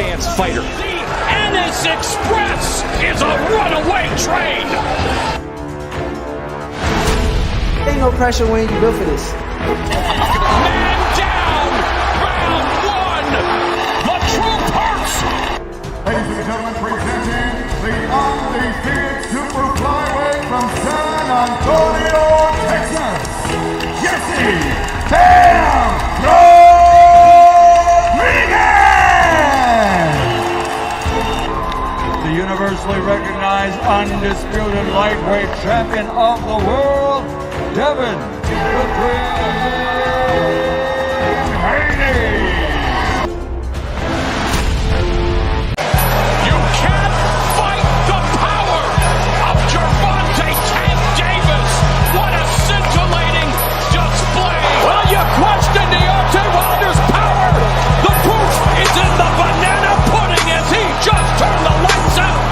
advanced fighter. The Ennis Express is a runaway train. Ain't no pressure when you built for this. Man down. Round one. The truth hurts. Ladies and gentlemen, presenting the undefeated super flyweight from San Antonio, Texas, Jesse Terrance. The universally recognized undisputed lightweight champion of the world, Devin the Dream Haney. You can't fight the power of Gervonta Tank Davis. What a scintillating display. Well, you question Deontay Wilder's power. The proof is in the banana pudding as he just turned the lights out.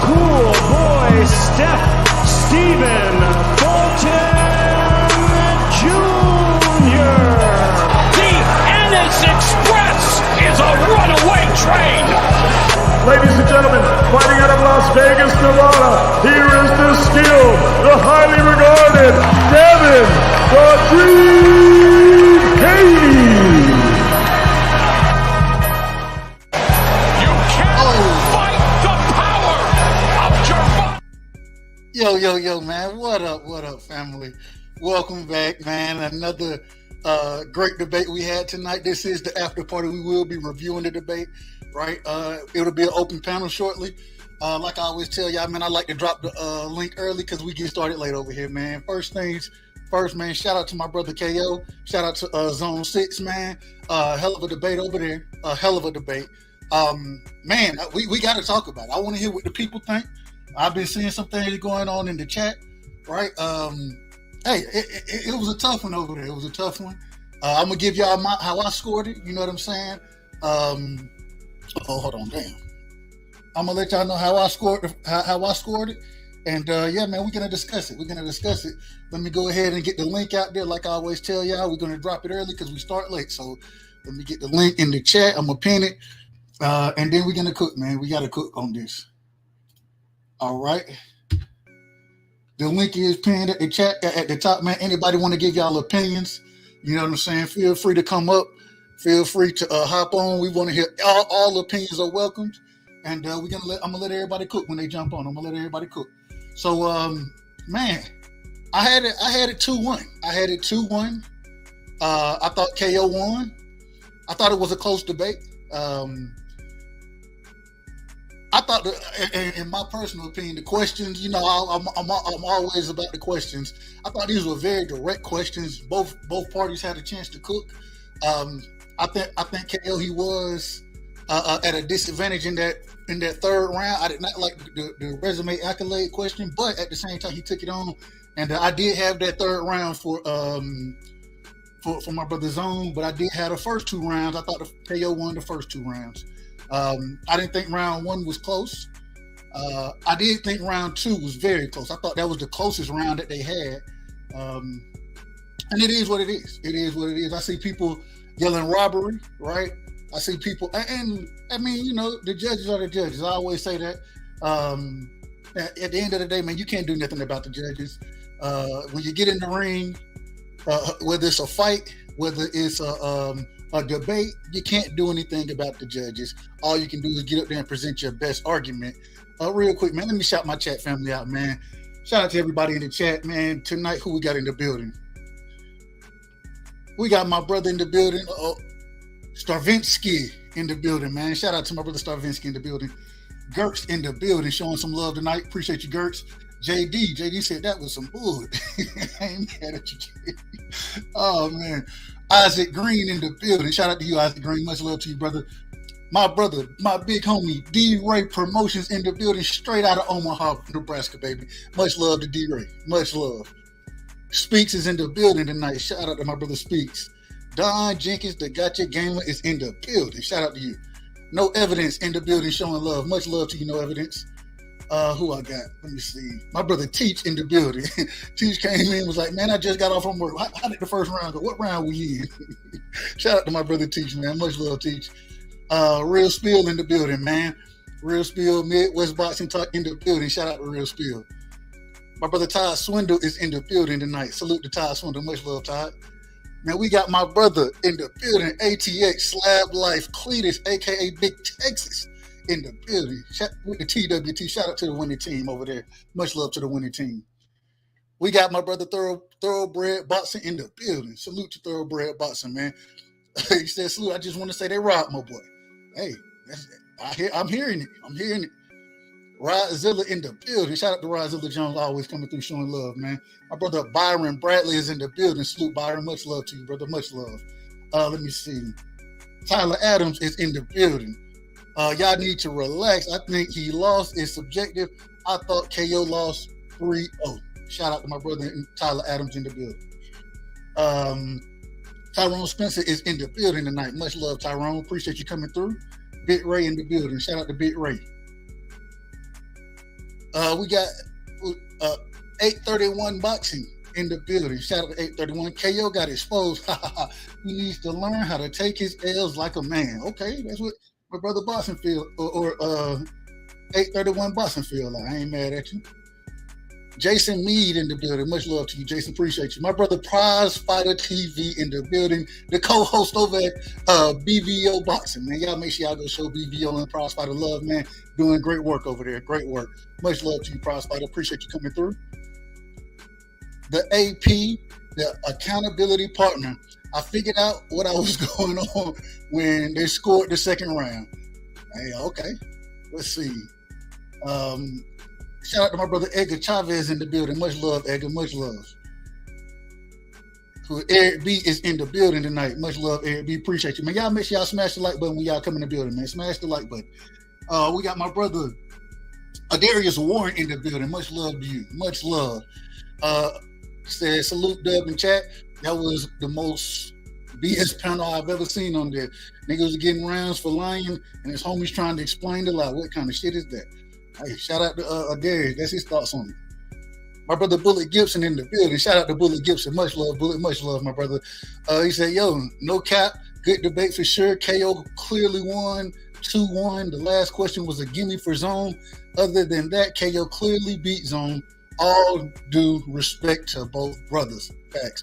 Cool boy Steph Stephen Fulton Jr. The Ennis Express is a runaway train. Ladies and gentlemen, fighting out of Las Vegas, Nevada, here is the skilled, the highly regarded Devin the Dream Haney. You can't fight the power of Gervonta. Yo, man. What up, family? Welcome back, man. Another great debate we had tonight. This is the after party. We will be reviewing the debate, right? It'll be an open panel shortly. Like I always tell y'all, man, I like to drop the link early because we get started late over here, man. First things first, man, shout out to my brother KO. Shout out to ZONE6, man. Hell of a debate over there. Hell of a debate. Man, we got to talk about it. I want to hear what the people think. I've been seeing some things going on in the chat, right? Hey, it was a tough one over there. It was a tough one. I'm gonna give y'all how I scored it. You know what I'm saying? Hold on, damn. I'm gonna let y'all know how I scored it. And yeah, man, we're gonna discuss it. Let me go ahead and get the link out there. Like I always tell y'all, we're gonna drop it early because we start late. So let me get the link in the chat. I'm gonna pin it, and then we're gonna cook, man. We gotta cook on this. All right. The link is pinned at the chat at the top, man. Anybody want to give y'all opinions? You know what I'm saying? Feel free to come up. Feel free to hop on. We want to hear all opinions are welcomed, and I'm gonna let everybody cook when they jump on. I'm gonna let everybody cook. So, man, I had it 2-1. I thought KO won. I thought it was a close debate. I thought, in my personal opinion, the questions, you know, I'm always about the questions. I thought these were very direct questions. Both parties had a chance to cook. I think KO, he was at a disadvantage in that third round. I did not like the resume accolade question, but at the same time, he took it on, and I did have that third round for my brother Zone, but I did have the first two rounds. I thought the KO won the first two rounds. I didn't think round one was close. I did think round two was very close. I thought that was the closest round that they had. And it is what it is. It is what it is. I see people yelling robbery, right? I see people, and I mean, you know, the judges are the judges. I always say that. At the end of the day, man, you can't do nothing about the judges. When you get in the ring, whether it's a fight, whether it's a debate, you can't do anything about the judges. All you can do is get up there and present your best argument. Real quick, man, let me shout my chat family out, man. Shout out to everybody in the chat, man. Tonight, who we got in the building? We got my brother in the building, Starvinsky in the building, man. Shout out to my brother Starvinsky in the building. Gertz in the building, showing some love tonight. Appreciate you, Gertz. JD said that was some bull. I ain't mad at you, JD. Oh, man. Isaac Green in the building. Shout out to you, Isaac Green. Much love to you, brother. My brother, my big homie, D-Ray Promotions in the building, straight out of Omaha, Nebraska, baby. Much love to D-Ray. Much love. Speaks is in the building tonight. Shout out to my brother Speaks. Don Jenkins, the Gotcha Gamer, is in the building. Shout out to you. No Evidence in the building, showing love. Much love to you, No Evidence. Who I got? Let me see. My brother Teach in the building. Teach came in and was like, man, I just got off from work. How did the first round go? What round we in? Shout out to my brother Teach, man. Much love, Teach. Real Spill in the building, man. Real Spill, Midwest Boxing Talk in the building. Shout out to Real Spill. My brother Todd Swindle is in the building tonight. Salute to Todd Swindle. Much love, Todd. Man, we got my brother in the building, ATX, Slab Life, Cletus, a.k.a. Big Texas, in the building. With the TWT. Shout out to the winning team over there. Much love to the winning team. We got my brother Thoroughbred Boxing in the building. Salute to Thoroughbred Boxing, man. He said, salute, I just want to say they robbed my boy. Hey, I'm hearing it. Rodzilla in the building. Shout out to Rodzilla Jones, always coming through showing love, man. My brother Byron Bradley is in the building. Salute, Byron. Much love to you, brother. Much love. Let me see. Tyler Adams is in the building. Y'all need to relax. I think he lost. It's subjective. I thought KO lost 3-0. Shout out to my brother Tyler Adams in the building. Tyrone Spencer is in the building tonight. Much love, Tyrone. Appreciate you coming through. Big Ray in the building. Shout out to Big Ray. We got 831 Boxing in the building. Shout out to 831. KO got exposed. He needs to learn how to take his L's like a man. Okay, that's what my brother Boxing feel, or 831 Boxing feel like. I ain't mad at you. Jason Mead in the building. Much love to you, Jason. Appreciate you. My brother Prize Fighter TV in the building. The co-host over at BVO Boxing, man. Y'all make sure y'all go show BVO and Prize Fighter love, man. Doing great work over there. Great work. Much love to you, Prize Fighter. Appreciate you coming through. The AP, the accountability partner. I figured out what I was going on when they scored the second round. Hey, okay. Let's see. Shout out to my brother Edgar Chavez in the building. Much love, Edgar. Much love. Eric B is in the building tonight. Much love, Eric B. Appreciate you, man. Y'all make sure y'all smash the like button when y'all come in the building, man. Smash the like button. We got my brother Adarius Warren in the building. Much love to you. Much love. Said salute Dub in chat. That was the most BS panel I've ever seen on there. Niggas are getting rounds for lying, and his homies trying to explain the lie. What kind of shit is that? Hey, shout out to Adarius. That's his thoughts on it. My brother Bullet Gibson in the building. Shout out to Bullet Gibson. Much love, Bullet. Much love, my brother. He said, yo, no cap. Good debate for sure. KO clearly won 2-1. The last question was a gimme for Zone. Other than that, KO clearly beat Zone. All due respect to both brothers. Facts.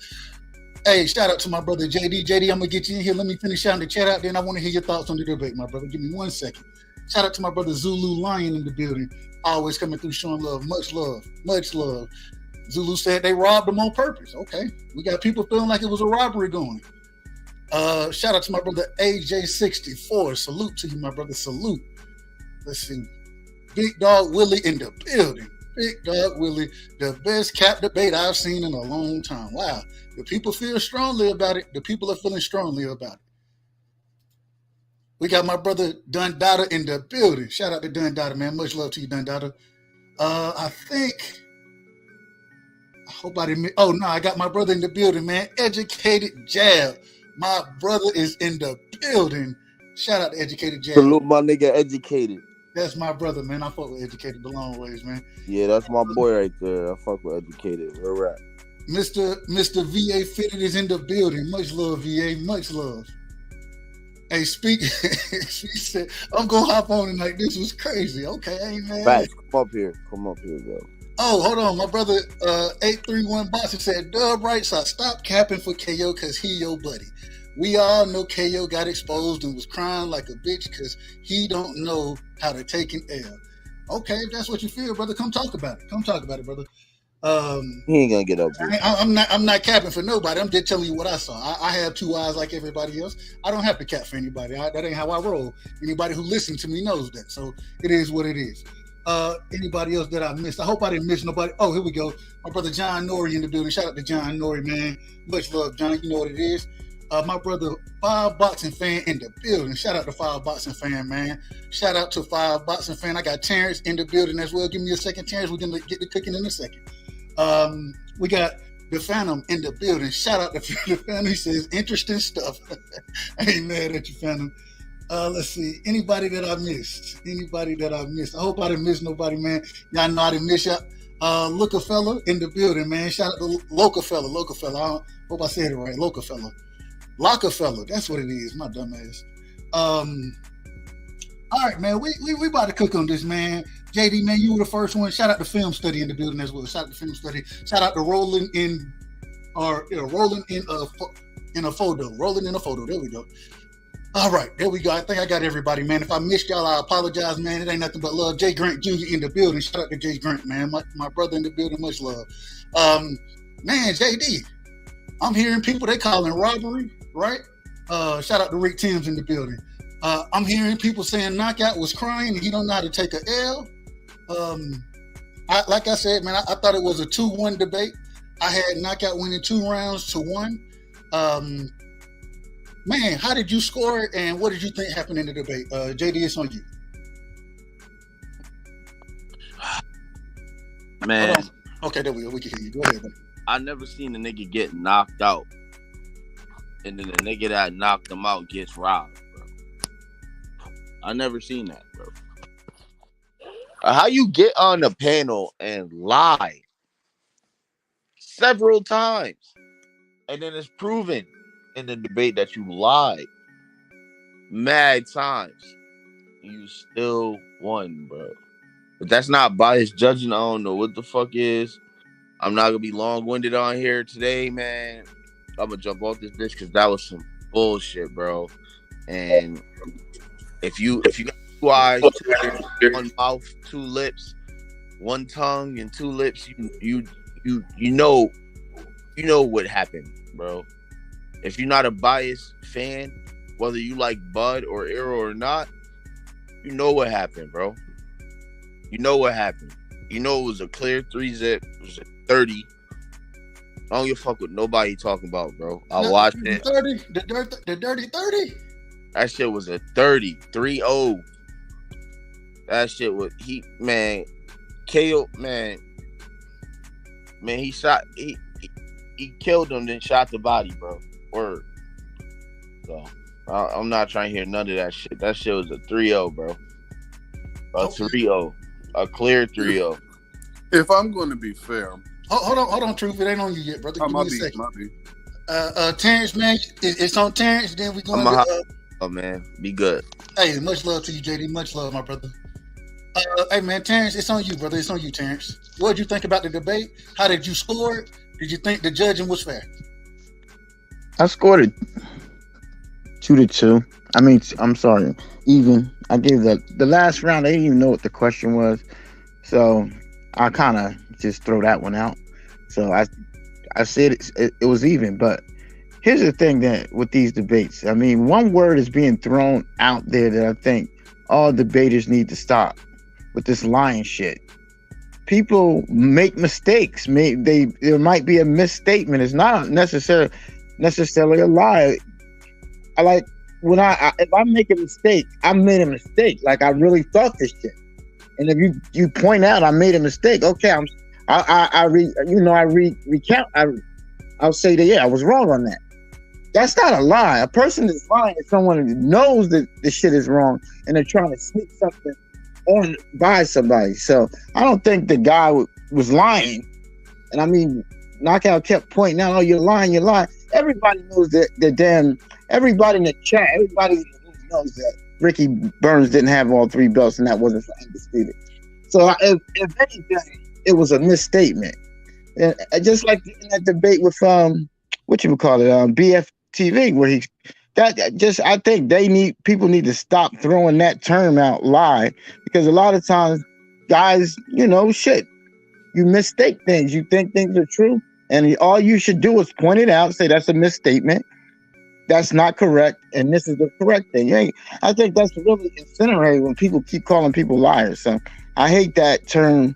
Hey, shout out to my brother JD. JD, I'm going to get you in here. Let me finish shouting the chat out. Then I want to hear your thoughts on the debate, my brother. Give me 1 second. Shout out to my brother Zulu Lion in the building. Always coming through showing love. Much love. Much love. Zulu said they robbed him on purpose. Okay. We got people feeling like it was a robbery going. Shout out to my brother AJ64. Salute to you, my brother. Salute. Let's see. Big Dog Willie in the building. Big Dog Willie. The best cap debate I've seen in a long time. Wow. The people feel strongly about it. The people are feeling strongly about it. We got my brother Dundada in the building. Shout out to Dundada, man. Much love to you, Dundada. I hope I didn't. Oh, no, I got my brother in the building, man. Educated Jab. My brother is in the building. Shout out to Educated Jab. Salute my nigga Educated. That's my brother, man. I fuck with Educated the long ways, man. Yeah, that's my boy right there. I fuck with Educated. Where we're at. Mr. VA Fitted is in the building. Much love, VA. Much love. Hey, she said, I'm going to hop on tonight. This was crazy. Okay, I ain't mad. Facts. Come up here, bro. Oh, hold on. My brother, 831 Boxer said, Dub right side, stop capping for KO because he your buddy. We all know KO got exposed and was crying like a bitch because he don't know how to take an L. Okay, if that's what you feel, brother, come talk about it. Come talk about it, brother. He ain't gonna get up here. I'm not capping for nobody. I'm just telling you what I saw. I have two eyes like everybody else. I don't have to cap for anybody. That ain't how I roll. Anybody who listens to me knows that. So it is what it is. Anybody else that I missed? I hope I didn't miss nobody. Oh, here we go. My brother John Norrie in the building. Shout out to John Norrie, man. Much love, John. You know what it is. My brother, Five Boxing Fan in the building. Shout out to Five Boxing Fan, man. Shout out to Five Boxing Fan. I got Terrance in the building as well. Give me a second, Terrance. We're going to get the cooking in a second. We got the Phantom in the building. Shout out to the Phantom. He says, interesting stuff. I ain't mad at you, Phantom. Let's see. Anybody that I missed? I hope I didn't miss nobody, man. Y'all know I didn't miss y'all. Lookafella in the building, man. Shout out to Lookafella. I hope I said it right. Lockefella. That's what it is. My dumb ass. All right, man. We about to cook on this, man. JD, man, you were the first one. Shout out to Film Study in the building as well. Shout out to Film Study. Shout out to Rolling in a photo. Rolling in a photo. There we go. All right, there we go. I think I got everybody, man. If I missed y'all, I apologize, man. It ain't nothing but love. Jay Grant Jr. in the building. Shout out to Jay Grant, man. My brother in the building. Much love. Man, JD, I'm hearing people, they calling robbery, right? Shout out to Rick Timms in the building. I'm hearing people saying Knockout was crying and he don't know how to take a L. Like I said, man, I thought it was a 2-1 debate. I had Knockout winning 2 rounds to 1. Man, how did you score it, and what did you think happened in the debate? JD, it's on you. Man. Okay, there we go. We can hear you. Go ahead, buddy. I never seen a nigga get knocked out, and then the nigga that knocked him out gets robbed, bro. I never seen that, bro. How you get on the panel and lie several times, and then it's proven in the debate that you lied mad times, you still won, bro. But that's not biased judging. I don't know what the fuck is. I'm not gonna be long-winded on here today, man. I'm gonna jump off this bitch because that was some bullshit, bro. And if you got 2 eyes, 2 ears, 1 mouth, 2 lips, 1 tongue, and 2 lips, you know what happened, bro. If you're not a biased fan, whether you like Bud or Errol or not, you know what happened, bro. You know what happened. You know it was a clear 3-zip. It was a 30. I don't give a fuck what nobody talking about, bro. I watched it. 30, the dirty 30. That shit was a 30, 3-0. That shit was KO, man, he shot, he killed him, then shot the body, bro. Word. So I'm not trying to hear none of that shit. That shit was a 3-0, bro. A 3-0, a clear 3-0. If I'm going to be fair, hold on, Truth. It ain't on you yet, brother. Give me a second. Might be. Terrance, man, it's on Terrance. Then we going to oh man, be good. Hey, much love to you, JD. Much love, my brother. Hey man, Terrance, it's on you, brother. It's on you, Terrance. What did you think about the debate? How did you score it? Did you think the judging was fair? I scored it 2-2. I mean, I'm sorry, even. I gave the last round. I didn't even know what the question was, so I kind of just throw that one out. So I said it was even. But here's the thing that with these debates, I mean, one word is being thrown out there that I think all debaters need to stop with this lying shit. People make mistakes. There might be a misstatement. It's not necessarily a lie. I like when if I make a mistake, I made a mistake. Like I really thought this shit. And if you point out I made a mistake, okay, recount. I'll say that yeah, I was wrong on that. That's not a lie. A person that's lying is someone who knows that the shit is wrong and they're trying to sneak something on by somebody. So I don't think the guy was lying. And I mean, Knockout kept pointing out, "Oh, you're lying, you're lying." Everybody knows that everybody in the chat, everybody knows that Ricky Burns didn't have all 3 belts and that wasn't for undisputed. So if anything, it was a misstatement. And just like in that debate with BFTV, where I think people need to stop throwing that term out, lie, because a lot of times guys, shit, you mistake things. You think things are true, and all you should do is point it out, say that's a misstatement, that's not correct, and this is the correct thing. I think that's really incinerating when people keep calling people liars. So I hate that term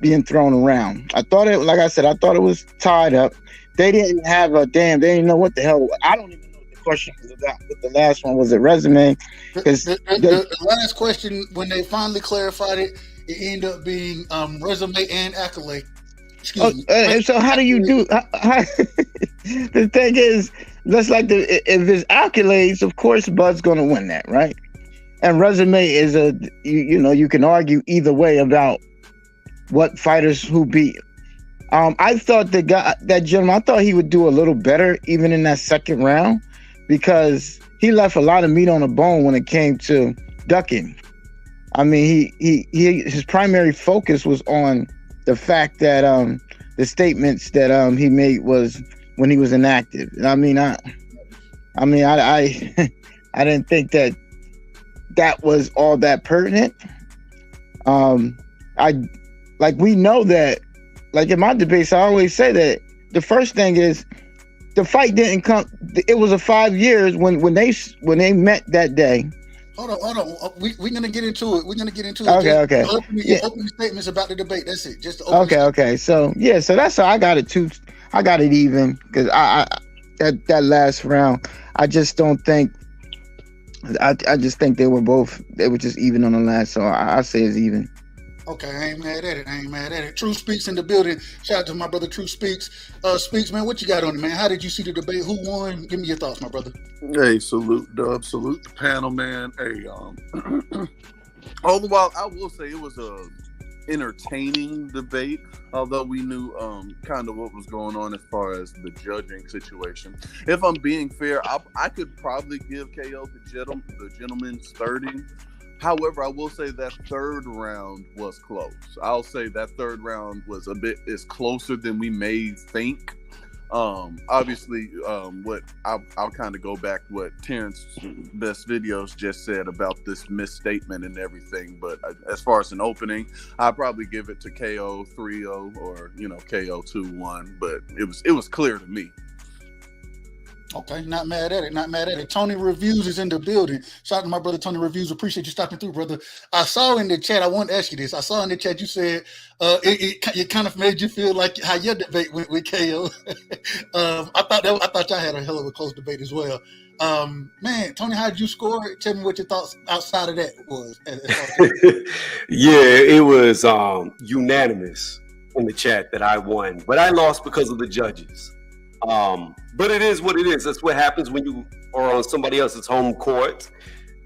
being thrown around. I thought it was tied up. They didn't have they didn't know what the hell. I don't even know what the question was about. But the last one was a resume. The last question, when they finally clarified it, it ended up being resume and accolade. Excuse me. And so how do you do? The thing is, if it's accolades, of course, Bud's going to win that, right? And resume is you can argue either way about what fighters who beat. I thought that gentleman, I thought he would do a little better even in that second round, because he left a lot of meat on the bone when it came to ducking. I mean, his primary focus was on the fact that the statements that he made was when he was inactive. And I I didn't think that was all that pertinent. We know that, like in my debates, I always say that the first thing is the fight didn't come. It was a 5 years when they met that day. Hold on. We're gonna get into it. Okay. Opening statements about the debate. That's it. Just okay. So that's how I got it too. I got it even because I that last round. I just don't think. I just think they were just even on the last. So I say it's even. Okay, I ain't mad at it. True Speaks in the building. Shout out to my brother True Speaks. Speaks, man, what you got on it, man? How did you see the debate? Who won? Give me your thoughts, my brother. Hey, salute, Dub. Salute the panel, man. Hey, all the while, I will say it was a entertaining debate, although we knew kind of what was going on as far as the judging situation. If I'm being fair, I could probably give KO the gentleman's 30. However, I will say that third round was close. I'll say that third round is closer than we may think. Obviously, I'll kind of go back what Terrance Best Videos just said about this misstatement and everything. But as far as an opening, I'd probably give it to KO 3-0 or KO 2-1. But it was clear to me. Okay, not mad at it. Tony Reviews is in the building. Shout out to my brother Tony Reviews. Appreciate you stopping through, brother. I saw in the chat, I want to ask you this. I saw in the chat you said it kind of made you feel like how your debate went with KO. I thought y'all had a hell of a close debate as well. Man, Tony, how did you score? Tell me what your thoughts outside of that was. Yeah, it was unanimous in the chat that I won, but I lost because of the judges. But it is what it is. That's what happens when you are on somebody else's home court.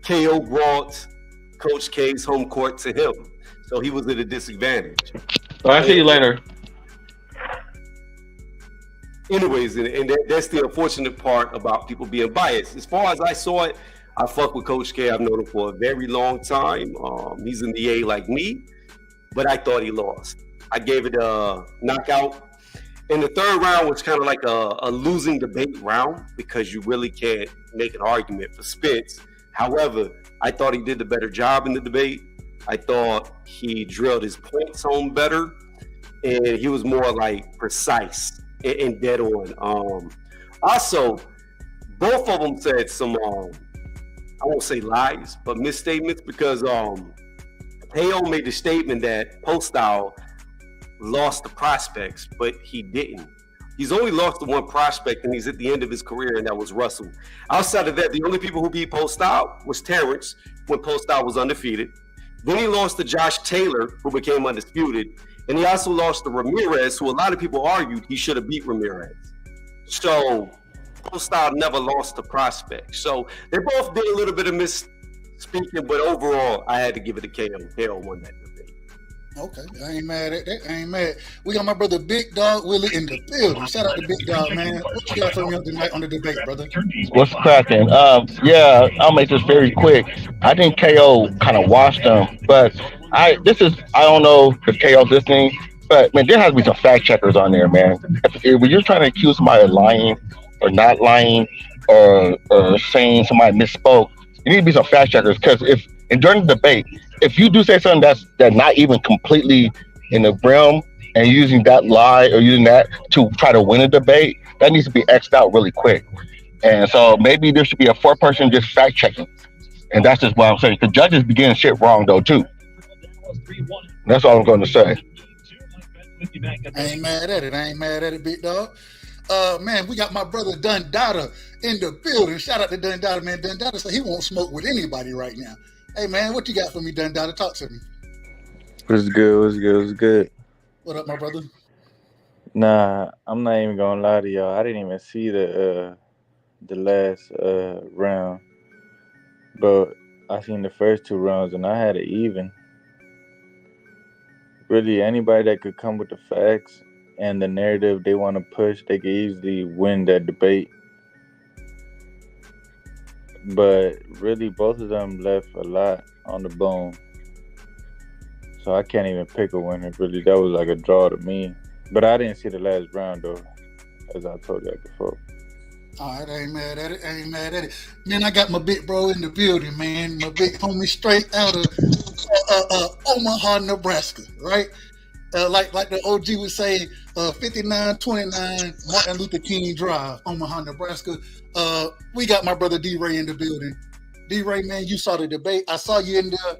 KO brought Coach K's home court to him, so he was at a disadvantage. I'll see you later. Anyways, and that's the unfortunate part about people being biased. As far as I saw it, I fuck with Coach K. I've known him for a very long time. He's in the A like me, but I thought he lost. I gave it a knockout. And the third round was kind of like a losing debate round because you really can't make an argument for Spence. However, I thought he did the better job in the debate. I thought he drilled his points home better, and he was more like precise and dead on. Also, both of them said some, I won't say lies, but misstatements because KO made the statement that Poststyle lost the prospects, but he didn't. He's only lost the one prospect, and he's at the end of his career, and that was Russell. Outside of that, the only people who beat Poststyle was Terrance when Poststyle was undefeated. Then he lost to Josh Taylor, who became undisputed, and he also lost to Ramirez, who a lot of people argued he should have beat Ramirez. So Poststyle never lost the prospect. So they both did a little bit of misspeaking, but overall, I had to give it to KO. KO won that debate. Okay, I ain't mad at that. We got my brother Big Dog Willie in the building. Shout out to Big Dog, man. What you got for me tonight on the debate, brother? What's cracking? Yeah, I'll make this very quick. I think KO kind of washed them, but I don't know if KO's listening, but man, there has to be some fact checkers on there, man. When you're trying to accuse somebody of lying or not lying or saying somebody misspoke, you need to be some fact checkers because during the debate, if you do say something that's not even completely in the realm and using that lie or using that to try to win a debate, that needs to be X'd out really quick. And so maybe there should be a 4-person just fact checking. And that's just what I'm saying. The judges be getting shit wrong though too. That's all I'm going to say. I ain't mad at it, Big Dog. Man, we got my brother Dundada in the building. Shout out to Dundada, man. Dundada said he won't smoke with anybody right now. Hey, man, what you got for me, Dundada? Talk to me. What's good? What up, my brother? Nah, I'm not even gonna lie to y'all. I didn't even see the last round, but I seen the first 2 rounds and I had it even. Really, anybody that could come with the facts and the narrative they want to push, they could easily win that debate. but really both of them left a lot on the bone. So I can't even pick a winner. Really, that was like a draw to me. But I didn't see the last round though, as I told you before. All right, I ain't mad at it. Man, I got my big bro in the building, man. My big homie straight out of Omaha, Nebraska, right? Like the OG would say, 5929 Martin Luther King Drive, Omaha, Nebraska. We got my brother D-Ray in the building. D-Ray, man, you saw the debate. I saw you in there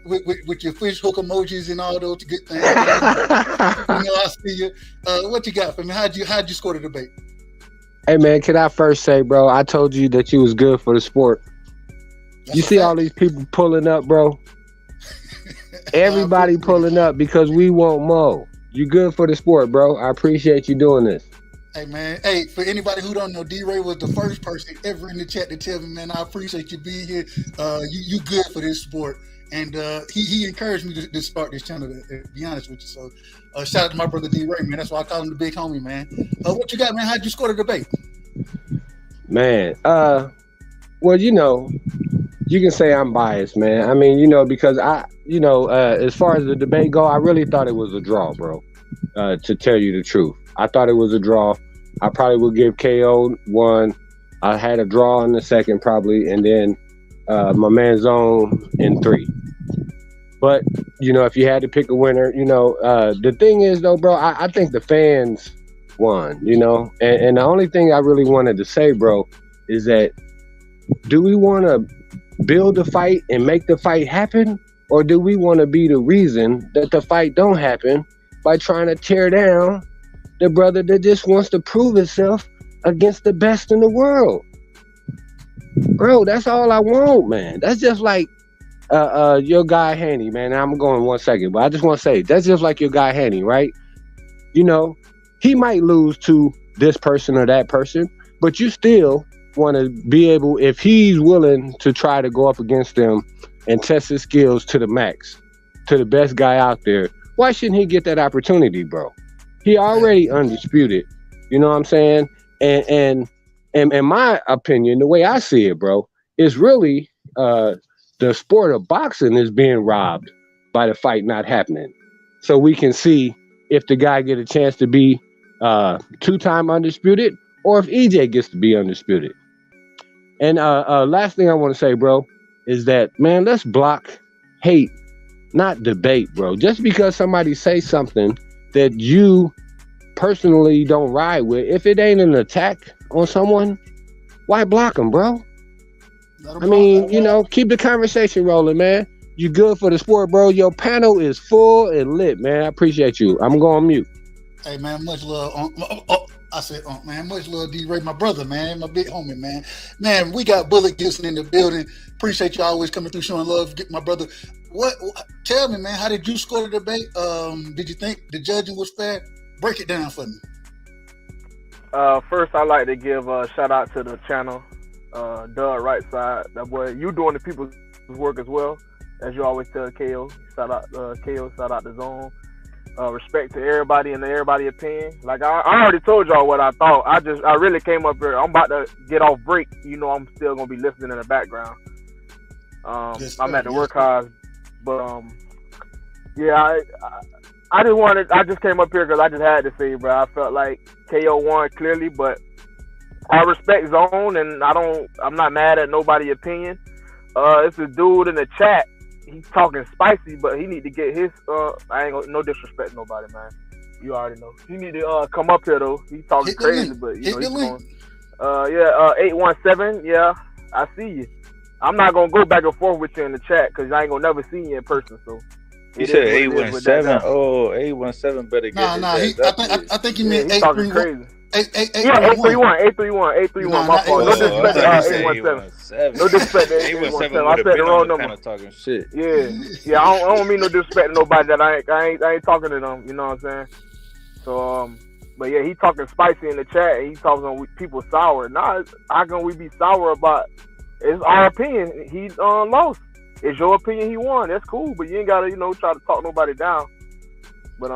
with your fish hook emojis and all those good things. I see you. What you got for me? How'd you score the debate? Hey, man, can I first say, bro, I told you that you was good for the sport. That's you see all these people pulling up, bro? Everybody pulling up because we want more. You good for the sport, bro. I appreciate you doing this. Hey, man. Hey, for anybody who don't know, D-Ray was the first person ever in the chat to tell me, man, I appreciate you being here. You good for this sport. And he encouraged me to start this channel, to be honest with you. So shout out to my brother D-Ray, man. That's why I call him the big homie, man. What you got, man? How'd you score the debate? Man, well, you can say I'm biased, man. I mean, because as far as the debate go, I really thought it was a draw, bro, to tell you the truth. I thought it was a draw. I probably would give KO 1. I had a draw in the second probably, and then my man Zone in 3. But, if you had to pick a winner, the thing is, though, bro, I think the fans won, and the only thing I really wanted to say, bro, is that do we want to build the fight and make the fight happen, or do we want to be the reason that the fight don't happen by trying to tear down the brother that just wants to prove himself against the best in the world? Bro, that's all I want, man. That's just like your guy Haney, man. I'm going 1 second, but I just want to say that's just like your guy Haney, right? He might lose to this person or that person, but you still want to be able, if he's willing to try to go up against them and test his skills to the max, to the best guy out there, why shouldn't he get that opportunity, bro? He already undisputed, you know what I'm saying? And in my opinion, the way I see it, bro, is really the sport of boxing is being robbed by the fight not happening. So we can see if the guy get a chance to be 2-time undisputed, or if EJ gets to be undisputed. And last thing I want to say, bro, is that, man, let's block hate, not debate, bro. Just because somebody say something that you personally don't ride with, if it ain't an attack on someone, why block them, bro? I mean, keep the conversation rolling, man. You good for the sport, bro. Your panel is full and lit, man. I appreciate you. I'm going mute. Hey, man, much love. I said, man, much love, D-Ray, my brother, man, my big homie, man. Man, we got Bullet Gibson in the building. Appreciate you always coming through, showing love, my brother. What? Tell me, man, how did you score the debate? Did you think the judging was fair? Break it down for me. First, I'd like to give a shout out to the channel, Doug Right Side. That boy, you doing the people's work as well, as you always tell KO. Shout out KO, shout out to Zone. Respect to everybody and everybody's opinion. Like I already told y'all what I thought. I really came up here. I'm about to get off break. I'm still gonna be listening in the background. I'm at the workhouse, but yeah, I just came up here because I just had to say, bro. I felt like KO won clearly, but I respect Zone, and I'm not mad at nobody's opinion. It's a dude in the chat. He's talking spicy, but he need to get his. I ain't gonna, no disrespect to nobody, man. You already know. He need to come up here though. He's talking crazy, but he's going. 817. Yeah, I see you. I'm not gonna go back and forth with you in the chat because I ain't gonna never see you in person. So you said 817. Oh, 817 better get. I think you meant 831. 831. My fault. No disrespect to 817. No disrespect to 817. I said the wrong number. Talking shit. Yeah. I don't mean no disrespect to nobody that I ain't talking to them. You know what I'm saying? So but yeah, he talking spicy in the chat. And he talking on people sour. Nah, how can we be sour about? It's our opinion. He lost. It's your opinion. He won. That's cool. But you ain't gotta try to talk nobody down. But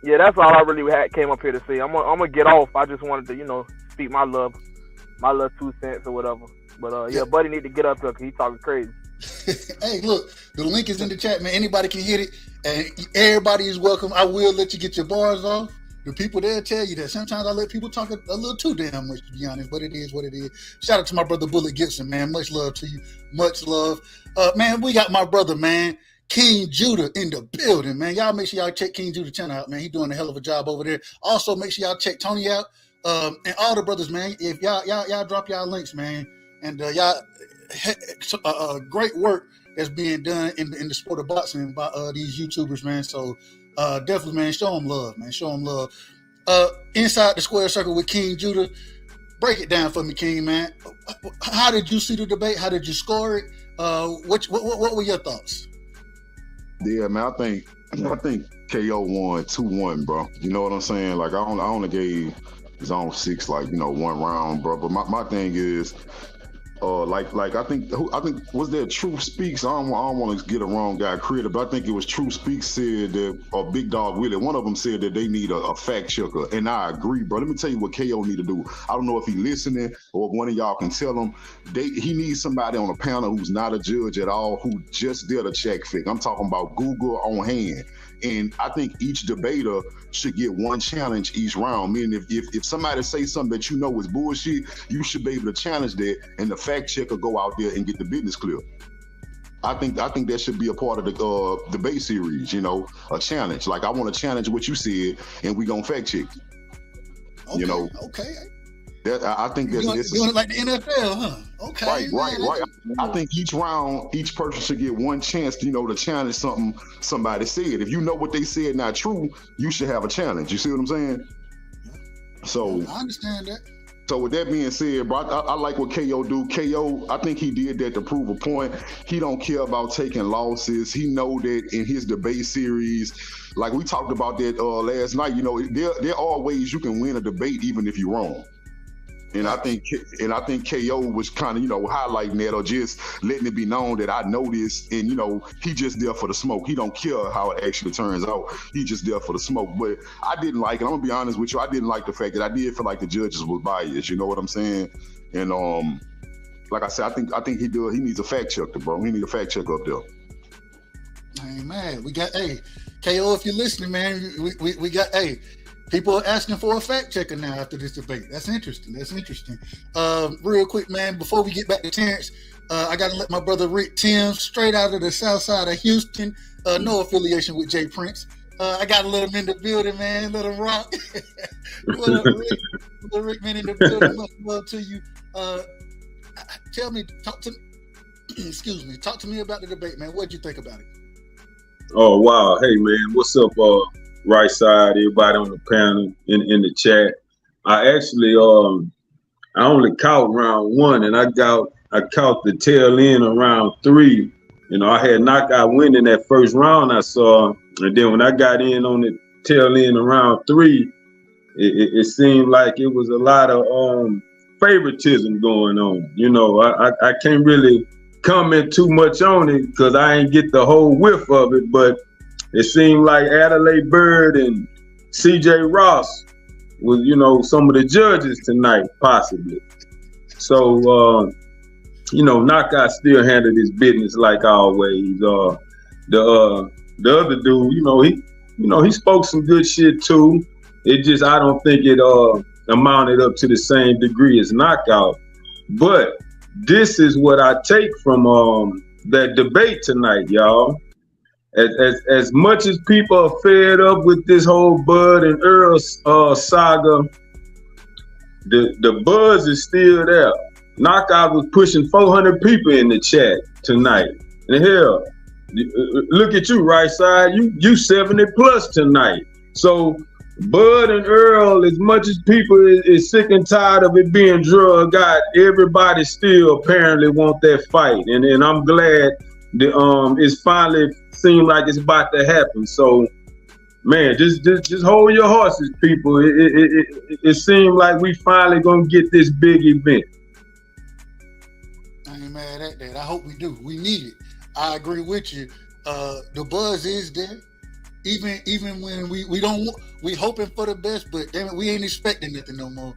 yeah, that's all I really came up here to say. I'm gonna get off. I just wanted to, speak my my little 2 cents or whatever. But yeah, buddy need to get up here because he talking crazy. Hey, look, the link is in the chat, man. Anybody can hit it, and everybody is welcome. I will let you get your bars off. The people there tell you that sometimes I let people talk a little too damn much, to be honest, but it is what it is. Shout out to my brother Bullet Gibson, man. Much love to you. Much love. Man, we got my brother, man, King Judah in the building, man. Y'all make sure y'all check King Judah channel out, man. He's doing a hell of a job over there. Also, make sure y'all check Tony out, and all the brothers, man. If y'all drop y'all links, man, and y'all great work that's being done in the sport of boxing by these YouTubers, man. So definitely, man, show them love, man. Show them love. Inside the square circle with King Judah, break it down for me, King, man. How did you see the debate? How did you score it? What were your thoughts? Yeah, man, I think KO won 2-1, bro. You know what I'm saying? Like I only gave ZONE6 one round, bro. But my thing is, I think was there Truth Speaks? I don't want to get a wrong guy credit, but I think it was Truth Speaks said that, or Big Dog Willie, one of them said that they need a fact checker, and I agree, bro. Let me tell you what KO need to do. I don't know if he listening or if one of y'all can tell him. He needs somebody on a panel who's not a judge at all, who just did a check fix. I'm talking about Google on hand. And I think each debater should get one challenge each round. Meaning if somebody say something that you know is bullshit, you should be able to challenge that, and the fact checker go out there and get the business clear. I think that should be a part of the debate series, a challenge. Like, I want to challenge what you said, and we gonna fact check. Okay, okay. I think that's doing it like the NFL, huh? Okay. Right. I think each round, each person should get one chance, to challenge something somebody said. If you know what they said not true, you should have a challenge. You see what I'm saying? So I understand that. So with that being said, bro, I like what KO do. KO, I think he did that to prove a point. He don't care about taking losses. He know that in his debate series, like we talked about that last night, there are ways you can win a debate even if you're wrong. And I think KO was kind of, highlighting that, or just letting it be known that I know this, and he just there for the smoke. He don't care how it actually turns out. He just there for the smoke. But I didn't like it. I'm gonna be honest with you. I didn't like the fact that I did feel like the judges was biased. You know what I'm saying? And like I said, I think he needs a fact checker, bro. He needs a fact checker up there. I ain't mad. We got KO. If you're listening, man, we got people are asking for a fact checker now after this debate. That's interesting. Real quick, man, before we get back to Terrance, I got to let my brother Rick Timms, straight out of the south side of Houston, no affiliation with Jay Prince. I got to let him in the building, man. Let him rock. What up, Rick? Little Rick, man, in the building. Much love to you. Talk to me about the debate, man. What'd you think about it? Oh, wow. Hey, man, what's up, right side, everybody on the panel, in the chat. I actually I only caught round 1, and I caught the tail end of round 3. I had knockout win in that first round I saw, and then when I got in on the tail end of round 3, it seemed like it was a lot of favoritism going on. I can't really comment too much on it because I ain't get the whole whiff of it, but it seemed like Adelaide Bird and CJ Ross was, some of the judges tonight, possibly. So, Knockout still handled his business like always. The other dude, he spoke some good shit too. It just, I don't think it amounted up to the same degree as Knockout. But this is what I take from that debate tonight, y'all. As much as people are fed up with this whole Bud and Errol saga, the buzz is still there. Knockout was pushing 400 people in the chat tonight. And hell, look at you, right side. You 70 plus tonight. So Bud and Errol, as much as people is sick and tired of it being drug out, everybody still apparently want that fight. And I'm glad it's finally seemed like it's about to happen. So, man, just hold your horses, people. It seemed like we finally gonna get this big event. I ain't mad at that. I hope we do. We need it. I agree with you. The buzz is there. Even when we don't, we hoping for the best, but damn it, we ain't expecting nothing no more.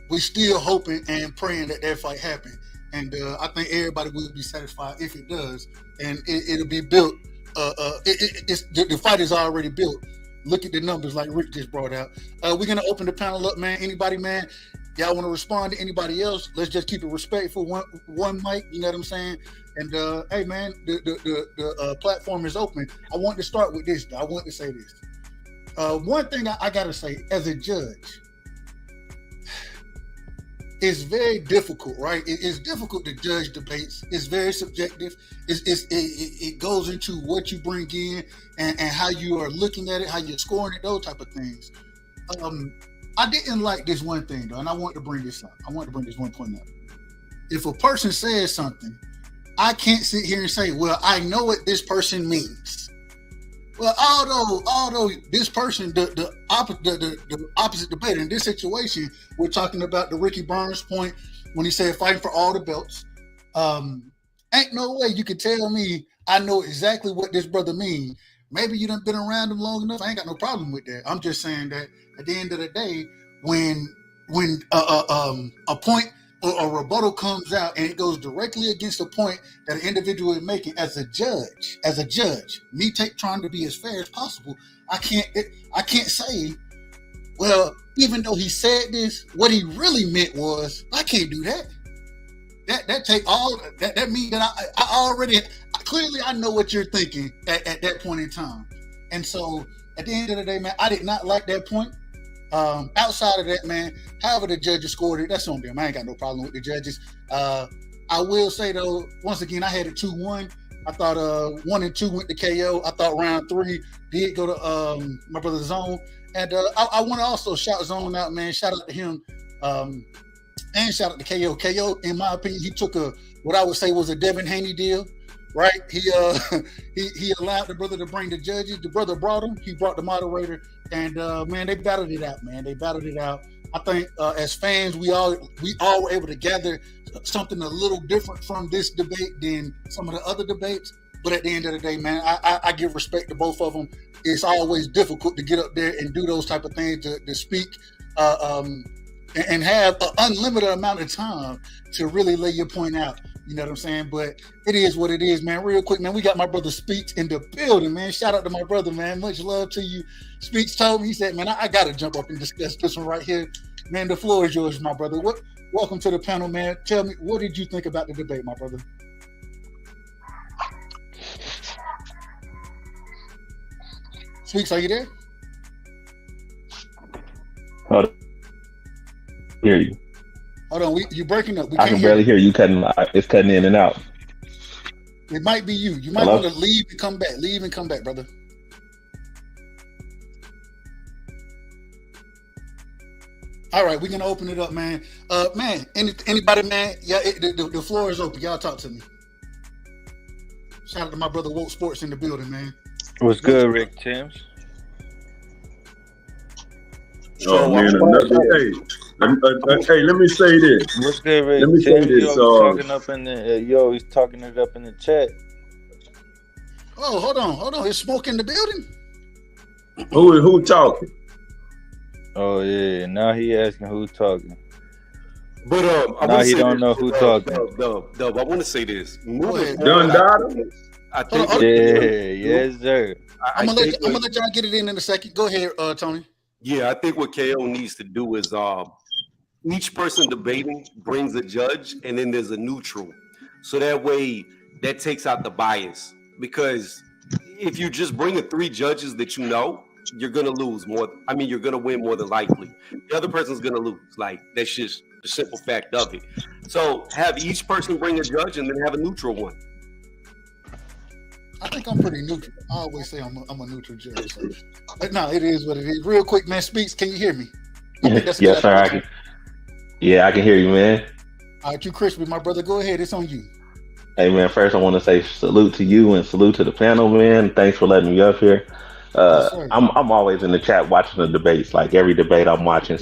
we're still hoping and praying that fight happen. And I think everybody will be satisfied if it does. And it'll be built. The fight is already built. Look at the numbers like Rick just brought out. We're going to open the panel up, man. Anybody, man, y'all want to respond to anybody else? Let's just keep it respectful. One mic, you know what I'm saying? And, hey, man, the platform is open. I want to start with this. I want to say this. One thing I got to say, as a judge, it's very difficult, right? It's difficult to judge debates. It's very subjective. It goes into what you bring in and how you are looking at it, how you're scoring it, those type of things. I didn't like this one thing, though, and I want to bring this up. I want to bring this one point up. If a person says something, I can't sit here and say, well, I know what this person means. Well, although this person, the opposite debate in this situation, we're talking about the Ricky Burns point when he said fighting for all the belts. Ain't no way you could tell me I know exactly what this brother means. Maybe you done been around him long enough. I ain't got no problem with that. I'm just saying that at the end of the day, when a point or a rebuttal comes out and it goes directly against the point that an individual is making, as a judge, me trying to be as fair as possible, I can't say, well, even though he said this, what he really meant was, I can't do that. That means that I already clearly I know what you're thinking at that point in time. And so at the end of the day, man, I did not like that point. Outside of that, man, however the judges scored it, that's on them. I ain't got no problem with the judges. I will say, though, once again, I had it 2-1. I thought 1 and 2 went to KO. I thought round 3 did go to my brother Zone. And I want to also shout Zone out, man. Shout out to him and shout out to KO. KO, in my opinion, he took what I would say was a Devin Haney deal. Right, he allowed the brother to bring the judges. The brother brought him. He brought the moderator, and man, they battled it out. Man, they battled it out. I think as fans, we all were able to gather something a little different from this debate than some of the other debates. But at the end of the day, man, I give respect to both of them. It's always difficult to get up there and do those type of things, to speak and have an unlimited amount of time to really lay your point out. You know what I'm saying? But it is what it is, man. Real quick, man, we got my brother Speaks in the building, man. Shout out to my brother, man. Much love to you. Speaks told me, he said, man, I got to jump up and discuss this one right here. Man, the floor is yours, my brother. Welcome to the panel, man. Tell me, what did you think about the debate, my brother? Speaks, are you there? Hold on. Hear you. Hold on, you're breaking up. I can barely hear you. It's cutting in and out. It might be you. You might want to leave and come back. Leave and come back, brother. All right, we're gonna open it up, man. Man, anybody, man? Yeah, the floor is open. Y'all talk to me. Shout out to my brother Woke Sports in the building, man. What's good, Rick Timms? Oh man, hey, let me say this. What's good, Rick? Let me say this. He's talking it up in the chat. Oh, hold on. There's smoke in the building. Who talking? Oh yeah, now he asking who talking. But now he don't know who talking. Dub, I want to say this. Done Dada? I think. Yes, sir. I'm gonna let y'all get it in a second. Go ahead, Tony. Yeah, I think what KO needs to do is each person debating brings a judge, and then there's a neutral. So that way, that takes out the bias. Because if you just bring 3 judges that you know, you're gonna lose more. I mean, you're gonna win more than likely. The other person's gonna lose. Like, that's just the simple fact of it. So have each person bring a judge, and then have a neutral one. I think I'm pretty neutral. I always say I'm a neutral judge. So. But no, it is what it is. Real quick, man. Speaks. Can you hear me? Yes, sir. I can. Yeah, I can hear you, man. All right, you crispy, my brother. Go ahead. It's on you. Hey, man. First, I want to say salute to you and salute to the panel, man. Thanks for letting me up here. I'm always in the chat watching the debates. Like every debate I'm watching.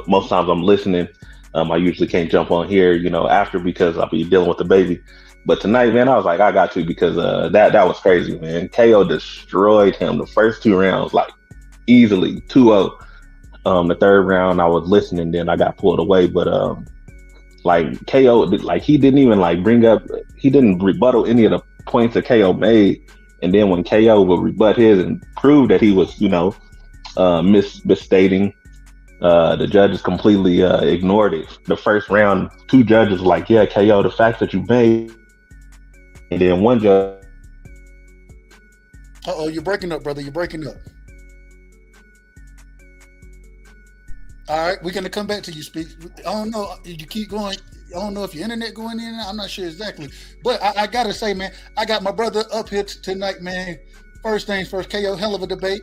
Most times I'm listening. I usually can't jump on here, after because I'll be dealing with the baby. But tonight, man, I was like, I got to because that was crazy, man. KO destroyed him the first 2 rounds, like easily 2-0. The third round I was listening, then I got pulled away. But like KO, like he didn't even like he didn't rebuttal any of the points that KO made. And then when KO would rebut his and prove that he was, misstating, the judges completely ignored it. The first round, two judges were like, yeah, KO, the facts that you made. And then one judge. Uh-oh, you're breaking up, brother. You're breaking up. All right, we're going to come back to you, Speak. I don't know. You keep going. I don't know if your internet going in. I'm not sure exactly. But I got to say, man, I got my brother up here tonight, man. First things first, KO, hell of a debate.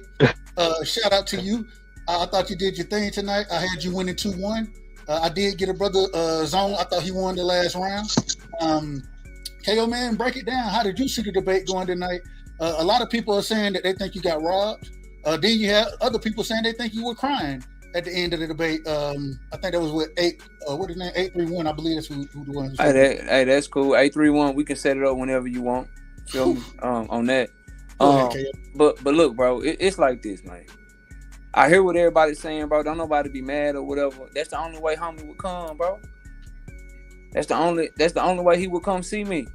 Shout out to you. I thought you did your thing tonight. I had you winning 2-1. I did get a brother Zone. I thought he won the last round. KO, man, break it down. How did you see the debate going tonight? A lot of people are saying that they think you got robbed. Then you have other people saying they think you were crying at the end of the debate. I think that was with 831. I believe that's who the one. Hey, that's cool. 831. We can set it up whenever you want. Feel me? On that. But look, bro, it's like this, man. I hear what everybody's saying, bro. Don't nobody be mad or whatever. That's the only way homie would come, bro. That's the only way he would come see me.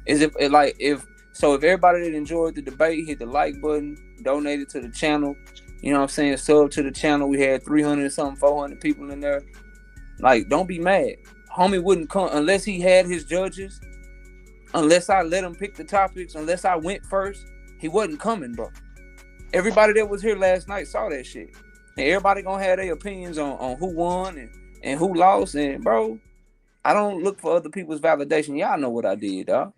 Is if everybody that enjoyed the debate hit the like button, donated to the channel, you know what I'm saying, sub to the channel. We had 300 and something, 400 people in there. Like, don't be mad. Homie wouldn't come unless he had his judges, unless I let him pick the topics, unless I went first. He wasn't coming, bro. Everybody that was here last night saw that shit. And everybody gonna have their opinions on who won and who lost. And, bro, I don't look for other people's validation. Y'all know what I did, dog.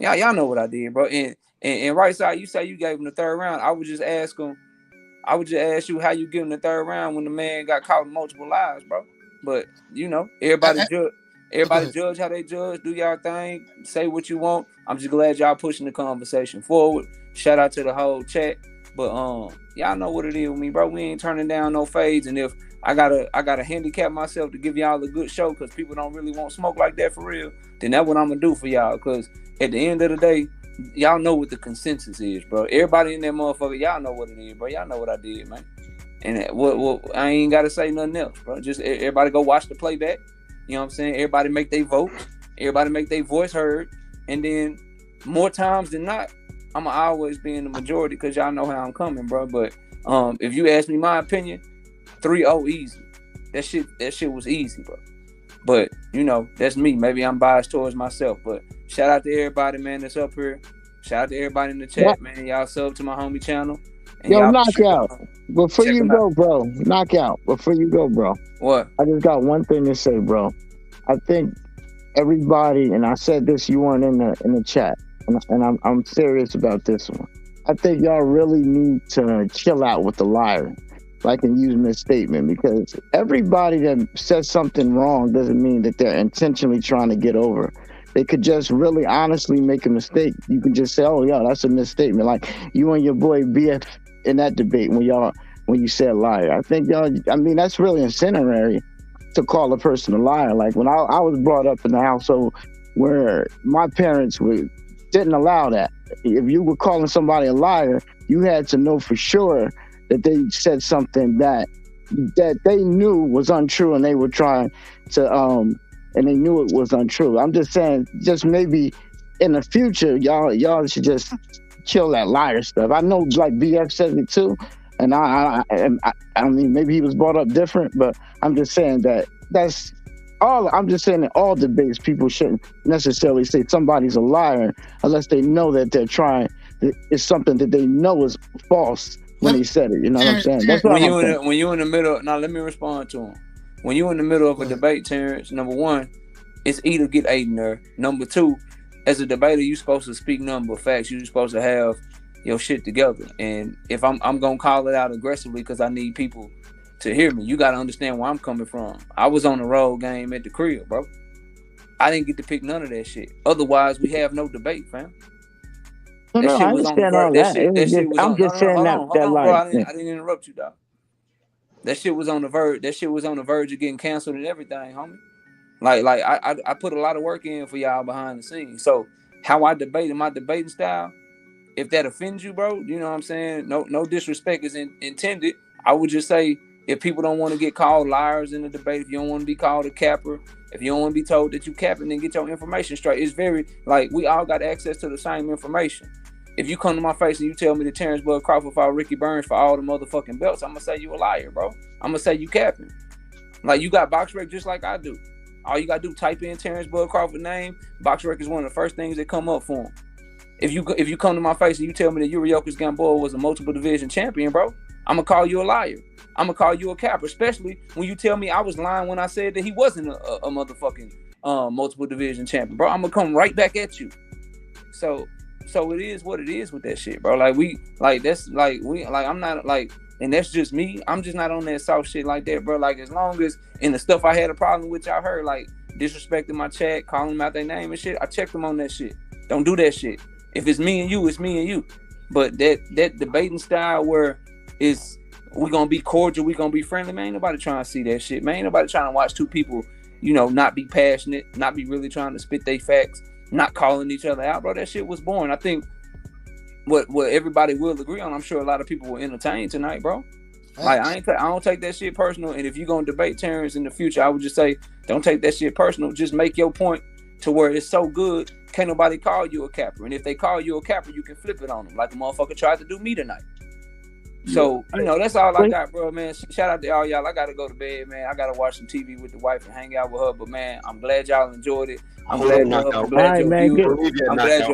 Y'all know what I did, bro. And right side, you say you gave him the third round. I would just ask you how you give him the third round when the man got caught in multiple lies, bro. But everybody judge how they judge. Do y'all thing. Say what you want. I'm just glad y'all pushing the conversation forward. Shout out to the whole chat. But y'all know what it is with me, bro. We ain't turning down no fades. And if I gotta handicap myself to give y'all a good show because people don't really want smoke like that for real, then that's what I'm gonna do for y'all. Because at the end of the day, y'all know what the consensus is, bro. Everybody in that motherfucker, y'all know what it is, bro. Y'all know what I did, man. And what I ain't gotta say nothing else, bro. Just everybody go watch the playback. You know what I'm saying? Everybody make their votes. Everybody make their voice heard. And then more times than not, I'ma always be in the majority because y'all know how I'm coming, bro. But if you ask me my opinion, 3-0 easy. That shit was easy, bro. But that's me. Maybe I'm biased towards myself. But shout out to everybody, man, that's up here. Shout out to everybody in the chat, man. Y'all sub to my homie channel. And yo, knockout. Before you go, bro. Knockout. Before you go, bro. What? I just got one thing to say, bro. I think everybody, and I said this, you weren't in the chat, and I'm serious about this one. I think y'all really need to chill out with the liar, like and use misstatement, because everybody that says something wrong doesn't mean that they're intentionally trying to get over. They could just really honestly make a mistake. You can just say, oh, yeah, that's a misstatement. Like you and your boy BF in that debate when you said liar. I think y'all, that's really incendiary to call a person a liar. Like when I was brought up in the household where my parents didn't allow that. If you were calling somebody a liar, you had to know for sure that they said something that they knew was untrue, and they were trying to and they knew it was untrue. I'm just saying, just maybe in the future, y'all should just chill that liar stuff. I know, like BF said it too, and I mean, maybe he was brought up different, but I'm just saying that's all. I'm just saying that all debates, people shouldn't necessarily say somebody's a liar unless they know that they're trying. It's something that they know is false when he said it. You know what I'm saying? That's what when you in the middle. Now let me respond to him. When you in the middle of a debate, Terrance, number one, it's either get Aiden there. Number two, as a debater, you're supposed to speak nothing but facts. You're supposed to have your shit together. And if I'm gonna call it out aggressively because I need people to hear me, you gotta understand where I'm coming from. I was on the road game at the crib, bro. I didn't get to pick none of that shit. Otherwise, we have no debate, fam. I understand all that. I'm just saying that. Bro, I didn't interrupt you, dog. That shit was on the verge. That shit was on the verge of getting canceled and everything, homie. Like I put a lot of work in for y'all behind the scenes. So how I debate in my debating style, if that offends you, bro, you know what I'm saying? No disrespect is intended. I would just say If people don't want to get called liars in the debate, if you don't want to be called a capper, if you don't want to be told that you capping, then get your information straight. It's very, like, we all got access to the same information. If you come to my face and you tell me that Terrance Bud Crawford fought Ricky Burns for all the motherfucking belts, I'm going to say you a liar, bro. I'm going to say you capping. Like, you got BoxRec just like I do. All you got to do, type in Terrance Bud Crawford name. BoxRec is one of the first things that come up for him. If you come to my face and you tell me that Yuriorkis Gamboa was a multiple division champion, bro, I'm going to call you a liar. I'm going to call you a capper, especially when you tell me I was lying when I said that he wasn't a motherfucking multiple division champion, bro. I'm going to come right back at you. So it is what it is with that shit, bro. I'm not like, and that's just me. I'm just not on that soft shit like that, bro. Like, as long as in the stuff I had a problem with, y'all heard, like, disrespecting my chat, calling them out their name and shit, I checked them on that shit. Don't do that shit. If it's me and you, it's me and you. But that debating style where it's we gonna be cordial, we gonna be friendly, man, ain't nobody trying to see that shit, man. Ain't nobody trying to watch two people, not be passionate, not be really trying to spit their facts, not calling each other out, bro. That shit was boring. I think what everybody will agree on, I'm sure a lot of people will entertain tonight, bro. Like, I don't take that shit personal. And if you're gonna debate Terrance in the future, I would just say, don't take that shit personal. Just make your point to where it's so good, can't nobody call you a capper. And if they call you a capper, you can flip it on them, like the motherfucker tried to do me tonight. So, that's all I got, bro, man. Shout out to all y'all. I got to go to bed, man. I got to watch some TV with the wife and hang out with her. But, man, I'm glad y'all enjoyed it. I'm glad your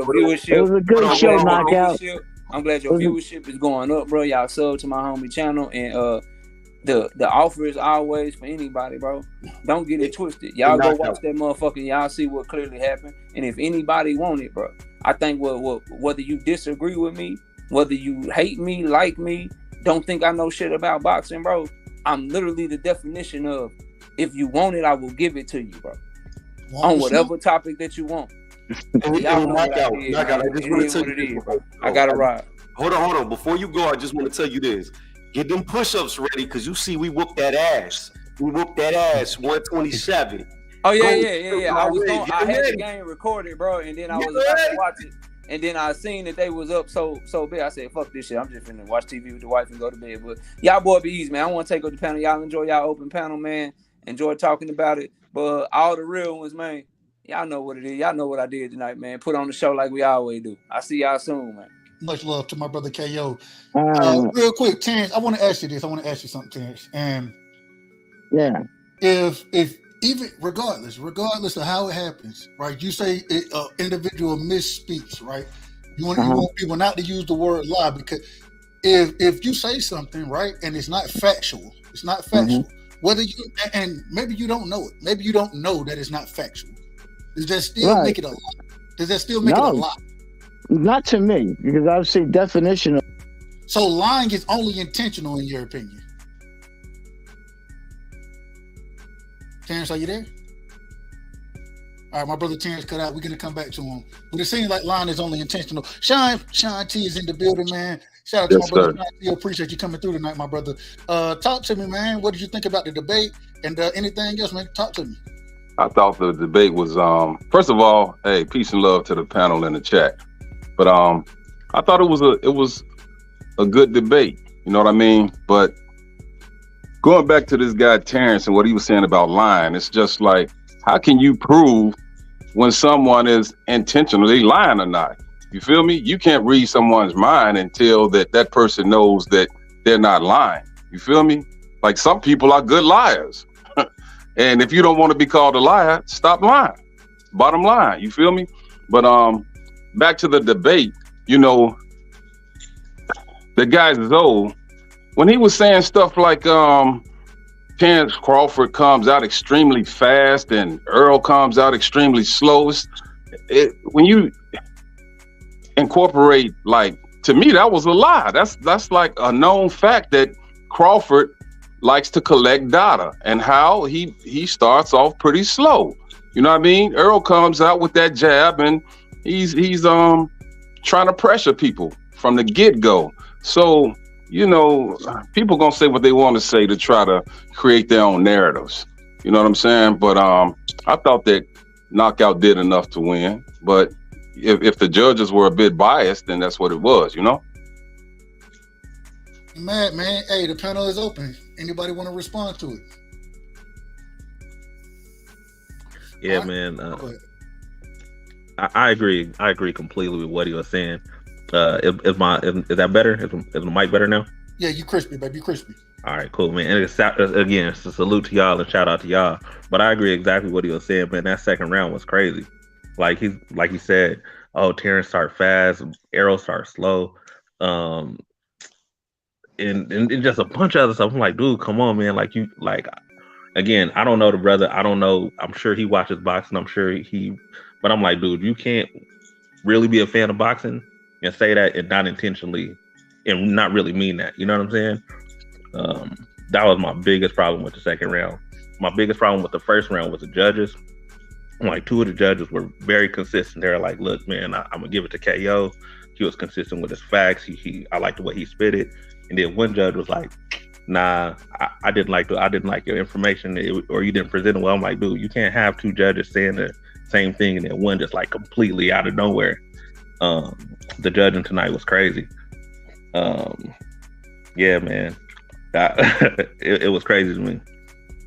viewership. It was a good show, Knockout. I'm glad your viewership is going up, bro. Y'all sub to my homie channel. And the offer is always for anybody, bro. Don't get it twisted. Y'all go watch that motherfucker and y'all see what clearly happened. And if anybody want it, bro, I think whether you disagree with me, whether you hate me, like me, don't think I know shit about boxing, bro. I'm literally the definition of, if you want it, I will give it to you, bro. On whatever topic that you want. Y'all know what I did, I just want to tell you, bro. I got to ride. Hold on. Before you go, I just want to tell you this. Get them push-ups ready, because you see we whooped that ass. 127. Oh, yeah. I had the game recorded, bro, and then I was about to watch it. And then I seen that they was up so big. I said, fuck this shit. I'm just finna watch TV with the wife and go to bed. But y'all boy be easy, man. I want to take up the panel. Y'all enjoy y'all open panel, man. Enjoy talking about it. But all the real ones, man, y'all know what it is. Y'all know what I did tonight, man. Put on the show like we always do. I see y'all soon, man. Much love to my brother KO. Real quick, Terrance, I want to ask you this. I want to ask you something, Terrance. And yeah, if even regardless of how it happens, right? You say individual misspeaks, right? You want people not to use the word lie, because if you say something, right, and it's not factual, whether you, and maybe you don't know it, maybe you don't know that it's not factual. Does that still make it a lie? Does that still make it a lie? Not to me, because I've seen definition of. So lying is only intentional, in your opinion? Terrance, are you there? All right, my brother Terrance cut out. We're going to come back to him. But it seems like lying is only intentional. Sean T is in the building, man. Shout out to my brother Sean T. Appreciate you coming through tonight, my brother. Talk to me, man. What did you think about the debate and anything else, man? Talk to me. I thought the debate was, first of all, hey, peace and love to the panel in the chat. But I thought it was a good debate. You know what I mean? But going back to this guy Terrance and what he was saying about lying, it's just like, how can you prove when someone is intentionally lying or not? You feel me? You can't read someone's mind until that person knows that they're not lying. You feel me? Like, some people are good liars. And if you don't want to be called a liar, stop lying. Bottom line, you feel me? But back to the debate, the guy Zoe, when he was saying stuff like Terrance Crawford comes out extremely fast and Errol comes out extremely slow, when you incorporate, like, to me, that was a lie. That's like a known fact that Crawford likes to collect data, and how he starts off pretty slow. You know what I mean? Errol comes out with that jab, and he's trying to pressure people from the get-go. So, people gonna say what they want to say to try to create their own narratives. You know what I'm saying? But I thought that Knockout did enough to win. But if the judges were a bit biased, then that's what it was, Man, hey, the panel is open. Anybody want to respond to it? Yeah, right. Man. I agree. I agree completely with what he was saying. Is that better? Is the mic better now? Yeah, you crispy, baby. You crispy. All right, cool, man. And again, it's a salute to y'all and shout out to y'all. But I agree exactly what he was saying, man. That second round was crazy. Like he said, oh, Terrance start fast, Errol start slow, and just a bunch of other stuff. I'm like, dude, come on, man. Again, I don't know the brother. I don't know. I'm sure he watches boxing. I'm sure but I'm like, dude, you can't really be a fan of boxing and say that and not intentionally and not really mean that. You know what I'm saying? That was my biggest problem with the second round. My biggest problem with the first round was the judges. Like, two of the judges were very consistent. They're like, look, man, I'm gonna give it to KO. He was consistent with his facts. I liked the way he spit it. And then one judge was like, nah, I didn't like your information, or you didn't present it well. I'm like, dude, you can't have two judges saying the same thing and then one just like completely out of nowhere. The judging tonight was crazy. Yeah, man, it was crazy to me.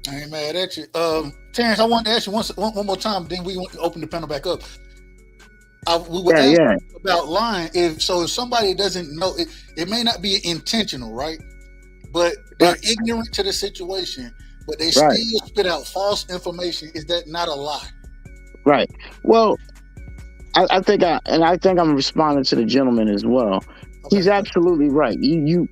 I ain't mad at you. Terrance, I wanted to ask you one more time, then we want to open the panel back up. We were asking about lying. If somebody doesn't know, it may not be intentional, right? But they're ignorant to the situation, but they still spit out false information. Is that not a lie? Right. Well, I think I'm responding to the gentleman as well. Okay. He's absolutely right. You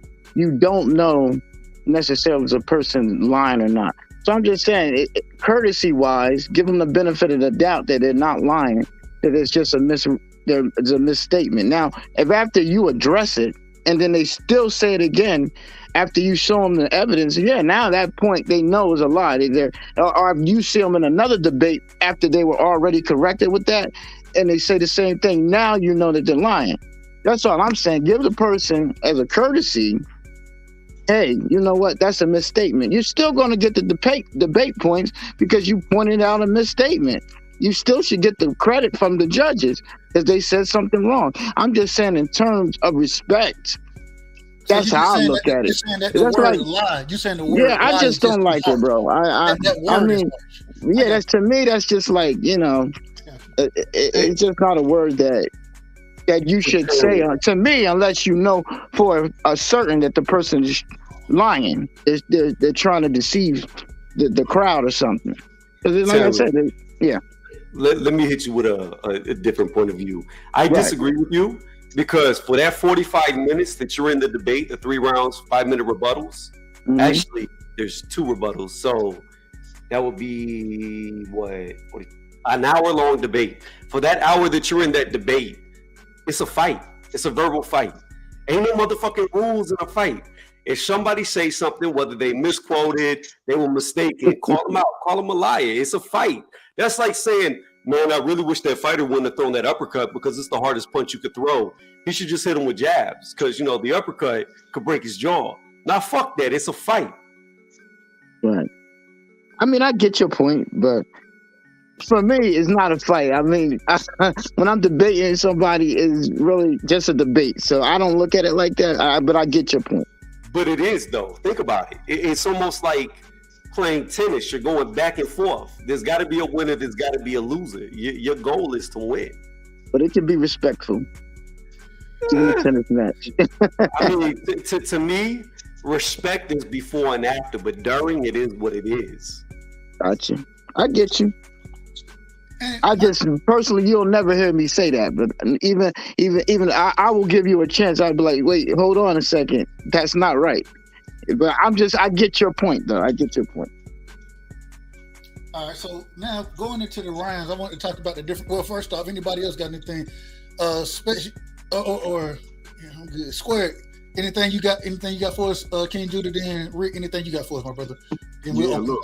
don't know necessarily if a person lying or not. So I'm just saying, courtesy-wise, give them the benefit of the doubt that they're not lying, that it's just a misstatement. Now, if after you address it and then they still say it again after you show them the evidence, now at that point they know it's a lie. Or if you see them in another debate after they were already corrected with that and they say the same thing, now you know that they're lying. That's all I'm saying. Give the person, as a courtesy, hey, you know what? That's a misstatement. You're still going to get the debate points because you pointed out a misstatement. You still should get the credit from the judges if they said something wrong. I'm just saying, in terms of respect, that's how I look at it. You're saying that the word is lie. You're saying the word lie. I just don't like it, bro. I mean, that's, to me, that's just like, it's just not a word that you should say to me, unless you know for a certain that the person is lying. They're trying to deceive the crowd or something. Like I said, Let me hit you with a different point of view. I disagree with you, because for that 45 minutes that you're in the debate, the 3 rounds, 5-minute rebuttals, actually there's 2 rebuttals. So that would be an hour-long debate. For that hour that you're in that debate, it's a fight. It's a verbal fight. Ain't no motherfucking rules in a fight. If somebody says something, whether they misquoted, they were mistaken, call them out, call them a liar. It's a fight. That's like saying, man, I really wish that fighter wouldn't have thrown that uppercut because it's the hardest punch you could throw. He should just hit him with jabs because, the uppercut could break his jaw. Now, fuck that. It's a fight. Right. I mean, I get your point, but for me, it's not a fight. I mean, when I'm debating somebody, it's really just a debate. So I don't look at it like that, but I get your point. But it is, though. Think about it. It's almost like playing tennis. You're going back and forth. There's got to be a winner. There's got to be a loser. Your goal is to win. But it can be respectful. To a tennis match. I mean, to me, respect is before and after, but during, it is what it is. Gotcha. I get you. I just personally, you'll never hear me say that, but even I will give you a chance. I'd be like, wait, hold on a second, that's not right. But I get your point, though. I get your point. All right, so now going into the rounds, I want to talk about the different. Well, first off, anybody else got anything special or I'm good. Square? Anything you got for us, King Judah? Then Rick, anything you got for us, my brother? Then we'll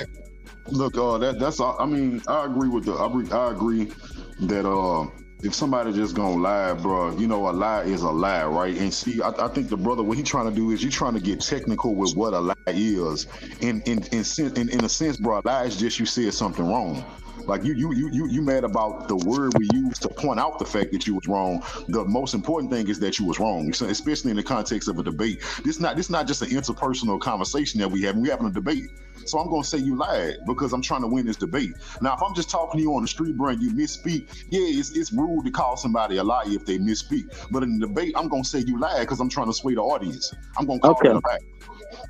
Look, that's all. I mean, I agree that if somebody just gonna lie, bro, a lie is a lie, right? And see, I think the brother, what he trying to do is you trying to get technical with what a lie is. In a sense, bro, a lie is just you said something wrong. Like you mad about the word we used to point out the fact that you was wrong. The most important thing is that you was wrong, so especially in the context of a debate. This not just an interpersonal conversation that we having. We having a debate. So I'm gonna say you lied because I'm trying to win this debate. Now, if I'm just talking to you on the street, bro, and you misspeak, yeah, it's rude to call somebody a liar if they misspeak. But in the debate, I'm gonna say you lied because I'm trying to sway the audience. I'm gonna call them back.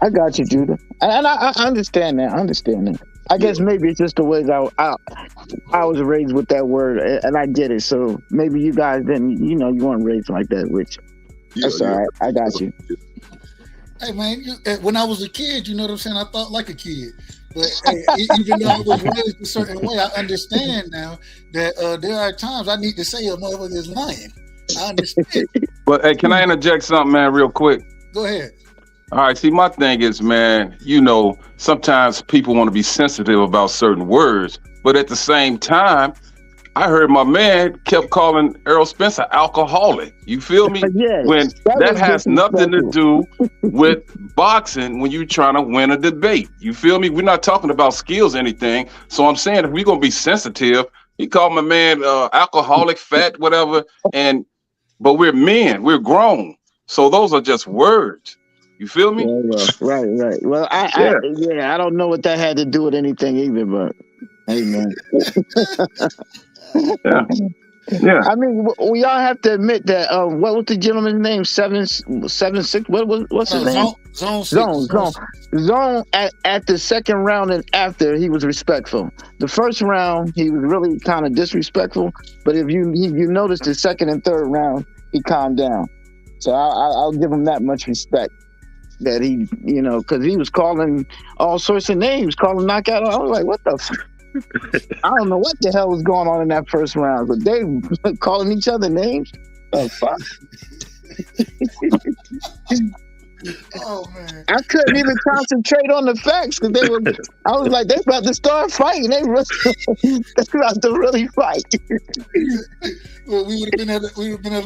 I got you, Judah, and I understand that. I guess maybe it's just the way I was raised with that word, and I get it. So maybe you guys didn't, you weren't raised like that, which that's all right. I got you. Hey man, when I was a kid, you know what I'm saying? I thought like a kid. But hey, even though I was raised a certain way, I understand now that there are times I need to say a motherfucker is lying. I understand. But hey, can I interject something, man, real quick? Go ahead. All right, see, my thing is, man, sometimes people want to be sensitive about certain words, but at the same time, I heard my man kept calling Errol Spence an alcoholic. You feel me? Yes, when that has nothing to do with boxing when you're trying to win a debate. You feel me? We're not talking about skills or anything. So I'm saying if we're going to be sensitive, he called my man alcoholic, fat, whatever. But we're men, we're grown. So those are just words. You feel me? Yeah, right. Well, I don't know what that had to do with anything either, but hey, man. Yeah. I mean, we all have to admit that. What was the gentleman's name? 776. What's his name? Zone. At the second round and after, he was respectful. The first round, he was really kind of disrespectful. But if you notice, the second and third round, he calmed down. So I'll give him that much respect. That he, because he was calling all sorts of names, calling knockout. I was like, what the fuck? I don't know what the hell was going on in that first round, but they were calling each other names. Oh, fuck. Oh, man. I couldn't even concentrate on the facts because I was like, they about to start fighting. They about to really fight. Well, we would have been at a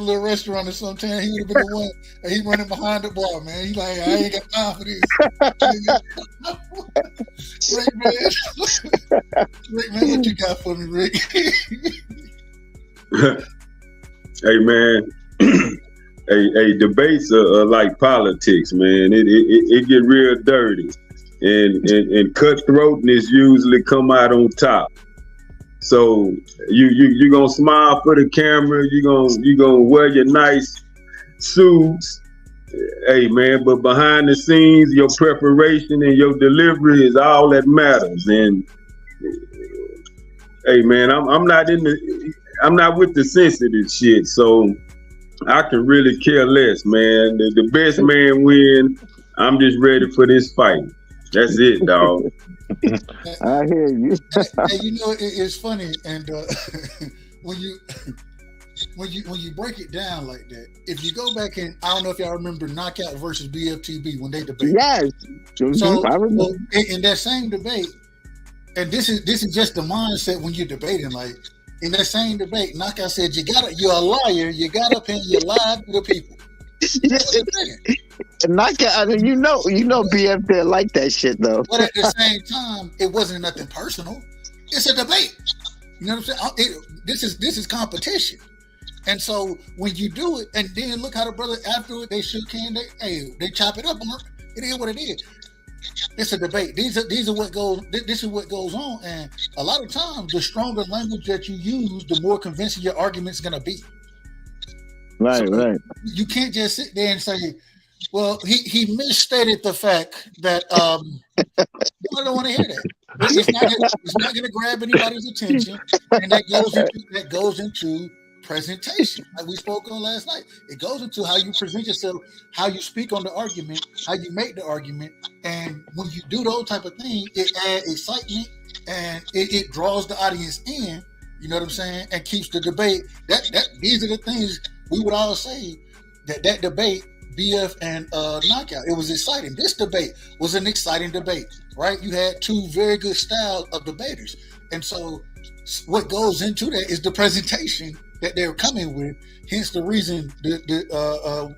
little restaurant or something. He would have been the one, and he running behind the bar, man. He like, I ain't got time for this. Rick, man, what you got for me, Rick? Hey, man. Hey, debates are like politics, man. It get real dirty, and cutthroatness usually come out on top. So you gonna smile for the camera. You gonna wear your nice suits. Hey, man, but behind the scenes, your preparation and your delivery is all that matters. And hey, man, I'm not with the sensitive shit. So I can really care less, man. The best man win. I'm just ready for this fight. That's it, dog. I hear you. Hey, it's funny, and when you break it down like that, if you go back and I don't know if y'all remember Knockout versus BFTB when they debated. Yes. So in that same debate, and this is just the mindset when you're debating, like. In that same debate, Knockout said, you're a liar. You got up and you lied to the people. Knockout, BF didn't like that shit though. But at the same time, it wasn't nothing personal. It's a debate. You know what I'm saying? This is competition. And so when you do it, and then look how the brother afterward, they shook hand, they chop it up. It is what it is. It's a debate. This is what goes on, and a lot of times, the stronger language that you use, the more convincing your argument's gonna be. Right. You can't just sit there and say, "Well, he misstated the fact that." I don't want to hear that. It's not gonna grab anybody's attention, and that goes into presentation, like we spoke on last night. It goes into how you present yourself, how you speak on the argument, how you make the argument, and when you do those type of things, it adds excitement and it draws the audience in. You know what I'm saying? And keeps the debate. These are the things we would all say that debate, BF and Knockout. It was exciting. This debate was an exciting debate, right? You had two very good styles of debaters, and so what goes into that is the presentation that they're coming with, hence the reason the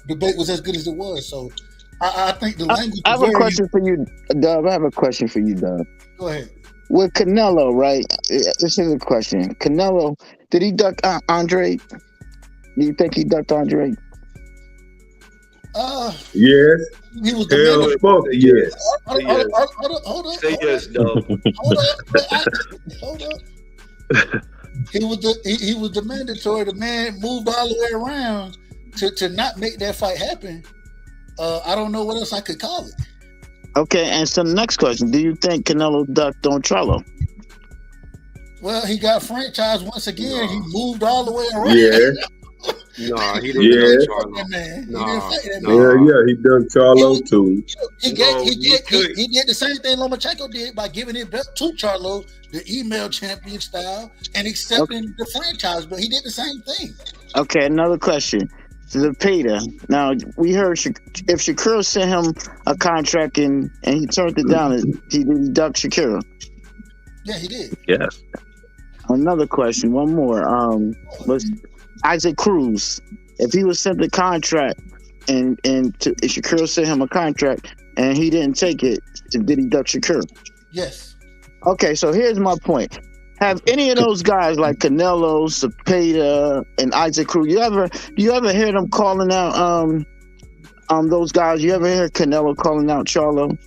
debate was as good as it was. So I think the language. I have a question for you, Dub. Go ahead. with Canelo, right? This is a question. Canelo, did he duck Andre? Do you think he ducked Andre? Yes. He was Hell, fuck yes. Hold up. Say yes, dog. Hold up. He was the mandatory. The man moved all the way around to not make that fight happen. I don't know what else I could call it. Okay, and so the next question: do you think Canelo ducked on Charlo? Well, he got franchised once again. He moved all the way around. Yeah. Nah, he didn't do Charlo. Yeah, he done Charlo too. He did the same thing Lomachenko did by giving it back to Charlo, the email champion style, and accepting the franchise. But he did the same thing. Okay, another question. Zepeda. Now we heard if Shakur sent him a contract and he turned it down, he ducked Shakur. Yeah, he did. Yes. Another question. One more. Was Isaac Cruz, if he was sent the contract and Shakur sent him a contract and he didn't take it, did he duck Shakur? Yes. Okay, so here's my point. Have any of those guys like Canelo, Zepeda, and Isaac Cruz, you ever hear them calling out those guys? You ever hear Canelo calling out Charlo?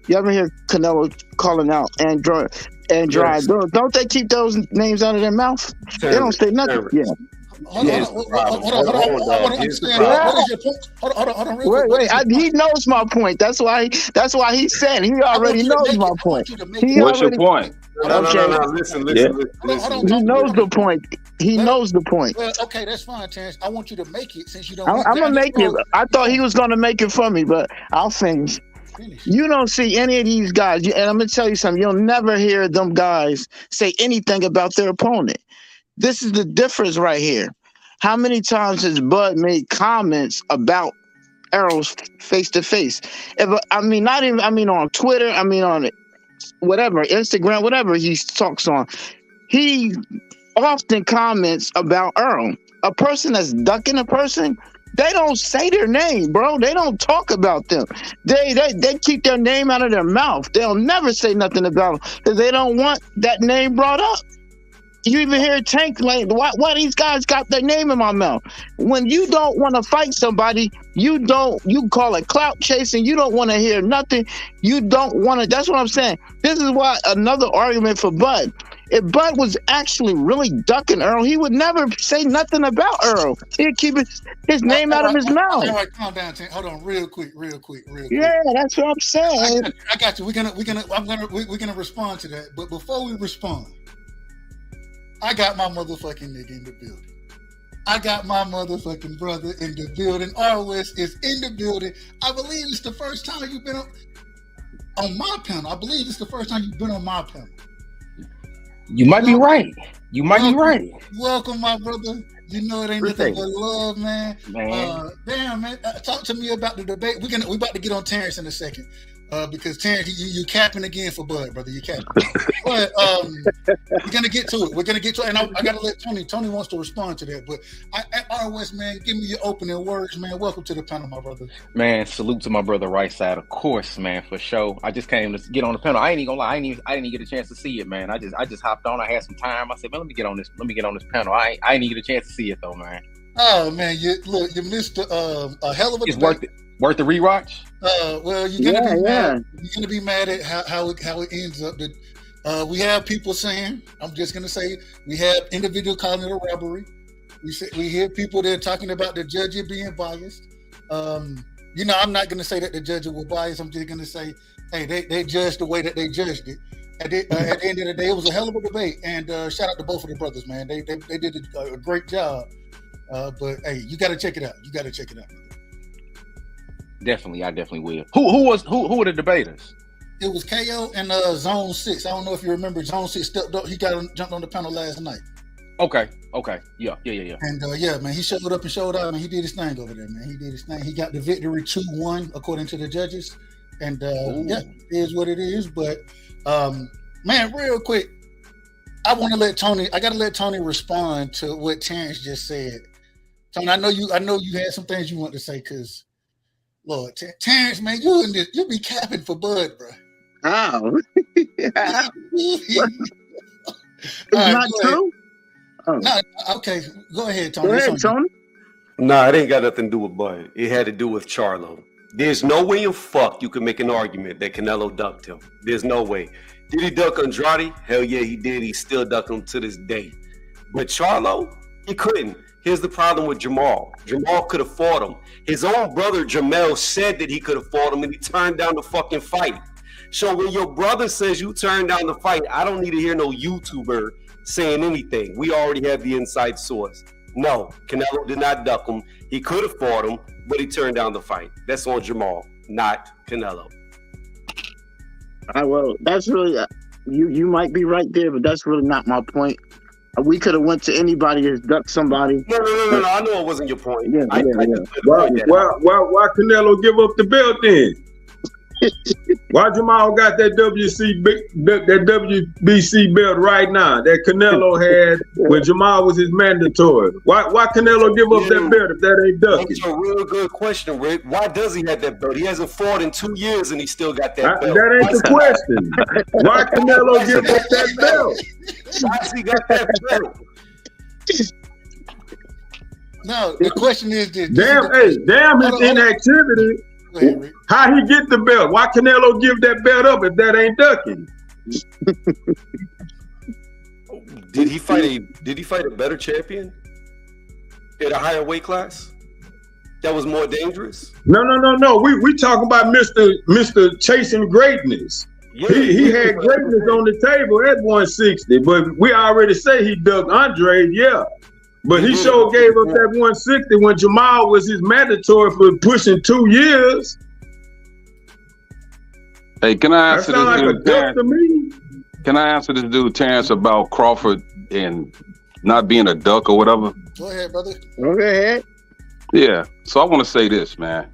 You ever hear Canelo calling out Andrade? Yes. Don't they keep those names out of their mouth? They don't say nothing. Yeah. Hold on. Wait. He knows my point. That's why he's saying he already knows my point. What's your point? No. Listen. He knows the point. He knows the point. Well, okay, that's fine, Terrance. I want you to make it since you don't. I'm gonna make it. I thought he was gonna make it for me, but I'll finish. You don't see any of these guys, and I'm gonna tell you something. You'll never hear them guys say anything about their opponent. This is the difference right here. How many times has Bud made comments about Errol's face-to-face? On Twitter, on whatever, Instagram, whatever he talks on. He often comments about Errol. A person that's ducking a person, they don't say their name, bro. They don't talk about them. They keep their name out of their mouth. They'll never say nothing about them because they don't want that name brought up. You even hear Tank like, why these guys got their name in my mouth? When you don't want to fight somebody, you call it clout chasing. You don't want to hear nothing. You don't want to. That's what I'm saying. This is why another argument for Bud. If Bud was actually really ducking Errol, he would never say nothing about Errol. He'd keep his name out of his mouth. All right, calm down, Tank. Hold on, real quick. Yeah, that's what I'm saying. I got you. We're gonna respond to that. But before we respond, I got my motherfucking nigga in the building. I got my motherfucking brother in the building. ROS is in the building. I believe it's the first time you've been on my panel. I believe it's the first time you've been on my panel. You might be right. Welcome, my brother. You know it ain't nothing but love, man. Damn, man. Talk to me about the debate. We about to get on Terrance in a second. Because Terrance, you capping again for Bud, brother. You capping. But we're gonna get to it. And I gotta let Tony. Tony wants to respond to that. But ROS, man, give me your opening words, man. Welcome to the panel, my brother. Man, salute to my brother right side, of course, man, for sure. I just came to get on the panel. I ain't even gonna lie, I didn't even get a chance to see it, man. I just hopped on. I had some time. I said, man, let me get on this panel. I didn't even get a chance to see it though, man. Oh man, you missed a hell of a. It's worth the rewatch. Well, you're gonna be mad. You're gonna be mad at how it ends up. We have people saying, I'm just gonna say, we have individuals calling it a robbery. We hear people there talking about the judges being biased. I'm not gonna say that the judges were biased. I'm just gonna say, hey, they judged the way that they judged it. At the end of the day, it was a hell of a debate. And shout out to both of the brothers, man. They did a great job. But hey, you got to check it out. Definitely, I definitely will. Who were the debaters? It was KO and ZONE6. I don't know if you remember. ZONE6 stepped up. He jumped on the panel last night. Okay. Yeah. And man, he showed up and showed out, and he did his thing over there, man. He did his thing. He got the victory 2-1 according to the judges. And it is what it is. But man, real quick, I got to let Tony respond to what Terrance just said. Tony, I know you had some things you want to say, because Lord, Terrance, man, you be capping for Bud, bro. How? How? It's All right, not go ahead. true. Oh. No, okay, go ahead, Tony. Go It's ahead, on you. Tony. Nah, it ain't got nothing to do with Bud. It had to do with Charlo. There's no way in fuck you can make an argument that Canelo ducked him. There's no way. Did he duck Andrade? Hell yeah, he did. He's still ducking him to this day. But Charlo, he couldn't. Here's the problem with Jamal. Jamal could have fought him. His own brother Jamel said that he could have fought him, and he turned down the fucking fight. So when your brother says you turned down the fight, I don't need to hear no YouTuber saying anything. We already have the inside source. No, Canelo did not duck him. He could have fought him, but he turned down the fight. That's on Jamal, not Canelo. Well, that's really you might be right there, but that's really not my point. We could have went to anybody that's ducked somebody. No. I know it wasn't your point. Yeah. Why Canelo give up the belt then? Why Jamal got that WBC belt right now that Canelo had when Jamal was his mandatory? Why Canelo give up that belt if that ain't ducking? That's a real good question, Rick. Why does he have that belt? He hasn't fought in 2 years and he still got that belt. That ain't the question. Why Canelo give up that belt? Why has he got that belt? No, the question is this. Damn his inactivity. How he get the belt? Why Canelo give that belt up if that ain't ducking? Did he fight a better champion at a higher weight class that was more dangerous? No. We talking about Mr. Chasing Greatness. Yeah, he had greatness on the table at 160, but we already say he ducked Andre, yeah. But he sure gave up that 160 when Jamal was his mandatory for pushing 2 years. Hey, can I answer that sound this like dude, a duck to me? Can I answer this dude, Terrance, about Crawford and not being a duck or whatever? Go ahead, brother. Go ahead. Yeah. So I want to say this, man.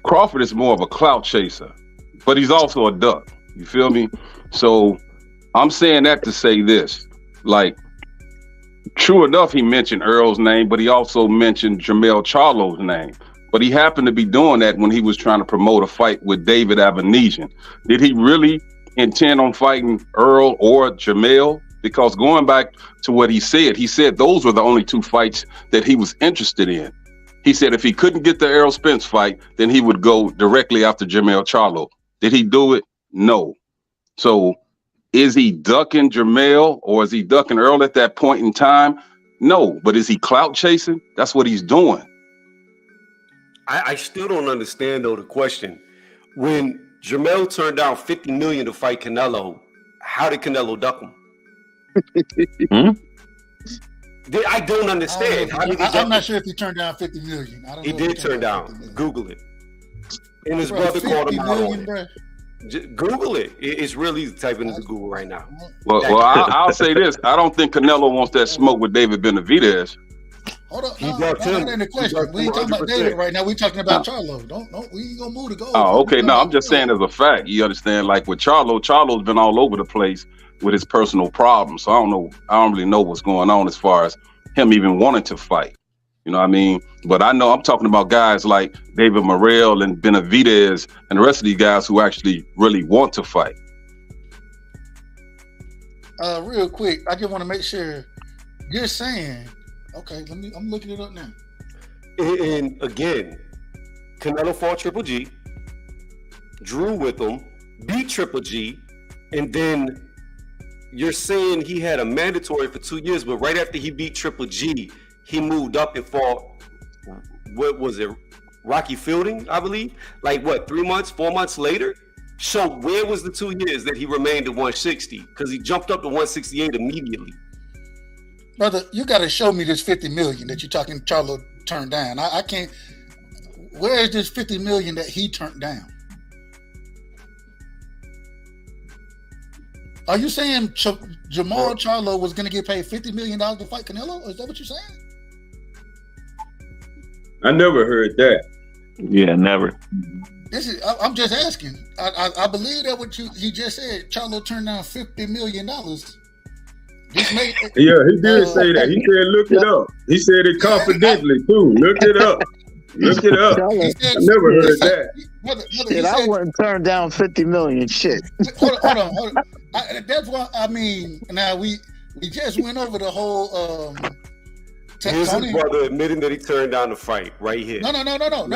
Crawford is more of a clout chaser, but he's also a duck. You feel me? So I'm saying that to say this. Like, true enough, he mentioned Errol's name, but he also mentioned Jermell Charlo's name. But he happened to be doing that when he was trying to promote a fight with David Avenesian. Did he really intend on fighting Errol or Jermell? Because going back to what he said those were the only 2 fights that he was interested in. He said if he couldn't get the Errol Spence fight, then he would go directly after Jermell Charlo. Did he do it? No. So is he ducking Jermell or is he ducking Errol at that point in time? No. But is he clout chasing? That's what he's doing. I still don't understand, though, the question. When Jermell turned down $50 million to fight Canelo, how did Canelo duck him? I don't understand. I'm not sure if he turned down $50 million. He did turn down. Google it. And his brother called him out on it. Google it. It's really easy to type into Google right now. Well, I'll say this. I don't think Canelo wants that smoke with David Benavidez. Hold up, that ain't the question. We ain't talking about David right now. We talking about Charlo. Don't we ain't gonna move the goal. Oh, okay. No, I'm just saying as a fact. You understand? Like with Charlo's been all over the place with his personal problems. So I don't really know what's going on as far as him even wanting to fight. You know what I mean? But I know I'm talking about guys like David Morrell and Benavidez and the rest of these guys who actually really want to fight. Real quick, I just want to make sure you're saying. Okay, I'm looking it up now. And again, Canelo fought Triple G, drew with him, beat Triple G, and then you're saying he had a mandatory for 2 years, but right after he beat Triple G, he moved up and fought, what was it, Rocky Fielding, I believe? Like what, 3 months, 4 months later? So where was the 2 years that he remained at 160? Because he jumped up to 168 immediately. Brother, you got to show me this $50 million that you're talking Charlo turned down. I can't. Where is this $50 million that he turned down? Are you saying Jamal Charlo was going to get paid $50 million to fight Canelo? Is that what you're saying? I never heard that. Yeah, never. I'm just asking. I believe that he just said. Charlo turned down $50 million. Yeah, he did say that. He said, look it up. He said it confidently, too. Look it up. Look it up. I never heard that. Shit, I wouldn't turn down 50 million. Shit. Hold on. That's what I mean. Now we just went over the whole. Here's his brother admitting that he turned down the fight right here. No. Hold on.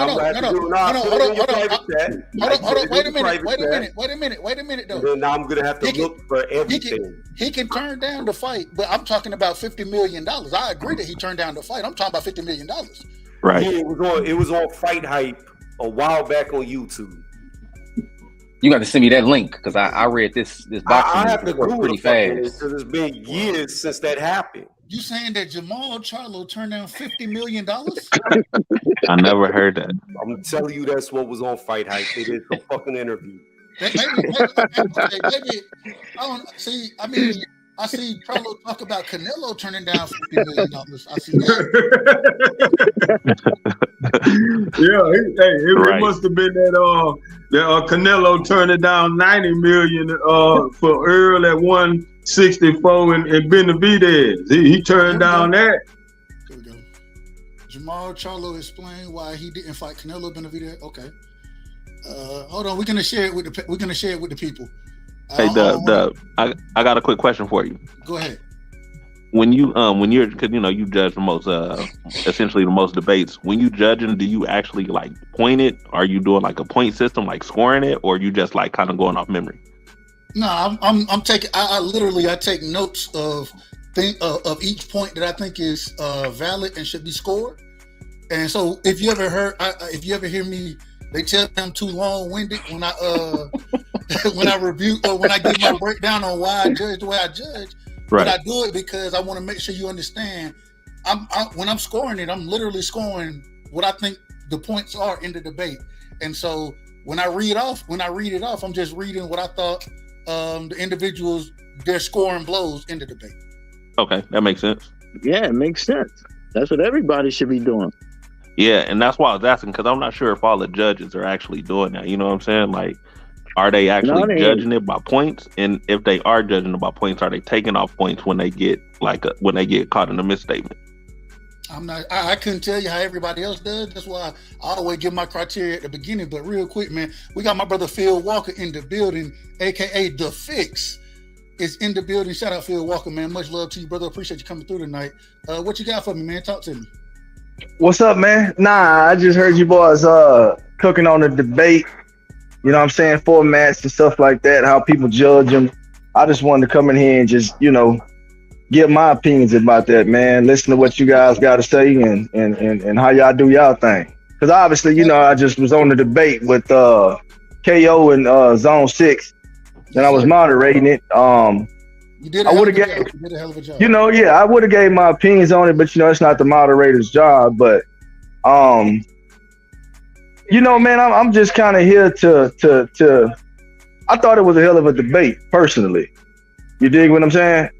Wait a minute, though. Then now I'm gonna have to look for everything. He can turn down the fight, but I'm talking about $50 million. I agree that he turned down the fight. I'm talking about $50 million. Right. Yeah, it was on Fight Hype a while back on YouTube. You got to send me that link because I read this boxing I have to report pretty fast. Because it's been years since that happened. You saying that Jamal Charlo turned down $50 million? I never heard that. I'm telling you, that's what was on Fight Hype. They did some fucking interview. Maybe, I see Charlo talk about Canelo turning down $50 million. I see that. It must have been that Canelo turning down $90 million for Errol at 164 and Benavidez. He turned down that. Here we go. Jamal Charlo explained why he didn't fight Canelo Benavidez. Okay. Hold on. We're gonna share it with the people. Hey, Dub, I got a quick question for you. Go ahead. When you're because you judge the most essentially the most debates. When you judging, do you actually like point it? Are you doing like a point system, like scoring it, or you just like kind of going off memory? No, I'm taking. I take notes of each point that I think is valid and should be scored. And so if you ever hear me, they tell me I'm too long-winded when I when I review or when I give my breakdown on why I judge the way I judge. Right. But I do it because I want to make sure you understand. When I'm scoring it, I'm literally scoring what I think the points are in the debate. And so when I read it off, I'm just reading what I thought the individuals, their scoring blows in the debate. Okay, that makes sense. Yeah, it makes sense. That's what everybody should be doing. Yeah, and that's why I was asking because I'm not sure if all the judges are actually doing that. You know what I'm saying? Like, are they actually judging it by points? And if they are judging it by points, are they taking off points when they get caught in a misstatement? I couldn't tell you how everybody else does. That's why I always give my criteria at the beginning. But real quick, man, we got my brother Phil Walker in the building, aka The Fix, is in the building. Shout out Phil Walker, man. Much love to you, brother. Appreciate you coming through tonight. What you got for me, man? Talk to me. What's up, man? Nah, I just heard you boys cooking on the debate. You know what I'm saying? Formats and stuff like that, how people judge them. I just wanted to come in here and just, give my opinions about that, man. Listen to what you guys got to say and how y'all do y'all thing. Because obviously, I just was on the debate with KO and ZONE6, and I was moderating it. You did a hell of a job. I would have gave my opinions on it, but it's not the moderator's job. But man, I'm just kind of here to. I thought it was a hell of a debate, personally. You dig what I'm saying?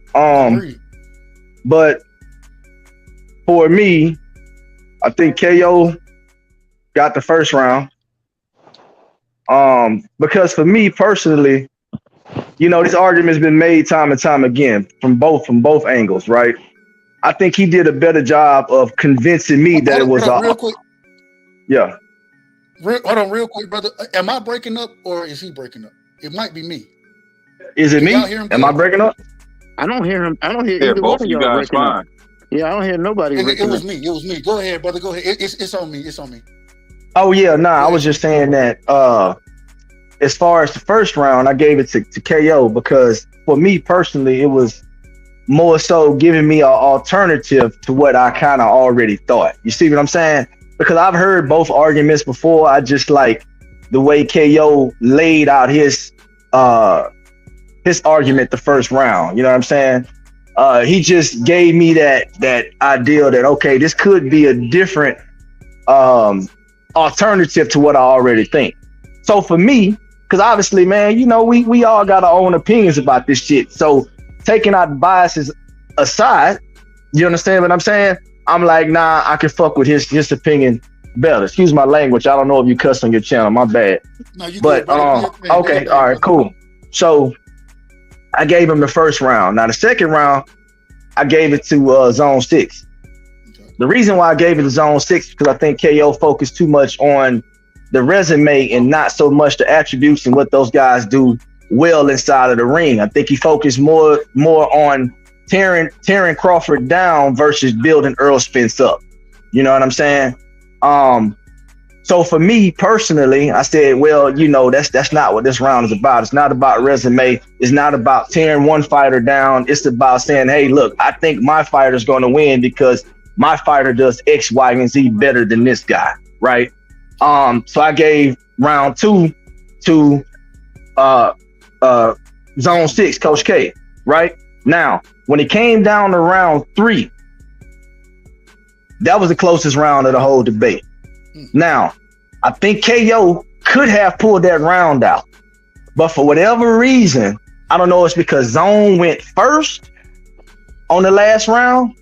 But for me, I think KO got the first round. Because for me personally, this argument's been made time and time again from both angles, right? I think he did a better job of convincing me that it was real quick. Yeah. Hold on, real quick, brother. Am I breaking up or is he breaking up? It might be me. Is it me? Am I breaking up? I don't hear him. I don't hear either one of y'all breaking up. Yeah, I don't hear nobody breaking up. It was me. Go ahead, brother. Go ahead. It's on me. Oh yeah, I was just saying that as far as the first round, I gave it to KO because for me personally, it was more so giving me an alternative to what I kind of already thought. You see what I'm saying? Because I've heard both arguments before. I just like the way KO laid out his argument the first round. You know what I'm saying? He just gave me that idea that, okay, this could be a different alternative to what I already think. So for me, because obviously, man, we all got our own opinions about this shit. So taking out biases aside, you understand what I'm saying? I'm like, nah, I can fuck with his opinion better. Excuse my language. I don't know if you cuss on your channel. My bad. No, you but okay, all right, cool. So I gave him the first round. Now the second round, I gave it to ZONE6. The reason why I gave it a zone 6 because I think KO focused too much on the resume and not so much the attributes and what those guys do well inside of the ring. I think he focused more on tearing Crawford down versus building Errol Spence up. You know what I'm saying? So for me personally, I said, well, you know, that's not what this round is about. It's not about resume. It's not about tearing one fighter down. It's about saying, hey, look, I think my fighter's going to win because my fighter does X, Y, and Z better than this guy, right? So I gave round 2 to zone 6, Coach K, right? Now, when it came down to round 3, that was the closest round of the whole debate. Now, I think KO could have pulled that round out, but for whatever reason, I don't know, it's because Zone went first on the last round.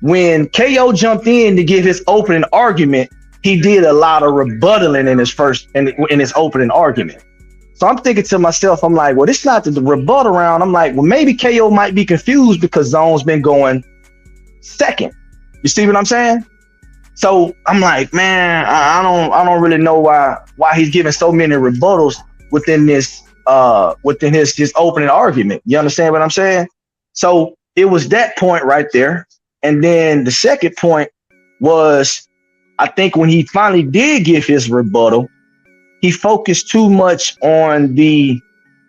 When KO jumped in to give his opening argument, he did a lot of rebuttaling in his opening argument. So I'm thinking to myself, I'm like, well, this is not the rebuttal round. I'm like, well, maybe KO might be confused because Zone's been going second. You see what I'm saying? So I'm like, man, I don't really know why he's giving so many rebuttals within this within his opening argument. You understand what I'm saying? So it was that point right there. And then the second point was, I think when he finally did give his rebuttal, he focused too much on the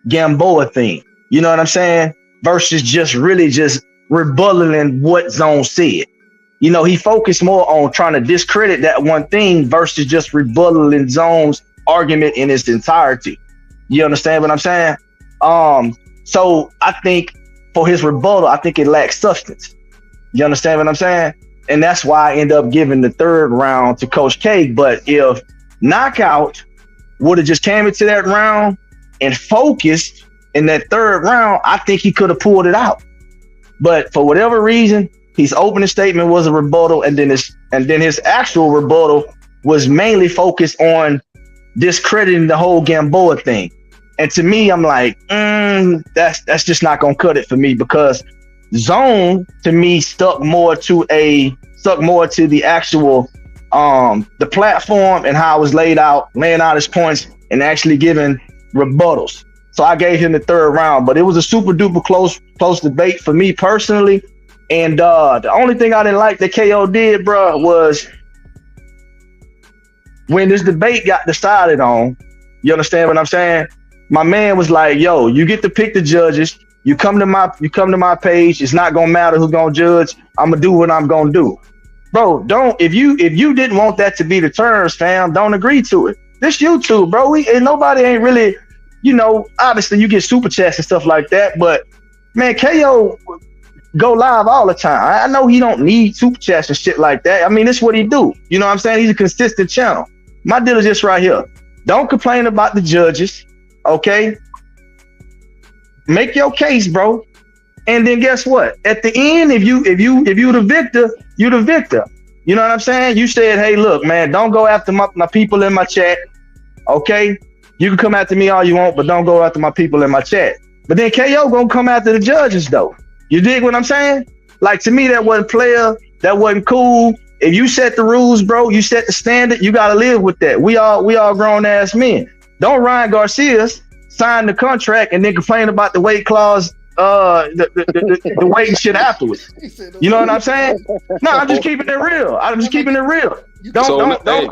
Gamboa thing. You know what I'm saying? Versus just really just rebuttaling what Zone said. You know, he focused more on trying to discredit that one thing versus just rebuttaling Zone's argument in its entirety. You understand what I'm saying? So I think for his rebuttal, I think it lacks substance. You understand what I'm saying? And that's why I end up giving the third round to Coach K. But if Knockout would have just came into that round and focused in that third round, I think he could have pulled it out. But for whatever reason, his opening statement was a rebuttal, and then his actual rebuttal was mainly focused on discrediting the whole Gamboa thing. And to me, I'm like, that's just not gonna cut it for me, because Zone to me stuck more to the actual the platform and how it was laid out, laying out his points and actually giving rebuttals. So I gave him the third round, but it was a super duper close debate for me personally. And the only thing I didn't like that KO did, bro, was when this debate got decided on, you understand what I'm saying? My man was like, yo, you get to pick the judges. You come to my page. It's not gonna matter who's gonna judge. I'm gonna do what I'm gonna do. Bro, if you didn't want that to be the terms, fam, don't agree to it. This YouTube, bro. And nobody ain't really, you know, obviously you get super chats and stuff like that, but man, KO go live all the time. I know he don't need super chats and shit like that. I mean, it's what he do. You know what I'm saying? He's a consistent channel. My deal is just right here. Don't complain about the judges, okay? Make your case, bro. And then guess what? At the end, if you the victor, you the victor. You know what I'm saying? You said, hey, look, man, don't go after my people in my chat, okay? You can come after me all you want, but don't go after my people in my chat. But then KO gonna come after the judges, though. You dig what I'm saying? Like, to me, that wasn't player. That wasn't cool. If you set the rules, bro, you set the standard, you gotta live with that. We all grown ass men. Don't Ryan Garcia's sign the contract and then complain about the weight clause, the weight and shit afterwards. You know what I'm saying? No, I'm just keeping it real.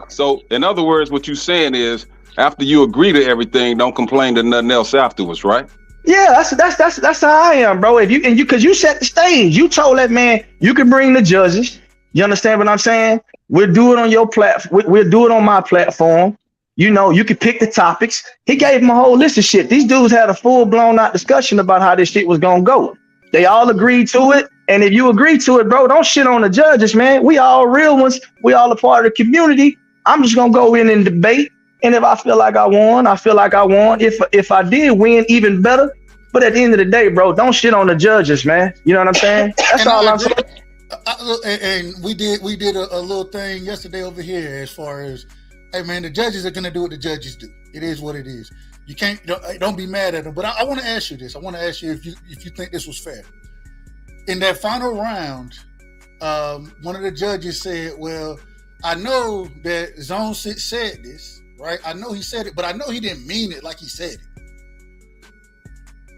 So in other words, what you saying is, after you agree to everything, don't complain to nothing else afterwards, right? Yeah, that's how I am, bro. Because you set the stage. You told that man you can bring the judges. You understand what I'm saying? We'll do it on your platform. We'll do it on my platform. You know, you can pick the topics. He gave him a whole list of shit. These dudes had a full blown out discussion about how this shit was gonna go. They all agreed to it. And if you agree to it, bro, don't shit on the judges, man. We all real ones. We all a part of the community. I'm just gonna go in and debate. And if I feel like I won, I feel like I won. If I did win, even better. But at the end of the day, bro, don't shit on the judges, man. You know what I'm saying? That's all I'm saying. And we did a little thing yesterday over here as far as, hey, man, the judges are gonna do what the judges do. It is what it is. You can't don't be mad at them. But I want to ask you this. I want to ask you if you think this was fair. In that final round, one of the judges said, well, I know that ZONE6 said this, right? I know he said it, but I know he didn't mean it like he said it.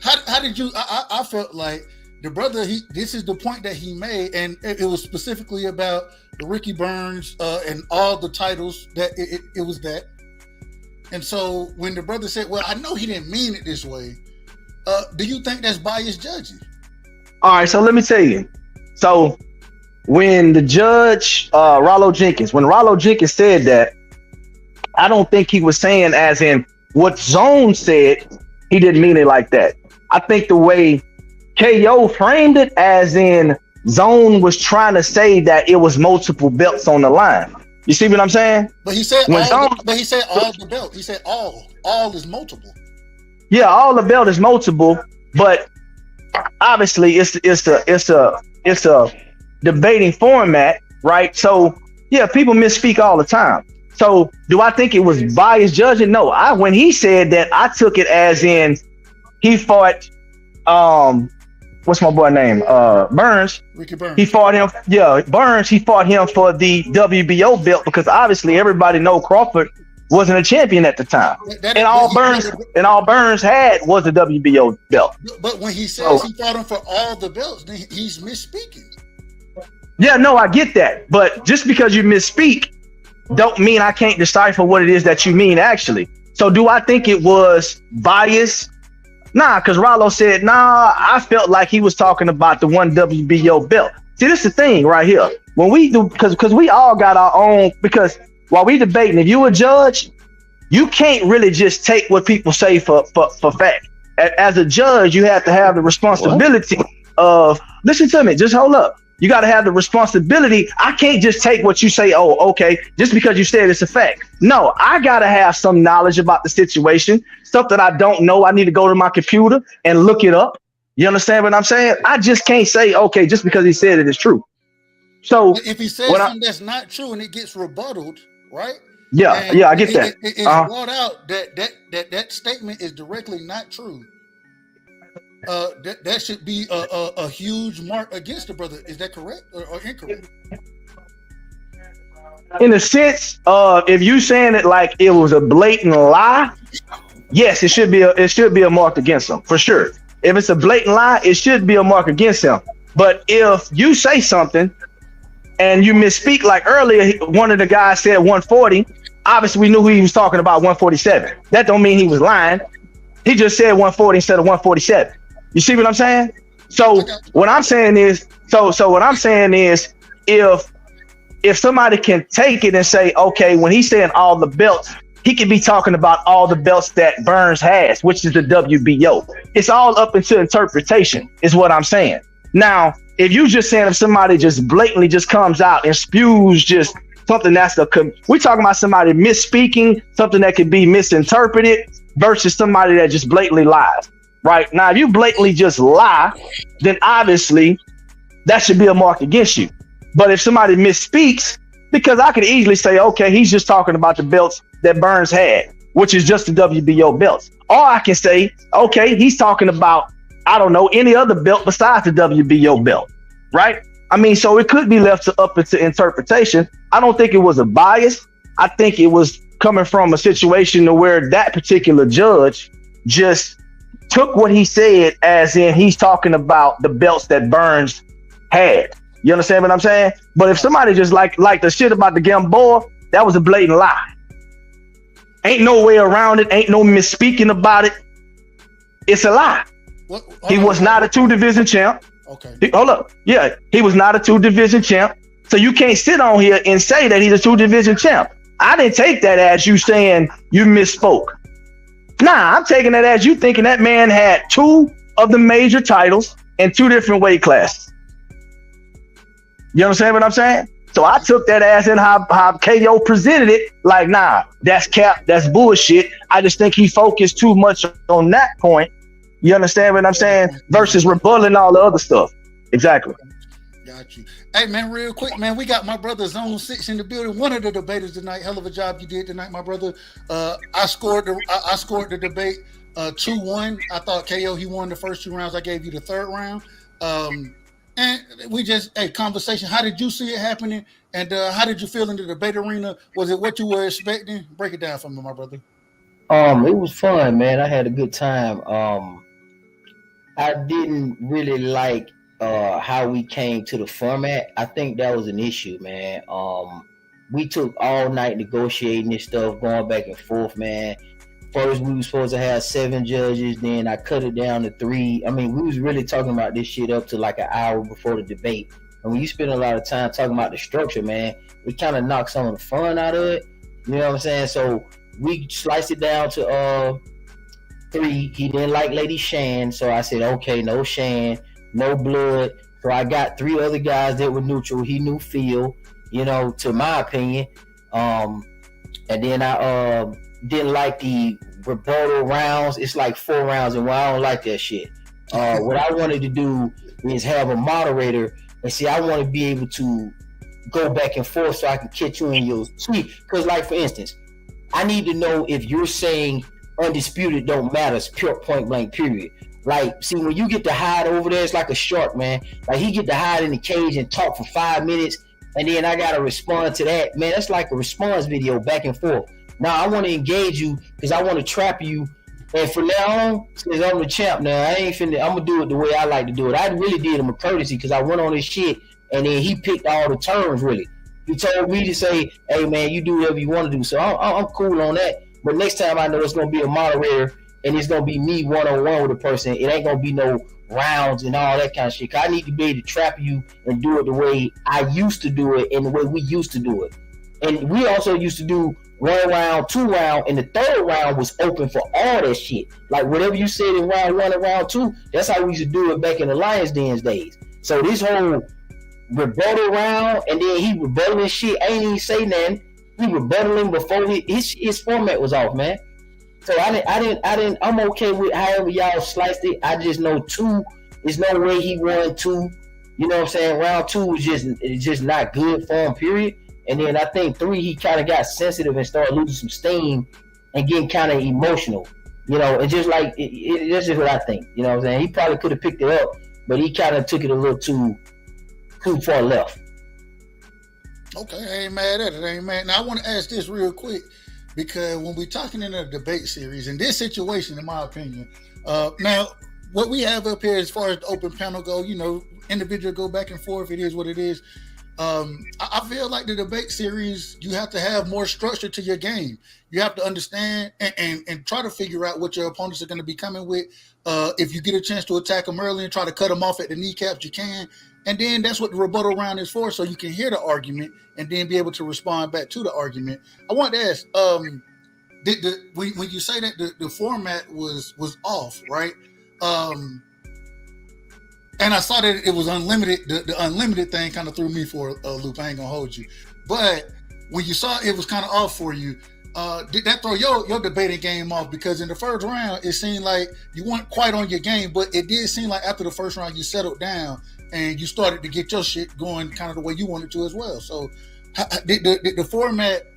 How did you, I felt like the brother, this is the point that he made, and it was specifically about the Ricky Burns and all the titles that it was that. And so when the brother said, well, I know he didn't mean it this way, do you think that's biased judging? All right, so let me tell you. So when the judge, Rollo Jenkins said that, I don't think he was saying as in what Zone said, he didn't mean it like that. I think the way KO framed it as in Zone was trying to say that it was multiple belts on the line. You see what I'm saying? But he said when all the belt. He said all is multiple. Yeah, all the belt is multiple, but obviously it's a debating format, right? So yeah, people misspeak all the time. So do I think it was biased judging? No, when he said that, I took it as in he fought what's my boy name? Burns. Ricky Burns. He fought him. Yeah, Burns. He fought him for the WBO belt because obviously everybody know Crawford wasn't a champion at the time, and all Burns had was the WBO belt. But when he says he fought him for all the belts, then he's misspeaking. Yeah, no, I get that, but just because you misspeak, don't mean I can't decipher what it is that you mean actually. So do I think it was biased? Nah, because Rollo said, nah, I felt like he was talking about the one WBO belt. See, this is the thing right here. When we do, because we all got our own, because while we debating, if you a judge, you can't really just take what people say for fact. As a judge, you have to have the responsibility of, listen to me, just hold up. You got to have the responsibility. I can't just take what you say, oh, okay, just because you said it's a fact. No, I got to have some knowledge about the situation, stuff that I don't know. I need to go to my computer and look it up. You understand what I'm saying? I just can't say, okay, just because he said it is true. So if he says something that's not true and it gets rebutted, right? Yeah, I get that. It's brought out that statement is directly not true. That should be a huge mark against the brother. Is that correct or incorrect? In a sense, if you saying it like it was a blatant lie, yes, it should be a mark against him for sure. If it's a blatant lie, it should be a mark against him. But if you say something and you misspeak, like earlier, one of the guys said 140. Obviously, we knew he was talking about 147. That don't mean he was lying. He just said 140 instead of 147. You see what I'm saying? So what I'm saying is, if somebody can take it and say, okay, when he's saying all the belts, he could be talking about all the belts that Burns has, which is the WBO. It's all up into interpretation, is what I'm saying. Now, if you just saying if somebody just blatantly just comes out and spews just something that's we're talking about somebody misspeaking, something that could be misinterpreted versus somebody that just blatantly lies. Right now, if you blatantly just lie, then obviously that should be a mark against you. But if somebody misspeaks, because I could easily say, okay, he's just talking about the belts that Burns had, which is just the WBO belts. Or I can say, okay, he's talking about, I don't know, any other belt besides the WBO belt, right? I mean, so it could be left up to interpretation. I don't think it was a bias. I think it was coming from a situation where that particular judge just took what he said as in he's talking about the belts that Burns had. You understand what I'm saying? But if somebody just like the shit about the Gamboa, that was a blatant lie. Ain't no way around it. Ain't no misspeaking about it. It's a lie. He was not a 2-division champ. Okay. Hold up. Yeah, he was not a 2-division champ. So you can't sit on here and say that he's a 2-division champ. I didn't take that as you saying you misspoke. Nah, I'm taking that as you thinking that man had 2 of the major titles in 2 different weight classes. You understand what I'm saying? So I took that as in how KO presented it, like, nah, that's cap, that's bullshit. I just think he focused too much on that point. You understand what I'm saying? Versus rebutting all the other stuff. Exactly. Got you. Hey, man, real quick, man, we got my brother ZONE6 in the building. One of the debaters tonight. Hell of a job you did tonight, my brother. I scored the debate 2-1. I thought KO, he won the first 2 rounds. I gave you the 3rd round. And we just conversation. How did you see it happening? And how did you feel in the debate arena? Was it what you were expecting? Break it down for me, my brother. It was fun, man. I had a good time. I didn't really like how we came to the format. I think that was an issue, man. We took all night negotiating this stuff, going back and forth, man. First, we were supposed to have 7 judges. Then I cut it down to 3. I mean, we was really talking about this shit up to like an hour before the debate. And when you spend a lot of time talking about the structure, man, it kind of knocks some of the fun out of it. You know what I'm saying? So we sliced it down to 3. He didn't like Lady Shan, so I said, okay, no Shan, no blood. So I got 3 other guys that were neutral. He knew Phil, you know, to my opinion. And then I didn't like the rebuttal rounds. It's like 4 rounds, and I don't like that shit. What I wanted to do is have a moderator, and see, I want to be able to go back and forth so I can catch you in your tweet. Because, like, for instance, I need to know if you're saying undisputed don't matter, it's pure point blank, period. Like, see, when you get to hide over there, it's like a shark, man. Like, he get to hide in the cage and talk for 5 minutes, and then I got to respond to that. Man, that's like a response video back and forth. Now, I want to engage you because I want to trap you. And from now on, since I'm the champ now, I'm going to do it the way I like to do it. I really did him a courtesy because I went on his shit, and then he picked all the terms, really. He told me to say, hey, man, you do whatever you want to do. So I'm cool on that. But next time I know it's going to be a moderator, and it's going to be me one-on-one with a person. It ain't going to be no rounds and all that kind of shit. 'Cause I need to be able to trap you and do it the way I used to do it and the way we used to do it. And we also used to do 1 round, 2 round, and the 3rd round was open for all that shit. Like whatever you said in round 1 and round 2, that's how we used to do it back in the Lions Den's days. So this whole rebuttal round, and then he rebuttaling shit, I ain't even say nothing. He rebuttaling before his format was off, man. So I'm okay with however y'all sliced it. I just know 2, there's no way he won 2. You know what I'm saying? Round 2 was just not good for him, period. And then I think 3, he kind of got sensitive and started losing some steam and getting kind of emotional, you know, and just like, that's just what I think, you know what I'm saying? He probably could have picked it up, but he kind of took it a little too far left. Okay, I ain't mad at it. I ain't mad. Now, I want to ask this real quick, because when we're talking in a debate series, in this situation, in my opinion, now, what we have up here as far as the open panel go, you know, individual go back and forth, it is what it is. I feel like the debate series, you have to have more structure to your game. You have to understand and try to figure out what your opponents are going to be coming with. If you get a chance to attack them early and try to cut them off at the kneecaps, you can. And then that's what the rebuttal round is for, so you can hear the argument and then be able to respond back to the argument. I want to ask, when you say that the format was off, right? And I saw that it was unlimited. The unlimited thing kind of threw me for a loop. I ain't gonna hold you. But when you saw it was kind of off for you, did that throw your debating game off? Because in the first round, it seemed like you weren't quite on your game, but it did seem like after the first round, you settled down and you started to get your shit going kind of the way you wanted to as well. So did the format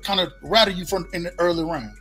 kind of rattle you from in the early round?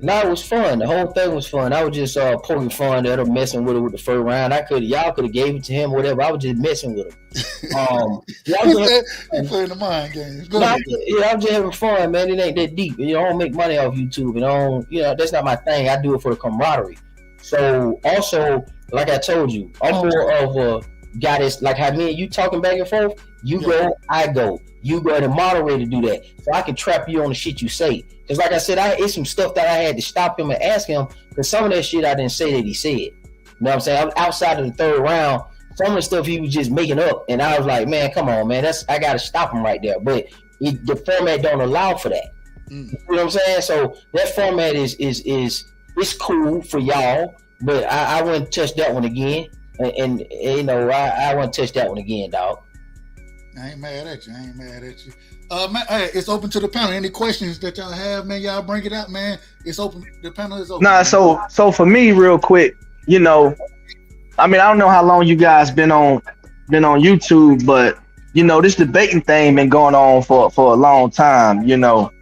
No, it was fun. The whole thing was fun. I was just poking fun at him, messing with it with the first round. Y'all could have gave it to him, whatever. I was just messing with him. You playing the mind games. I'm just having fun, man. It ain't that deep. You know, I don't make money off YouTube, and that's not my thing. I do it for the camaraderie. So also, like I told you, I'm more of a guy that's like how me and you talking back and forth. You go, I go. You go, and the moderator do that, so I can trap you on the shit you say. Because like I said, it's some stuff that I had to stop him and ask him, because some of that shit I didn't say that he said. You know what I'm saying? Outside of the third round, some of the stuff he was just making up, and I was like, man, come on, man, I got to stop him right there. But the format don't allow for that. You know what I'm saying? So that format is cool for y'all, but I wouldn't touch that one again. And you know, I wouldn't touch that one again, dog. I ain't mad at you. Man, hey, it's open to the panel. Any questions that y'all have, man, y'all bring it out, man. It's open. The panel is open. Nah, so for me, real quick, you know, I mean, I don't know how long you guys been on YouTube, but you know, this debating thing been going on for a long time. You know,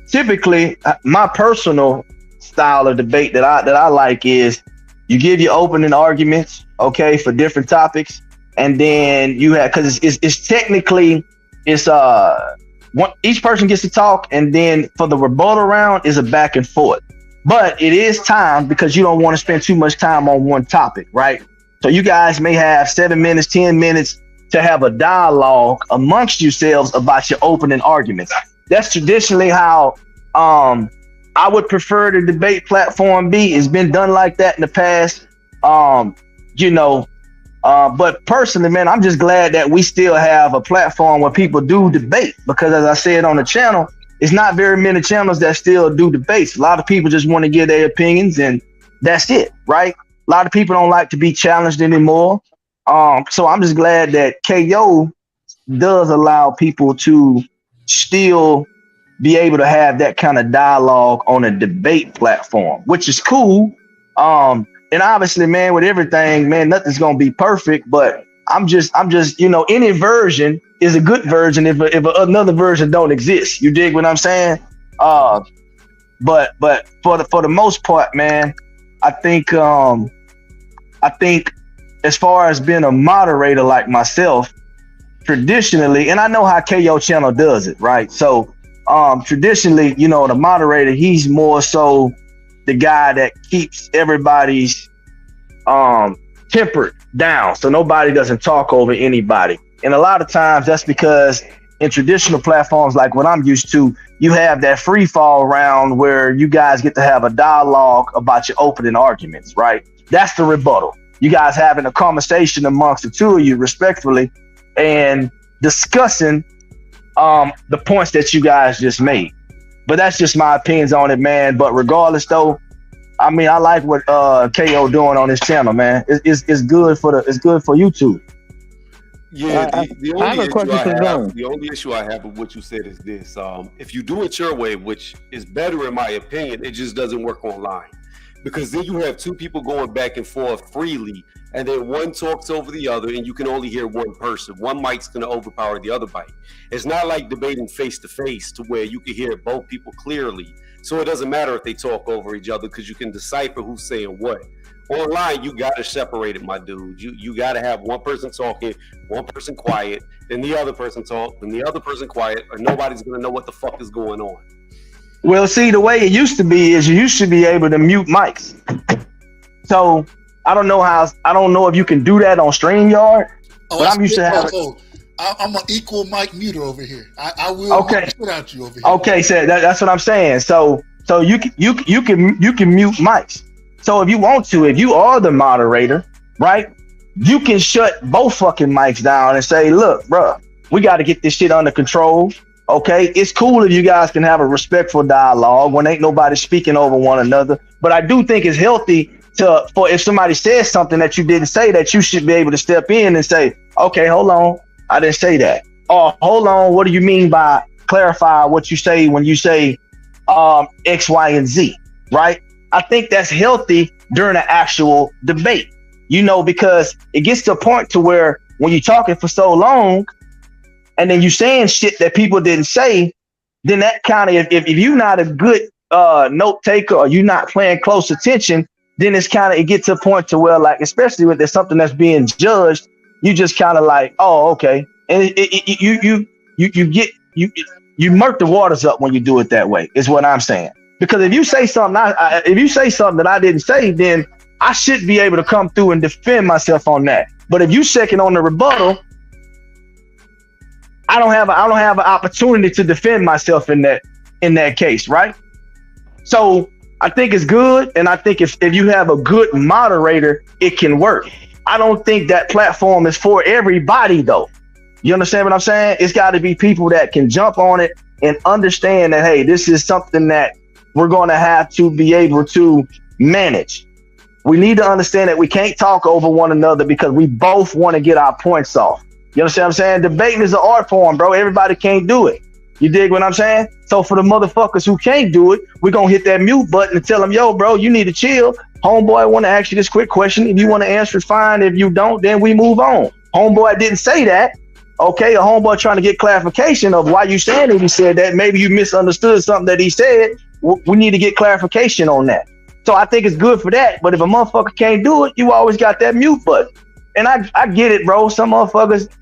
typically, my personal style of debate that I like is you give your opening arguments, okay, for different topics. And then you have, because it's technically, each person gets to talk, and then for the rebuttal round is a back and forth. But it is timed because you don't want to spend too much time on one topic, right? So you guys may have 7 minutes, 10 minutes to have a dialogue amongst yourselves about your opening arguments. That's traditionally how I would prefer the debate platform be. It's been done like that in the past, but personally, man, I'm just glad that we still have a platform where people do debate, because as I said on the channel, it's not very many channels that still do debates. A lot of people just want to give their opinions and that's it, right? A lot of people don't like to be challenged anymore. So I'm just glad that KO does allow people to still be able to have that kind of dialogue on a debate platform, which is cool. And obviously, man, with everything, man, nothing's gonna be perfect, but I'm just, any version is a good version if another version don't exist. You dig what I'm saying? But for the most part, man, I think as far as being a moderator like myself, traditionally, and I know how KO channel does it, right? So traditionally, the moderator, he's more so the guy that keeps everybody's temper down, so nobody doesn't talk over anybody. And a lot of times that's because in traditional platforms like what I'm used to, you have that free fall round where you guys get to have a dialogue about your opening arguments, right? That's the rebuttal. You guys having a conversation amongst the two of you respectfully and discussing the points that you guys just made. But that's just my opinions on it, man. But regardless though, I mean, I like what KO doing on his channel, man. It's good for YouTube. Yeah, the only issue I have with what you said is this. If you do it your way, which is better in my opinion, it just doesn't work online. Because then you have two people going back and forth freely, and then one talks over the other, and you can only hear one person. One mic's going to overpower the other mic. It's not like debating face to face to where you can hear both people clearly. So it doesn't matter if they talk over each other because you can decipher who's saying what. Online, you got to separate it, my dude. You got to have one person talking, one person quiet, then the other person talk, then the other person quiet, or nobody's going to know what the fuck is going on. Well, see, the way it used to be is you used to be able to mute mics. So I don't know if you can do that on StreamYard, but I'm used to have. I'm an equal mic muter over here. I will shit out you over here. Okay, so that's what I'm saying. So you can mute mics. So if you want to, if you are the moderator, right, you can shut both fucking mics down and say, look, bro, we got to get this shit under control. Okay, it's cool if you guys can have a respectful dialogue when ain't nobody speaking over one another. But I do think it's healthy for if somebody says something that you didn't say, that you should be able to step in and say, okay, hold on, I didn't say that. Or hold on, what do you mean by clarify what you say when you say X, Y, and Z, right? I think that's healthy during an actual debate, because it gets to a point to where when you're talking for so long, and then you saying shit that people didn't say, then that kind of, if you're not a good note taker or you're not paying close attention, then it gets to a point to where, like, especially when there's something that's being judged, you just kind of like, oh, okay. And you murk the waters up when you do it that way, is what I'm saying. Because if you say something, that I didn't say, then I should be able to come through and defend myself on that. But if you second on the rebuttal, I don't have an opportunity to defend myself in that case, right? So I think it's good, and I think if you have a good moderator, it can work. I don't think that platform is for everybody, though. You understand what I'm saying? It's got to be people that can jump on it and understand that, hey, this is something that we're going to have to be able to manage. We need to understand that we can't talk over one another because we both want to get our points off. You understand what I'm saying? Debating is an art form, bro. Everybody can't do it. You dig what I'm saying? So for the motherfuckers who can't do it, we're going to hit that mute button and tell them, yo, bro, you need to chill. Homeboy, I want to ask you this quick question. If you want to answer, it's fine. If you don't, then we move on. Homeboy didn't say that. Okay, a homeboy trying to get clarification of why you saying that he said that. Maybe you misunderstood something that he said. We need to get clarification on that. So I think it's good for that. But if a motherfucker can't do it, you always got that mute button. And I get it, bro. Some motherfuckers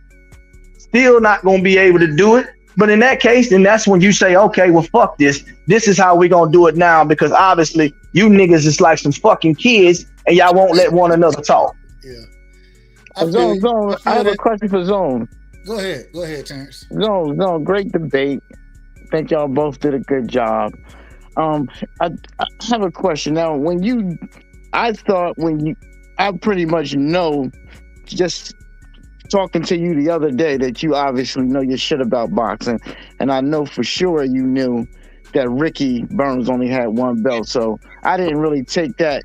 still not gonna be able to do it. But in that case, then that's when you say, okay, well, fuck this. This is how we gonna do it now, because obviously you niggas is like some fucking kids and y'all won't let one another talk. Zone, I have a question for Zone. Go ahead, Terrance. Zone, great debate. Think y'all both did a good job. I have a question now. I pretty much know, just talking to you the other day, that you obviously know your shit about boxing, and I know for sure you knew that Ricky Burns only had one belt, so I didn't really take that.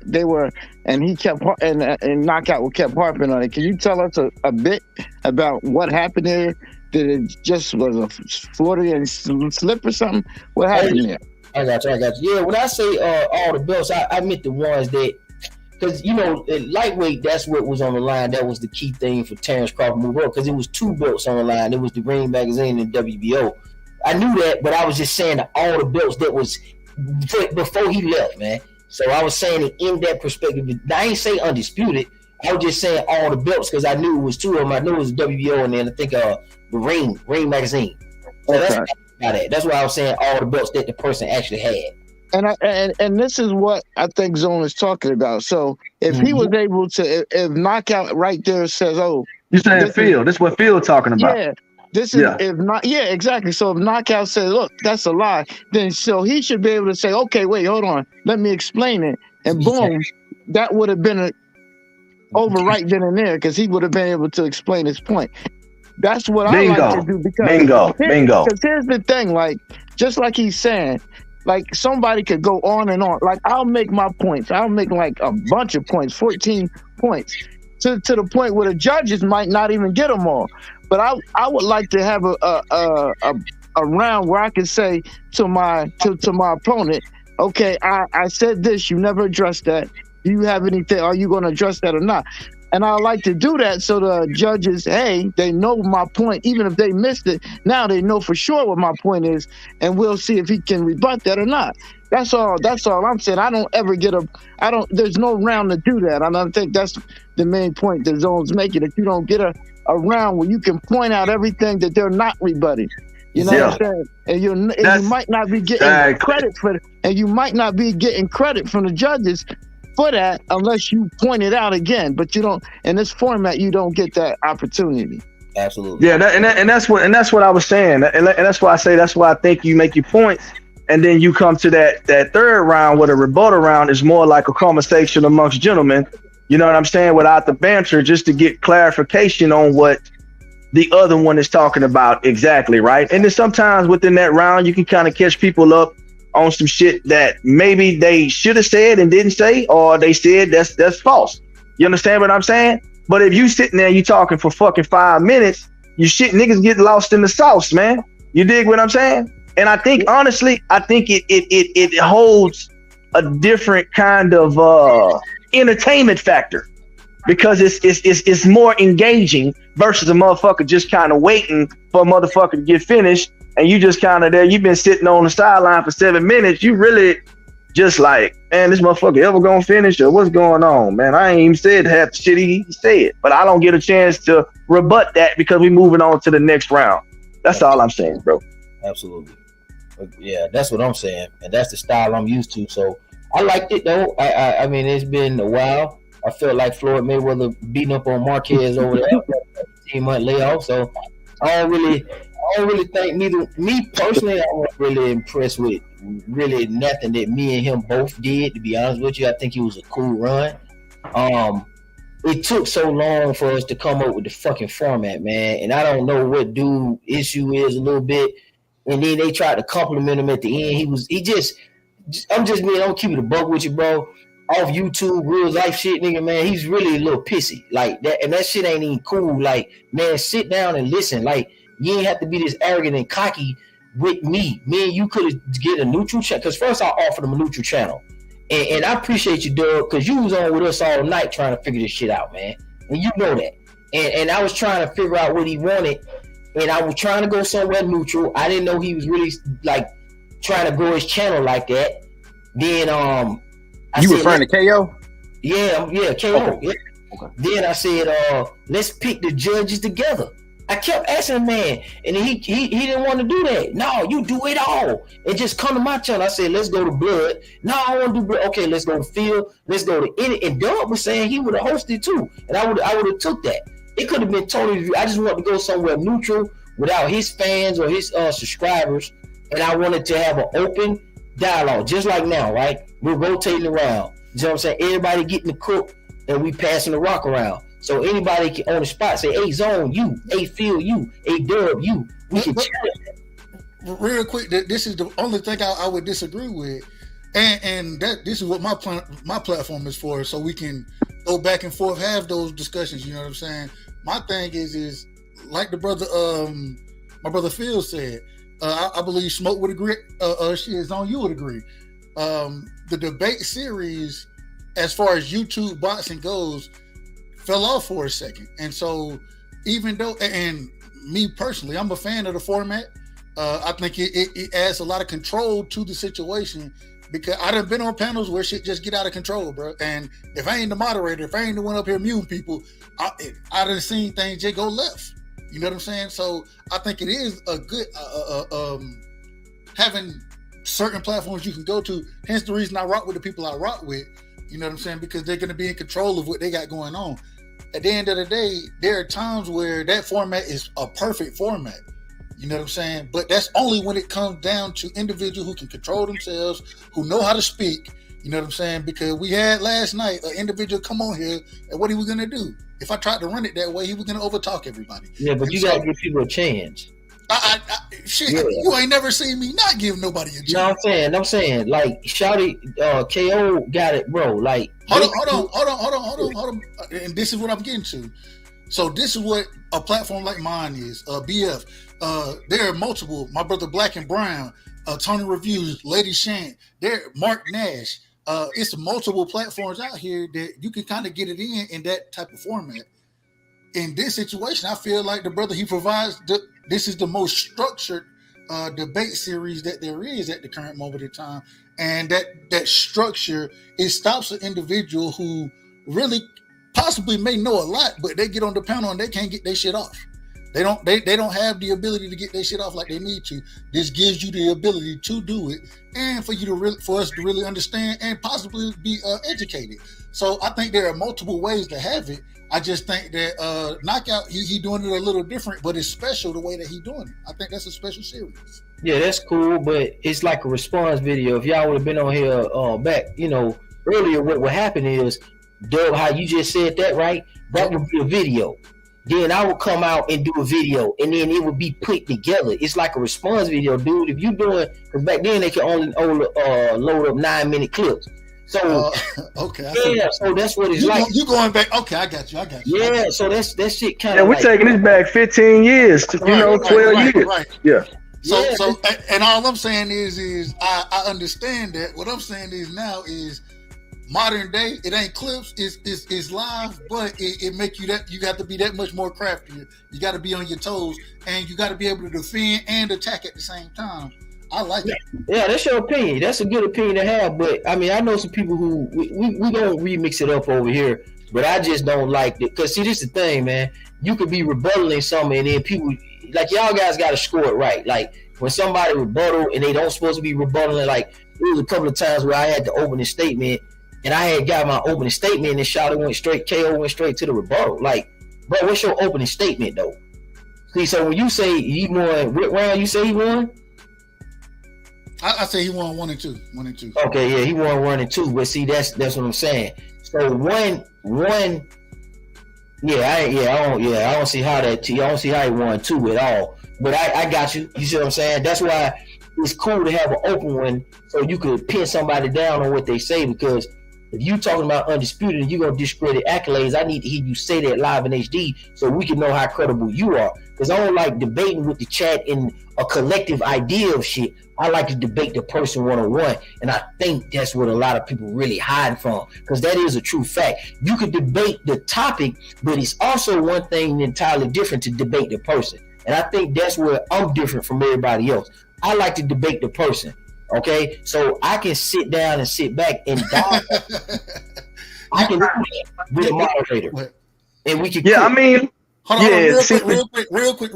He kept and Knockout kept harping on it. Can you tell us a bit about what happened there? Did it just was a Floridian slip or something? What happened there? I got you. Yeah, when I say all the belts, I meant the ones that, because lightweight, that's what was on the line. That was the key thing for Terrance Crawford to move up, because it was 2 belts on the line. It was the Ring Magazine and WBO. I knew that, but I was just saying that all the belts that was before he left, man. So I was saying it in that perspective. I ain't say undisputed. I was just saying all the belts because I knew it was 2 of them. I knew it was WBO and then I think the Ring Magazine. So that's about it. That's why I was saying all the belts that the person actually had. And this is what I think Zone is talking about. So if he was able to, if Knockout right there says, "Oh, you saying Phil? This is what Phil talking about." Yeah, this is if not. Yeah, exactly. So if Knockout says, "Look, that's a lie," then so he should be able to say, "Okay, wait, hold on, let me explain it," and boom, that would have been over right then and there, because he would have been able to explain his point. That's what I like to do, because bingo. Because here's the thing, like just like he's saying. Like somebody could go on and on. Like I'll make my points. I'll make like a bunch of points, 14 points, to the point where the judges might not even get them all. But I would like to have a round where I can say to my opponent, okay, I said this, you never addressed that. Do you have anything? Are you going to address that or not? And I like to do that so the judges, hey, they know my point. Even if they missed it, now they know for sure what my point is, and we'll see if he can rebut that or not. That's all I'm saying. I don't ever there's no round to do that. And I think that's the main point that Zone's making, that you don't get a round where you can point out everything that they're not rebutting. You know what I'm saying? And you might not be getting credit for it, and you might not be getting credit from the judges for that unless you point it out again. But you don't, in this format, you don't get that opportunity. Absolutely. Yeah, and that's what I was saying, and that's why I think you make your points, and then you come to that third round where the rebuttal round is more like a conversation amongst gentlemen. You know what I'm saying? Without the banter, just to get clarification on what the other one is talking about exactly, right? And then sometimes within that round, you can kind of catch people up on some shit that maybe they should have said and didn't say, or they said that's false. You understand what I'm saying? But if you sitting there, you talking for fucking 5 minutes, you shit niggas get lost in the sauce, man. You dig what I'm saying? And I think honestly, it holds a different kind of entertainment factor, because it's more engaging versus a motherfucker just kind of waiting for a motherfucker to get finished. And you just kind of there, you've been sitting on the sideline for 7 minutes. You really just like, man, this motherfucker ever gonna finish, or what's going on, man? I ain't even said half the shit he said, but I don't get a chance to rebut that because we moving on to the next round. That's all I'm saying, bro. Absolutely. Yeah, that's what I'm saying, and that's the style I'm used to. So I liked it though. I mean, it's been a while. I felt like Floyd Mayweather beating up on Marquez over there, 18-month layoff. So I don't really think me personally, I wasn't really impressed with really nothing that me and him both did, to be honest with you. I think it was a cool run. It took so long for us to come up with the fucking format, man. And I don't know what dude issue is a little bit. And then they tried to compliment him at the end. I'm gonna keep it a buck with you, bro. Off YouTube, real life shit, nigga, man, he's really a little pissy. Like that, and that shit ain't even cool. Like, man, sit down and listen. Like, you ain't have to be this arrogant and cocky with me. Me and you could get a neutral channel. Because first I offered him a neutral channel. And I appreciate you, Doug, because you was on with us all night trying to figure this shit out, man. And you know that. And I was trying to figure out what he wanted. And I was trying to go somewhere neutral. I didn't know he was really like trying to grow his channel like that. Then You referring to KO? Yeah, KO. Okay. Yeah. Okay. Then I said, let's pick the judges together. I kept asking the man, and he didn't want to do that. No, you do it all, and just come to my channel. I said, let's go to blood. No, I want to do blood. Okay, let's go to field. Let's go to any. And Doug was saying he would have hosted too, and I would have took that. It could have been totally. I just wanted to go somewhere neutral without his fans or his subscribers, and I wanted to have an open dialogue, just like now, right? We're rotating around. You know what I'm saying? Everybody getting the cook, and we passing the rock around. So anybody can on the spot say, "Hey, Zone, you. Hey, Phil, you. Hey, Dub, you." We can challenge that. Real quick, this is the only thing I would disagree with, and that this is what my platform is for, so we can go back and forth, have those discussions. You know what I'm saying? My thing is like the brother, my brother Phil said. I believe Smoke would agree. Zone, you would agree. The debate series, as far as YouTube boxing goes, fell off for a second. And so even though, and me personally, I'm a fan of the format. I think it adds a lot of control to the situation, because I done been on panels where shit just get out of control, bro. And if I ain't the moderator, if I ain't the one up here muting people, I done seen things just go left. You know what I'm saying? So I think it is a good having certain platforms you can go to. Hence the reason I rock with the people I rock with. You know what I'm saying? Because they're going to be in control of what they got going on. At the end of the day, there are times where that format is a perfect format. You know what I'm saying? But that's only when it comes down to individuals who can control themselves, who know how to speak. You know what I'm saying? Because we had last night an individual come on here, and what he was going to do? If I tried to run it that way, he was going to overtalk everybody. Yeah, but you got to give people a chance. You ain't never seen me not give nobody a chance. You know what I'm saying? Like, Shawty, KO got it, bro. Like, hold on. And this is what I'm getting to. So this is what a platform like mine is. BF. There are multiple. My brother Black and Brown, Tony Reviews, Lady Shan, there, Mark Nash. It's multiple platforms out here that you can kind of get it in that type of format. In this situation, I feel like the brother, he provides this is the most structured debate series that there is at the current moment in time. And that structure, it stops an individual who really possibly may know a lot, but they get on the panel and they can't get their shit off. They don't have the ability to get their shit off like they need to. This gives you the ability to do it, and for us to really understand and possibly be educated. So I think there are multiple ways to have it. I just think that Knockout, he doing it a little different, but it's special the way that he doing it. I think that's a special series. Yeah, that's cool, but it's like a response video. If y'all would have been on here back, earlier, what happened is, Doug, how you just said that, right? That would be a video. Then I would come out and do a video, and then it would be put together. It's like a response video, dude. If you doing, because back then they could only load up 9-minute clips. So okay, yeah, so that's what it's like. You going back? Okay, I got you. Yeah, so that shit kind of. Yeah, we're taking this back 15 years, 12 years. Right. Yeah. So and all I'm saying is I understand that. What I'm saying is now is modern day. It ain't clips. It's live, but it make you that you got to be that much more craftier. You got to be on your toes, and you got to be able to defend and attack at the same time. I like it. Yeah, that's your opinion. That's a good opinion to have. But I mean, I know some people who we don't remix it up over here, but I just don't like it. Because see, this is the thing, man. You could be rebuttaling something, and then people like y'all guys got to score it right. Like when somebody rebuttal and they don't supposed to be rebuttaling. Like it was a couple of times where I had to open a statement, and I had got my opening statement, and Shawty went straight. KO went straight to the rebuttal. Like, bro, what's your opening statement though? See, so when you say he won, what round you say he won? I say he won 1 and 2. Okay, yeah, he won 1 and 2. But see, that's what I'm saying. So one, I don't see how I don't see how he won 2 at all. But I got you. You see what I'm saying? That's why it's cool to have an open one so you could pin somebody down on what they say. Because if you talking about undisputed and you're gonna discredit accolades, I need to hear you say that live in HD so we can know how credible you are. Because I don't like debating with the chat in a collective idea of shit. I like to debate the person one-on-one, and I think that's what a lot of people really hide from, because that is a true fact. You could debate the topic, but it's also one thing entirely different to debate the person. And I think that's where I'm different from everybody else. I like to debate the person. Okay, so I can sit down and sit back and dialogue. I can do that with a moderator, and we can. Hold on, real quick.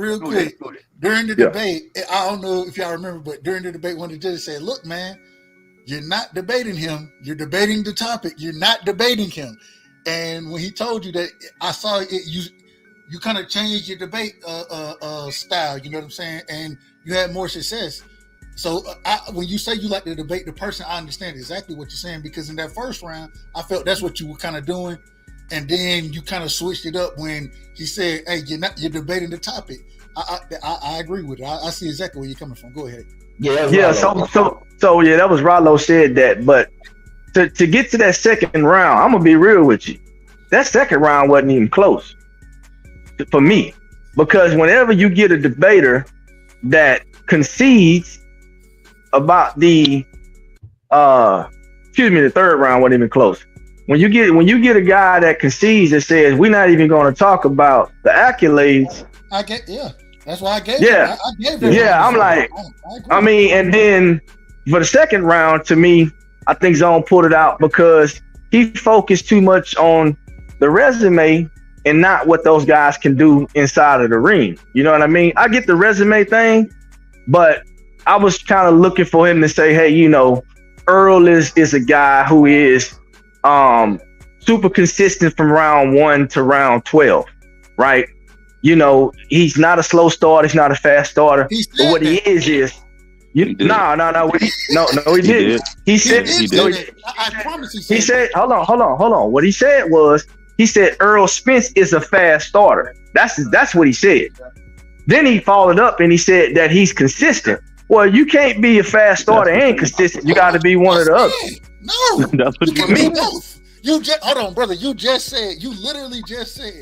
During the debate, I don't know if y'all remember, but during the debate, one of the judges said, "Look, man, you're not debating him. You're debating the topic. You're not debating him." And when he told you that, I saw it. You kind of changed your debate style. You know what I'm saying? And you had more success. So when you say you like to debate the person, I understand exactly what you're saying, because in that first round, I felt that's what you were kind of doing. And then you kind of switched it up when he said, "Hey, you're debating the topic." I agree with it. I see exactly where you're coming from. Go ahead. Yeah. So yeah, that was Rollo said that. But to get to that second round, I'm gonna be real with you. That second round wasn't even close for me, because whenever you get a debater that concedes about the third round wasn't even close. When you get a guy that concedes and says we're not even going to talk about the accolades, that's why I gave. Yeah, I gave it. Yeah, I'm like, I mean, and then for the second round, to me, I think Zone pulled it out because he focused too much on the resume and not what those guys can do inside of the ring. You know what I mean? I get the resume thing, but I was kind of looking for him to say, hey, you know, Errol is a guy who is super consistent from round 1 to round 12, right? You know, he's not a slow starter, he's not a fast starter. But what he is he didn't. He said I promise he said hold on. What he said was, he said Errol Spence is a fast starter. That's what he said. Then he followed up and he said that he's consistent. Well, you can't be a fast starter and consistent. You got to be one of the others. No, that's what you mean. You just hold on, brother. You literally just said.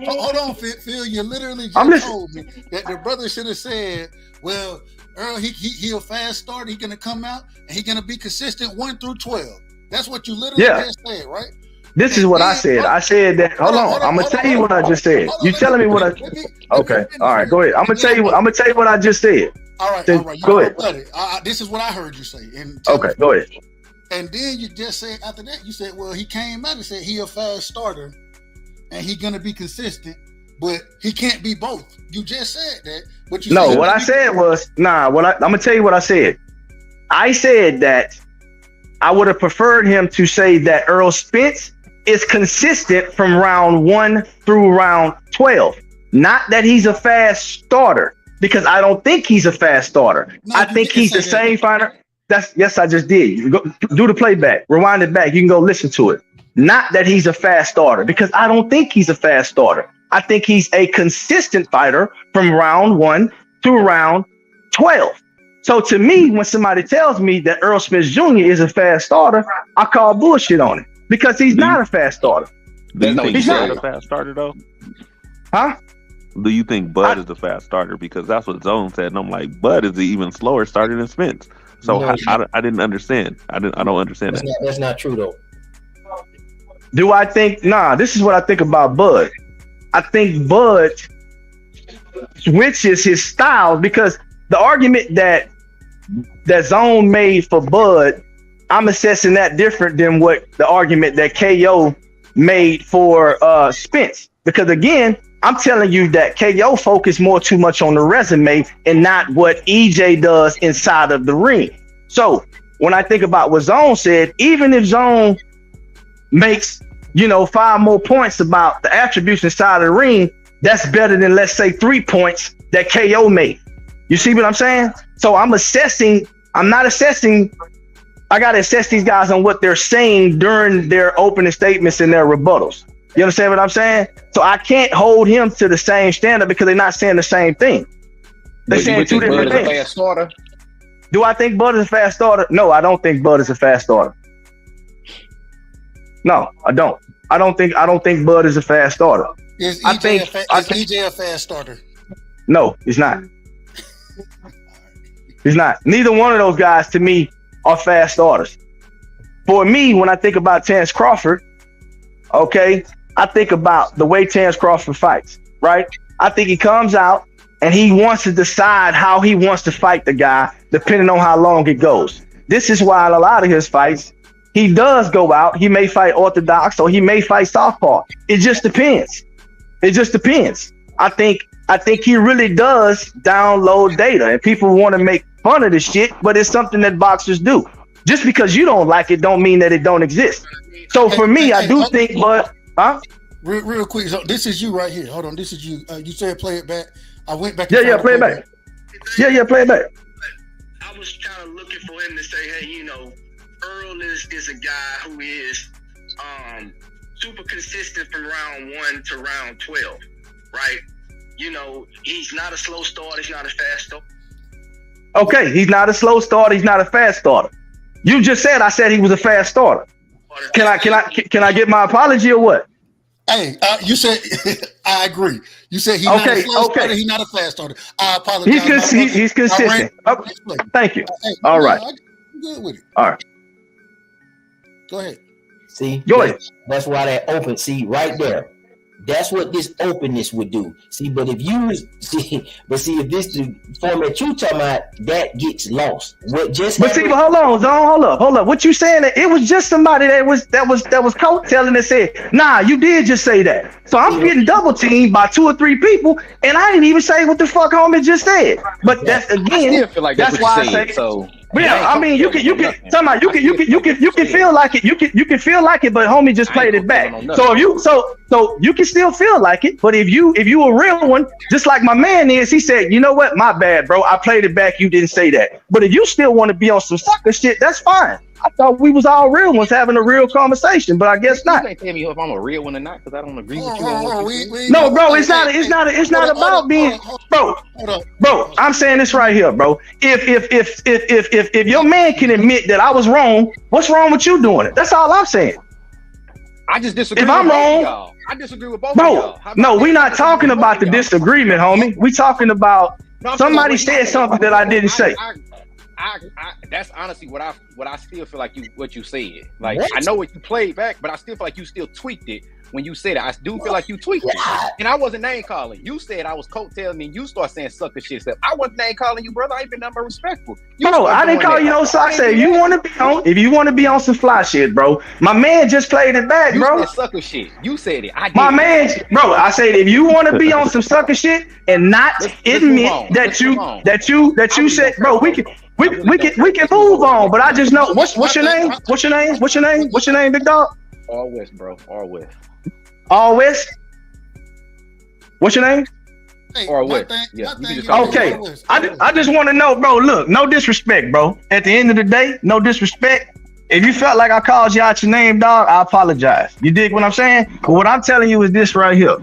Hold on, Phil. You literally just told me that the brother should have said, "Well, Errol, he a fast starter. He's gonna come out and he's gonna be consistent 1 through 12." That's what you literally just said, right? This is what I said. I said that. Hold on. I'm gonna tell you what I just said. You telling me what I? Okay. All right. Go ahead. I'm gonna tell you what I just said. All right. Go ahead. This is what I heard you say. Okay. Go ahead. And then you just said after that, you said, well, he came out and said he a fast starter and he gonna be consistent, but he can't be both. You just said that, but you what I said was I'm gonna tell you what I said. I said that I would have preferred him to say that Errol Spence is consistent from round 1 through round 12, not that he's a fast starter, because I don't think he's a fast starter. I think he's the same fighter. Yes, I just did. You go do the playback, rewind it back. You can go listen to it. Not that he's a fast starter, because I don't think he's a fast starter. I think he's a consistent fighter from round 1 to round 12. So to me, when somebody tells me that Errol Spence Jr. is a fast starter, I call bullshit on it, because he's not a fast starter. Do you think he's not a fast starter though? Huh? Do you think Bud is a fast starter? Because that's what Zone said, and I'm like, Bud is the even slower starter than Spence. So I didn't understand. I don't understand that. That's not true though. Do I think? Nah. This is what I think about Bud. I think Bud switches his style, because the argument that Zone made for Bud, I'm assessing that different than what the argument that KO made for Spence. Because again, I'm telling you that KO focused too much on the resume and not what EJ does inside of the ring. So when I think about what Zone said, even if Zone makes 5 more points about the attributes inside of the ring, that's better than, let's say, 3 points that KO made. You see what I'm saying? So I gotta assess these guys on what they're saying during their opening statements and their rebuttals. You understand what I'm saying? So I can't hold him to the same standard, because they're not saying the same thing. They're saying two different things. Fast starter? Do I think Bud is a fast starter? No, I don't think Bud is a fast starter. No, I don't. I don't think Bud is a fast starter. Is EJ a fast starter? No, he's not. He's not. Neither one of those guys to me are fast starters. For me, when I think about Terrance Crawford, okay, I think about the way Terrance Crawford fights, right? I think he comes out and he wants to decide how he wants to fight the guy, depending on how long it goes. This is why in a lot of his fights, he does go out. He may fight orthodox or he may fight southpaw. It just depends. It just depends. I think he really does download data, and people want to make fun of this shit, but it's something that boxers do. Just because you don't like it don't mean that it don't exist. So for me, I do think, but real quick, so this is you right here. Hold on, this is you. You said play it back. I went back. Yeah, play it back. Yeah, play it back. I was kind of looking for him to say, hey, you know, Errol is a guy who is super consistent from round 1 to round 12, right? You know, he's not a slow starter. He's not a fast starter. Okay, he's not a slow starter. He's not a fast starter. You just said I said he was a fast starter. Can I get my apology or what? Hey, you said I agree. You said he's not a slow starter. He's not a fast starter. I apologize. He's consistent. Okay. Thank you. Hey, all right. I'm good with it. All right. Go ahead. See, go ahead. That's why that open. See, right there. That's what this openness would do. See, but if this the format you talking about, that gets lost. What just but happened? See, but hold up. What you saying? That it was just somebody that was coattailing that said, nah, you did just say that. So I'm getting double teamed by 2 or 3 people, and I didn't even say what the fuck homie just said. But that's again, I still feel like that's why I say so. Yeah, I mean, you can feel like it. You can feel like it, but homie just played it back. So you can still feel like it, but if you a real one, just like my man is, he said, you know what, my bad, bro. I played it back. You didn't say that. But if you still want to be on some sucker shit, that's fine. I thought we was all real ones having a real conversation, but I guess not. You can't tell me if I'm a real one or not because I don't agree with you. No, bro, it's not about being, bro. I'm saying this right here, bro. If your man can admit that I was wrong, what's wrong with you doing it? That's all I'm saying. I just disagree. If I'm wrong, y'all. I disagree with both of y'all. No, we're not talking about the disagreement, homie. We talking about somebody said something that I didn't say. That's honestly what I still feel like what you said. Like what? I know what you played back, but I still feel like you still tweaked it when you said it. I do feel like you tweaked it. And I wasn't name calling. You said I was coattailing and you start saying sucker shit stuff. I wasn't name calling you, brother. I ain't been nothing but respectful. No, I didn't call you no so I said if you want to be on some fly shit, bro. My man just played it back, bro. You said sucker shit. You said it. I did. My man, bro, I said if you want to be on some sucker shit and not admit that you said, bro, we can move on, but I just know what's your name? What's your name, big dog? All West, bro. All West. All West. What's your name? All West. Yeah. Okay. I just want to know, bro. Look, no disrespect, bro. At the end of the day, no disrespect. If you felt like I called you out your name, dog, I apologize. You dig what I'm saying? But what I'm telling you is this right here.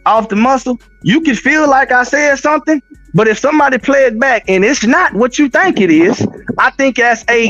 Off the muscle, you can feel like I said something, but if somebody play it back and it's not what you think it is, I think as a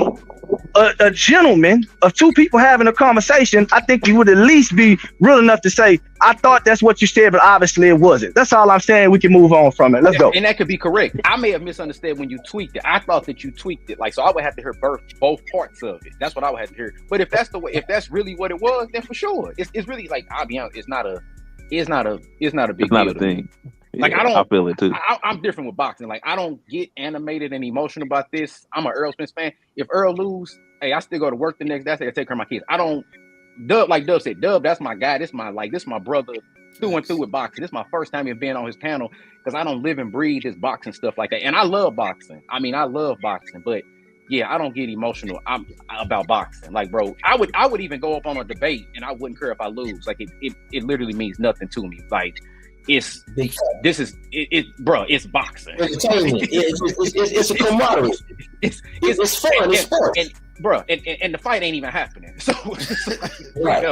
gentleman of 2 people having a conversation, I think you would at least be real enough to say, I thought that's what you said, but obviously it wasn't. That's all I'm saying. We can move on from it. Let's go. And that could be correct. I may have misunderstood when you tweaked it. I thought that you tweaked it. Like, so I would have to hear both parts of it. That's what I would have to hear. But if that's the way, if that's really what it was, then for sure. It's really like, I'll be honest, it's not a big deal. Thing. Like yeah, I feel it too. I'm different with boxing. Like I don't get animated and emotional about this. I'm an Errol Spence fan. If Errol lose, hey, I still go to work the next day. I take care of my kids. I don't. Dub, like Dub said, Dub, that's my guy. This my brother through and through with boxing. This is my first time even being on his panel because I don't live and breathe his boxing stuff like that. And I love boxing. I mean, I love boxing, but yeah, I don't get emotional about boxing. Like, bro, I would even go up on a debate and I wouldn't care if I lose. Like, it literally means nothing to me. Like, it's bro, it's boxing. It's a camaraderie. It's fun. It's sports. And the fight ain't even happening. So, right.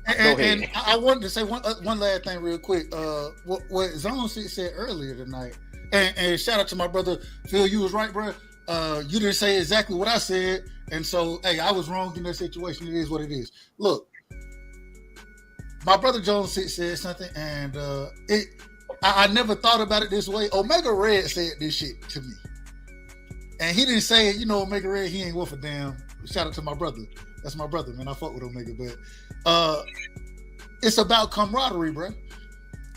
And I wanted to say one last thing real quick. What ZONE6 said earlier tonight, and shout out to my brother Phil. You was right, bro. You didn't say exactly what I said, and so hey, I was wrong in that situation. It is what it is. Look, my brother ZONE6 said something, and I never thought about it this way. Omega Red said this shit to me, and he didn't say it. You know, Omega Red, he ain't worth a damn. Shout out to my brother. That's my brother, man. I fuck with Omega, but it's about camaraderie, bro.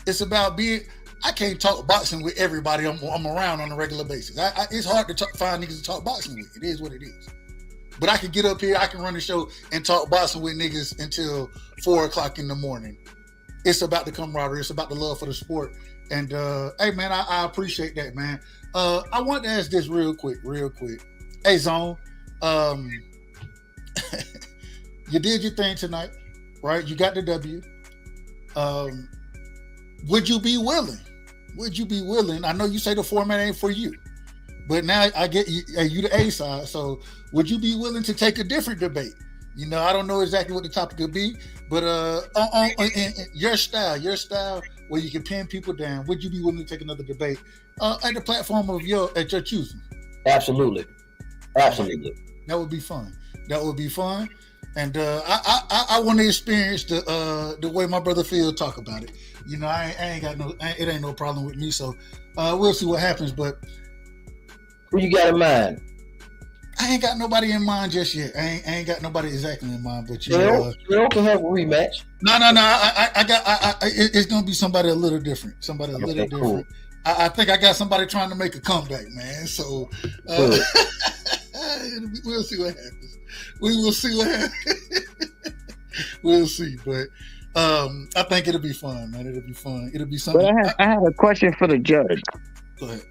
It's about being. I can't talk boxing with everybody I'm around on a regular basis. It's hard to find niggas to talk boxing with. It is what it is. But I can get up here, I can run the show and talk boxing with niggas until 4 o'clock in the morning. It's about the camaraderie. It's about the love for the sport. And hey, man, I appreciate that, man. I want to ask this real quick. Hey, Zone, you did your thing tonight, right? You got the W. Would you be willing? I know you say the format ain't for you, but now I get you the A side. So would you be willing to take a different debate? You know, I don't know exactly what the topic could be, but in your style, where you can pin people down, would you be willing to take another debate at the platform of your choosing? Absolutely. That would be fun. And I want to experience the way my brother Phil talk about it. You know, it ain't no problem with me. So we'll see what happens. But who you got in mind? I ain't got nobody in mind just yet. I ain't got nobody exactly in mind. But you can have a rematch. No. It's gonna be somebody a little different. Cool. I think I got somebody trying to make a comeback, man. So we'll see what happens. We'll see. But I think it'll be fun, man. It'll be something. But I have a question for the judge. Go ahead.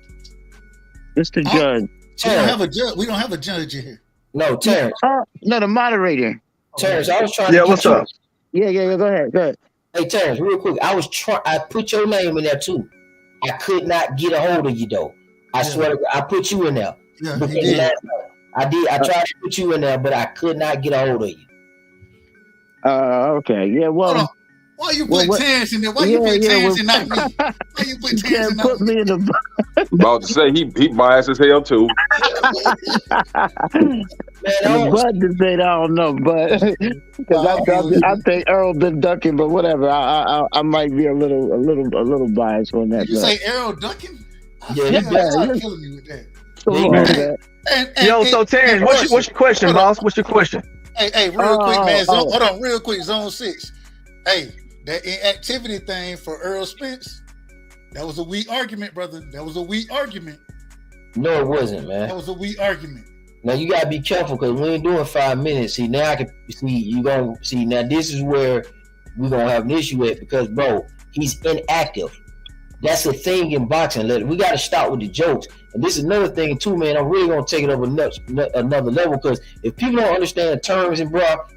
Mr. Judge. We don't have a judge. We don't have a judge here. No, Terrance. No, the moderator. Terrance, I was trying to. Yeah, what's up? Yeah. Go ahead. Hey, Terrance, real quick. I put your name in there too. I could not get a hold of you though. I swear to God, I put you in there. Yeah, you did. I did. I tried to put you in there, but I could not get a hold of you. Okay. Yeah. Well. Why you put Terrance in there? Why you put Terrance and not me? Why you put Terrance and not me in the? About to say he biased as hell too. The butt debate, I don't know, but because I think Errol been ducking, but whatever. I might be a little biased on that. You say Errol ducking? Yeah. Killing me with that. So Terrance, what's your question, boss? What's your question? Hey, real quick, man. Hold on, real quick. Zone 6. Hey, that inactivity thing for Errol Spence, that was a weak argument, brother. That was a weak argument. No, it wasn't, man. That was a weak argument. Now you gotta be careful because we ain't doing 5 minutes. See, now I can see you gonna see. Now this is where we're gonna have an issue with because, bro, he's inactive. That's a thing in boxing. We got to start with the jokes. And this is another thing too, man. I'm really gonna take it up another level because if people don't understand the terms and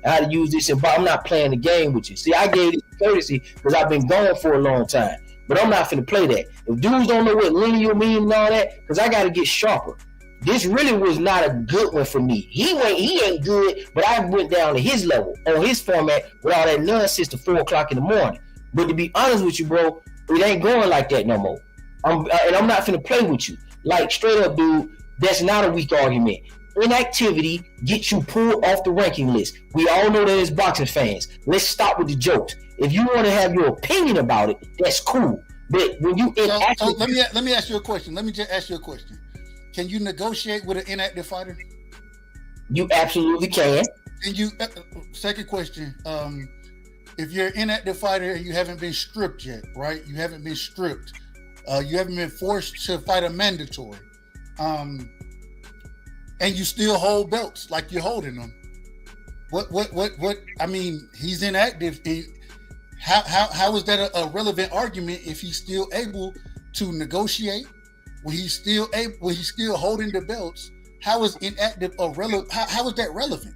how to use this in boxing, I'm not playing the game with you. See, I gave this courtesy because I've been going for a long time, but I'm not finna play that. If dudes don't know what lineal mean and all that, because I got to get sharper. This really was not a good one for me. He ain't good, but I went down to his level on his format with all that nonsense to 4 o'clock in the morning. But to be honest with you, bro, it ain't going like that no more. I'm not finna play with you. Like, straight up, dude, that's not a weak argument. Inactivity gets you pulled off the ranking list. We all know that as boxing fans. Let's stop with the jokes. If you want to have your opinion about it, that's cool. But when you inactive... let me ask you a question. Let me just ask you a question. Can you negotiate with an inactive fighter? You absolutely can. And you, second question, if you're an inactive fighter and you haven't been stripped yet, right? You haven't been stripped. You haven't been forced to fight a mandatory. And you still hold belts like you're holding them. What I mean, he's inactive. How is that a relevant argument if he's still able to negotiate? When he's still holding the belts, how is inactive how is that relevant?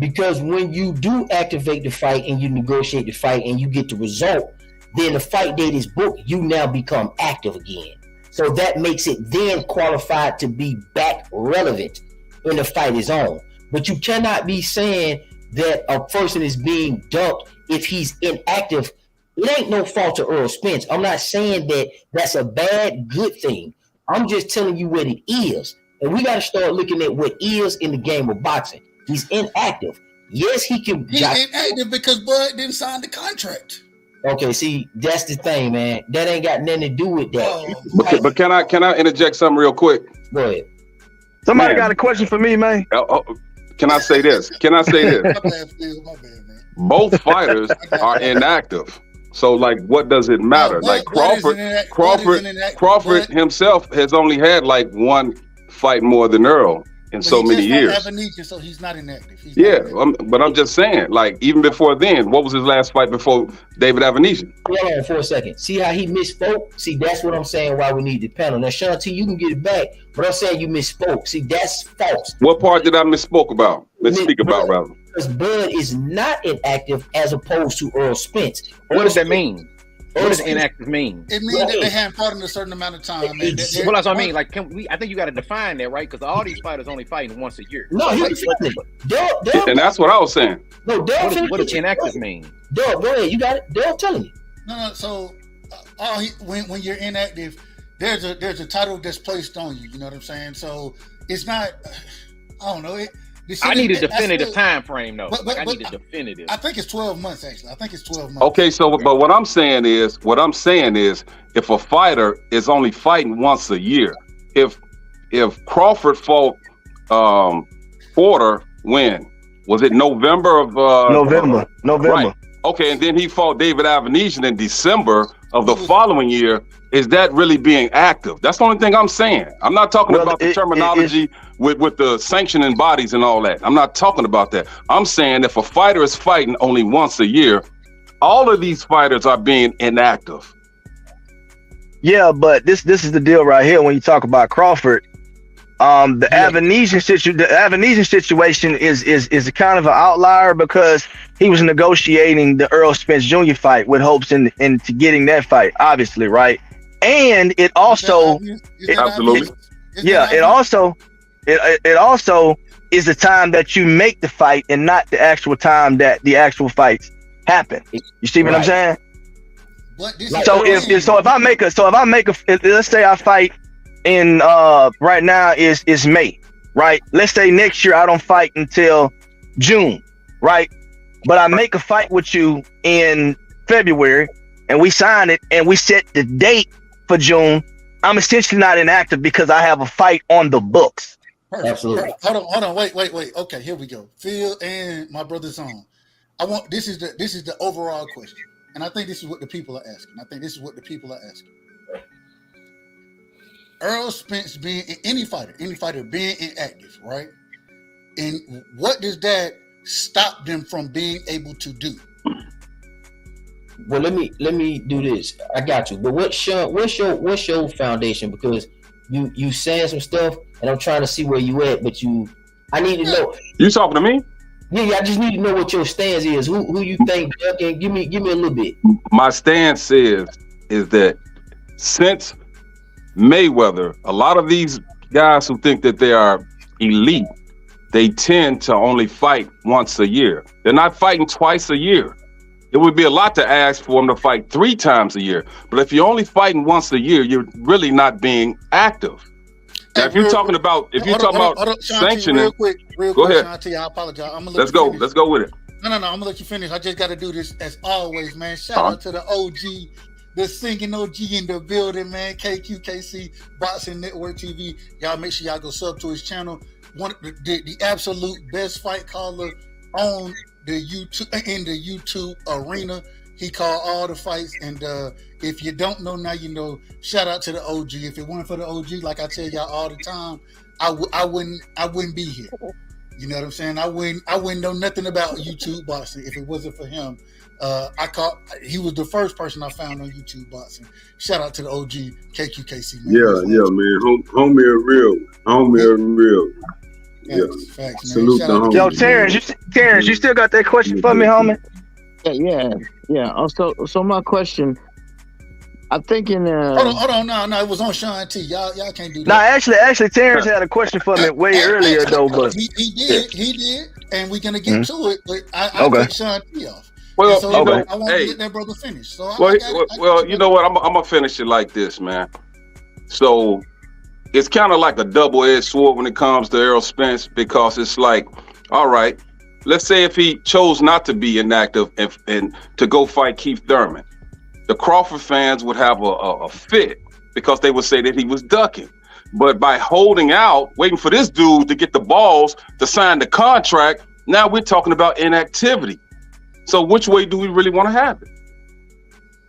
Because when you do activate the fight and you negotiate the fight and you get the result, then the fight date is booked. You now become active again. So that makes it then qualified to be back relevant when the fight is on. But you cannot be saying that a person is being dumped if he's inactive. It ain't no fault to Errol Spence. I'm not saying that that's a bad, good thing. I'm just telling you what it is. And we got to start looking at what is in the game of boxing. He's inactive. Yes, he can. He's inactive because Bud didn't sign the contract. Okay, see, that's the thing, man. That ain't got nothing to do with that. But can I interject something real quick? Go ahead. Somebody got a question for me, man. Can I say this? My bad, man. Both fighters are inactive. So like, what does it matter? Like Crawford himself has only had like one fight more than Errol in so many years. So he's not inactive. But I'm just saying, like, even before then, what was his last fight before David Avenesian? Hold on for a second. See how he misspoke? See, that's what I'm saying why we need the panel. Now, Sean T, you can get it back, but I'm saying you misspoke. See, that's false. What part did I misspoke about? Let's speak about, rather. Because Bud is not inactive as opposed to Errol Spence. What does that mean? What does inactive mean? It means that they haven't fought in a certain amount of time. Well, that's what I mean. Like, I think you got to define that, right? Because all these fighters only fighting once a year. No, and that's what I was saying. No, what does inactive mean? Dale, go ahead. You got it. Dale, telling you. No. So, when you're inactive, there's a title that's placed on you. You know what I'm saying? So it's not. I don't know. I need a definitive time frame, though. I need a definitive. I think it's 12 months, actually. I think it's 12 months. Okay, so but what I'm saying is, if a fighter is only fighting once a year, if Crawford fought Porter, when was it? November of November. Right. Okay, and then he fought David Avenesian in December of the following year. Is that really being active? That's the only thing I'm saying. I'm not talking about the terminology with the sanctioning bodies and all that. I'm not talking about that. I'm saying if a fighter is fighting only once a year, all of these fighters are being inactive. Yeah, but this is the deal right here when you talk about Crawford. The Avenesian situation is a kind of an outlier because he was negotiating the Errol Spence Jr. fight with hopes into getting that fight, obviously, right? And it also it also is the time that you make the fight and not the actual time that the actual fights happen. You see what I'm saying? So if I make a let's say I fight in right now is May, right? Let's say next year I don't fight until June, right? But I make a fight with you in February and we sign it and we set the date for June. I'm essentially not inactive because I have a fight on the books. Perfect. Absolutely. Hold on. Wait. Okay, here we go. Phil and my brother ZONE. This is the overall question. And I think this is what the people are asking. Errol Spence being any fighter being inactive, right? And what does that stop them from being able to do? Well, let me do this. I got you. But what's your foundation? Because you saying some stuff, and I'm trying to see where you at. But I need to know. You talking to me? Yeah. I just need to know what your stance is. Who you think? Okay, give me a little bit. My stance is that since Mayweather, a lot of these guys who think that they are elite, they tend to only fight once a year. They're not fighting twice a year. It would be a lot to ask for them to fight 3 times a year. But if you're only fighting once a year, you're really not being active. Now, if you're talking about sanctioning, real quick, go ahead. Shanti, I apologize. Let's go with it. No, I'm gonna let you finish. I just got to do this as always, man. Shout out to the OG, the singing OG in the building, man. KQKC Boxing Network TV. Y'all make sure y'all go sub to his channel. The absolute best fight caller on the YouTube arena. He called all the fights, and if you don't know now, you know. Shout out to the OG. If it weren't for the OG, like I tell y'all all the time, I wouldn't be here. You know what I'm saying? I wouldn't know nothing about YouTube boxing if it wasn't for him. He was the first person I found on YouTube boxing. Shout out to the OG KQKC, man. Yeah, man. Homie are real. Yeah. Facts, salute the homie. Yo, Terrance, you still got that question for me, homie? Yeah. So my question, I think in hold on, no, it was on Sean T. Y'all can't do that. No, actually, Terrance had a question for me way earlier though, but he did, and we're gonna get to it. But I took Sean T off. Well, I want to let that brother finish. So you know what? I'm gonna finish it like this, man. So it's kind of like a double-edged sword when it comes to Errol Spence, because it's like, all right, let's say if he chose not to be inactive and to go fight Keith Thurman, the Crawford fans would have a fit because they would say that he was ducking. But by holding out, waiting for this dude to get the balls to sign the contract, now we're talking about inactivity. So which way do we really want to have it?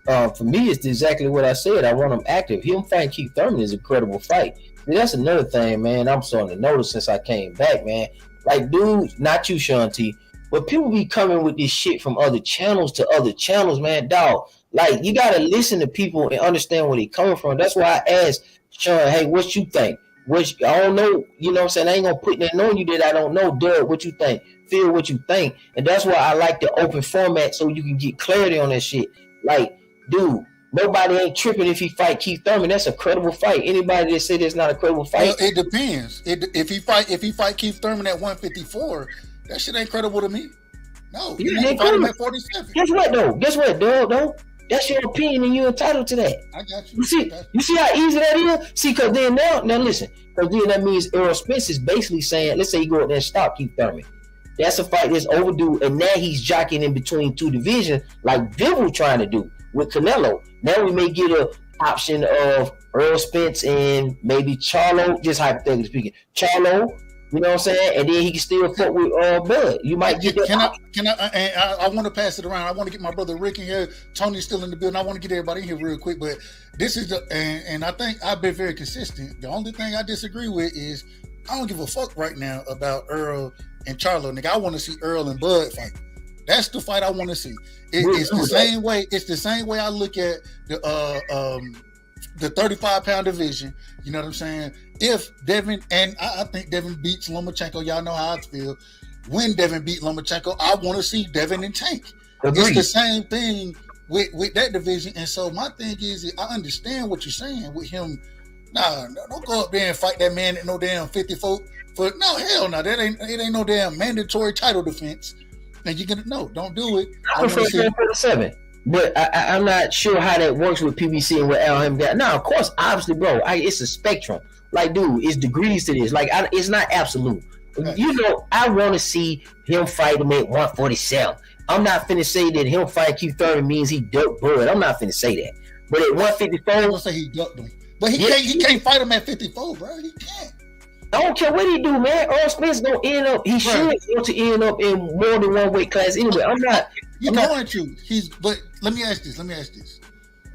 for me, it's exactly what I said. I want him active. Him fighting Keith Thurman is a credible fight. See, that's another thing, man. I'm starting to notice since I came back, man. Like, dude, not you, Sean T, but people be coming with this shit from other channels to other channels, man. Dog, like, you gotta listen to people and understand where they coming from. That's why I asked Sean, hey, what you think? I don't know, you know what I'm saying? I ain't gonna put that on you that I don't know. Doug, what you think? Feel what you think. And that's why I like the open format so you can get clarity on that shit. Like, dude, nobody ain't tripping if he fight Keith Thurman. That's a credible fight. Anybody that say that's not a credible fight? Well, it depends. If he fight Keith Thurman at 154, that shit ain't credible to me. No, he ain't fight him at 47. Guess what, though? That's your opinion and you're entitled to that. I got you. You see how easy that is? See, because then now listen, because then that means Errol Spence is basically saying, let's say you go out there and stop Keith Thurman. That's a fight that's overdue, and now he's jockeying in between two divisions like Bivol trying to do with Canelo. Now we may get an option of Errol Spence and maybe Charlo, just hypothetically speaking, Charlo, you know what I'm saying? And then he can still fuck with Bud. You might get that. I want to pass it around. I want to get my brother Rick in here. Tony's still in the building. I want to get everybody in here real quick, but this is and I think I've been very consistent. The only thing I disagree with is I don't give a fuck right now about Errol and Charlo. Nigga, I want to see Errol and Bud fight. That's the fight I want to see. It's the same way. It's the same way I look at the 35-pound division. You know what I'm saying? If Devin, and I think Devin beats Lomachenko, y'all know how I feel. When Devin beat Lomachenko, I want to see Devin and Tank. Agreed. It's the same thing with that division. And so my thing is, I understand what you're saying with him. Nah, don't go up there and fight that man at no damn 54. No, hell no. It ain't no damn mandatory title defense. And you're gonna don't do it. I prefer 47. But I'm not sure how that works with PBC and what LM got. Now, of course, obviously, bro, it's a spectrum. Like, dude, it's degrees to this. Like, it's not absolute. Right. You know, I want to see him fight him at 147. I'm not finna say that him fight Keith Thurman means he ducked Bud. I'm not finna say that. But at 154, I'm gonna say he ducked him. But he can't fight him at 54, bro. He can't. I don't care what he do, man. Errol Spence gonna end up. He should want to end up in more than one weight class anyway. I'm not. But let me ask this.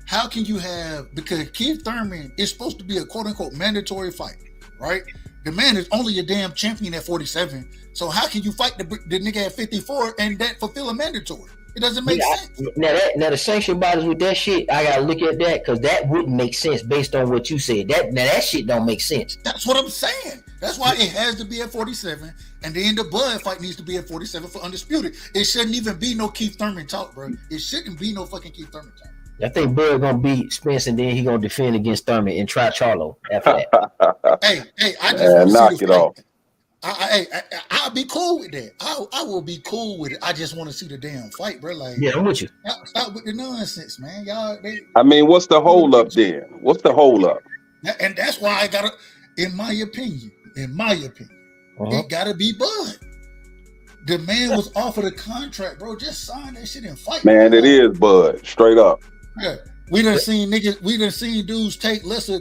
How can you have, because Keith Thurman is supposed to be a quote unquote mandatory fight, right? The man is only a damn champion at 47. So how can you fight the nigga at 54 and that fulfill a mandatory? It doesn't make sense. Now the sanction bodies with that shit, I gotta look at that because that wouldn't make sense based on what you said. That shit don't make sense. That's what I'm saying. That's why it has to be at 47, and then the Bud fight needs to be at 47 for undisputed. It shouldn't even be no Keith Thurman talk, bro. It shouldn't be no fucking Keith Thurman talk. I think Bud gonna beat Spence, and then he gonna defend against Thurman and try Charlo after that. hey, I just knock it off. I'll be cool with that. I will be cool with it. I just want to see the damn fight, bro. Like, yeah, I'm with you. Stop with the nonsense, man. Y'all. I mean, what's the hold up then? What's the hold up? And that's why I gotta, in my opinion, it gotta be Bud. The man was offered a contract, bro. Just sign that shit and fight. Man, it is Bud, straight up. Yeah, we done seen niggas. We done seen dudes take lesser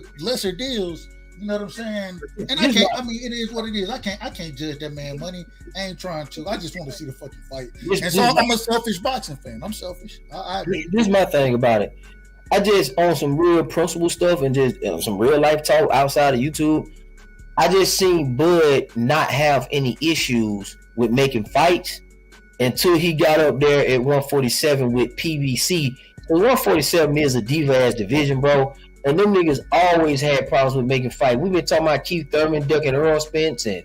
deals. You know what I'm saying? And I can't. I mean, it is what it is. I can't judge that man money. I ain't trying to. I just want to see the fucking fight. And so I'm a selfish boxing fan. I'm selfish. This is my thing about it. I just on some real principle stuff and just some real life talk outside of YouTube. I just seen Bud not have any issues with making fights until he got up there at 147 with PBC. 147 is a diva ass division, bro. And them niggas always had problems with making fight. We've been talking about Keith Thurman ducking Errol Spence and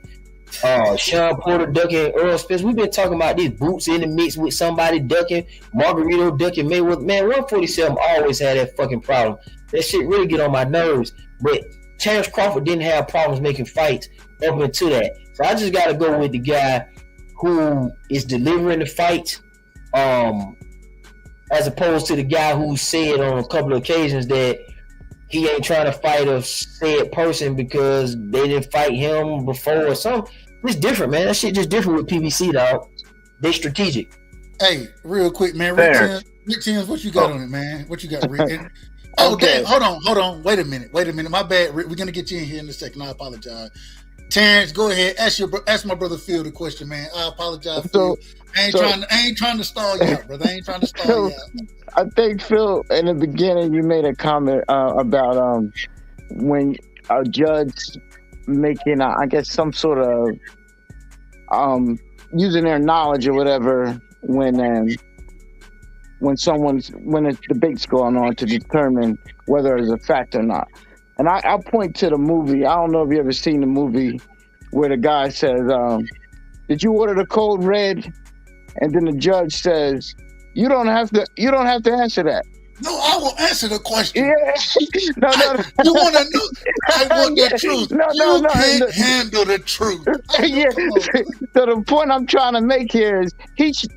Sean Porter ducking Errol Spence. We've been talking about these boots in the mix with somebody ducking, Margarito ducking Mayweather. Man, 147 always had that fucking problem. That shit really get on my nerves. But Terrance Crawford didn't have problems making fights up into that. So I just got to go with the guy who is delivering the fight, as opposed to the guy who said on a couple of occasions that he ain't trying to fight a said person because they didn't fight him before or something. It's different, man. That shit just different with PBC, dog. They strategic. Hey, real quick, man. Rick Tins, what you got on it, man? What you got, Rick? Oh, okay. Damn. Hold on. Wait a minute. My bad, Rick. We're going to get you in here in a second. I apologize. Terrance, go ahead. Ask my brother Phil the question, man. I apologize, Phil. I ain't trying to stall you out, brother. I ain't trying to stall you out. I think, Phil, in the beginning, you made a comment about when a judge making, I guess, some sort of using their knowledge or whatever when a debate's going on to determine whether it's a fact or not. And I'll point to the movie. I don't know if you ever seen the movie where the guy says, "Did you order the code red?" And then the judge says, "You don't have to answer that." No, I will answer the question. Yeah. No. You want to know? I want the truth. You can't handle the truth. Yeah. So the point I'm trying to make here is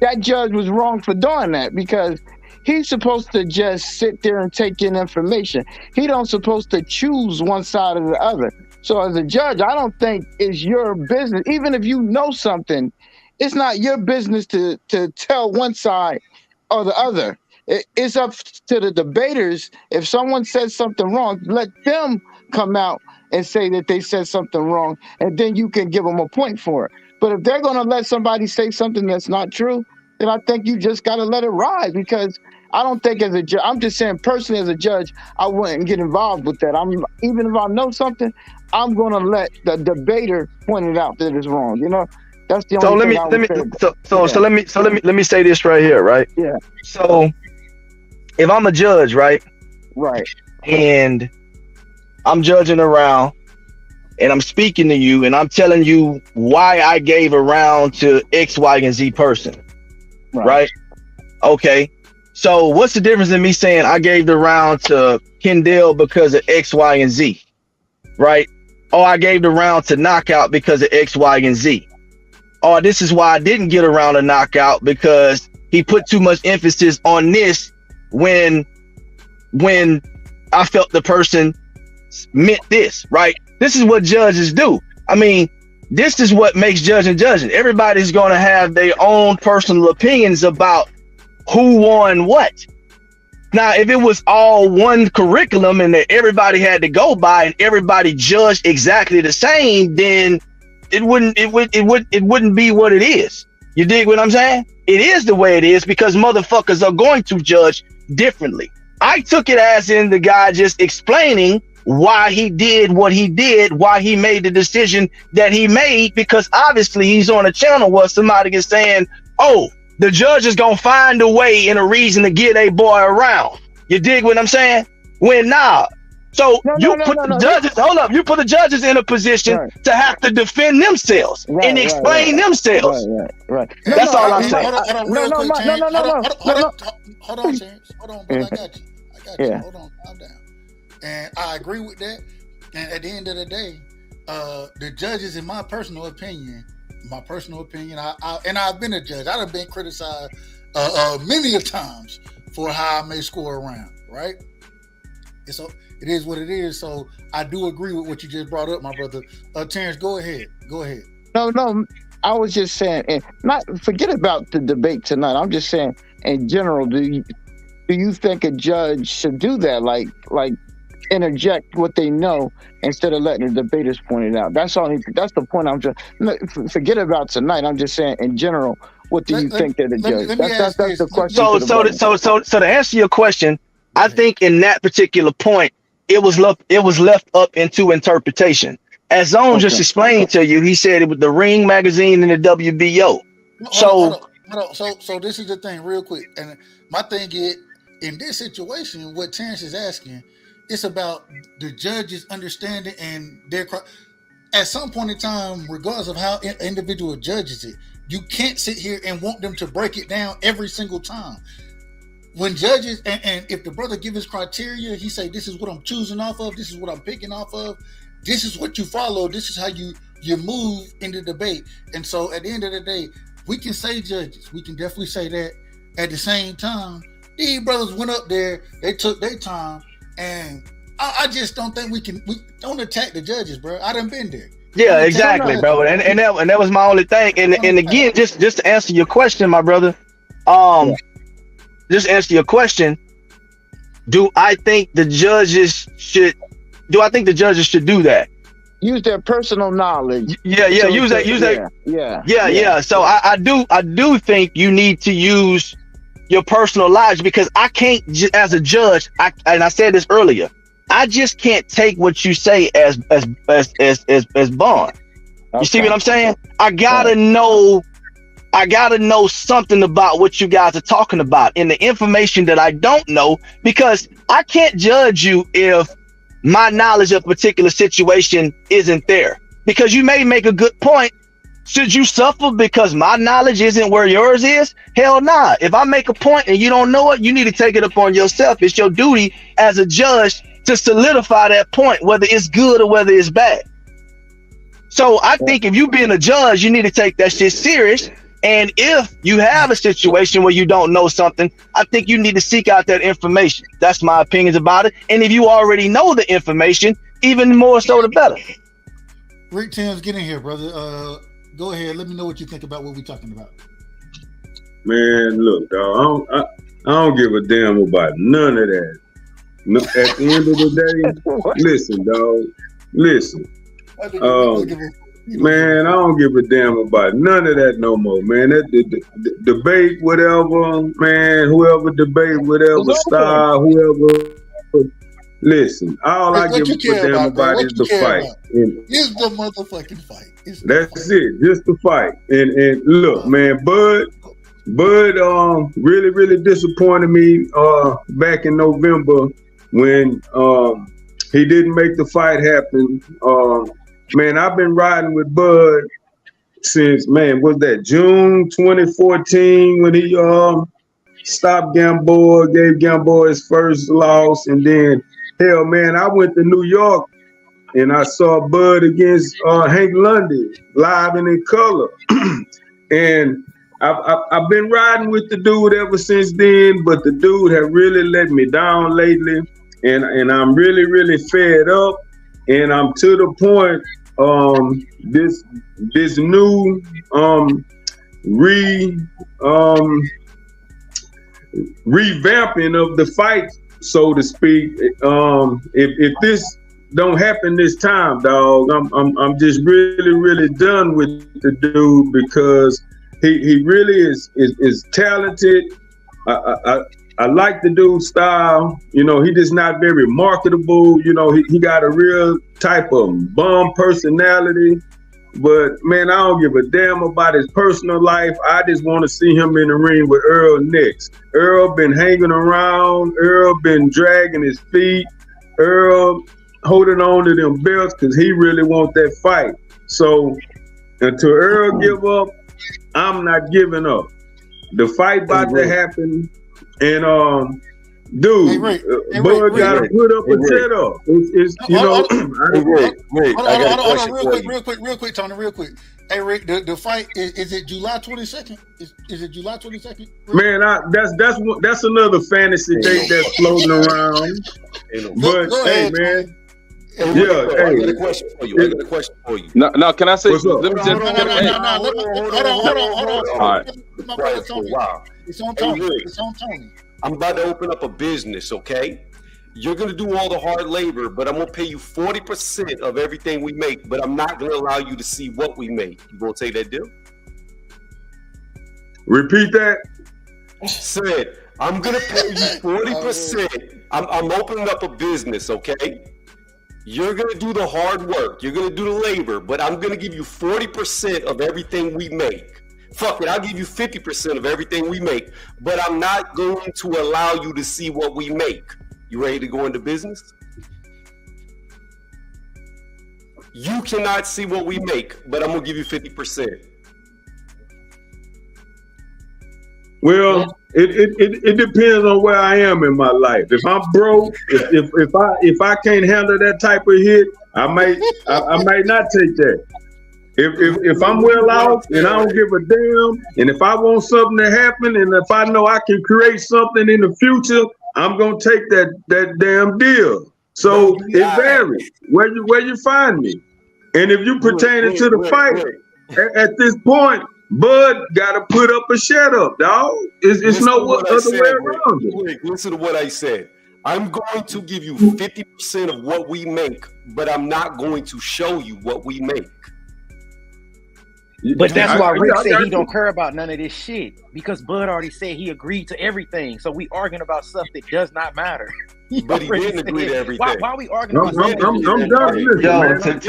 that judge was wrong for doing that, because he's supposed to just sit there and take in information. He don't supposed to choose one side or the other. So as a judge, I don't think it's your business. Even if you know something, it's not your business to tell one side or the other. It's up to the debaters. If someone says something wrong, let them come out and say that they said something wrong, and then you can give them a point for it. But if they're going to let somebody say something that's not true, then I think you just got to let it ride, because I don't think as a judge, I'm just saying personally as a judge, I wouldn't get involved with that. Even if I know something, I'm going to let the debater point it out that it's wrong. You know, that's the only thing. So let me say this right here, right? Yeah. So if I'm a judge, right, and I'm judging a round, and I'm speaking to you, and I'm telling you why I gave a round to X, Y, and Z person, right? Okay. So what's the difference in me saying I gave the round to Kendall because of X, Y, and Z, right? Or I gave the round to Knockout because of X, Y, and Z. Or this is why I didn't get around to Knockout, because he put too much emphasis on this when I felt the person meant this, right? This is what judges do. I mean, this is what makes judging. Everybody's going to have their own personal opinions about who won what. Now, if it was all one curriculum and that everybody had to go by and everybody judged exactly the same, then it wouldn't be what it is. You dig what I'm saying? It is the way it is because motherfuckers are going to judge differently. I took it as in the guy just explaining why he did what he did, why he made the decision that he made, because obviously he's on a channel where somebody is saying, oh, the judge is gonna find a way and a reason to get a boy around. You dig what I'm saying? When nah. So you put the judges in a position to have to defend themselves and explain themselves. Right. That's all I'm saying. Hold on, Terrance. Hold on, bro. I got you. Hold on, calm down. And I agree with that. And at the end of the day, the judges, in my personal opinion, I've been a judge. I've been criticized many a times for how I may score around, right? And so it is what it is. So I do agree with what you just brought up, my brother. Terrance, go ahead. No, I was just saying, and not forget about the debate tonight. I'm just saying, in general, do you think a judge should do that? Like interject what they know instead of letting the debaters point it out. That's the point I'm just forget about tonight. I'm just saying in general, what do you think they're the judge? That's the question. So to answer your question, I think in that particular point, it was left up into interpretation. As ZONE just explained to you, he said it was the Ring magazine and the WBO. Hold on. So this is the thing, real quick. And my thing is, in this situation, what Terrance is asking, it's about the judges' understanding and their. At some point in time, regardless of how individual judges it, you can't sit here and want them to break it down every single time. When judges and if the brother give his criteria, he say, "This is what I'm choosing off of. This is what I'm picking off of. This is what you follow. This is how you move in the debate." And so, at the end of the day, we can say judges. We can definitely say that. At the same time, these brothers went up there. They took their time. And I just don't think we don't attack the judges, bro. I done been there. Yeah, exactly, bro. And that was my only thing. And again, just to answer your question, my brother, just answer your question. Do I think the judges should do that? use their personal knowledge. Yeah. So I do think you need to use your personal knowledge, because I can't, as a judge, and I said this earlier, I just can't take what you say as bond. You see what I'm saying? I gotta know something about what you guys are talking about and the information that I don't know, because I can't judge you if my knowledge of a particular situation isn't there. Because you may make a good point. Should you suffer because my knowledge isn't where yours is? Hell nah. If I make a point and you don't know it, you need to take it upon yourself. It's your duty as a judge to solidify that point, whether it's good or whether it's bad. So I think if you being a judge, you need to take that shit serious. And if you have a situation where you don't know something, I think you need to seek out that information. That's my opinions about it. And if you already know the information, even more so the better. Rick Timms, get in here, brother. Go ahead. Let me know what you think about what we're talking about. Man, look, dog. I don't give a damn about none of that. At the end of the day, listen, dog. Listen. Man, I don't give a damn about none of that no more, man. That the debate, whatever, man. Whoever debate, whatever style, whoever. Listen, all I give a damn about is the fight. It's the motherfucking fight. That's it, just the fight. And look, man, Bud, really disappointed me back in November when he didn't make the fight happen. Man, I've been riding with Bud since, man, was that June 2014 when he stopped Gamboa, gave Gamboa his first loss, and then hell, man, I went to New York and I saw Bud against Hank Lundy live and in color. And I've been riding with the dude ever since then, but the dude have really let me down lately, and I'm really fed up, and I'm to the point this new revamping of the fight, so to speak. If this don't happen this time, dog, I'm just really done with the dude, because he really is talented. I like the dude's style. You know, he just not very marketable. You know, he got a real type of bum personality. But man, I don't give a damn about his personal life. I just want to see him in the ring with Errol next. Errol been hanging around. Errol been dragging his feet. Errol holding on to them belts because he really want that fight. So until Errol give up, I'm not giving up. The fight about to happen, and dude, Bud gotta put up a setup. It's you know. Real quick, Tony, real quick. Hey, Rick, the fight is it July 22nd? Is it July 22nd? Man, that's another fantasy date that's floating around. But hey, man. I got a question for you. No, can I say? Let me just. Hold on. All right. It's on Tony. I'm about to open up a business, okay? You're going to do all the hard labor, but I'm going to pay you 40% of everything we make, but I'm not going to allow you to see what we make. You going to take that deal? Repeat that. Said, I'm going to pay you 40%. I'm opening up a business, okay? You're going to do the hard work. You're going to do the labor, but I'm going to give you 40% of everything we make. Fuck it, I'll give you 50% of everything we make, but I'm not going to allow you to see what we make. You ready to go into business? You cannot see what we make, but I'm going to give you 50%. Well, it depends on where I am in my life. If I'm broke, if I can't handle that type of hit, I might not take that. If I'm well off and I don't give a damn, and if I want something to happen, and if I know I can create something in the future, I'm gonna take that damn deal. So it varies where you find me, and if you pertaining to the fight, at this point, Bud gotta put up a shut up, dog. It's no other way around it. Listen to what I said. I'm going to give you 50% of what we make, but I'm not going to show you what we make. But that's why Rick said he don't care about none of this shit, because Bud already said he agreed to everything. So we arguing about stuff that does not matter. But he didn't agree to everything. Why are we arguing about I'm done with this, I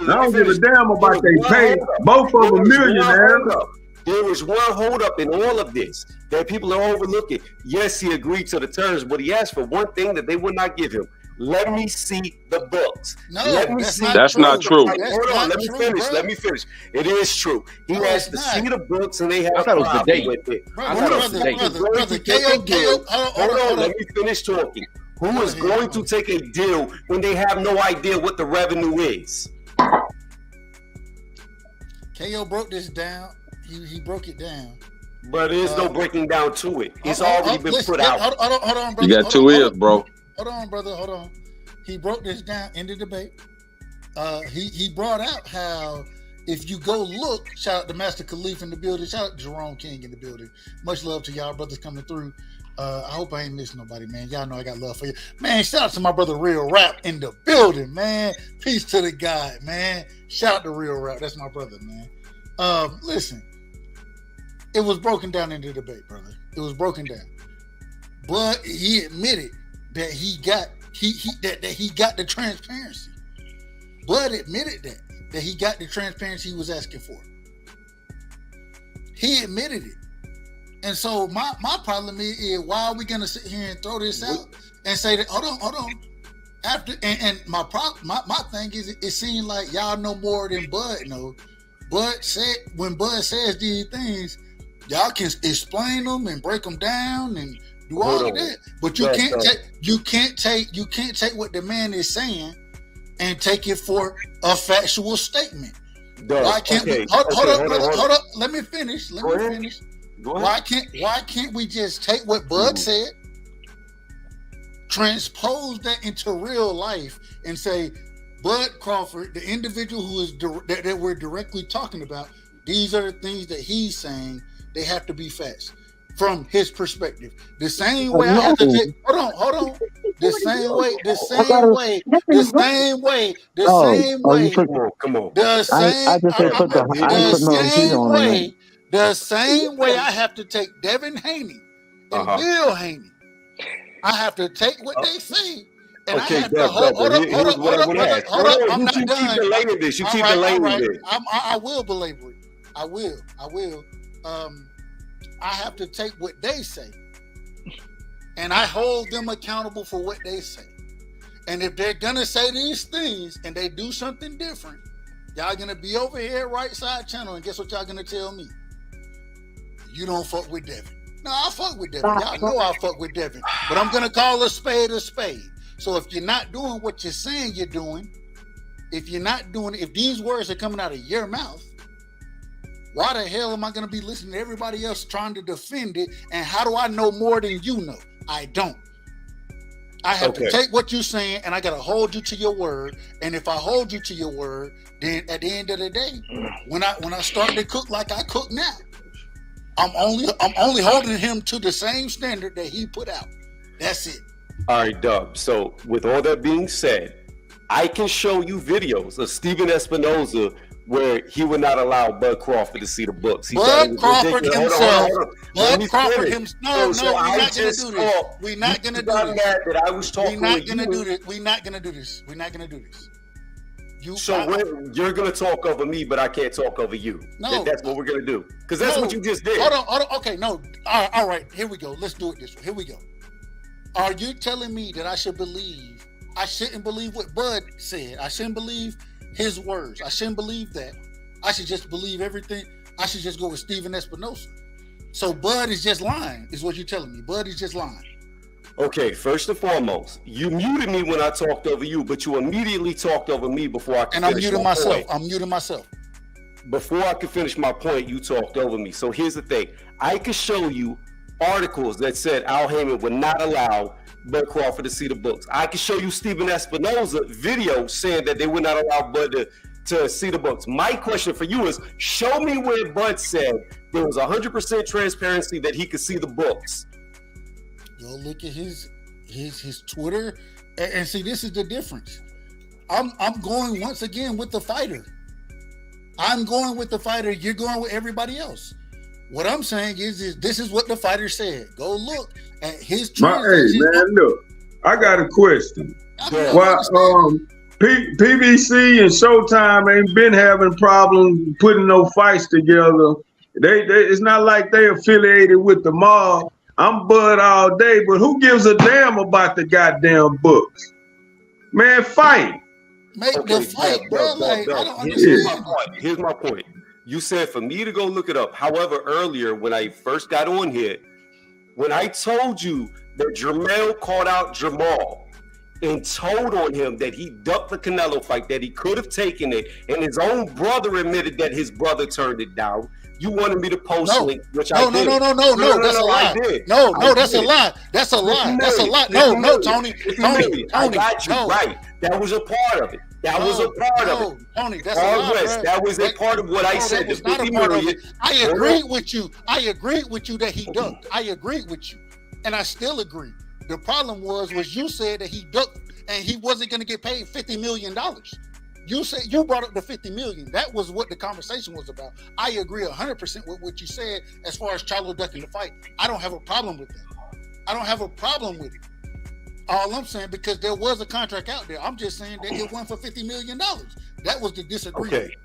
don't give a damn about they pay. Both of them millionaires. There was one holdup in all of this that people are overlooking. Yes, he agreed to the terms, but he asked for one thing that they would not give him. Let me see the books. No, let me see. That's not true. Hold on, let me finish. Let me finish. It is true. He asked to see the books, and they had a problem with it. Brother, Hold on, let me finish talking. Who is going to take a deal when they have no idea what the revenue is? KO broke this down. He broke it down. But there's no breaking down to it. It's already been put out. Hold on, brother. You got 2 ears, bro. Hold on, brother. Hold on. He broke this down in the debate. He brought out how if you go look, shout out to Master Khalif in the building, shout out to Jerome King in the building. Much love to y'all brothers coming through. I hope I ain't missing nobody, man. Y'all know I got love for you. Man, shout out to my brother Real Rap in the building, man. Peace to the guy, man. Shout out to Real Rap. That's my brother, man. Listen, it was broken down in the debate, brother. It was broken down. But he admitted that he got the transparency. Bud admitted that he got the transparency he was asking for. He admitted it. And so my problem is why are we gonna sit here and throw this out and say that hold on. After and my thing is it seemed like y'all know more than Bud know. Bud said when Bud says these things, y'all can explain them and break them down and do all of that, but you can't take what the man is saying and take it for a factual statement. Why can't we? Hold up. Let me finish. Why can't we just take what Bud said, transpose that into real life, and say, Bud Crawford, the individual who is that we're directly talking about, these are the things that he's saying. They have to be facts from his perspective. The same way I have to take. Hold on. The same way. The same way I have to take Devin Haney and Bill Haney. I have to take what they say. And okay, I have to hold up. I'm not done. Keep delaying this. You keep delaying this. I will belabor it. I will. I have to take what they say, and I hold them accountable for what they say. And if they're gonna say these things and they do something different, y'all gonna be over here right side channel, and guess what y'all gonna tell me? You don't fuck with Devin. No, I fuck with Devin. Y'all know I fuck with Devin, but I'm gonna call a spade a spade. So if you're not doing what you're saying you're doing, if these words are coming out of your mouth, why the hell am I going to be listening to everybody else trying to defend it? And how do I know more than you know? I don't. I have to take what you're saying, and I got to hold you to your word. And if I hold you to your word, then at the end of the day, when I start to cook like I cook now, I'm only holding him to the same standard that he put out. That's it. All right, Dub. So with all that being said, I can show you videos of Stephen Espinoza where he would not allow Bud Crawford to see the books. Bud Crawford himself. Bud Crawford himself. No, we're not going to do this. We're not going to do this. That I was talking. We're not going to do this. We're not going to do this. We're not going to do this. You're going to talk over me, but I can't talk over you. No, that's what we're going to do. Because that's what you just did. Hold on. Okay, no. All right. Here we go. Let's do it this way. Here we go. Are you telling me that I shouldn't believe what Bud said? I shouldn't believe his words. I shouldn't believe that. I should just believe everything. I should just go with Stephen Espinoza. So Bud is just lying, is what you're telling me. Bud is just lying. Okay, first and foremost, you muted me when I talked over you, but you immediately talked over me before I could finish my point. I'm muting myself. Before I could finish my point, you talked over me. So here's the thing. I could show you articles that said Al Heyman would not allow Bud Crawford to see the books. I can show you Stephen Espinoza video saying that they would not allow Bud to see the books. My question for you is, show me where Bud said there was 100% transparency that he could see the books. Go look at his Twitter and see, this is the difference. I'm going once again with the fighter. I'm going with the fighter. You're going with everybody else. What I'm saying is this is what the fighter said. Go look at his transaction. Hey man, look, I got a question. Why PBC and Showtime ain't been having problems putting no fights together? They it's not like they affiliated with the mob. I'm Bud all day, but who gives a damn about the goddamn books? Man, fight. Make the fight, bro. Like, I don't understand. Here's my point. You said for me to go look it up. However, earlier when I first got on here, when I told you that Jermell called out Jamal and told on him that he ducked the Canelo fight, that he could have taken it, and his own brother admitted that his brother turned it down. You wanted me to post link, which I did. No, that's a lie. No, that's a lie. That's a lie. That's a lie. No, Tony. I got you right. That was a part of it. That was a part of it. Tony, that's a lie. That was a part of what I said. That was not a part of it. I agreed with you. I agreed with you that he ducked. I agreed with you, and I still agree. The problem was you said that he ducked and he wasn't going to get paid $50 million. You said you brought up the $50 million. That was what the conversation was about. I agree 100% with what you said as far as Charlo ducking the fight. I don't have a problem with that. I don't have a problem with it. All I'm saying, because there was a contract out there, I'm just saying that it went for $50 million. That was the disagreement. Okay,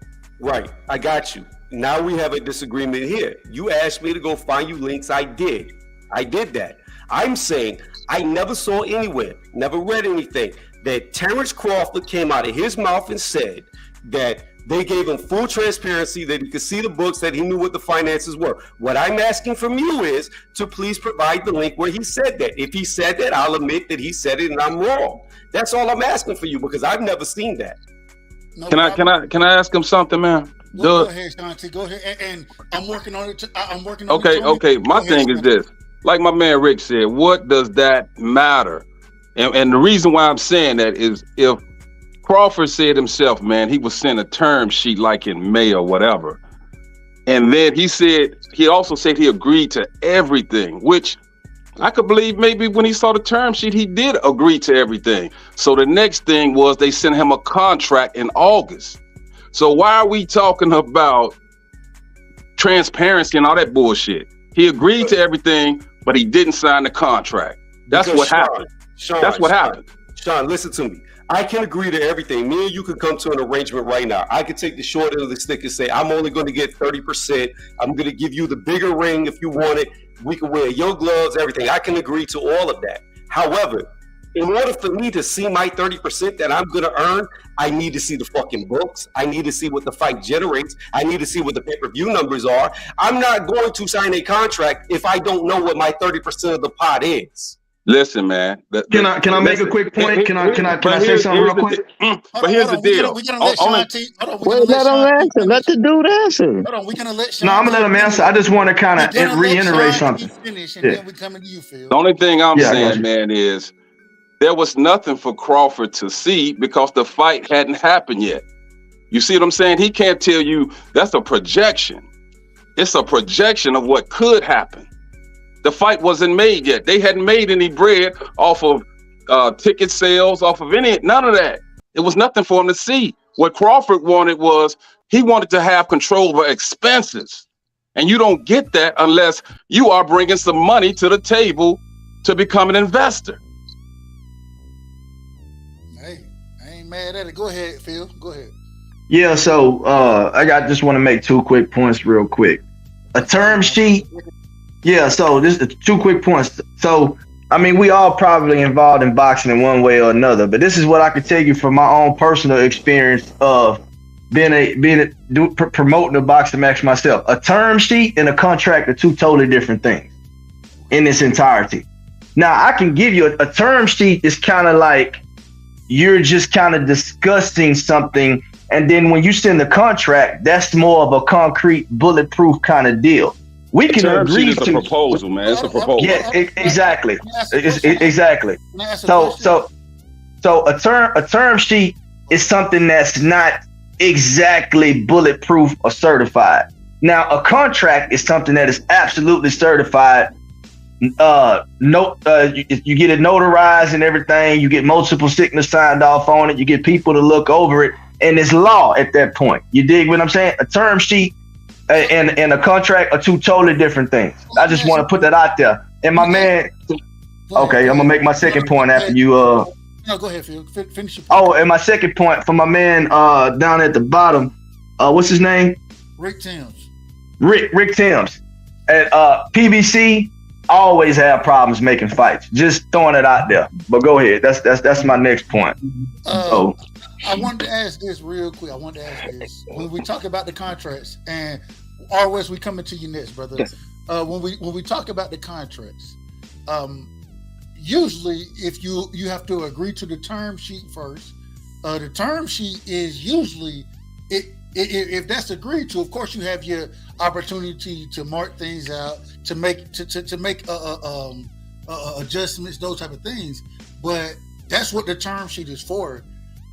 right. I got you. Now we have a disagreement here. You asked me to go find you links. I did. I did that. I'm saying I never saw anywhere, never read anything that Terrance Crawford came out of his mouth and said that they gave him full transparency, that he could see the books, that he knew what the finances were. What I'm asking from you is to please provide the link where he said that. If he said that, I'll admit that he said it and I'm wrong. That's all I'm asking for you, because I've never seen that. No, can I ask him something, man? Go ahead, Shanti. Go ahead, and I'm working on it. I'm working on it. Okay. My thing is this: like my man Rick said, what does that matter? And the reason why I'm saying that is, if Crawford said himself, man, he was sent a term sheet like in May or whatever, and then he also said he agreed to everything, which I could believe maybe when he saw the term sheet, he did agree to everything. So the next thing was they sent him a contract in August. So why are we talking about transparency and all that bullshit? He agreed to everything, but he didn't sign the contract. That's what happened. That's what happened. Sean, listen to me. I can agree to everything. Me and you could come to an arrangement right now. I could take the short end of the stick and say, I'm only going to get 30%. I'm going to give you the bigger ring if you want it. We can wear your gloves, everything. I can agree to all of that. However, in order for me to see my 30% that I'm going to earn, I need to see the fucking books. I need to see what the fight generates. I need to see what the pay-per-view numbers are. I'm not going to sign a contract if I don't know what my 30% of the pot is. Listen, man. Can I make a quick point? Can I say something real quick? But here's the deal. We're gonna let Shanti. Let him answer. Let the dude answer. Hold on, we're gonna let Shanti. No, I'm gonna let him answer. I just want to kind of reiterate something. Finish, and then we coming to you, Phil. The only thing I'm saying, man, is there was nothing for Crawford to see because the fight hadn't happened yet. You see what I'm saying? He can't tell you that's a projection. It's a projection of what could happen. The fight wasn't made yet. They hadn't made any bread off of ticket sales, off of none of that. It was nothing for him to see. What Crawford wanted was, he wanted to have control over expenses. And you don't get that unless you are bringing some money to the table to become an investor. Hey, I ain't mad at it. Go ahead, Phil. Go ahead. Yeah, so I just want to make 2 quick points real quick. A term sheet. Yeah, so this is 2 quick points. So, I mean, we all probably involved in boxing in one way or another, but this is what I can tell you from my own personal experience of promoting a boxing match myself. A term sheet and a contract are 2 totally different things in its entirety. Now, I can give you a term sheet is kind of like you're just kind of discussing something, and then when you send the contract, that's more of a concrete, bulletproof kind of deal. We can agree to a proposal, man. It's a proposal. Yeah, exactly. Exactly. So a term sheet is something that's not exactly bulletproof or certified. Now, a contract is something that is absolutely certified you get it notarized and everything. You get multiple signatures signed off on it. You get people to look over it, and it's law at that point. You dig what I'm saying? A term sheet and a contract are two totally different things. I just want to put that out there. And my man, okay, I'm gonna make my second point after you. No, go ahead, Phil. Finish your point. Oh, and my second point for my man down at the bottom. What's his name? Rick Timms. Rick Timms. At PBC, always have problems making fights. Just throwing it out there. But go ahead. That's my next point. I wanted to ask this real quick. When we talk about the contracts, and ROS, we coming to you next, brother. Yes. When we talk about the contracts, usually if you have to agree to the term sheet first. The term sheet is usually if that's agreed to. Of course, you have your opportunity to mark things out, to make adjustments, those type of things. But that's what the term sheet is for.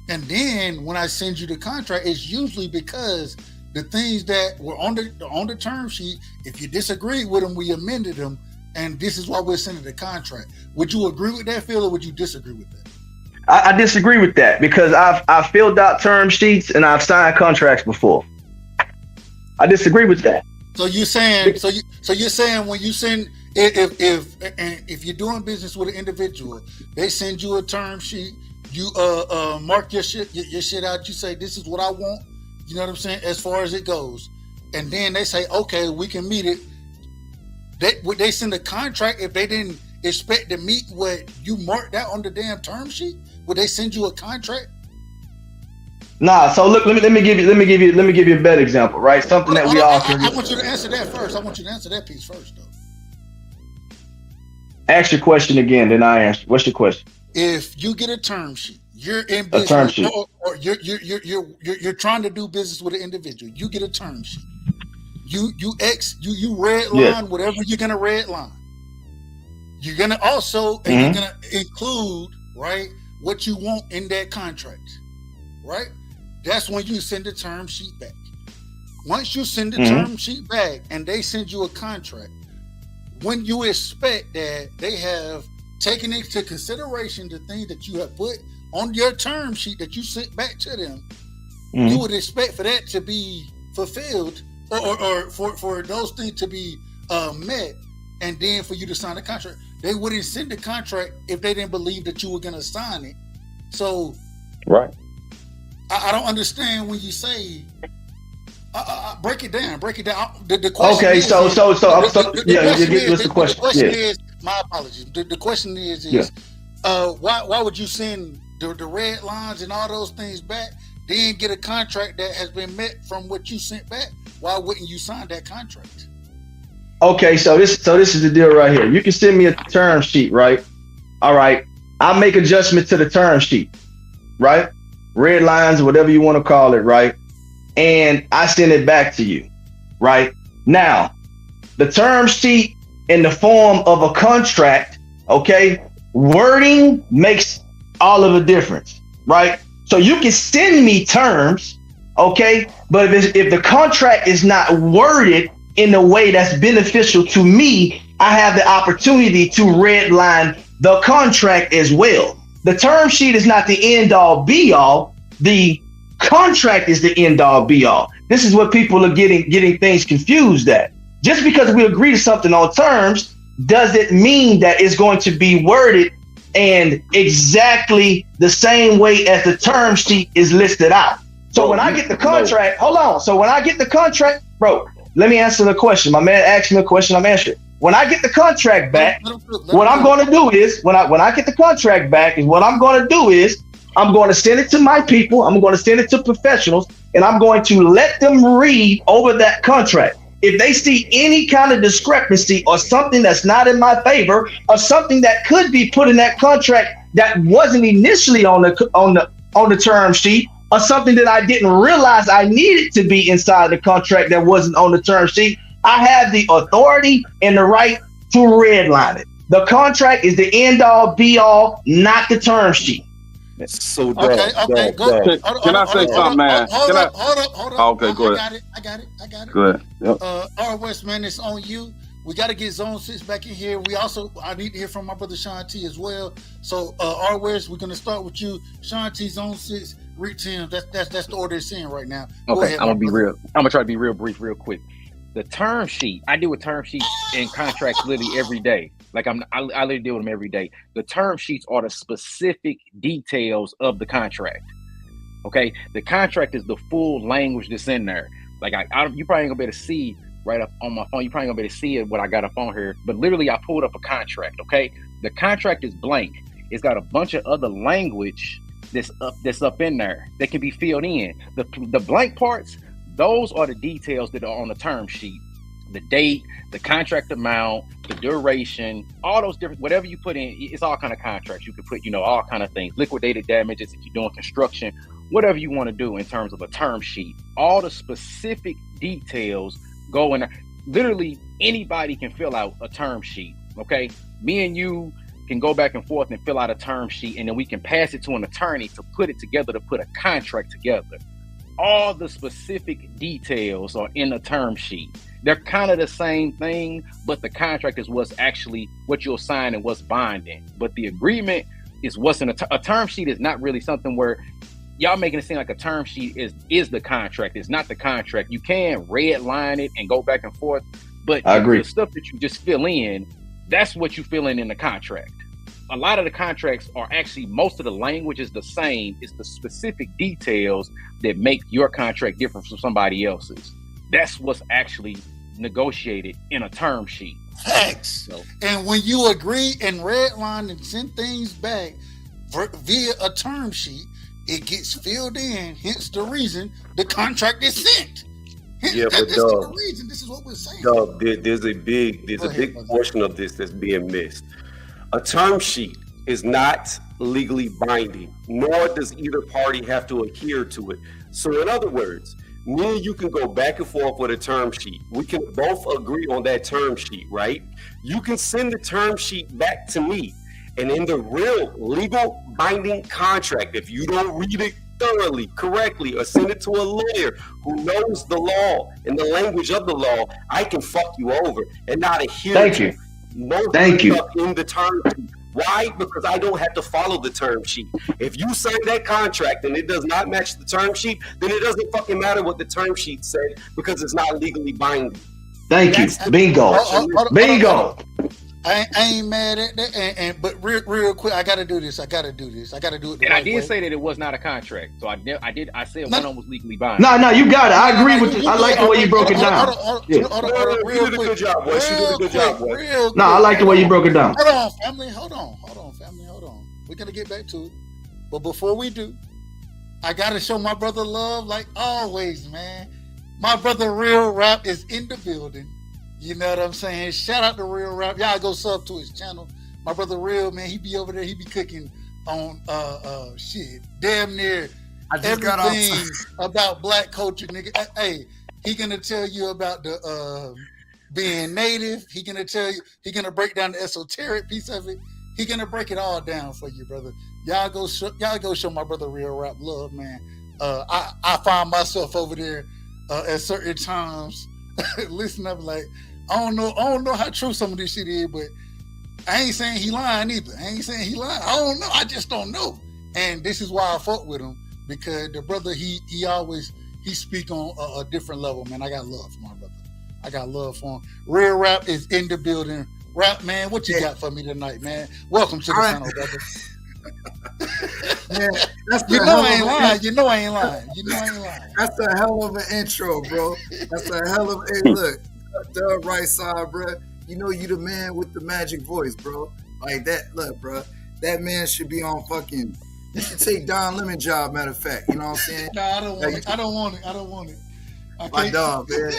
And then when I send you the contract, it's usually because the things that were on the term sheet, if you disagree with them, we amended them, and this is why we're sending the contract. Would you agree with that, Phil, or would you disagree with that? I disagree with that because I've filled out term sheets and I've signed contracts before. I disagree with that. So you're saying you're saying when you send if you're doing business with an individual, they send you a term sheet, you mark your shit out, you say this is what I want, you know what I'm saying, as far as it goes, and then they say okay, we can meet it. Would they send a contract if they didn't expect to meet what you marked out on the damn term sheet? Would they send you a contract? Nah. So look, let me give you a better example, right? Something that we all can. I want you to answer that first. I want you to answer that piece first, though. Ask your question again, then I answer. What's your question? If you get a term sheet, you're in business, term sheet. or you're trying to do business with an individual, you get a term sheet. You red line whatever you're gonna red line. You're gonna also you're gonna include, right, what you want in that contract, right? That's when you send the term sheet back. Once you send the term sheet back and they send you a contract, when you expect that they have taken into consideration the things that you have put on your term sheet that you sent back to them, you would expect for that to be fulfilled or for those things to be met, and then for you to sign the contract. They wouldn't send the contract if they didn't believe that you were going to sign it. So, right. I don't understand when you say, break it down. The question okay, is, so what's the question? The question is, my apologies. The question is why would you send the red lines and all those things back, then get a contract that has been met from what you sent back? Why wouldn't you sign that contract? Okay, so this is the deal right here. You can send me a term sheet, right? All right. I'll make adjustments to the term sheet, right? Red lines, whatever you want to call it, right? And I send it back to you, right? Now, the term sheet in the form of a contract, okay? Wording makes all of the difference, right? So you can send me terms, okay? But if the contract is not worded in a way that's beneficial to me, I have the opportunity to redline the contract as well. The term sheet is not the end all be all. The contract is the end all be all. This is what people are getting things confused at. Just because we agree to something on terms doesn't mean that it's going to be worded and exactly the same way as the term sheet is listed out. So when I get the contract, hold on. So when I get the contract, bro, let me answer the question. My man asked me a question, I'm answering. When I get the contract back, what I'm going to do is, when I get the contract back, is what I'm going to do is, I'm going to send it to my people, I'm going to send it to professionals, and I'm going to let them read over that contract. If they see any kind of discrepancy or something that's not in my favor, or something that could be put in that contract that wasn't initially on the term sheet, or something that I didn't realize I needed to be inside the contract that wasn't on the term sheet, I have the authority and the right to redline it. The contract is the end all be all, not the term sheet. So okay, go. Can I say something, man? Hold up. Okay, go ahead. I got it. Go ahead. Yep. ROS, man, it's on you. We got to get ZONE6 back in here. I need to hear from my brother Sean T as well. So, R-West, we're gonna start with you, Sean T, ZONE6, Rick Tim. That's the order it's in right now. Go ahead, I'm gonna try to be real brief, real quick. The term sheet, I deal with term sheets and contracts literally every day. Like I literally deal with them every day. The term sheets are the specific details of the contract. Okay, the contract is the full language that's in there. Like you probably ain't gonna be able to see right up on my phone. You probably gonna be able to see it what I got up on here. But literally, I pulled up a contract. Okay, the contract is blank. It's got a bunch of other language that's up in there that can be filled in. The blank parts, those are the details that are on the term sheet. The date, the contract amount, the duration, all those different, whatever you put in, it's all kind of contracts. You could put, all kind of things, liquidated damages if you're doing construction, whatever you want to do in terms of a term sheet. All the specific details go in there. Literally anybody can fill out a term sheet. Okay, me and you can go back and forth and fill out a term sheet, and then we can pass it to an attorney to put it together, to put a contract together. All the specific details are in a term sheet. They're kind of the same thing, but the contract is what's actually what you'll sign and what's binding. But the agreement is what's in a term sheet. Is not really something where y'all making it seem like a term sheet is the contract. It's not the contract. You can red line it and go back and forth, but I agree. The stuff that you just fill in, that's what you fill in the contract. A lot of the contracts are actually, most of the language is the same. It's the specific details that make your contract different from somebody else's. That's what's actually negotiated in a term sheet. Facts. So, and when you agree and redline and send things back via a term sheet, it gets filled in. Hence the reason the contract is sent. Yeah, but the reason. This is what we're saying. There's a big portion of this that's being missed. A term sheet is not legally binding, nor does either party have to adhere to it. So in other words, me and you can go back and forth with a term sheet. We can both agree on that term sheet, right? You can send the term sheet back to me. And in the real legal binding contract, if you don't read it thoroughly, correctly, or send it to a lawyer who knows the law and the language of the law, I can fuck you over and not adhere to Thank you. In the term sheet. Why? Because I don't have to follow the term sheet. If you sign that contract and it does not match the term sheet, then it doesn't fucking matter what the term sheet said because it's not legally binding. Thank you. Bingo. Bingo. I ain't mad at that, but real quick, I gotta do this. I gotta do it. And I did say that it was not a contract, so I said one of them was legally binding. No, you got it. I agree with you. I like the way you broke it down. You did a good job, Wes. You did a good job, Wes. No, I like the way you broke it down. Hold on, family. Hold on. We're gonna get back to it, but before we do, I gotta show my brother love like always, man. My brother Real Rap is in the building. You know what I'm saying? Shout out to Real Rap. Y'all go sub to his channel. My brother Real, man, he be over there. He be cooking on damn near everything about black culture, nigga. Hey, he gonna tell you about the being native. He gonna tell you. He gonna break down the esoteric piece of it. He gonna break it all down for you, brother. Y'all go show my brother Real Rap love, man. I find myself over there at certain times. Listen up, like I don't know how true some of this shit is, but I ain't saying he lying either. I don't know. I just don't know. And this is why I fuck with him, because the brother he speak on a different level, man. I got love for my brother. I got love for him. Real Rap is in the building. Rap, man, what you got for me tonight, man? Welcome to the channel, brother. Man, You know I ain't lying. That's a hell of an intro, bro. That's a hell of a look. The right side, bro. You know you the man with the magic voice, bro. Like that. Look, bro. That man should be on fucking. You should take Don Lemon job. Matter of fact, you know what I'm saying? No, I don't want it. My dog, man.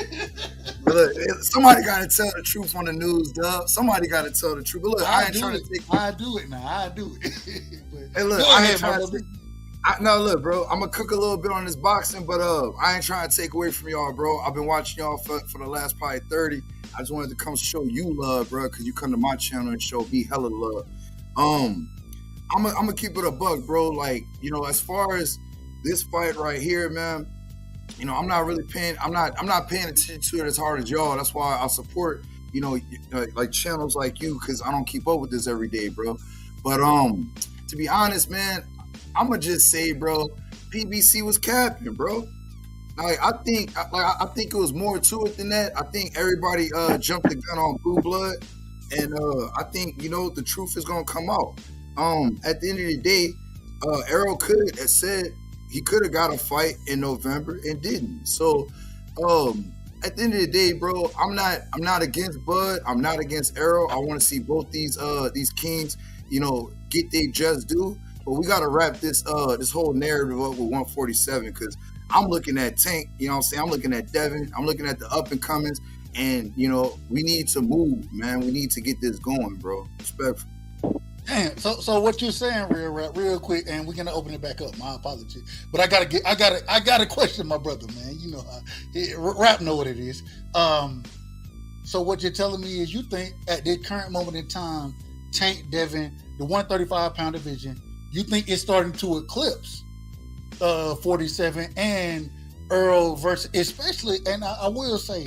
But look, somebody got to tell the truth on the news, dog. Somebody got to tell the truth. But look, I ain't trying to take. I do it now. I do it. Hey, look, I ain't trying to. No, look, bro. I'm gonna cook a little bit on this boxing, but I ain't trying to take away from y'all, bro. I've been watching y'all for the last probably 30. I just wanted to come show you love, bro, because you come to my channel and show me hella love. I'm gonna keep it a buck, bro. Like, you know, as far as this fight right here, man. You know, I'm not paying attention to it as hard as y'all. That's why I support like channels like you, because I don't keep up with this every day, bro. But to be honest, man, I'ma just say, bro, PBC was capping, bro. Like I think it was more to it than that. I think everybody jumped the gun on Blue Blood, and I think the truth is gonna come out. At the end of the day, Errol could have said he could have got a fight in November and didn't. So at the end of the day, bro, I'm not against Bud. I'm not against Errol. I want to see both these kings, get their just due. But we gotta wrap this whole narrative up with 147, because I'm looking at Tank, I'm looking at Devin, I'm looking at the up and comings, and we need to move, man. We need to get this going, bro. Respectful. Damn. So what you're saying, real quick, and we're gonna open it back up. My apologies, but I gotta question my brother, man. Rap know what it is. So what you're telling me is you think at this current moment in time, Tank, Devin, the 135-pound division, you think it's starting to eclipse 47 and Errol versus, especially, and I will say,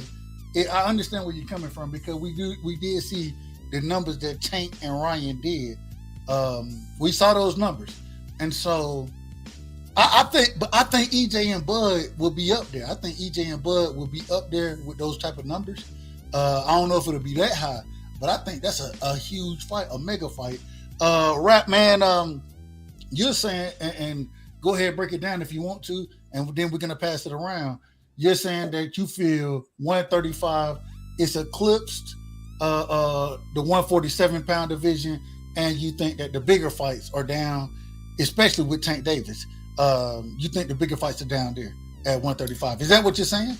I understand where you're coming from, because we did see the numbers that Tank and Ryan did. We saw those numbers, and so I think EJ and Bud will be up there. I think EJ and Bud will be up there with those type of numbers. I don't know if it'll be that high, but I think that's a huge fight, a mega fight. Rap man, you're saying, and go ahead, break it down if you want to, and then we're gonna pass it around. You're saying that you feel 135 is eclipsed the 147-pound division, and you think that the bigger fights are down, especially with Tank Davis. You think the bigger fights are down there at 135. Is that what you're saying?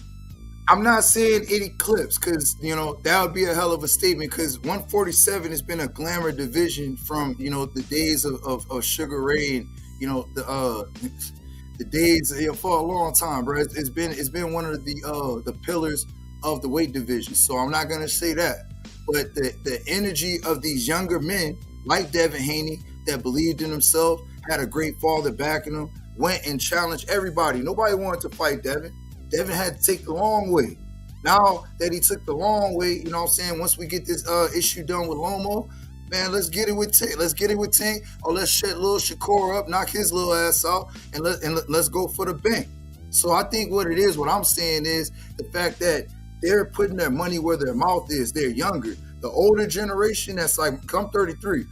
I'm not saying it eclipsed, because that would be a hell of a statement, because 147 has been a glamour division from the days of Sugar Ray and the days for a long time, bro. It's been one of the pillars of the weight division. So I'm not gonna say that, but the energy of these younger men like Devin Haney that believed in himself, had a great father backing him, went and challenged everybody. Nobody wanted to fight Devin. Devin had to take the long way. Now that he took the long way, once we get this issue done with Lomo, man, let's get it with Tank. Let's get it with Tank, or let's shut little Shakur up, knock his little ass out, and let's go for the bank. So I think what it is, what I'm saying is the fact that they're putting their money where their mouth is. They're younger. The older generation that's like, I'm 33.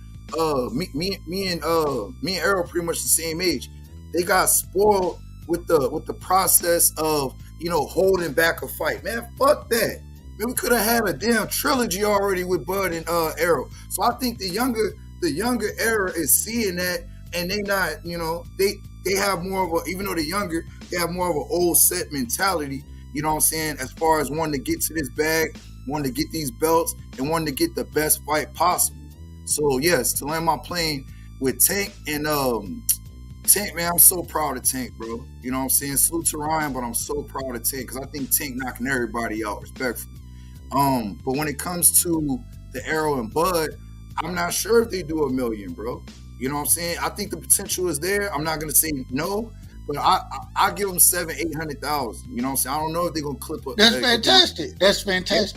Me and Errol pretty much the same age. They got spoiled with the process of holding back a fight. Man, fuck that. Man, we could have had a damn trilogy already with Bud and Errol. So I think the younger era is seeing that, and they not, they have more of a, even though they're younger, they have more of an old set mentality, as far as wanting to get to this bag, wanting to get these belts, and wanting to get the best fight possible. So yes, to land my plane with Tank and Tank, man, I'm so proud of Tank, bro. Salute to Ryan, but I'm so proud of Tank, because I think Tank knocking everybody out, respectfully. But when it comes to the Errol and Bud, I'm not sure if they do $1 million, bro. I think the potential is there. I'm not gonna say no, but I give them 700,000-800,000. I don't know if they're gonna clip up. That's fantastic. That's fantastic. It's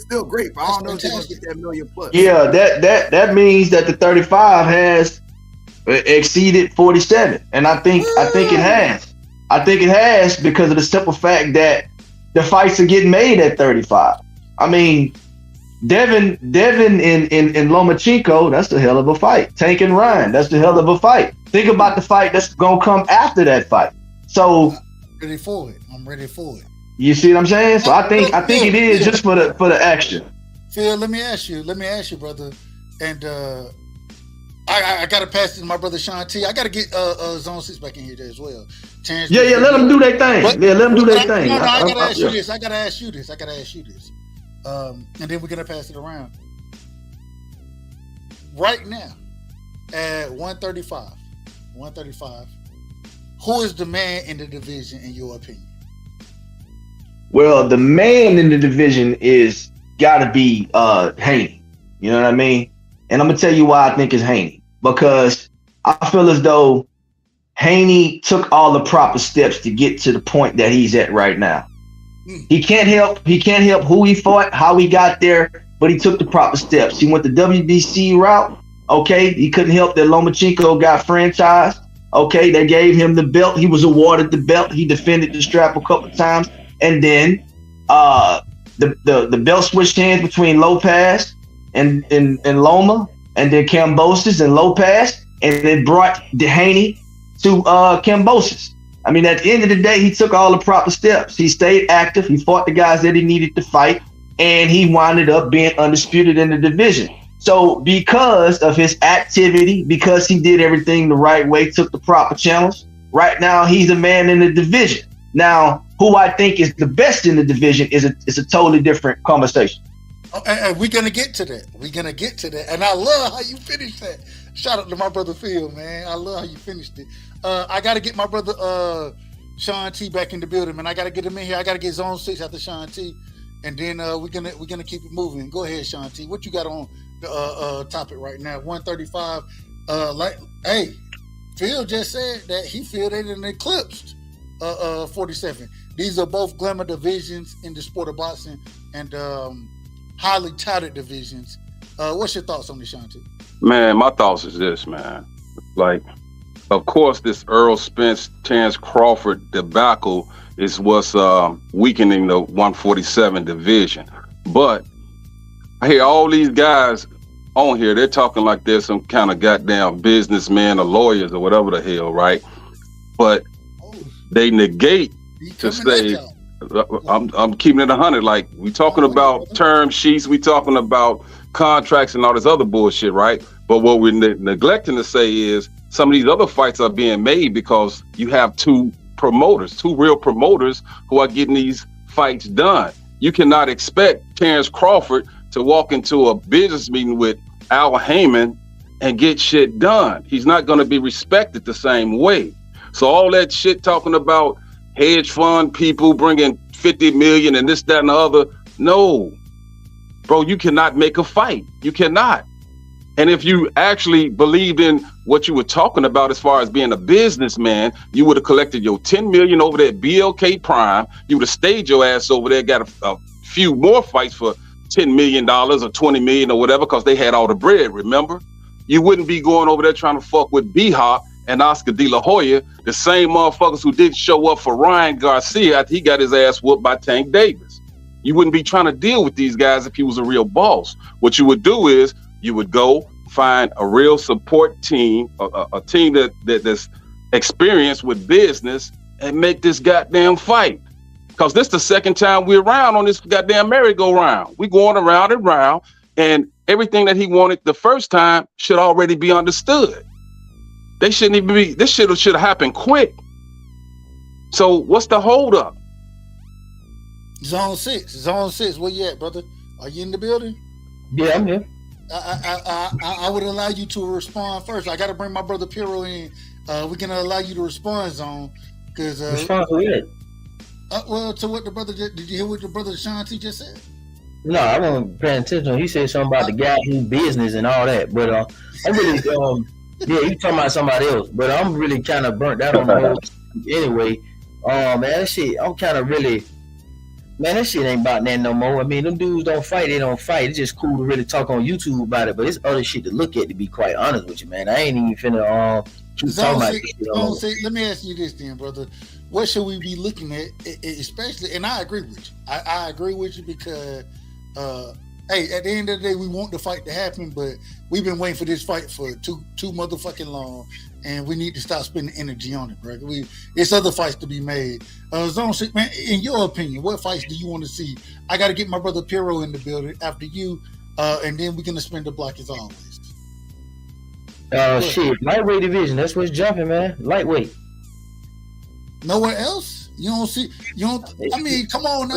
still great. But I don't know if they're gonna get that $1 million plus. Yeah, that means that the 35 has exceeded 47, and I think it has. I think it has because of the simple fact that the fights are getting made at 35. I mean, Devin in Lomachenko, that's a hell of a fight. Tank and Ryan, that's a hell of a fight. Think about the fight that's gonna come after that fight. So I'm ready for it. You see what I'm saying? So I think it is just for the action. Phil, let me ask you, brother, and I gotta pass it to my brother Sean T. I gotta get ZONE6 back in here as well. Terrance, yeah, let them do their thing. Let them do their thing. No, I gotta ask you this. I gotta ask you this. And then we're gonna pass it around. Right now, at 135, who is the man in the division in your opinion? Well, the man in the division is gotta be Haney. You know what I mean? And I'm gonna tell you why I think it's Haney. Because I feel as though Haney took all the proper steps to get to the point that he's at right now. He can't help who he fought, how he got there. but he took the proper steps. He went the WBC route. Okay, he couldn't help that Lomachenko got franchised. Okay, they gave him the belt. He was awarded the belt. He defended the strap a couple of times, and then the belt switched hands between Lopez and Loma, and then Kambosos and Lopez, and it brought Dehaney to Kambosos. I mean, at the end of the day, he took all the proper steps. He stayed active. He fought the guys that he needed to fight, and he wound up being undisputed in the division. So because of his activity, because he did everything the right way, took the proper channels, right now he's a man in the division. Now, who I think is the best in the division is a totally different conversation. And we're going to get to that. We're going to get to that. And I love how you finished that. Shout out to my brother Phil, man. I love how you finished it. I got to get my brother Sean T back in the building, man. I got to get him in here. I got to get Zone 6 after Sean T. And then we're gonna keep it moving. Go ahead, Sean T. What you got on the topic right now? 135. Hey, Phil just said that he feel they done eclipsed 47. These are both glamour divisions in the sport of boxing and highly touted divisions. What's your thoughts on this, Sean T? Man, my thoughts is this, man. Like, of course, this Errol Spence, Terrance Crawford debacle is what's weakening the 147 division. But I hear all these guys on here, they're talking like they're some kind of goddamn businessmen or lawyers or whatever the hell, right? But they negate to say, I'm keeping it 100. Like, we talking about term sheets, we talking about contracts and all this other bullshit, right? But what we're neglecting to say is some of these other fights are being made because you have two real promoters who are getting these fights done. You cannot expect Terrance Crawford to walk into a business meeting with Al Heyman and get shit done. He's not going to be respected the same way. So all that shit talking about hedge fund people bringing 50 million and this, that, and the other. No, bro, you cannot make a fight. You cannot. And if you actually believed in what you were talking about as far as being a businessman, you would have collected your 10 million over there at BLK Prime. You would have stayed your ass over there, got a few more fights for $10 million or 20 million or whatever, because they had all the bread, remember? You wouldn't be going over there trying to fuck with B-Hop and Oscar De La Hoya, the same motherfuckers who didn't show up for Ryan Garcia after he got his ass whooped by Tank Davis. You wouldn't be trying to deal with these guys if he was a real boss. What you would do is you would go find a real support team, a team that's experienced with business, and make this goddamn fight. Because this is the second time we're around on this goddamn merry-go-round. We going around and round, and everything that he wanted the first time should already be understood. They shouldn't even be, this should have happened quick. So what's the hold up? Zone 6, where you at, brother? Are you in the building? Yeah, I'm here. I would allow you to respond first. I got to bring my brother Piero in. We're gonna allow you to respond, Zone, because respond to it. Well, to what the brother did you hear what the brother Sean T just said? No, I wasn't paying attention. He said something about the guy who business and all that, but I'm really yeah, he talking about somebody else, but I'm really kind of burnt out on the whole anyway. Man, that shit, I'm kind of really. Man, that shit ain't about that no more. I mean, them dudes don't fight, they don't fight. It's just cool to really talk on YouTube about it, but it's other shit to look at, to be quite honest with you, man. I ain't even finna keep talking about this shit. Let me ask you this then, brother. What should we be looking at, especially, and I agree with you. I agree with you because, hey, at the end of the day, we want the fight to happen, but we've been waiting for this fight for too motherfucking long, and we need to stop spending energy on it, bro. It's other fights to be made. Zone 6, man, in your opinion, what fights do you want to see? I got to get my brother Piero in the building after you, and then we're going to spend the block as always. Shit, lightweight division, that's what's jumping, man. Lightweight. Nowhere else? You don't see, I mean, come on now.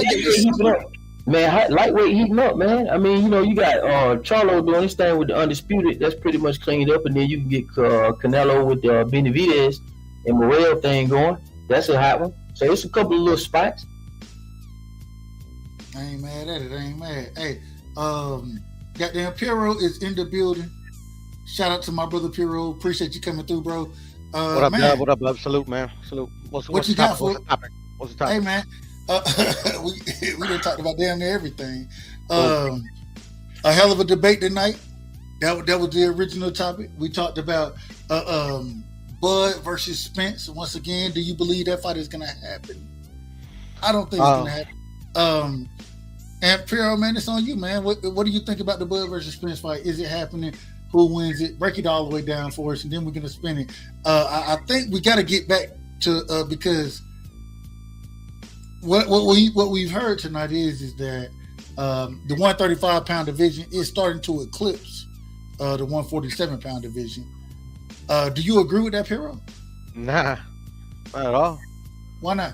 Man, lightweight heating up, man. I mean, you got Charlo doing this thing with the Undisputed. That's pretty much cleaned up, and then you can get Canelo with the Benavidez and Morel thing going. That's a hot one. So it's a couple of little spots. I ain't mad at it. Hey, goddamn Piero is in the building. Shout out to my brother Piero. Appreciate you coming through, bro. What up, man? What up, bub? Salute, man. Salute. What's you got for? What's the topic? Hey, man. We done talked about damn near everything. A hell of a debate tonight. That was the original topic. We talked about Bud versus Spence. Once again, do you believe that fight is going to happen? I don't think it's going to happen. And Pharaoh, man, it's on you, man. What do you think about the Bud versus Spence fight? Is it happening? Who wins it? Break it all the way down for us, and then we're going to spin it. I think we got to get back to because what we've heard tonight is that the 135-pound division is starting to eclipse the 147-pound division. Do you agree with that, Pharaoh? Nah, not at all. Why not?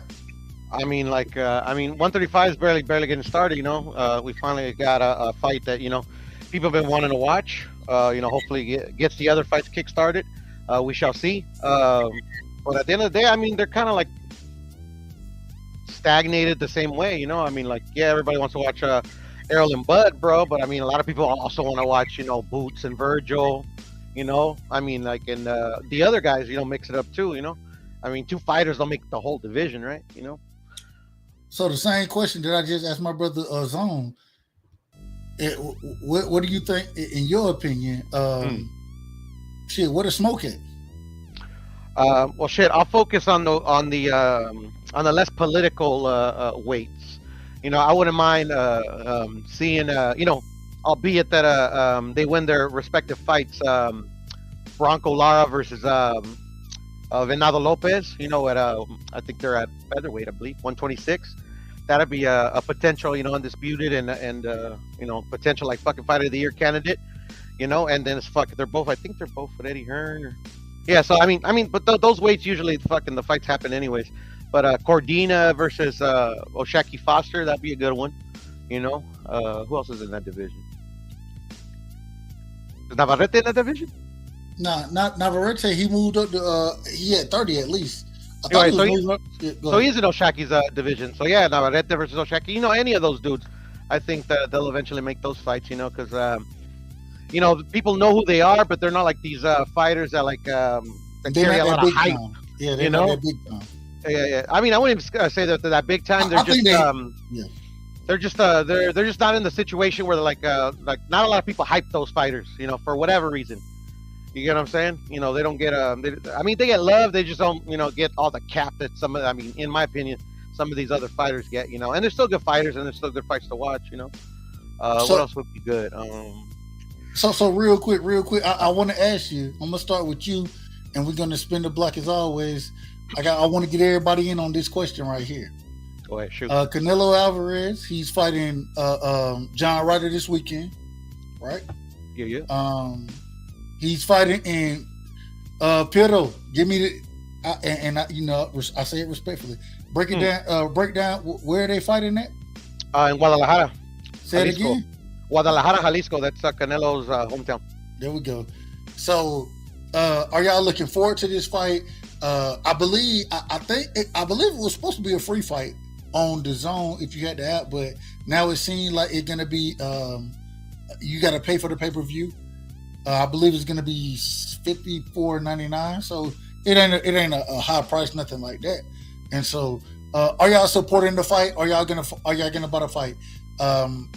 I mean, 135 is barely getting started. We finally got a fight that people have been wanting to watch. Hopefully gets the other fights kick-started. We shall see. But at the end of the day, I mean, they're kind of like stagnated the same way. Everybody wants to watch Errol and Bud, bro. But I mean, a lot of people also want to watch, Boots and Virgil. And the other guys, mix it up too. I mean, two fighters don't make the whole division, right? So the same question that I just asked my brother Zone. What do you think, in your opinion? What is smoke at? I'll focus on the less political weights. I wouldn't mind seeing albeit that they win their respective fights. Bronco Lara versus Venado Lopez. I think they're at featherweight, I believe, 126. That'd be a potential, undisputed and potential like fucking fight of the year candidate. And then they're both with Eddie Hearn. Yeah, so I mean, but those weights usually the fights happen anyways. But Cordina versus Oshaki Foster, that'd be a good one. Who else is in that division? Is Navarrete in that division? Nah, not Navarrete. He moved up to he had 30 at least. So he's in Oshaki's division. So yeah, Navarrete versus Oshaki. Any of those dudes, I think that they'll eventually make those fights. Because people know who they are, but they're not like these fighters that that carry a lot of hype. Yeah, they're not that big time. Yeah. I mean, I wouldn't even say that they're that big time. They're they're just not in the situation where they're not a lot of people hype those fighters. For whatever reason. You get what I'm saying? They don't get they get love. They just don't, get all the cap that in my opinion, some of these other fighters get. And they're still good fighters, and they're still good fights to watch. What else would be good? So real quick, I want to ask you. I'm gonna start with you, and we're gonna spin the block as always. I want to get everybody in on this question right here. Go ahead, shoot. Canelo Alvarez, he's fighting John Ryder this weekend, right? Yeah. He's fighting in Piero. Give me the I say it respectfully. Break it down. Break down where are they fighting at? In Guadalajara. Say Jalisco. It again. Guadalajara, Jalisco. That's Canelo's hometown. There we go. So, are y'all looking forward to this fight? I believe it was supposed to be a free fight on the Zone if you had the app, but now it seems like it's gonna be you got to pay for the pay-per-view. I believe it's going to be $54.99, so it ain't a high price, nothing like that. And so, are y'all supporting the fight? Are y'all gonna buy the fight?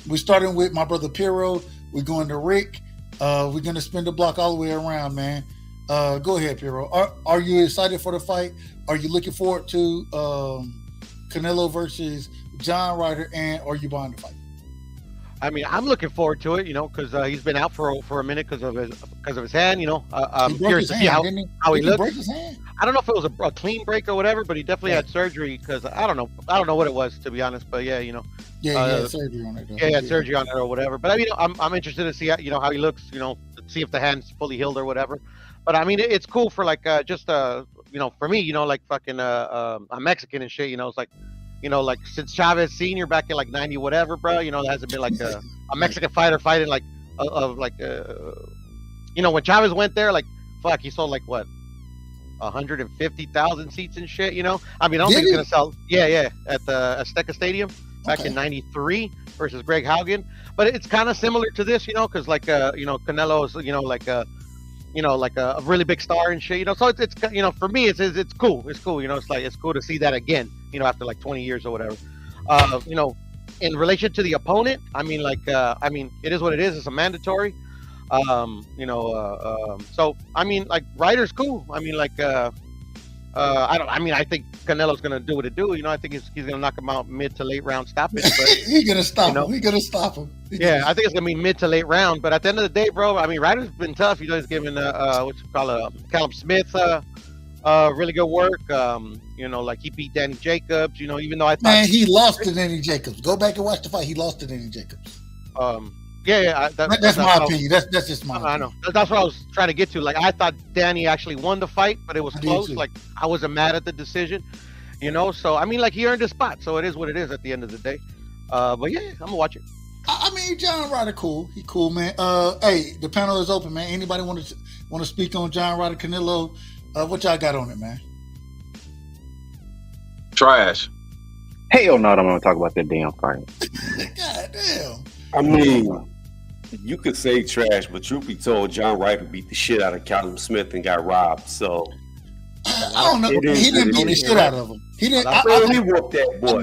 We're starting with my brother Piero. We're going to Rick. We're gonna spin the block all the way around, man. Go ahead, Piero. Are you excited for the fight? Are you looking forward to Canelo versus John Ryder, and are you buying the fight? I mean, I'm looking forward to it, because he's been out for a minute because of his hand. I'm curious to see how he looks. Break his hand? I don't know if it was a clean break or whatever, but he definitely had surgery because I don't know what it was, to be honest. But yeah, he had surgery on it. Yeah, he had surgery on it or whatever. But I mean, I'm interested to see how he looks. To see if the hand's fully healed or whatever. But I mean, it's cool for for me, fucking I'm Mexican and shit. It's like since Chavez Senior back in 90 whatever, bro. There hasn't been a Mexican fighter fighting when Chavez went there, he sold 150,000 seats and shit. I mean, I don't think he's gonna sell. Yeah, at the Azteca Stadium back in '93 versus Greg Haugen. But it's kind of similar to this, because Canelo is a really big star and shit. So it's for me it's cool. It's cool. It's cool to see that again. After 20 years or whatever. in relation to the opponent, I mean, like, it is what it is. It's a mandatory. So I mean, like, Ryder's cool. I mean, like, I think Canelo's gonna do what it do. I think he's gonna knock him out mid to late round stoppage. But He's gonna stop him. He's gonna stop him. I think it's gonna be mid to late round. But at the end of the day, bro, I mean, Ryder's been tough. He's giving Callum Smith really good work. Like, he beat Danny Jacobs. Even though I thought he lost to Danny Jacobs. Go back and watch the fight. He lost to Danny Jacobs. That's my opinion. That's just my opinion. I know. That's what I was trying to get to. Like, I thought Danny actually won the fight, but it was close. Like, I wasn't mad at the decision, So, I mean, like, he earned his spot. So, it is what it is at the end of the day. But, yeah, I'm going to watch it. I mean, John Ryder, cool. He cool, man. Hey, the panel is open, man. Anybody want to speak on John Ryder, Canelo? What y'all got on it, man? Trash. Hell no, I don't want to talk about that damn fight. God damn. I mean, you could say trash, but truth be told, John Ryder beat the shit out of Callum Smith and got robbed. So I don't know. He didn't beat the shit out of him. He didn't. He whooped that boy.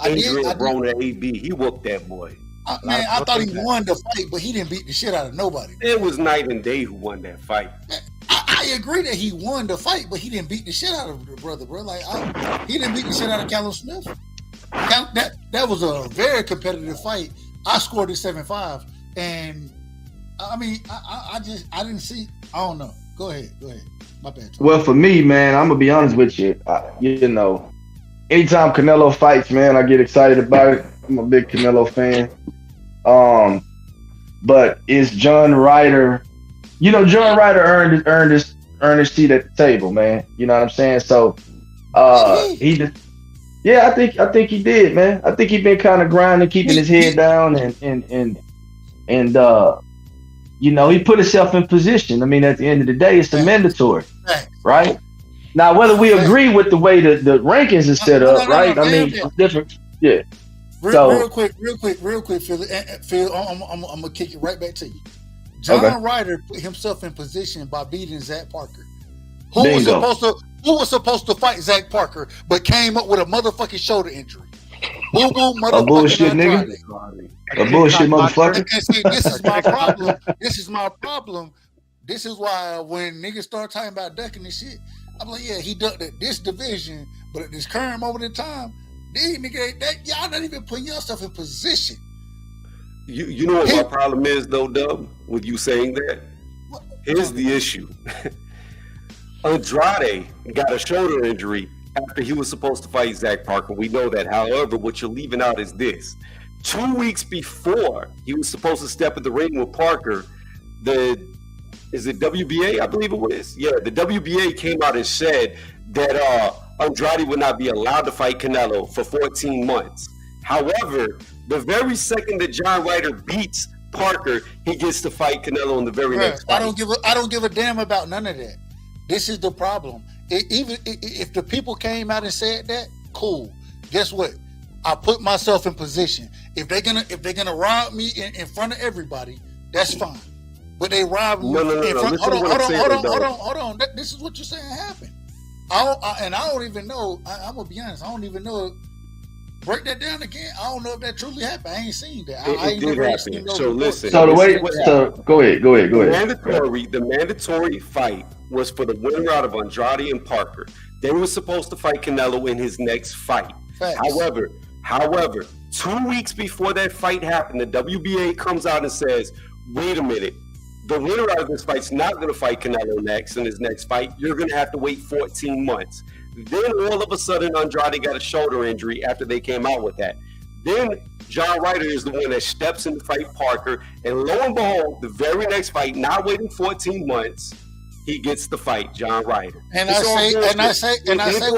Adrian Broner AB. He whooped that boy. I thought he won the fight, but he didn't beat the shit out of nobody. It was night and day who won that fight. I agree that he won the fight, but he didn't beat the shit out of the brother, bro. Like, he didn't beat the shit out of Callum Smith. That was a very competitive fight. I scored it 7-5, and I mean, I didn't see. I don't know. Go ahead. My bad. Well, for me, man, I'm gonna be honest with you. Anytime Canelo fights, man, I get excited about it. I'm a big Canelo fan. But is John Ryder? John Ryder earned his seat at the table, man. You know what I'm saying? So, he did. Yeah, I think he did, man. I think he been kind of grinding, keeping his head down, and he put himself in position. I mean, at the end of the day, it's a mandatory, right? Now, whether we agree with the way the rankings is set up, right? I mean, it's different. Yeah. Real quick, Phil. I'm gonna kick it right back to you. John Ryder put himself in position by beating Zach Parker. Who was supposed to fight Zach Parker, but came up with a motherfucking shoulder injury? A bullshit nigga. A bullshit motherfucker. And see, this is my problem. This is why when niggas start talking about ducking and shit, I'm like, yeah, he ducked at this division, but at this current moment in time, these niggas, y'all not even putting yourself in position. You know what my problem is, though, Dub, with you saying that? Here's the issue. Andrade got a shoulder injury after he was supposed to fight Zach Parker. We know that. However, what you're leaving out is this. 2 weeks before he was supposed to step in the ring with Parker, is it WBA? I believe it was. Yeah, the WBA came out and said that Andrade would not be allowed to fight Canelo for 14 months. However, the very second that John Ryder beats Parker, he gets to fight Canelo in the very next fight. I don't give a damn about none of that. This is the problem. Even if the people came out and said that, cool. Guess what? I put myself in position. If they're gonna rob me in front of everybody, that's fine. But they robbed me in front. Hold on. This is what you're saying happened. I don't even know. I'm gonna be honest. I don't even know. Break that down again. I don't know if that truly happened. I ain't seen that. It did happen. So listen. So go ahead. The mandatory fight was for the winner out of Andrade and Parker. They were supposed to fight Canelo in his next fight. Facts. However, 2 weeks before that fight happened, the WBA comes out and says, "Wait a minute. The winner out of this fight's not going to fight Canelo next in his next fight. You're going to have to wait 14 months." Then all of a sudden, Andrade got a shoulder injury after they came out with that. Then John Ryder is the one that steps in to fight Parker, and lo and behold, the very next fight, not waiting 14 months, he gets the fight, John Ryder. And I say what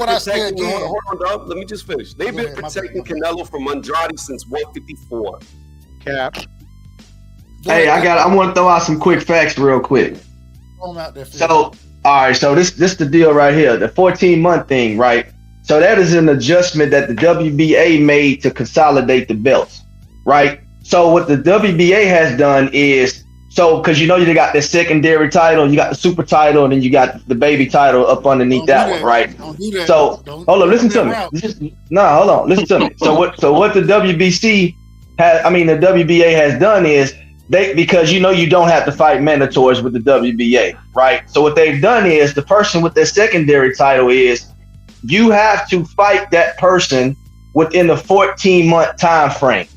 I say again. Hold on, dog. Let me just finish. They've been protecting Canelo from Andrade since 154. Cap. Hey, I want to throw out some quick facts real quick. So, all right, so this the deal right here, the 14-month thing, right? So that is an adjustment that the WBA made to consolidate the belts, right? So what the WBA has done is So, because you got the secondary title, you got the super title, and then you got the baby title up underneath that one, right? Don't do that. So, hold on, listen to me. Hold on, listen to me. So what the WBC has, the WBA has done is because you don't have to fight mandatories with the WBA, right? So what they've done is the person with their secondary title is you have to fight that person within the 14-month time frame.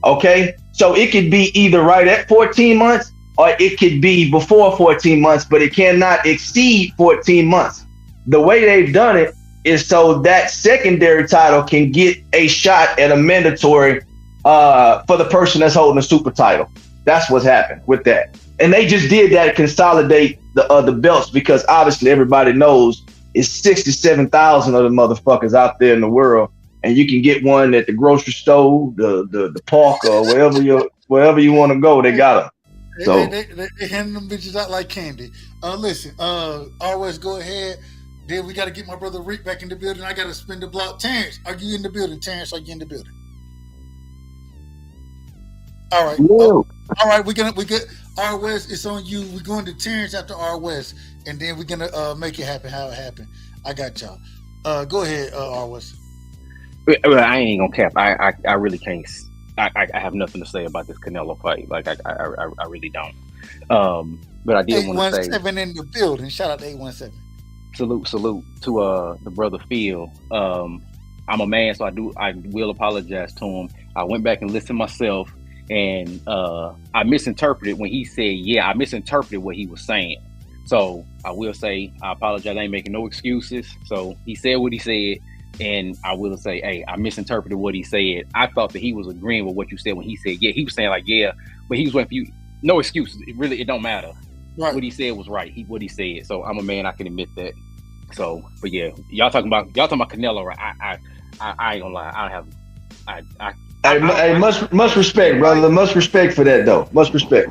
Okay, so it could be either right at 14 months or it could be before 14 months, but it cannot exceed 14 months. The way they've done it is so that secondary title can get a shot at a mandatory for the person that's holding a super title. That's what's happened with that. And they just did that to consolidate the belts because obviously everybody knows it's 67,000 of the motherfuckers out there in the world. And you can get one at the grocery store, the park, or wherever you want to go. They got them. So they hand them bitches out like candy. Listen, always go ahead. Then we got to get my brother Rick back in the building. I got to spin the block. Terrance, are you in the building? Terrance, are you in the building? All right. All right. We get R West. It's on you. We're going to Terrance after R West, and then we're gonna make it happen. How it happened. I got y'all. Go ahead, R West. Well, I ain't gonna cap. I really can't. I have nothing to say about this Canelo fight. Like I really don't. But I did want to say 817 in the building. Shout out to 817. Salute to the brother Phil. I'm a man, so I will apologize to him. I went back and listened myself, and I misinterpreted when he said, I misinterpreted what he was saying. So I will say I apologize. I ain't making no excuses. So he said what he said. And I will say, hey, I misinterpreted what he said. I thought that he was agreeing with what you said when he said, he was saying like, but he was waiting for you. No excuses. It don't matter. Right. What he said was right. What he said. So I'm a man. I can admit that. So, but y'all talking about Canelo, right? I ain't gonna lie. Hey, much respect, brother. Much respect for that, though. Much respect.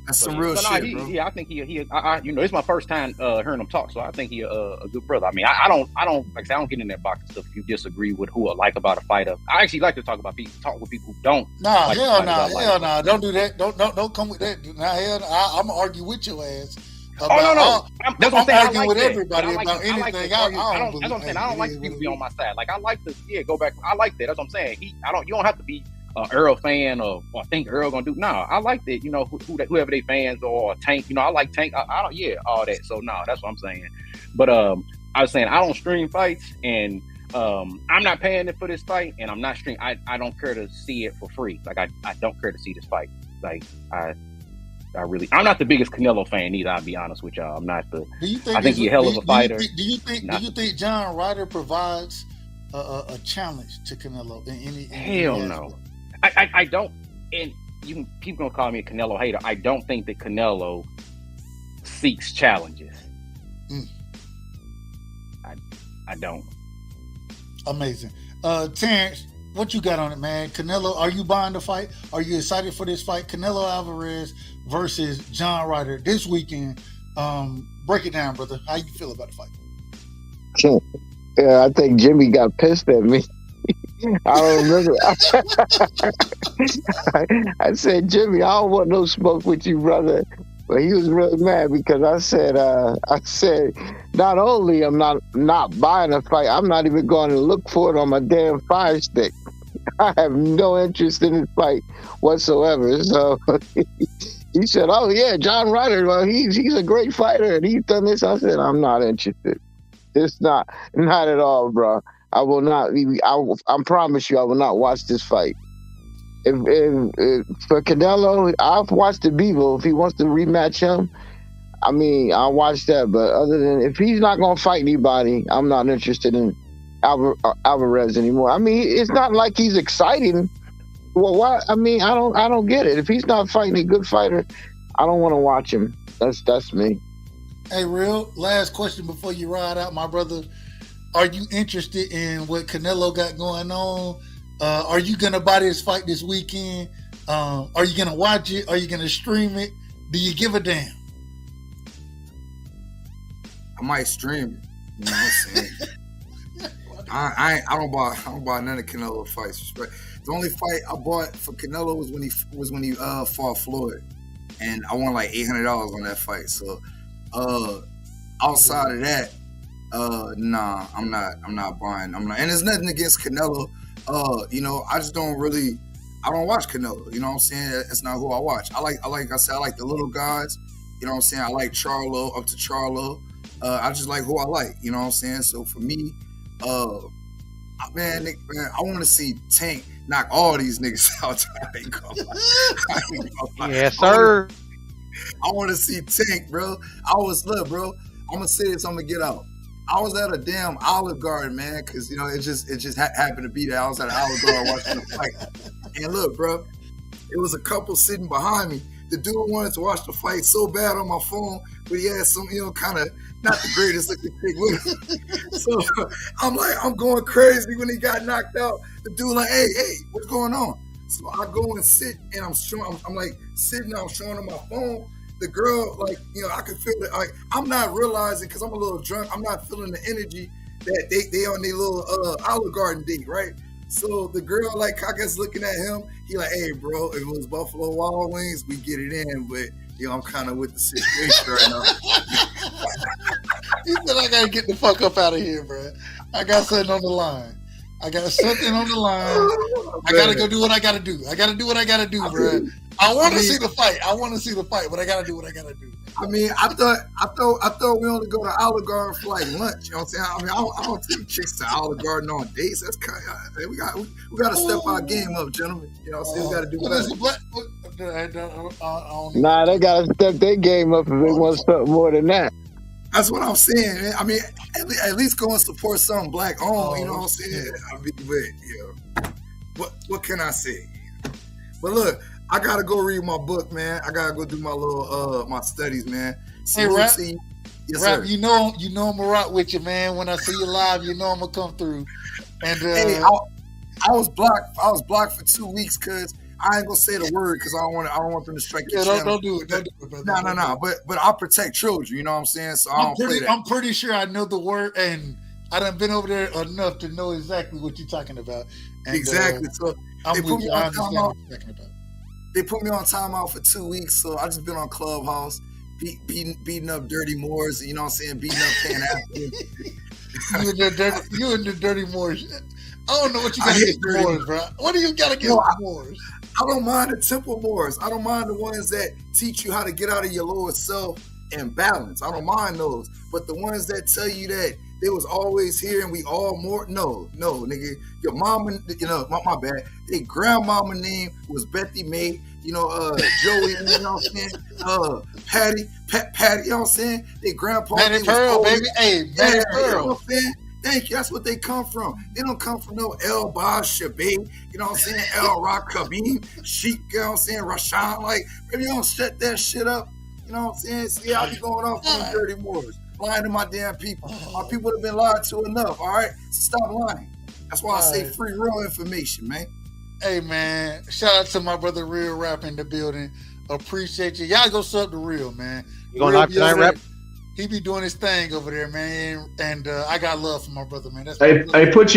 That's some real shit, bro. I think he it's my first time hearing him talk, so I think he a good brother. I mean, I don't like I don't get in that box and stuff. If you disagree with who I like about a fighter, I actually like to talk with people who don't. Nah, like hell nah, don't do that. Don't come with that. Nah, hell, I'm gonna argue with your ass. No. That's what I'm saying. I'm arguing with everybody about anything. That's what I'm saying. I don't like people to be on my side. Like I like to go back. I like that. That's what I'm saying. You don't have to be an Errol fan or think Errol gonna do. No, I like that. Whoever they fans or Tank. I like Tank. I don't. Yeah, all that. So no, that's what I'm saying. But I was saying I don't stream fights, and I'm not paying it for this fight, and I'm not stream. I don't care to see it for free. Like I don't care to see this fight. Like I'm not the biggest Canelo fan either. I'll be honest with y'all. I'm not the. I think he's a hell of a fighter. Do you think John Ryder provides a challenge to Canelo in any? Hell no. I don't. And people gonna call me a Canelo hater. I don't think that Canelo seeks challenges. I don't. Amazing. Terrance, what you got on it, man? Canelo, are you buying the fight? Are you excited for this fight? Canelo Alvarez versus John Ryder this weekend. Break it down, brother. How you feel about the fight? Yeah, I think Jimmy got pissed at me. I don't remember. I said, Jimmy, I don't want no smoke with you, brother. But he was really mad because I said, not only I'm not buying a fight, I'm not even going to look for it on my damn Fire Stick. I have no interest in this fight whatsoever. So he said, "Oh yeah, John Ryder. Well, he's a great fighter, and he's done this." I said, "I'm not interested. It's not at all, bro. I will not. I promise you, I will not watch this fight. If for Canelo, I've watched the Bevo. If he wants to rematch him, I mean, I'll watch that. But other than if he's not gonna fight anybody, I'm not interested in Alvarez anymore. I mean, it's not like he's exciting. Well, why? I mean, I don't get it. If he's not fighting a good fighter, I don't want to watch him. That's me. Hey, Real, last question before you ride out, my brother. Are you interested in what Canelo got going on? Are you gonna buy this fight this weekend? Are you gonna watch it? Are you gonna stream it? Do you give a damn? I might stream it. You know what I'm saying? I don't buy none of Canelo fights. The only fight I bought for Canelo was when he fought Floyd. and I won like $800 on that fight. So, outside of that, nah, I'm not buying. And there's nothing against Canelo. I just don't really. I don't watch Canelo. You know what I'm saying? That's not who I watch. I like I said, I like the little guys. You know what I'm saying? I like Charlo, up to Charlo. I just like who I like. You know what I'm saying? So for me, man, I want to see Tank knock all these niggas out. I ain't gonna lie. Yes, sir. I want to see Tank, bro. Look, bro. I'm gonna say this. I'm gonna get out. I was at a damn Olive Garden, man, because it just happened to be there. I was at an Olive Garden watching the fight, and look, bro, it was a couple sitting behind me. The dude wanted to watch the fight so bad on my phone, but he had some, kind of not the greatest looking thing with him. So I'm going crazy when he got knocked out. The dude like, hey, what's going on? So I go and sit, and I'm like sitting there, I'm showing him my phone. The girl, like, I can feel it. Like, I'm not realizing, because I'm a little drunk, I'm not feeling the energy that they on their little Olive Garden date, right? So the girl, like, I guess looking at him, he like, hey, bro, if it was Buffalo Wild Wings, we get it in, but, I'm kind of with the situation right now. He said, I got to get the fuck up out of here, bro. I got something on the line. I got to go do what I got to do. I got to do what I got to do, bro. I want to see the fight. But I got to do what I got to do. I mean, I thought we only go to Olive Garden for like lunch. You know what I'm saying? I mean, I don't take chicks to Olive Garden on dates. That's kind of, we got to step our game up, gentlemen. You know what I'm saying? We got to do better. Nah, they got to step their game up if they want something more than that. That's what I'm saying, man. I mean, at least go and support something black owned. You know what I'm saying? I mean, what can I say? But look, I gotta go read my book, man. I gotta go do my little my studies, man. Hey, Rap, yes, Rap, sir. you know I'm gonna rock with you, man. When I see you live, I'm gonna come through. And hey, I was blocked for 2 weeks because I ain't gonna say the word because I don't want them to strike your channel. Don't do it, brother. No. But I protect children. You know what I'm saying? So I'm pretty sure I know the word, and I done been over there enough to know exactly what you're talking about. And, exactly. So I'm with you. I understand what you're talking about. They put me on timeout for 2 weeks, so I just been on Clubhouse, beating up dirty Moors, you know what I'm saying, beating up Pan African. You and the dirty Moors. I don't know what you got against the Moors, bro. What do you got against the Moors? I don't mind the temple Moors. I don't mind the ones that teach you how to get out of your lower self and balance. I don't mind those. But the ones that tell you that they was always here and we all more, no, nigga. Your mama, my bad. Their grandmama name was Bethy May, Joey, you know what I'm saying? Patty, you know what I'm saying? Their grandpa. Patty Pearl, baby. Hey, Patty Pearl. You know what I'm saying? Thank you. That's what they come from. They don't come from no El Baz Shabay, you know what I'm saying? El Rakabim, Sheik, you know what I'm saying? Rashawn, like, maybe you don't shut that shit up. You know what I'm saying? See how you going off on the dirty Moors. Lying to my damn people. My people have been lied to enough, all right? Stop lying. That's why I say free real information, man. Hey, man. Shout out to my brother Real Rap in the building. Appreciate you. Y'all go sub the Real, man. You going live tonight, Rap? He be doing his thing over there, man. And I got love for my brother, man. That's put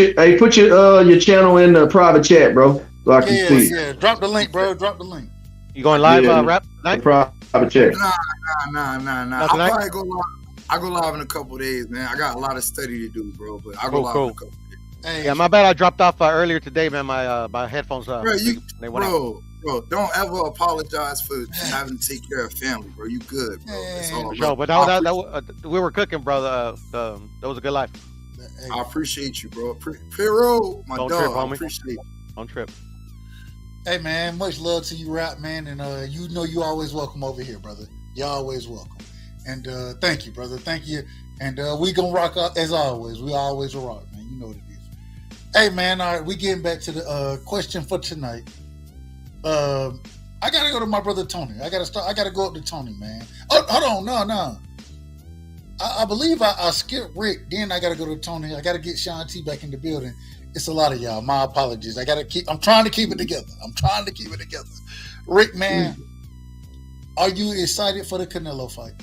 your channel in the private chat, bro. So I can see. Yeah. Drop the link, bro. Drop the link. You going live, Rap? Tonight? Private chat. Nah. I'll probably go live. I go live in a couple of days, man. I got a lot of study to do, bro. But I go live in a couple of days. Hey, yeah, my bad. I dropped off earlier today, man. My headphones. They went out. Bro, don't ever apologize for having to take care of family, bro. You good, bro. That's all. Sure, but we were cooking, brother. That was a good life. I appreciate you, bro. Pero, my Don't dog. trip, I homie. appreciate you. Don't trip. Hey, man. Much love to you, Rap, man. And you know you always welcome over here, brother. You're always welcome. And thank you, brother. Thank you. And we gonna rock out as always. We always rock, man. You know what it is. Hey, man. All right, we getting back to the question for tonight. I gotta go to my brother Tony. I gotta go up to Tony, man. Oh, hold on, no. I believe I skipped Rick. Then I gotta go to Tony. I gotta get Sean T back in the building. It's a lot of y'all. My apologies. I'm trying to keep it together. Rick, man, are you excited for the Canelo fight?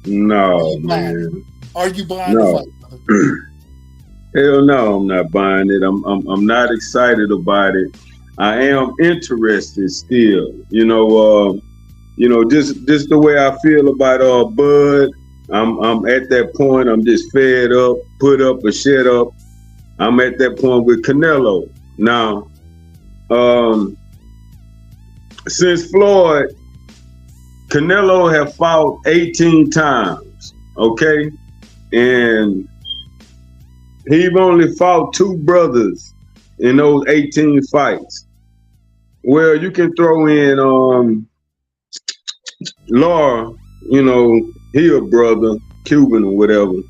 No, man. Are you buying the fight, brother? Hell no, I'm not buying it. I'm not excited about it. I am interested still. you know, just the way I feel about Bud. I'm at that point. I'm just fed up, put up or shut up. I'm at that point with Canelo now. Since Floyd, Canelo have fought 18 times, okay? And he've only fought 2 brothers in those 18 fights. Well, you can throw in Laura, you know, he a brother, Cuban or whatever.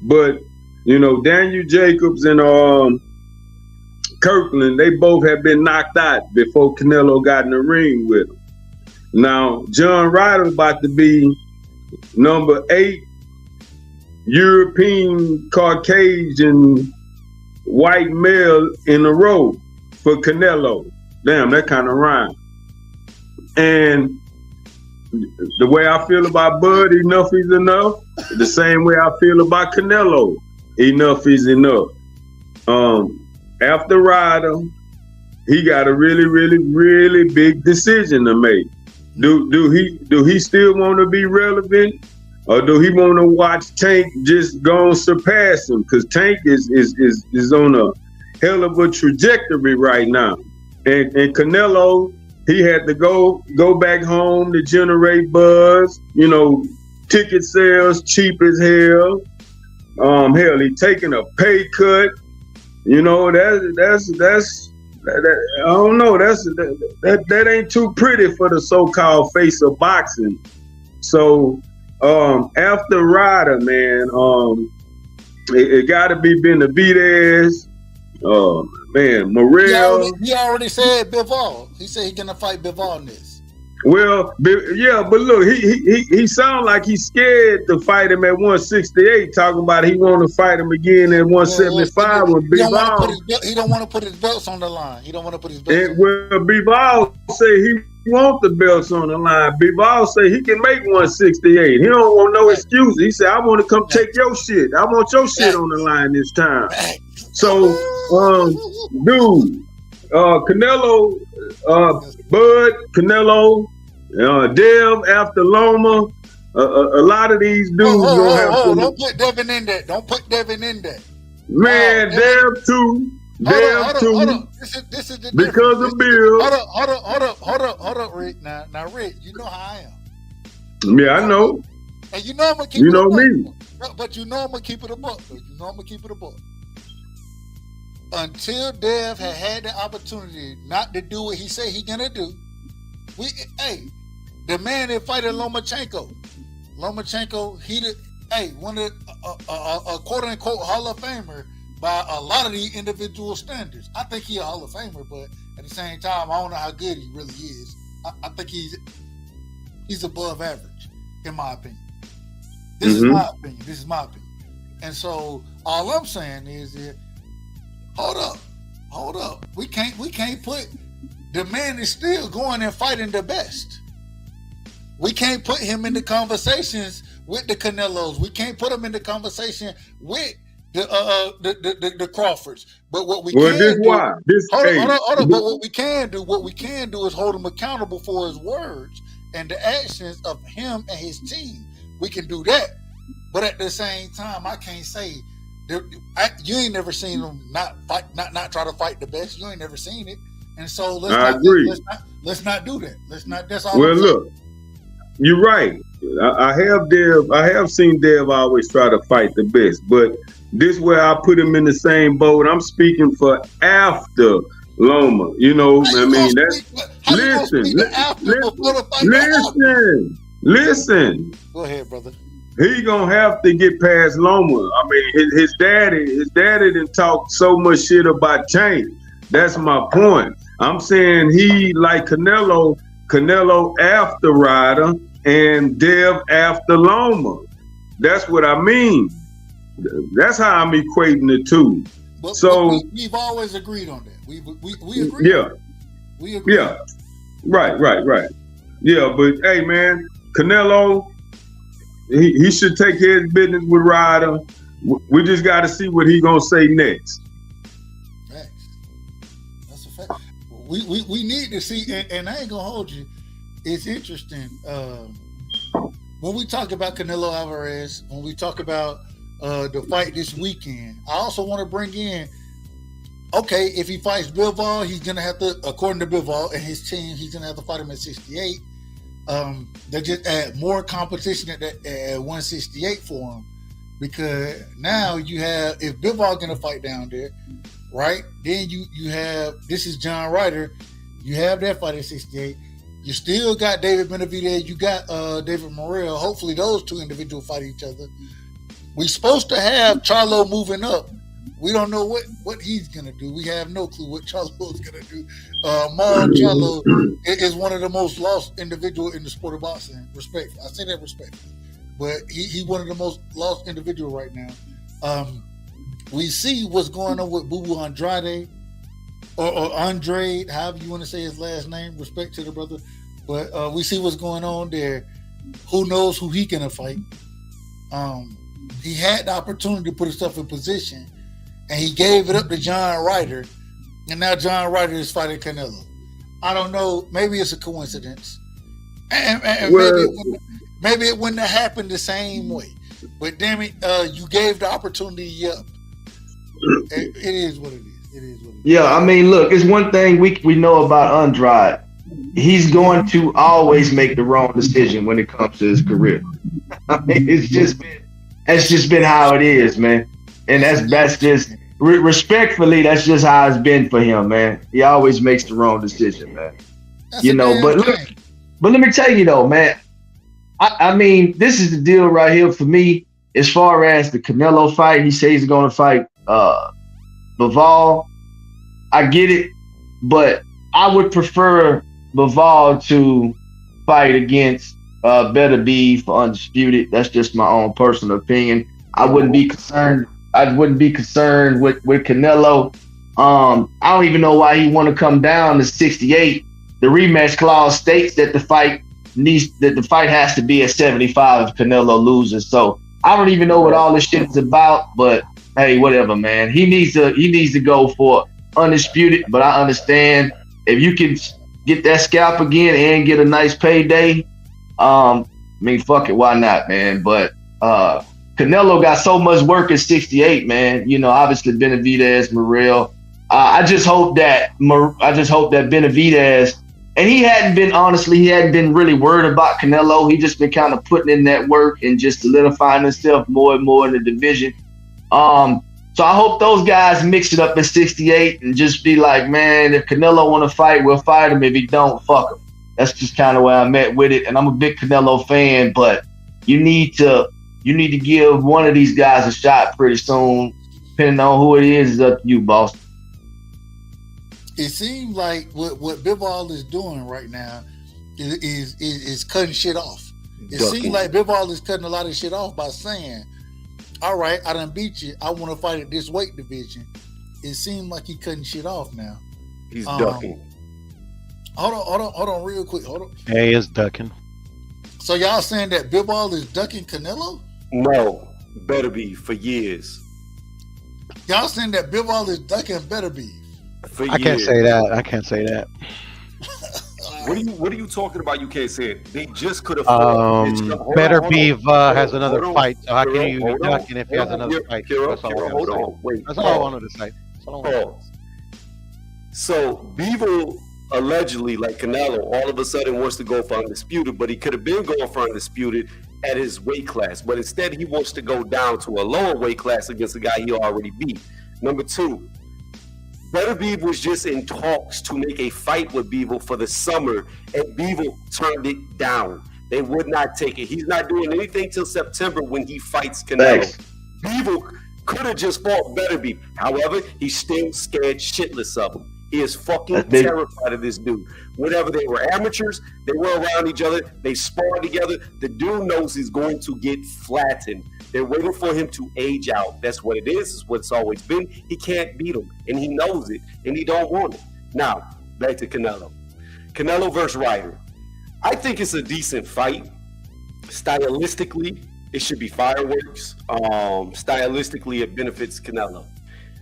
But, you know, Daniel Jacobs and Kirkland, they both have been knocked out before Canelo got in the ring with him. Now, John Ryder about to be number 8 European Caucasian white male in a row for Canelo. Damn, that kind of rhyme. And the way I feel about Bud, enough is enough. The same way I feel about Canelo, enough is enough. After Ryder, he got a really, really, really big decision to make. Do he still want to be relevant, or do he want to watch Tank just go and surpass him? Because Tank is on a hell of a trajectory right now, and Canelo, he had to go back home to generate buzz. You know, ticket sales cheap as hell. Hell, he taking a pay cut. You know, that's I don't know. That ain't too pretty for the so-called face of boxing. So after Ryder, man, it got to be Benavidez. Man, Morrell. He already said Bivol. He said he's gonna fight Bivol in this. Well, yeah, but look, he sound like he's scared to fight him at 168. Talking about he want to fight him again at 175 with Bivol. He don't want to put his belts on the line. He don't want to put his belts. And well, Bivol say he want the belts on the line. Bivol say he can make 168. He don't want no excuses. He said, I want to come take your shit. I want your shit on the line this time. So, dude, Canelo, Bud, Canelo, Dev after Loma, a lot of these dudes gonna have to. Don't put Devin in there. Don't put Devin in there. Man, Dev too. Hold on. This is the because of Bill. Hold up, Rick. Now, Rick, you know how I am. Yeah, I know. And you know I'm gonna keep you it know a buck. me. But you know I'm gonna keep it a buck. You know I'm gonna keep it a buck. Until Dev had the opportunity not to do what he said he gonna do, the man that fighted Lomachenko, one of a quote unquote Hall of Famer by a lot of these individual standards. I think he's a Hall of Famer, but at the same time, I don't know how good he really is. I think he's above average, in my opinion. This is my opinion. And so all I'm saying is that hold up. We can't put the man is still going and fighting the best. We can't put him in the conversations with the Canelos. We can't put him in the conversation with the Crawfords. But what we can do, But what we can do is hold him accountable for his words and the actions of him and his team. We can do that. But at the same time, I can't say you ain't never seen him not try to fight the best. You ain't never seen it. And so let's not do that. That's all. Well, look, you're right. I have seen Dev always try to fight the best, but this where I put him in the same boat. I'm speaking for after Loma. You know, I mean listen. Go ahead, brother. He gonna have to get past Loma. I mean, his daddy didn't talk so much shit about Tank. That's my point. I'm saying he like Canelo after Ryder and Dev after Loma. That's what I mean. That's how I'm equating the two. But we've always agreed on that. We agree. Yeah. We agree. Yeah. Right. Yeah, but hey, man, Canelo, he should take his business with Ryder. We just got to see what he gonna say next. Facts. That's a fact. We need to see, and I ain't gonna hold you. it's interesting. When we talk about Canelo Alvarez, when we talk about the fight this weekend, I also want to bring in, okay, if he fights Bivol, he's going to have to, according to Bivol and his team, he's going to have to fight him at 68. They just add more competition at 168 for him, because now you have, if Bivol going to fight down there, right? Then you have, this is John Ryder, you have that fight at 68. You still got David Benavidez, you got David Morrell. Hopefully those two individuals fight each other. We're supposed to have Charlo moving up. We don't know what he's going to do. We have no clue what Charlo is going to do. Mauro Charlo is one of the most lost individuals in the sport of boxing. Respect. I say that respectfully. But he's one of the most lost individuals right now. We see what's going on with Boo Boo Andrade, or Andrade, however you want to say his last name. Respect to the brother. But we see what's going on there. Who knows who he going to fight? He had the opportunity to put himself in position, and he gave it up to John Ryder, and now John Ryder is fighting Canelo. I don't know. Maybe it's a coincidence, and maybe it wouldn't have happened the same way. But damn it, you gave the opportunity up. It is what it is. It is what it is. Yeah, I mean, look, it's one thing we know about Andrade. He's going to always make the wrong decision when it comes to his career. I mean, it's just been how it is, man. And that's just respectfully, that's just how it's been for him, man. He always makes the wrong decision, man. But let me tell you though, man. I mean, this is the deal right here for me. As far as the Canelo fight, he says he's going to fight Bivol. I get it, but I would prefer Bivol to fight against Beterbiev for undisputed. That's just my own personal opinion. I wouldn't be concerned. I wouldn't be concerned with Canelo. I don't even know why he want to come down to 68. The rematch clause states that the fight has to be at 75 if Canelo loses. So I don't even know what all this shit is about. But hey, whatever, man. He needs to go for undisputed. But I understand if you can get that scalp again and get a nice payday. I mean, fuck it, why not, man? But Canelo got so much work at 68, man. You know, obviously Benavidez, Morrell. I just hope that Benavidez, and he hadn't been really worried about Canelo. He just been kind of putting in that work and just solidifying himself more and more in the division. So I hope those guys mix it up at 68 and just be like, man, if Canelo want to fight, we'll fight him. If he don't, fuck him. That's just kind of where I'm at with it. And I'm a big Canelo fan, but you need to give one of these guys a shot pretty soon. Depending on who it is up to you, boss. It seems like what Bivol is doing right now is cutting shit off. It seems like Bivol is cutting a lot of shit off by saying, all right, I done beat you. I want to fight at this weight division. It seems like he cutting shit off now. He's ducking. Hold on real quick. Hold on. Yeah, he is ducking. So y'all saying that Bivol is ducking Canelo? No, Beterbiev for years. Y'all saying that Bivol is ducking Beterbiev? I can't say that. What are you talking about? You can't say it. They just could have. Beterbiev has another fight. So how can you ducking if he has another fight? Hold on. Wait. That's all I wanted to say. So Beaver allegedly, like Canelo, all of a sudden wants to go for undisputed, but he could have been going for undisputed at his weight class. But instead, he wants to go down to a lower weight class against a guy he already beat. Number two, Beterbiev was just in talks to make a fight with Beaver for the summer, and Beaver turned it down. They would not take it. He's not doing anything till September when he fights Canelo. Beaver could have just fought Beterbiev. However, he's still scared shitless of him. He is fucking terrified of this dude. Whenever they were amateurs, they were around each other, they sparred together. The dude knows he's going to get flattened. They're waiting for him to age out. That's what it is. It's what it's always been. He can't beat him, and he knows it, and he don't want it. Now, back to Canelo. Canelo versus Ryder. I think it's a decent fight. Stylistically, it should be fireworks. Stylistically, it benefits Canelo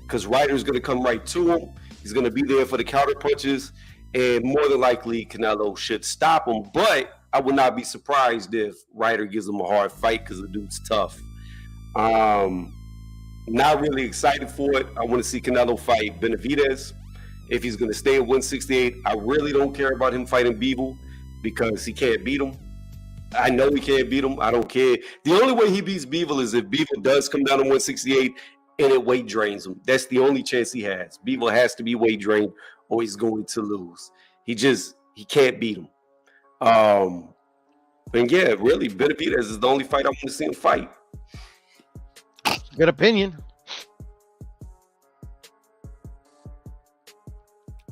because Ryder's going to come right to him. He's going to be there for the counter punches, and more than likely Canelo should stop him. But I would not be surprised if Ryder gives him a hard fight because the dude's tough. Not really excited for it. I want to see Canelo fight Benavidez. If he's going to stay at 168, I really don't care about him fighting Bivol because he can't beat him. I know he can't beat him. I don't care. The only way he beats Bivol is if Bivol does come down to 168 and it weight drains him. That's the only chance he has. Bivol has to be weight drained or he's going to lose. He can't beat him. And yeah, really, Benavidez is the only fight I want to see him fight. Good opinion.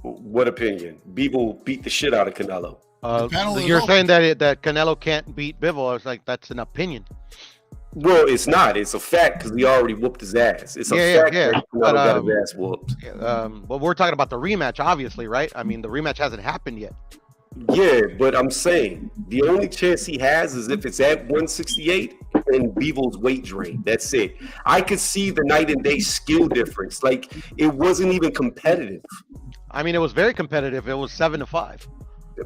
What opinion? Bivol beat the shit out of Canelo. You're saying that Canelo can't beat Bivol. I was like, that's an opinion. Well, it's not. It's a fact because he already whooped his ass. It's a fact that Canelo got his ass whooped. But we're talking about the rematch, obviously, right? I mean, the rematch hasn't happened yet. Yeah, but I'm saying the only chance he has is if it's at 168 and Bivol's weight drain. That's it. I could see the night and day skill difference. Like, it wasn't even competitive. I mean, it was very competitive. It was 7-5.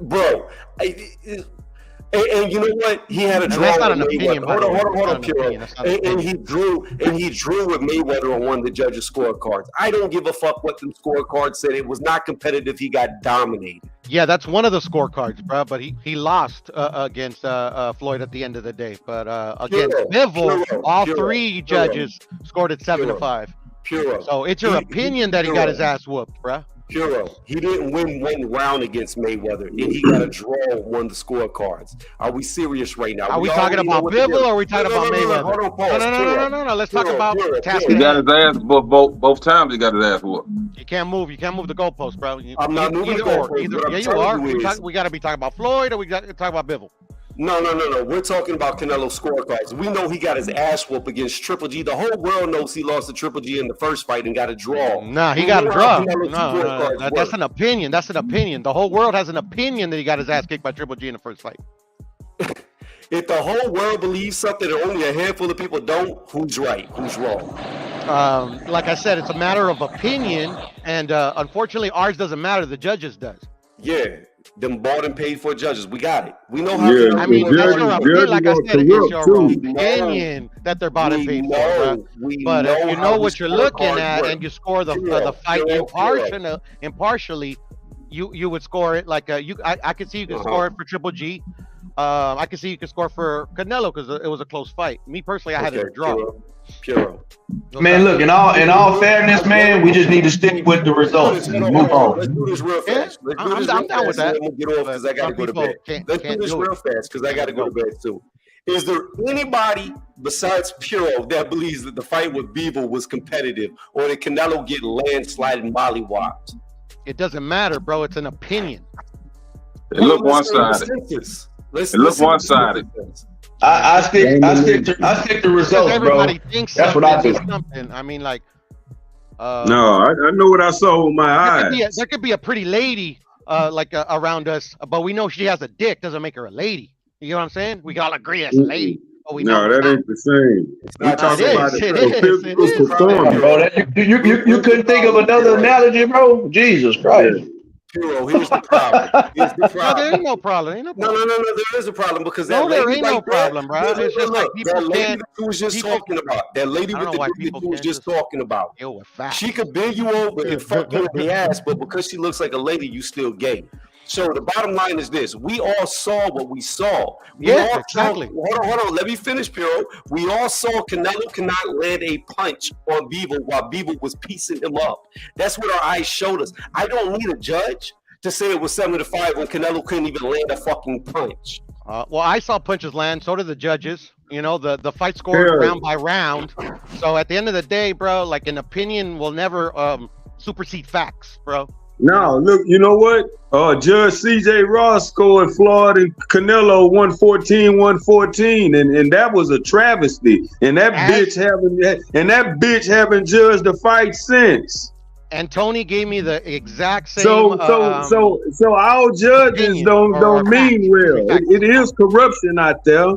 Bro, and you know what? He had a draw. That's not with an opinion. Hold on, Puro. And he drew with Mayweather on one of the judges' scorecards. I don't give a fuck what the scorecard said. It was not competitive. He got dominated. Yeah, that's one of the scorecards, bro. But he lost against Floyd at the end of the day. But against Bivol, all three judges scored at 7-5. Puro. So it's your opinion that he got his ass whooped, bro. Puro. He didn't win one round against Mayweather, and he got a draw on one of the scorecards. Are we serious right now? Are we talking about Bivol or are we talking about Mayweather? Hold on, pause. No. Let's talk about tasking. He got his ass both times. He got his ass whooped. You can't move the goalposts, bro. I'm not moving the goalposts. Yeah, you are. We got to be talking about Floyd or we got to talk about Bivol. No. We're talking about Canelo's scorecards. We know he got his ass whooped against Triple G. The whole world knows he lost to Triple G in the first fight and got a draw. Nah, he got a draw. No. That's an opinion. The whole world has an opinion that he got his ass kicked by Triple G in the first fight. If the whole world believes something and only a handful of people don't, who's right? Who's wrong? Like I said, it's a matter of opinion, and unfortunately, ours doesn't matter. The judges does. Yeah. Them bought and paid for judges. We got it. We know how. Yeah, I mean, that's your opinion. Like I said, it's your opinion that they're bought and paid for. But if you know what you're looking at and you score the fight impartially, you would score it like I could see you could score it for Triple G. I could see you could score for Canelo because it was a close fight. Me personally, I had it a draw. Puro. Man, look, in all fairness, man, we just need to stick with the results and move on. Let's do this real fast. I'm down with that. We'll get off because I got to go to bed. Let's do this real fast because I got to go to bed too. Is there anybody besides Puro that believes that the fight with Bivol was competitive or did Canelo get landslide and mollywopped? It doesn't matter, bro. It's an opinion. It looked one-sided. It looked one-sided. I stick to results, everybody bro. Thinks that's what I do. I mean, like, no, I know what I saw with my eyes. There could be a pretty lady, around us, but we know she has a dick. Doesn't make her a lady. You know what I'm saying? We can all agree that's a lady. No, that ain't the same. We talking about physical performance, bro. You couldn't think of another analogy, bro? Jesus Christ. Puro, here's the problem. No, there ain't no problem. No, there is a problem because there ain't no problem, bro. It's just like that lady that you was just talking about. That lady with the dude that you was just talking about. She could bend you over and fuck you in the ass, but because she looks like a lady, you still gay. So the bottom line is this: we all saw what we saw. Exactly. Hold on. Let me finish, Puro. We all saw Canelo cannot land a punch on Bivol while Bivol was piecing him up. That's what our eyes showed us. I don't need a judge to say it was 7-5 when Canelo couldn't even land a fucking punch. Well, I saw punches land. So did the judges. You know, the fight scored round by round. So at the end of the day, bro, like an opinion will never supersede facts, bro. No, look, you know what? Judge C.J. Ross scored Floyd and Canelo 114, and that was a travesty. And that bitch haven't judged the fight since. And Tony gave me the exact same. So our judges don't mean well. It is corruption out there.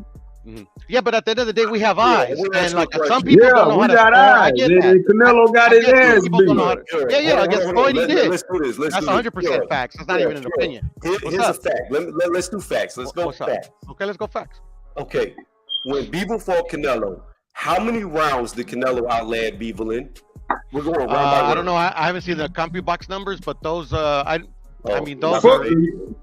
Yeah, but at the end of the day, we have eyes, we're and asking like a some question. people Yeah, don't know we how to got score. I eyes. get And that. Canelo got I his get some ass people don't know how beat. to. Yeah, I guess Floyd he did. Let's do this. Let's That's do this. 100% facts. That's not even an opinion. What's Here's a up? fact. Let's do facts. Let's go What's up? facts. Okay, let's go facts. Okay. When Bivol fought Canelo, how many rounds did Canelo outland Bivol in? We're going round by round. I don't know. I haven't seen the CompuBox numbers, but those I mean, those Fuck, are.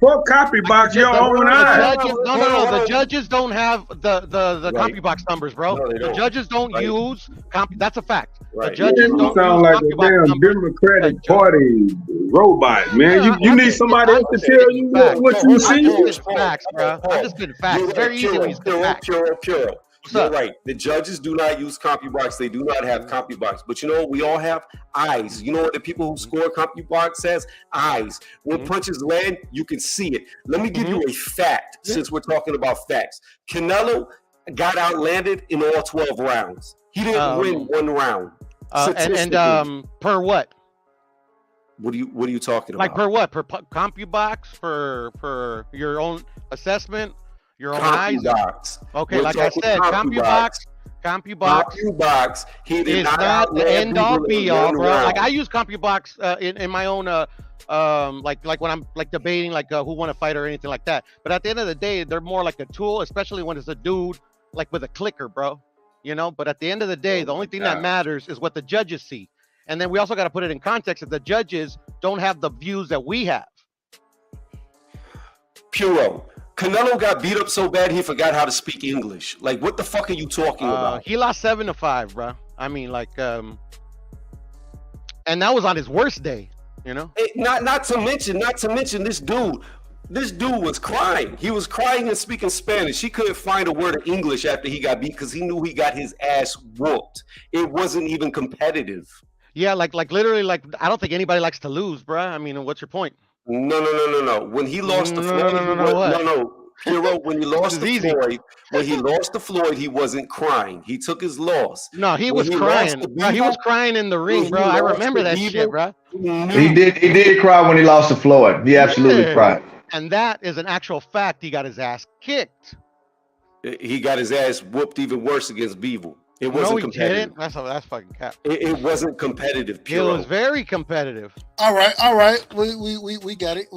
fuck copy box, your own eyes. No. The judges don't have the Right. CompuBox numbers, bro. No, they The don't. judges don't Right. use That's a fact. Right. The judges You don't sound use like a CompuBox damn numbers. Democratic Party robot, man. Yeah, You need somebody else to tell you what you I'm see. just spitting facts, bro. I'm just spitting facts. It's very easy when you spit facts. Pure. You're right. The judges do not use CompuBox. They do not have CompuBox. But you know what? We all have eyes. You know what the people who score CompuBox says? Eyes. When punches land, you can see it. Let me give you a fact, since we're talking about facts. Canelo got outlanded in all 12 rounds. He didn't win one round. And per what? What are you talking about? Like per what? Per CompuBox? For your own assessment? Your own eyes? CompuBox. Okay, We're like I talking said, CompuBox he did is not the outland end all Bivol be in all, one bro. round. Like I use CompuBox in my own like when I'm like debating like who won a fight or anything like that. But at the end of the day, they're more like a tool, especially when it's a dude like with a clicker, bro. You know, but at the end of the day, the only thing that matters is what the judges see. And then we also got to put it in context that the judges don't have the views that we have. Puro. Canelo got beat up so bad he forgot how to speak English. Like, what the fuck are you talking about? He lost 7-5, bro. I mean, like, and that was on his worst day, you know. Not to mention this dude. This dude was crying. He was crying and speaking Spanish. He couldn't find a word of English after he got beat because he knew he got his ass whooped. It wasn't even competitive. Yeah, like literally, like I don't think anybody likes to lose, bro. I mean, what's your point? No. When he lost to Floyd, Hero, when he lost to Floyd, he wasn't crying. He took his loss. No, he was crying. He was crying in the ring, bro. I remember that shit, bro. He did cry when he lost to Floyd. He absolutely cried. And that is an actual fact. He got his ass kicked. He got his ass whooped even worse against Bivol. It wasn't competitive. Didn't. That's fucking cap. It wasn't competitive. Pure. It was very competitive. All right. We got it.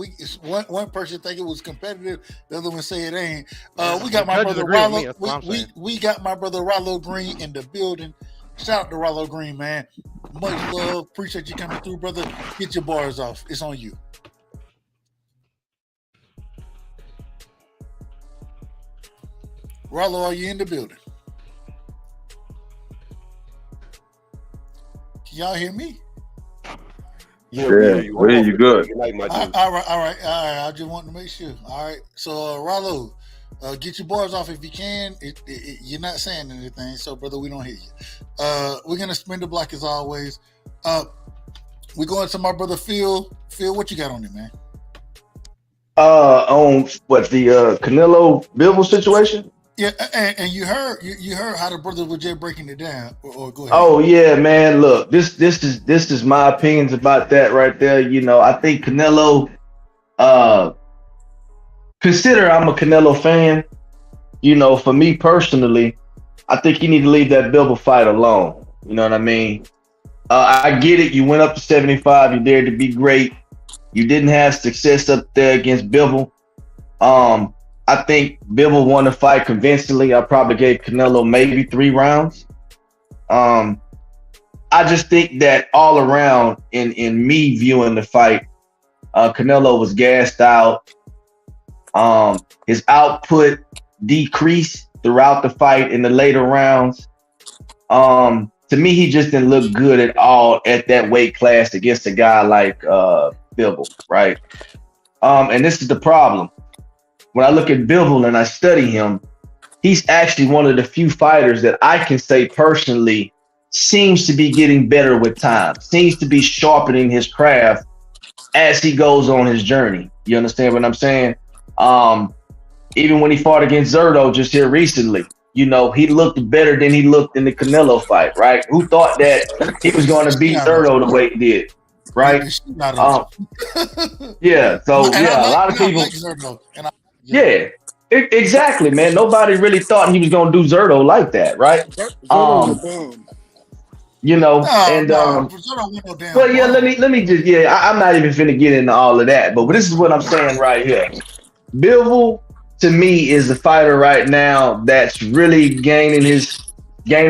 One person think it was competitive, the other one say it ain't. We got my brother Rollo. We got my brother Rollo Green in the building. Shout out to Rollo Green, man. Much love. Appreciate you coming through, brother. Get your bars off. It's on you. Rollo, are you in the building? Can y'all hear me? Yeah, we hear you good. All right. I just want to make sure. All right. So, Rollo, get your bars off if you can. You're not saying anything, so brother, we don't hear you. We're gonna spin the block as always. We're going to my brother Phil. Phil, what you got on it, man? On what the Canelo Bivol situation? Yeah, and you heard how the brother was just breaking it down. Or go ahead. Oh yeah, man. Look, this is my opinions about that right there. You know, I think Canelo. Consider I'm a Canelo fan. You know, for me personally, I think you need to leave that Bivol fight alone. You know what I mean? I get it. You went up to 75. You dared to be great. You didn't have success up there against Bivol. I think Bivol won the fight convincingly. I probably gave Canelo maybe 3 rounds. I just think that all around in me viewing the fight, Canelo was gassed out. His output decreased throughout the fight in the later rounds. To me, he just didn't look good at all at that weight class against a guy like Bivol, right? And this is the problem. When I look at Bivol and I study him, he's actually one of the few fighters that I can say personally seems to be getting better with time, seems to be sharpening his craft as he goes on his journey. You understand what I'm saying? Even when he fought against Zerto just here recently, you know, he looked better than he looked in the Canelo fight, right? Who thought that he was going to beat Zerto the way he did, right? Yeah, so yeah, a lot of people. Yeah, Exactly, man. Nobody really thought he was gonna do Zerto like that, right? Zerto was dumb. You know, No, and no, Zerto went no damn well, yeah. bomb. Let me just I'm not even finna get into all of that, but this is what I'm saying right here. Bivol to me is the fighter right now that's really gaining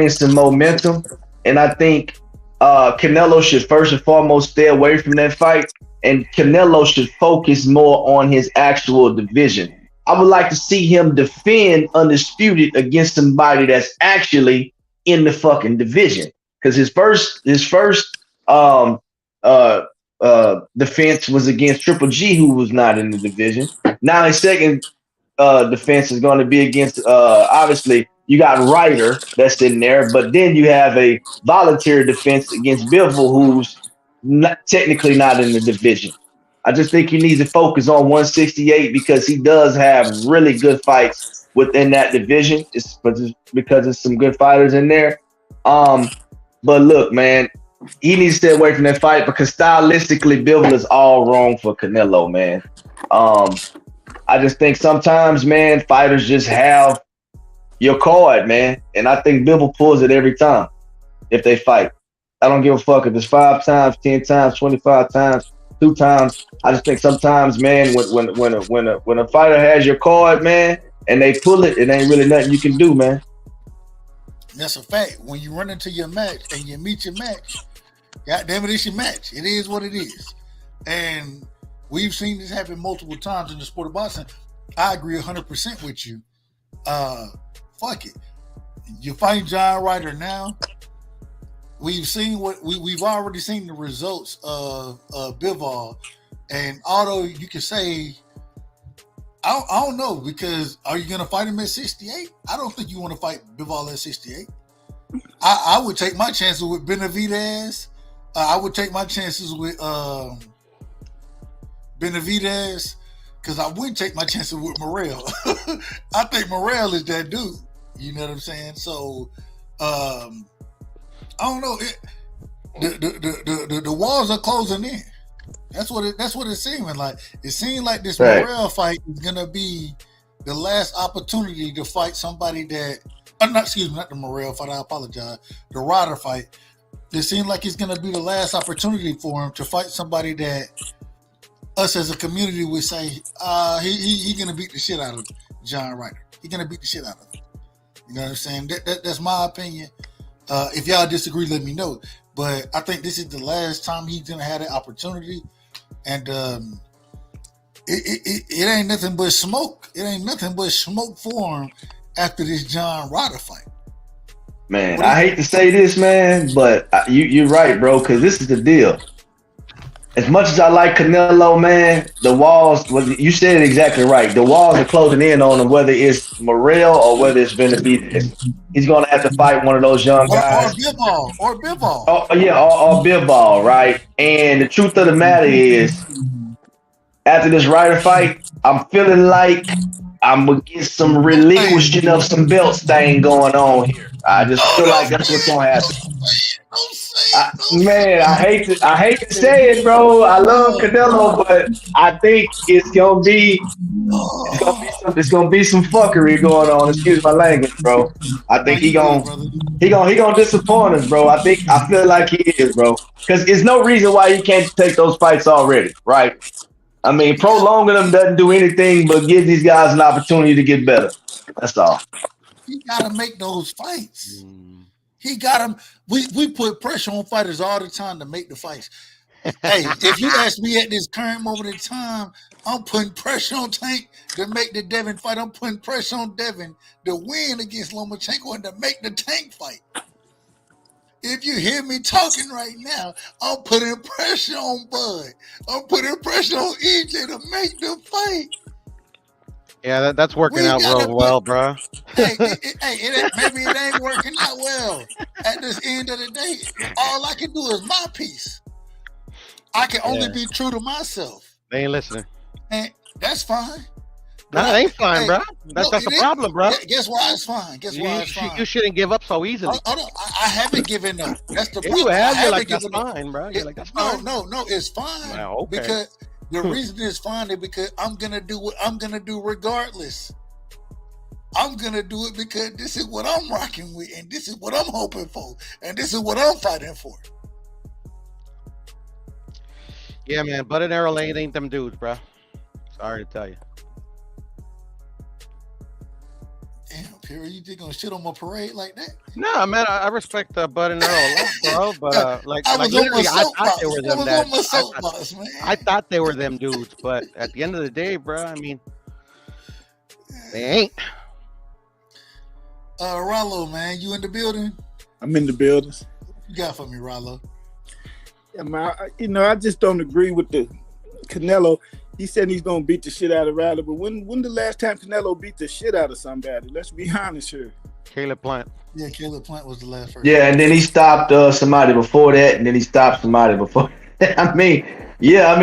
some momentum, and I think Canelo should first and foremost stay away from that fight, and Canelo should focus more on his actual division. I would like to see him defend undisputed against somebody that's actually in the fucking division. Because his first defense was against Triple G, who was not in the division. Now his second defense is going to be against obviously you got Ryder that's in there, but then you have a voluntary defense against Bivol, who's technically not in the division. I just think he needs to focus on 168 because he does have really good fights within that division. It's because there's some good fighters in there. But look, man, he needs to stay away from that fight because stylistically, Bivol is all wrong for Canelo, man. I just think sometimes, man, fighters just have your card, man. And I think Bivol pulls it every time if they fight. I don't give a fuck if it's 5 times, 10 times, 25 times, 2 times. I just think sometimes, man, when a fighter has your card, man, and they pull it, it ain't really nothing you can do, man. That's a fact. When you run into your match and you meet your match, goddamn it, it's your match. It is what it is. And we've seen this happen multiple times in the sport of boxing. I agree 100% with you. Fuck it. You're fighting John Ryder now. We've seen we've already seen the results of Bivol. And although you can say, I don't know, because are you going to fight him at 68? I don't think you want to fight Bivol at 68. I would take my chances with Benavidez. I would take my chances with Benavidez because I wouldn't take my chances with Morrell. I think Morrell is that dude. You know what I'm saying? So, I don't know. The walls are closing in. That's what it's seeming like. It seems like this Morrell fight is gonna be the last opportunity to fight somebody that. Not the Morrell fight. I apologize. The Ryder fight. It seems like it's gonna be the last opportunity for him to fight somebody that us as a community would say he gonna beat the shit out of John Ryder. He gonna beat the shit out of him. You know what I'm saying? That's my opinion. If y'all disagree, let me know. But I think this is the last time he's gonna have that opportunity. And it ain't nothing but smoke. It ain't nothing but smoke for him after this John Ryder fight. Man, I hate to say this, man, but you're right, bro, because this is the deal. As much as I like Canelo, man, the walls, you said it exactly right. The walls are closing in on him, whether it's Morrell or whether it's Benavidez. He's going to have to fight one of those young guys. Or Bivol. Oh, yeah, or Bivol, right? And the truth of the matter is, after this Ryder fight, I'm feeling like I'm going to get some relinquishing of some belts thing going on here. I just feel like that's what's going to happen. Man, I hate to say it, bro. I love Canelo, but I think it's gonna be some fuckery going on. Excuse my language, bro. I think he gonna disappoint us, bro. I feel like he is, bro. Because there's no reason why he can't take those fights already, right? I mean, prolonging them doesn't do anything but give these guys an opportunity to get better. That's all. He gotta make those fights. He got him. We put pressure on fighters all the time to make the fights. Hey, if you ask me at this current moment in time, I'm putting pressure on Tank to make the Devin fight. I'm putting pressure on Devin to win against Lomachenko and to make the Tank fight. If you hear me talking right now, I'm putting pressure on Bud. I'm putting pressure on EJ to make the fight. Yeah, that's working out real well, bro. Maybe it ain't working out well. At this end of the day, all I can do is my piece. I can only be true to myself. They ain't listening. And that's fine. No, it ain't fine, bro. That's the problem, bro. Guess why it's fine? You shouldn't give up so easily. I haven't given up. That's the problem. You have. You're like, that's fine, bro. You're like, that's fine. No, it's fine. Wow, okay. Because the reason it's fine is because I'm gonna do what I'm gonna do regardless. I'm gonna do it because this is what I'm rocking with, and this is what I'm hoping for, and this is what I'm fighting for. Yeah, man. Bud and Errol ain't them dudes, bro. Sorry to tell you. Damn, Perry, you just gonna shit on my parade like that? No, man. I respect Bud and Errol a lot, bro. But literally, I thought they were them. I thought they were them dudes. But at the end of the day, bro, I mean, they ain't. Rollo, man, you in the building? I'm in the building. What you got for me, Rollo? Yeah, man, I just don't agree with the Canelo. He said he's gonna beat the shit out of Ryder, but when the last time Canelo beat the shit out of somebody? Let's be honest here. Caleb Plant. Yeah, Caleb Plant was the last person. Yeah, and then he stopped somebody before that, and then he stopped somebody before. I mean,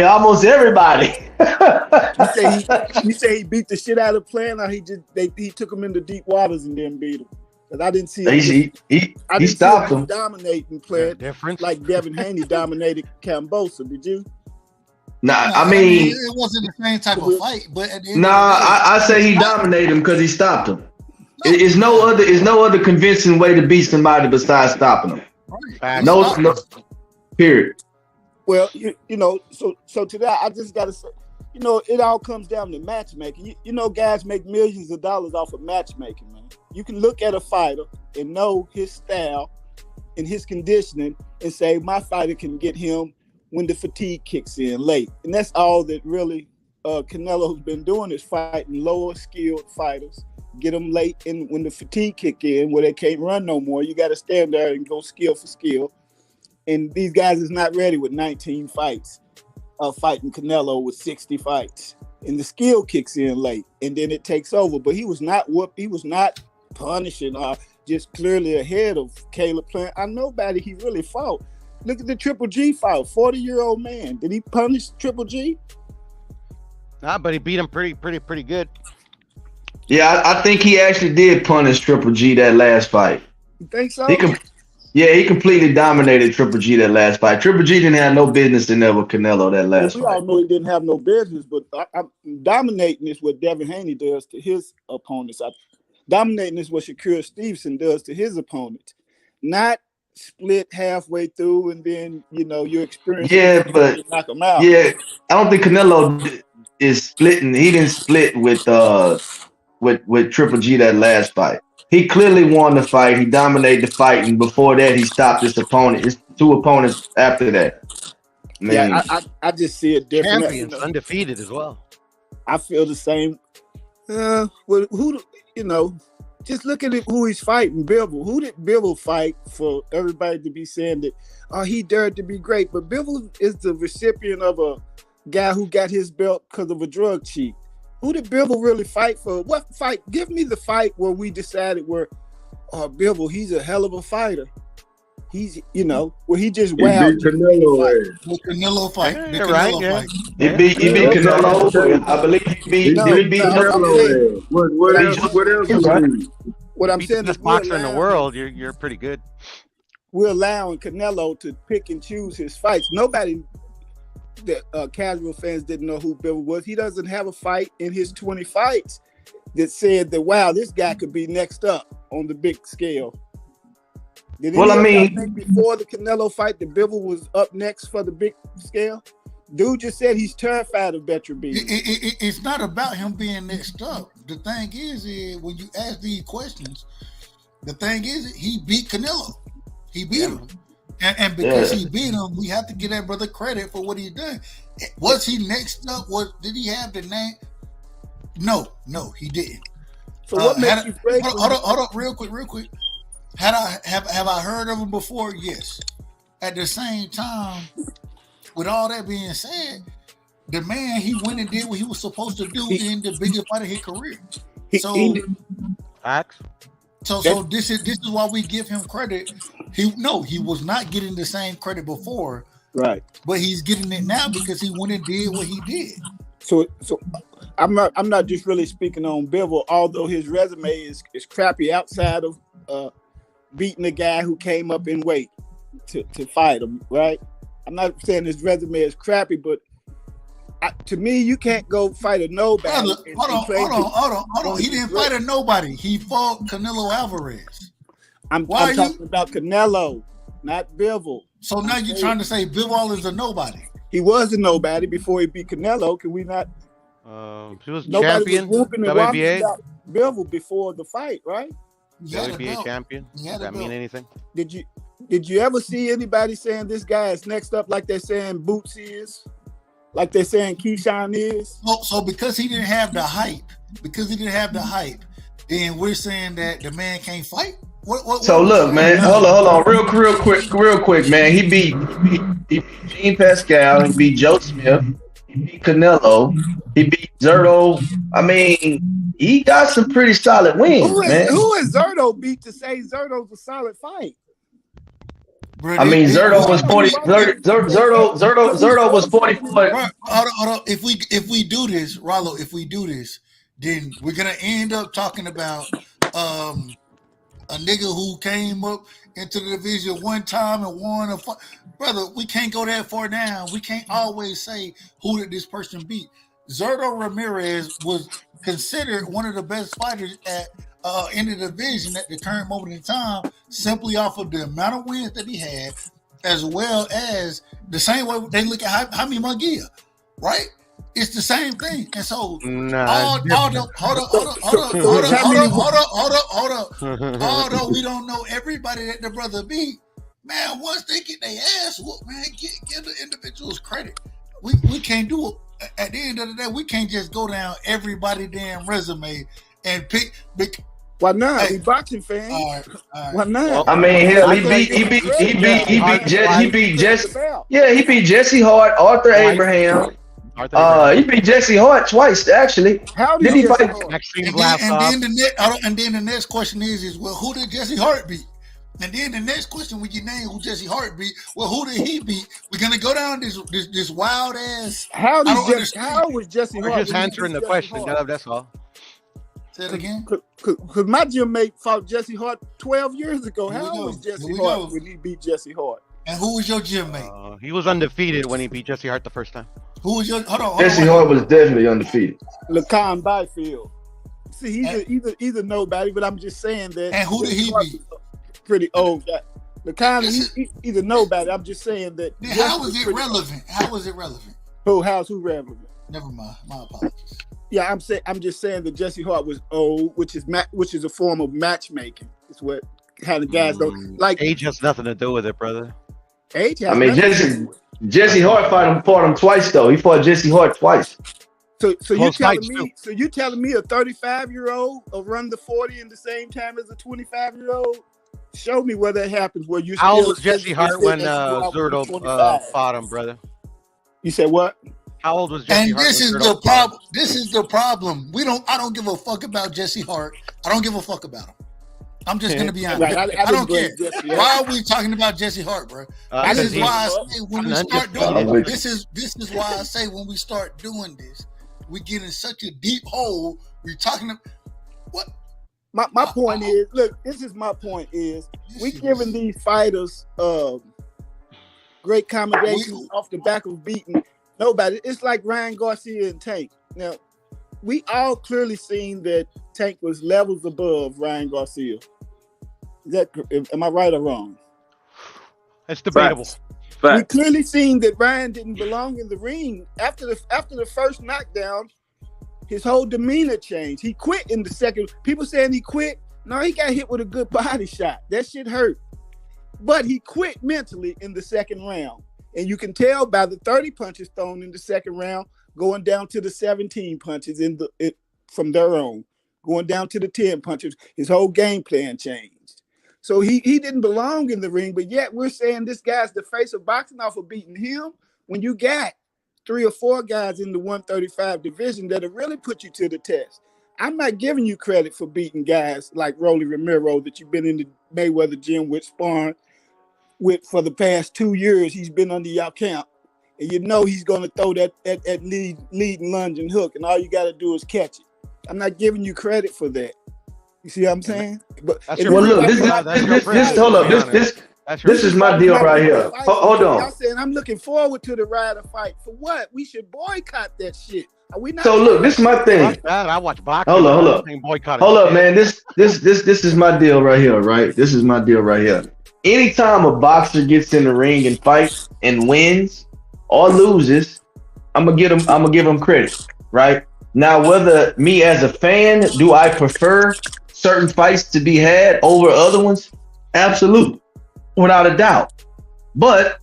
almost everybody. You say he beat the shit out of Plant, or he took him into deep waters and then beat him? Because I didn't see he stopped him dominating Plant like Devin Haney dominated Cambosa. Did you? I mean, it wasn't the same type of fight, but at the end I say he dominated him because he stopped him. It's no other convincing way to beat somebody besides stopping them. Right. No, period. Well, so to that, I just gotta say, it all comes down to matchmaking. Guys make millions of dollars off of matchmaking, man. You can look at a fighter and know his style and his conditioning and say, my fighter can get him when the fatigue kicks in late. And that's all that really Canelo's been doing, is fighting lower skilled fighters, get them late, and when the fatigue kick in, where they can't run no more, you got to stand there and go skill for skill. And these guys is not ready with 19 fights, fighting Canelo with 60 fights. And the skill kicks in late, and then it takes over. But he was not punishing, just clearly ahead of Caleb Plant. Nobody he really fought. Look at the Triple G fight, 40-year-old man. Did he punish Triple G? Nah, but he beat him pretty good. Yeah, I think he actually did punish Triple G that last fight. You think so? He completely dominated Triple G that last fight. Triple G didn't have no business in there with Canelo that last fight. We all know he didn't have no business, but dominating is what Devin Haney does to his opponents. Dominating is what Shakur Stevenson does to his opponents. Not split halfway through and then your experience. Yeah, but knock him out. Yeah, I don't think Canelo is splitting. He didn't split with Triple G that last fight. He clearly won the fight. He dominated the fight, and before that, he stopped his opponent. His two opponents after that. Yeah, I just see it different. Champions, undefeated as well. I feel the same. Just look at who he's fighting. Bivol. Who did Bivol fight for everybody to be saying that, he dared to be great? But Bivol is the recipient of a guy who got his belt because of a drug cheat. Who did Bivol really fight for? What fight? Give me the fight where we decided Bivol, he's a hell of a fighter. He's, where he just wowed. Canelo fight. He beat Canelo. I believe he beat Canelo. What else? What I'm saying is, boxer in the world, you're pretty good. We're allowing Canelo to pick and choose his fights. Nobody, the casual fans didn't know who Bivol was. He doesn't have a fight in his 20 fights that said that, wow, this guy could be next up on the big scale. Before the Canelo fight, the Bivol was up next for the big scale. Dude just said he's terrified of Beterbiev. It's not about him being next up. The thing is when you ask these questions, he beat Canelo. He beat him. And because he beat him, we have to give that brother credit for what he done. Was he next up? Did he have the name? No, he didn't. So what makes you great? Hold up, real quick. Have I heard of him before? Yes. At the same time, with all that being said, the man, he went and did what he was supposed to do in the biggest fight of his career. So this is why we give him credit. He was not getting the same credit before, right? But he's getting it now because he went and did what he did. So I'm not just really speaking on Bivol, although his resume is crappy outside of beating a guy who came up in weight to fight him, right? I'm not saying his resume is crappy, but To me, you can't go fight a nobody. Brother, hold on. He didn't fight a nobody. He fought Canelo Alvarez. I'm talking about Canelo, not Bivol. So now you're trying to say Bivol is a nobody. He was a nobody before he beat Canelo. Can we not? He was Nobody champion, was whooping and whopping WBA, about Bivol before the fight, right? WBA champion. Does that mean anything? Did you ever see anybody saying this guy is next up like they're saying Boots is? Like they're saying Keyshawn is? So because he didn't have the hype, then we're saying that the man can't fight? So look, man, hold on, real quick, man. He beat Gene Pascal, he beat Joe Smith, he beat Canelo, he beat Zerto. I mean, he got some pretty solid wins, man. Who is Zerto beat to say Zerto's a solid fight? I mean, Zerto was 40. Zerto was 44. Hold on. If we do this, Rollo, then we're gonna end up talking about a nigga who came up into the division one time and won a fight. Brother, we can't go that far down. We can't always say who did this person beat. Zerto Ramirez was considered one of the best fighters in the division at the current moment in time, simply off of the amount of wins that he had, as well as the same way they look at Jaime Munguia, right? It's the same thing. And so although we don't know everybody that the brother beat, man, once they get their ass whooped, man, give the individuals credit. We can't do it. At the end of the day, we can't just go down everybody's damn resume and pick. Why not? Hey, we boxing fans. All right. Why not? I mean, hell, he beat Jesse. Yeah, he beat Jesse Hart, Arthur Abraham. He beat Jesse Hart twice, actually. How did he fight? And then the next question is well, who did Jesse Hart beat? And then the next question, when you name who Jesse Hart beat, well, who did he beat? We're gonna go down this wild ass. How was Jesse Hart? We're just answering the question. That's all. Say it again. Because my gym mate fought Jesse Hart 12 years ago. How was Jesse Hart when he beat Jesse Hart? And who was your gym mate? He was undefeated when he beat Jesse Hart the first time. Who was your? Hold on. Jesse Hart was definitely undefeated. Lacan Byfield. See, he's a nobody, but I'm just saying that. And who did he beat? Pretty old guy. He's a nobody. I'm just saying that. How was it relevant? How was it relevant? Who relevant? Never mind. My apologies. Yeah, I'm just saying that Jesse Hart was old, which is a form of matchmaking. It's what how the guys don't like. Age has nothing to do with it, brother. Age. Jesse Hart fought him twice though. He fought Jesse Hart twice. So you telling me a 35-year-old will run the 40 in the same time as a 25-year-old? Show me where that happens. Where you? How old was Jesse Hart when Zerto fought him, brother? You said what? How old was Jesse Hart? And this is the problem. This is the problem. I don't give a fuck about Jesse Hart. I don't give a fuck about him. I'm just gonna be honest. Right, I don't care. Why are we talking about Jesse Hart, bro? This is why I say when we start doing it. This is why I say when we start doing this, we get in such a deep hole. We're talking about what? My point is, look, this is my point is, we giving these fighters great commendations off the back of beating nobody. It's like Ryan Garcia and Tank. Now, we all clearly seen that Tank was levels above Ryan Garcia. Am I right or wrong? It's debatable. We clearly seen that Ryan didn't belong in the ring. After the first knockdown, his whole demeanor changed. He quit in the second. People saying he quit. No, he got hit with a good body shot. That shit hurt. But he quit mentally in the second round. And you can tell by the 30 punches thrown in the second round, going down to the 17 punches from their own, going down to the 10 punches. His whole game plan changed. So he didn't belong in the ring, but yet we're saying this guy's the face of boxing off of beating him when you got 3 or 4 guys in the 135 division that'll really put you to the test. I'm not giving you credit for beating guys like Rolly Romero that you've been in the Mayweather gym with sparring with for the past 2 years. He's been under your camp. And you know he's going to throw that leading lunge and hook, and all you got to do is catch it. I'm not giving you credit for that. You see what I'm saying? But well, look, this This is my deal right here. Hold on. Y'all saying I'm looking forward to the Ryder fight. For what? We should boycott that shit. Are we not? So look, this is my thing. I watch boxing. Hold up. Hold up, man. This is my deal right here, right? This is my deal right here. Anytime a boxer gets in the ring and fights and wins or loses, I'm gonna give him credit, right? Now, whether me as a fan, do I prefer certain fights to be had over other ones? Absolutely, without a doubt. But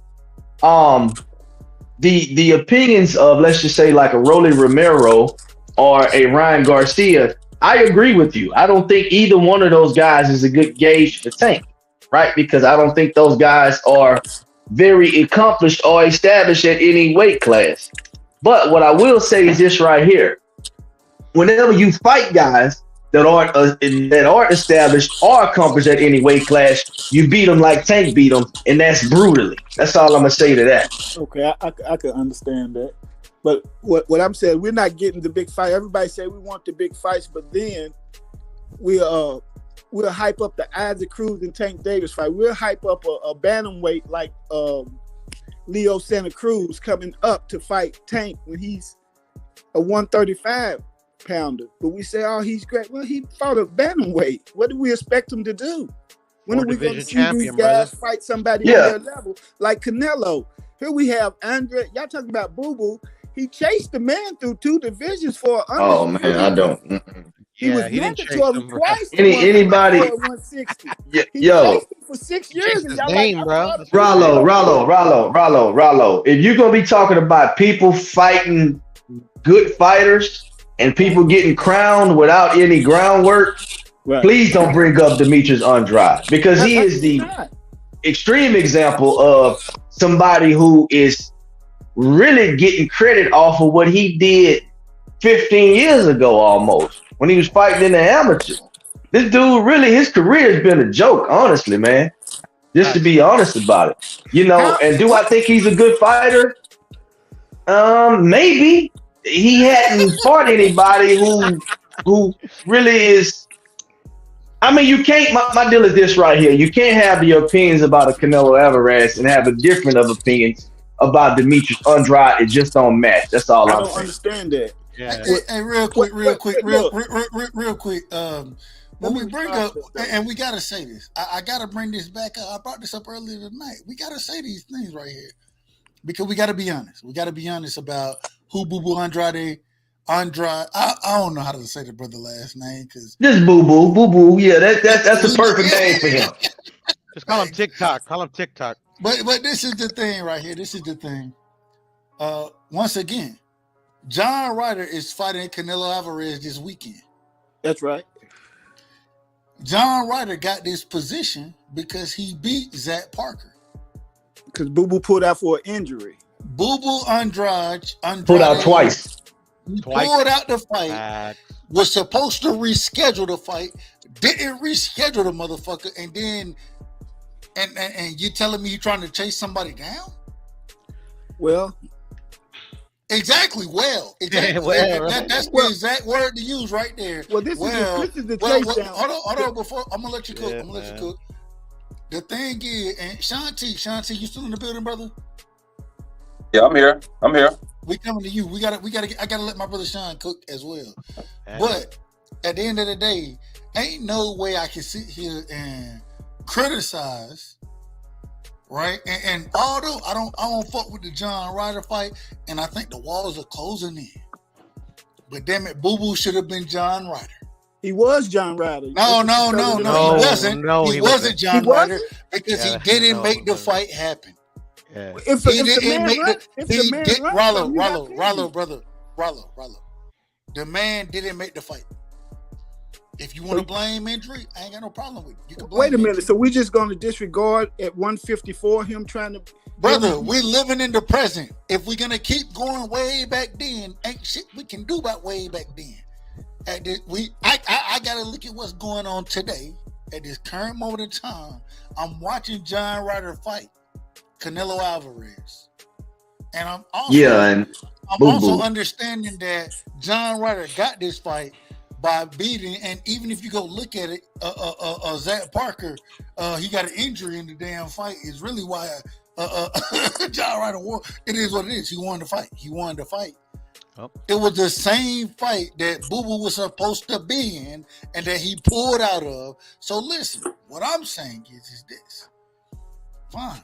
the opinions of, let's just say, like a Rolly Romero or a Ryan Garcia, I agree with you. I don't think either one of those guys is a good gauge for Tank, right? Because I don't think those guys are very accomplished or established at any weight class. But what I will say is this right here. Whenever you fight guys that aren't established or accomplished at any weight class, you beat them like Tank beat them, and that's brutally. That's all I'm gonna say to that. Okay, I can understand that. But what I'm saying, we're not getting the big fight. Everybody say we want the big fights, but then we'll hype up the Isaac Cruz and Tank Davis fight. We'll hype up a bantamweight like Leo Santa Cruz coming up to fight Tank when he's a 135 pounder. But we say, oh, he's great. Well, he fought a bantamweight. What do we expect him to do? When are we going to see these guys fight somebody on their level? Like Canelo. Here we have Andre. Y'all talking about Boo Boo. He chased the man through 2 divisions for Oh man, I don't. He was mandatory twice. Anybody? 160. Yo, chased him for 6 years. And y'all name, like, Rollo. If you're gonna be talking about people fighting good fighters and people getting crowned without any groundwork, please don't bring up Demetrius Andrade, because he is the extreme example of somebody who is really getting credit off of what he did 15 years ago almost, when he was fighting in the amateur. This dude really, his career has been a joke, honestly, man. Just to be honest about it. You know, and do I think he's a good fighter? Maybe. He hadn't fought anybody who really is. I mean, you can't, my deal is this right here. You can't have your opinions about a Canelo Alvarez and have a different of opinions about Demetrius Andrade. It just don't match. That's all I'm saying. I don't understand that. Yeah. Hey, real quick. When we bring up, and we got to say this, I got to bring this back up. I brought this up earlier tonight. We got to say these things right here because we got to be honest. We got to be honest about who Boo Boo Andrade. I don't know how to say the brother last name because just Boo Boo. Yeah, that's the perfect name for him. Just call him TikTok. But this is the thing right here. This is the thing. Once again, John Ryder is fighting Canelo Alvarez this weekend. That's right. John Ryder got this position because he beat Zach Parker. Because Boo Boo pulled out for an injury. Boo Boo Andrade pulled out twice. He pulled out the fight. Was supposed to reschedule the fight. Didn't reschedule the motherfucker. And then and you telling me you're trying to chase somebody down? Well, exactly. Exactly. That's the exact word to use right there. Well, this is the chase down. Hold on. Before I'm gonna let you cook. The thing is, and Shanti, you still in the building, brother? Yeah, I'm here. We coming to you. I gotta let my brother Sean cook as well. But at the end of the day, ain't no way I can sit here and criticize, right? And although I don't fuck with the John Ryder fight, and I think the walls are closing in. But damn it, Boo Boo should have been John Ryder. He was John Ryder. No, he wasn't. He wasn't John Ryder because he didn't make the fight happen. Yeah. Rollo, brother. The man didn't make the fight. If you want to blame injury, I ain't got no problem with it. You can blame Wait a minute. So we're just going to disregard at 154 him trying to... Brother, we're living in the present. If we're going to keep going way back then, ain't shit we can do about way back then. I got to look at what's going on today. At this current moment in time, I'm watching John Ryder fight Canelo Alvarez. And I'm also understanding that John Ryder got this fight by beating. And even if you go look at it, Zach Parker, he got an injury in the damn fight. Is really why John Ryder won. It is what it is. He won the fight. Oh. It was the same fight that Boo Boo was supposed to be in and that he pulled out of. So listen, what I'm saying is this. Fine.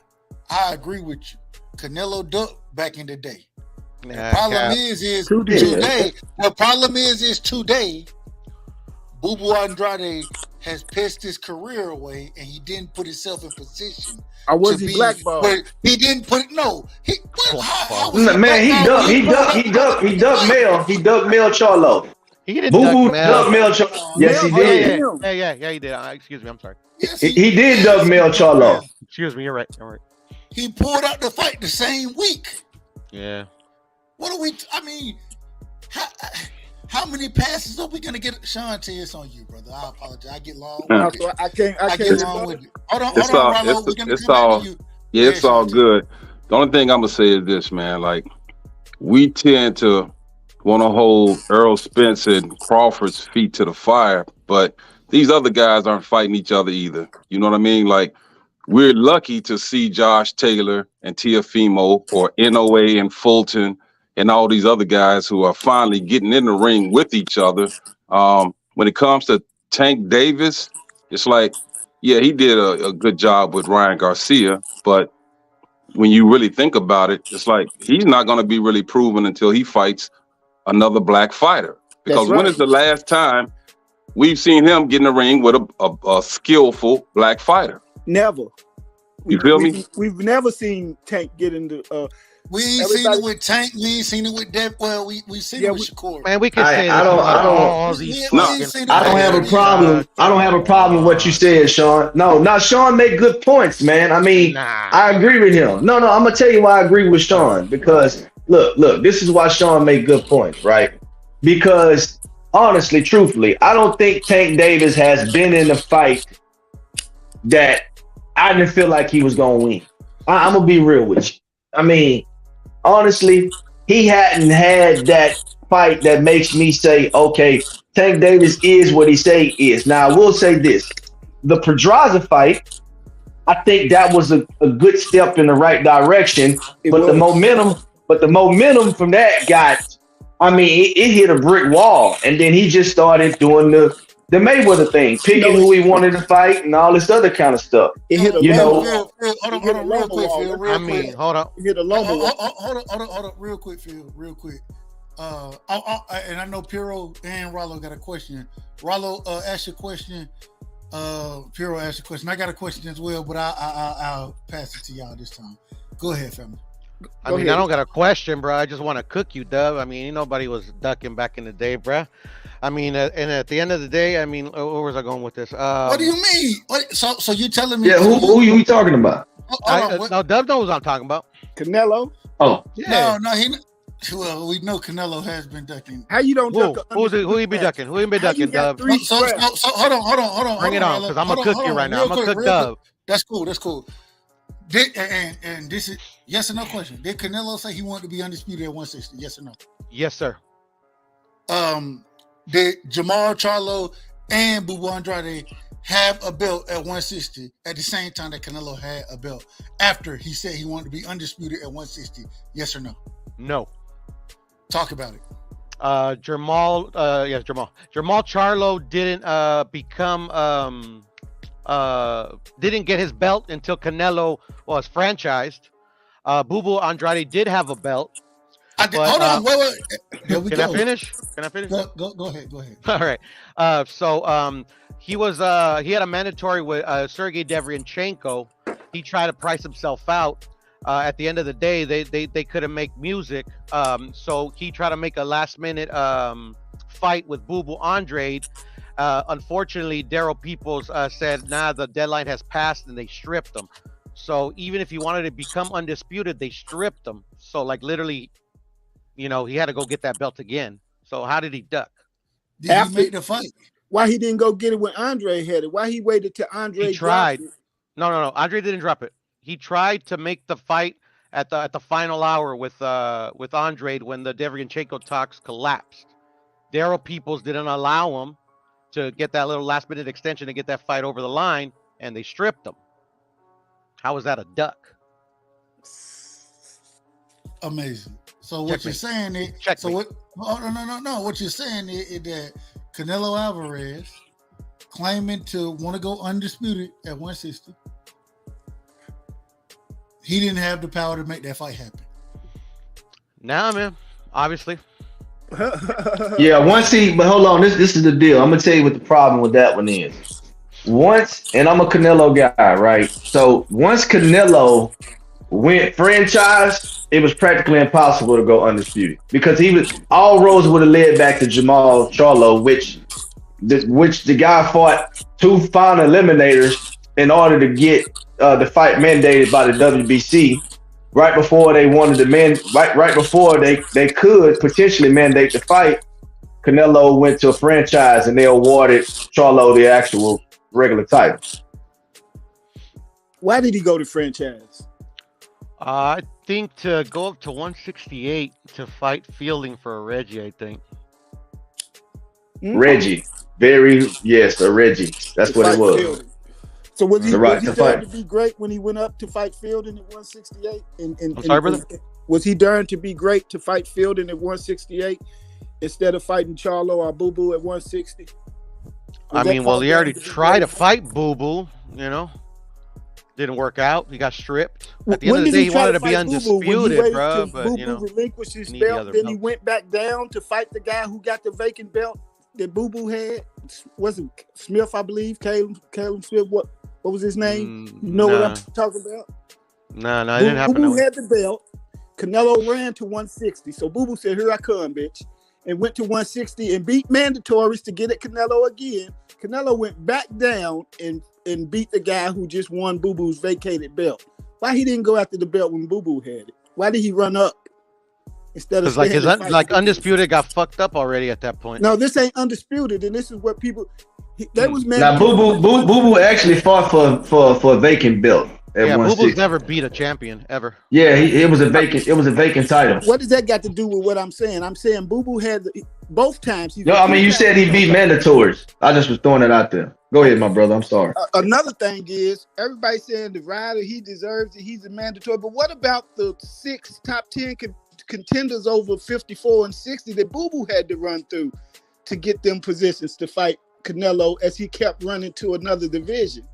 I agree with you. Canelo ducked back in the day. The problem is today. The problem is today. Boo Boo Andrade has pissed his career away, and he didn't put himself in position. Or was he blackballed? He didn't put no. He man, he ducked Mel Charlo. He didn't Boo duck Boo Mel. ducked Mel Charlo. Yes, he did. Yeah, he did. Excuse me, I'm sorry. Yes, he did duck Mel Charlo. Excuse me, you're right. All right. He pulled out the fight the same week. Yeah. What are we? I mean, how many passes are we gonna get? Sean, it's on you, brother. I apologize. I get long. No, with it. I can't. I get long with it. Hold on, Rollo. We're gonna It's come all, back to you. yeah, it's all good. The only thing I'm gonna say is this, man. Like, we tend to want to hold Errol Spence and Crawford's feet to the fire, but these other guys aren't fighting each other either. You know what I mean? Like, we're lucky to see Josh Taylor and Teofimo or NOA and Fulton and all these other guys who are finally getting in the ring with each other. When it comes to Tank Davis, it's like, yeah, he did a good job with Ryan Garcia, but when you really think about it, it's like he's not going to be really proven until he fights another black fighter. Because when is the last time we've seen him get in the ring with a skillful black fighter? Never. You feel me? We've never seen Tank get into. We ain't seen it with Tank. We ain't seen it with Dev. Well, we seen it with Shakur. Man, we can say I don't have a problem. I don't have a problem with what you said, Sean. No, Sean made good points, man. I mean, I agree with him. No, I'm gonna tell you why I agree with Sean, because look, this is why Sean made good points, right? Because honestly, truthfully, I don't think Tank Davis has been in a fight that I didn't feel like he was gonna win. I'm gonna be real with you. I mean, honestly, he hadn't had that fight that makes me say, okay, Tank Davis is what he say he is. Now, I will say this. The Pedraza fight, I think that was a good step in the right direction. But the momentum from that got, I mean, it hit a brick wall. And then he just started doing the Mayweather thing, picking who he wanted to fight and all this other kind of stuff. It hit a Hold on, real quick, Phil. Hold on. It hit a lumber wall. Hold on, real quick, Phil. Real quick. And I know Piero and Rollo got a question. Rollo, ask your question. Piero, ask your question. I got a question as well, but I'll pass it to y'all this time. Go ahead, family. I don't got a question, bro. I just want to cook you, Dub. I mean, nobody was ducking back in the day, bro. I mean, and at the end of the day, I mean, where was I going with this? What do you mean? So you telling me? Yeah, who you talking about? No, Dub knows what I'm talking about. Canelo. Oh, yeah. No, well, we know Canelo has been ducking. How you don't duck? Who he be ducking? Who he been ducking, Dub? So hold on. Bring it on, because I'm gonna cook you right now. I'm gonna cook Dub. That's cool. And this is yes or no question. Did Canelo say he wanted to be undisputed at 160? Yes or no? Yes, sir. Did Jamal Charlo and Boo Boo Andrade have a belt at 160 at the same time that Canelo had a belt after he said he wanted to be undisputed at 160? Yes or no? No. Talk about it. Jamal Charlo didn't get his belt until Canelo was franchised. Boo Boo Andrade did have a belt. Hold on, wait. Can I finish? Go ahead. All right. So he had a mandatory with Sergey Devryanchenko. He tried to price himself out. At the end of the day, they couldn't make music. So he tried to make a last minute fight with Boo Boo Andrade. Unfortunately, Daryl Peoples said, nah, the deadline has passed, and they stripped him. So even if he wanted to become undisputed, they stripped him. So like literally, he had to go get that belt again. So how did he duck? Did he make the fight? Why he didn't go get it when Andre had it? Why he waited till Andre? He tried. No. Andre didn't drop it. He tried to make the fight at the final hour with Andre when the Devryanchenko talks collapsed. Daryl Peoples didn't allow him to get that little last minute extension to get that fight over the line, and they stripped him. How was that a duck? Amazing. So what you're saying is, so what? Oh, no. What you're saying is that Canelo Alvarez claiming to want to go undisputed at 160. He didn't have the power to make that fight happen. Nah, man. Obviously. Yeah, once he, but hold on, this is the deal. I'm gonna tell you what the problem with that one is. Once, and I'm a Canelo guy, right? So once Canelo went franchise, it was practically impossible to go undisputed because he was all roads would have led back to Jamal Charlo, which the guy fought 2 final eliminators in order to get the fight mandated by the WBC. Right before they wanted to right before they could potentially mandate the fight, Canelo went to a franchise and they awarded Charlo the actual regular title. Why did he go to franchise? I think to go up to 168 to fight Fielding for a Reggie, I think. Reggie. A Reggie. That's what it was. Fielding. So was he daring to be great when he went up to fight Fielding at 168? I'm sorry, brother? Was he daring to be great to fight Fielding at 168 instead of fighting Charlo or Boo Boo at 160? I mean, well, he already tried to fight Boo Boo, you know. Didn't work out. He got stripped. At the end of the day, he wanted to be undisputed, bro. But, you know, relinquished his belt, then he went back down to fight the guy who got the vacant belt that Boo Boo had. Was it Smith, I believe? Caleb Smith. What was his name? You know what I'm talking about? No, it didn't happen. Boo Boo had the belt. Canelo ran to 160. So Boo Boo said, "Here I come, bitch," and went to 160 and beat mandatories to get at Canelo again. Canelo went back down and beat the guy who just won Boo Boo's vacated belt. Why he didn't go after the belt when Boo Boo had it? Why did he run up instead of undisputed got fucked up already at that point? No, this ain't undisputed, and this is what people. That was now Boo Boo actually fought for a vacant belt. Yeah, Boo Boo's never beat a champion ever. Yeah, it was a vacant title. What does that got to do with what I'm saying? I'm saying Boo Boo had both times. No, I mean you said he beat mandatories. I just was throwing it out there. Go ahead, my brother. I'm sorry. Another thing is everybody saying the Ryder, he deserves it. He's a mandatory. But what about the 6 top 10 contenders over 54 and 60 that Boo Boo had to run through to get them positions to fight Canelo as he kept running to another division?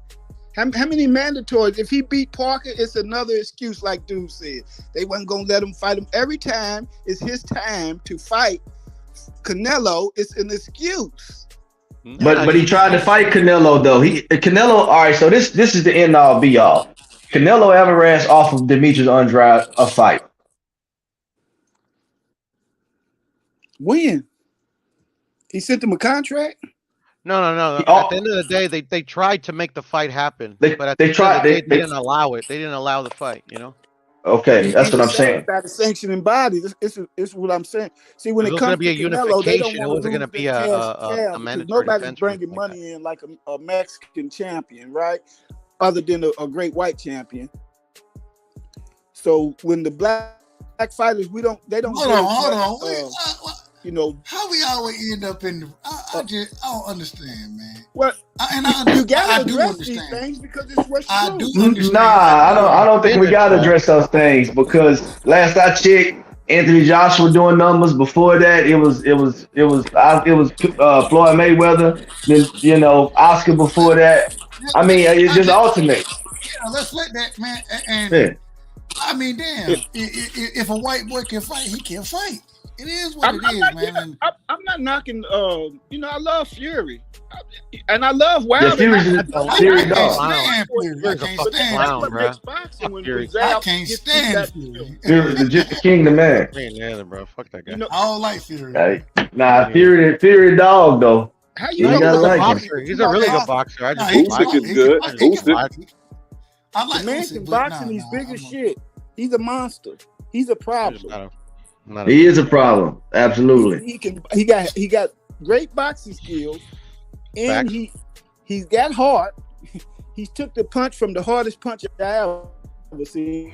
How many mandatories? If he beat Parker, it's another excuse, like dude said. They wasn't gonna let him fight him. Every time it's his time to fight Canelo, it's an excuse. But he tried to fight Canelo though. Canelo, all right, so this is the end all be all. Canelo Alvarez offered Demetrius Andrade a fight. When? He sent him a contract? No. At the end of the day, they tried to make the fight happen, but at the end of the day, they didn't allow it. They didn't allow the fight, you know? Okay, that's what I'm saying. About the sanctioning body, it's what I'm saying. See, when it comes to be a unification, it wasn't going to be a mandatory. Nobody's bringing money in like a Mexican champion, right? Other than a great white champion. So when the black fighters, they don't. Hold on. You know how we always end up in the. I don't understand, man. What? You gotta address these things because it's what's true. I do understand. I don't think we gotta address those things because last I checked, Anthony Joshua doing numbers. Before that, it was Floyd Mayweather. Then Oscar before that. I mean, it's just alternate. Yeah, let's let that man. And I mean, damn, if a white boy can fight, he can fight. It is what it is, man. I'm not knocking. I love Fury, and I love Wilder. Fury dog. I can't stand Fury. Fury just the king, the man. Yeah, bro. Fuck that guy. I don't like Fury. Fury dog though. How you know like boxer? He's a really good boxer. Usyk is good. I like the man can box and he's big as shit. He's a monster. He's a problem. He is a problem. Absolutely. He got great boxing skills, and he's got heart. He took the punch from the hardest punch I ever seen.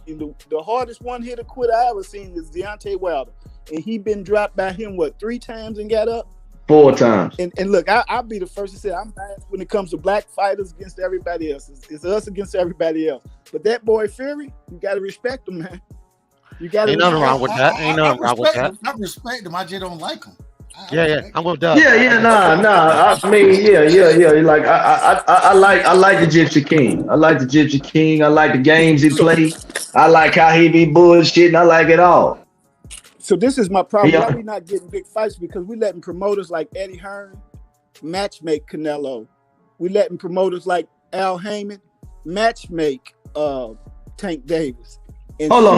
The hardest one-hitter quit I ever seen is Deontay Wilder. and he been dropped by him 3 times and got up? 4 times. And look, I'll be the first to say I'm biased when it comes to black fighters against everybody else. It's us against everybody else. But that boy Fury, you got to respect him, man. You got to. Ain't nothing wrong with that. Ain't nothing wrong with that. I respect him. I just don't like him. Yeah. I'm with Doug. Yeah, nah. I mean, yeah. Like I like the Gypsy King. I like the Gypsy King. I like the games he plays. I like how he be bullshitting. I like it all. So this is my problem. Yeah. Why we not getting big fights? Because we letting promoters like Eddie Hearn matchmake Canelo. We letting promoters like Al Heyman matchmake Tank Davis. And Hold on.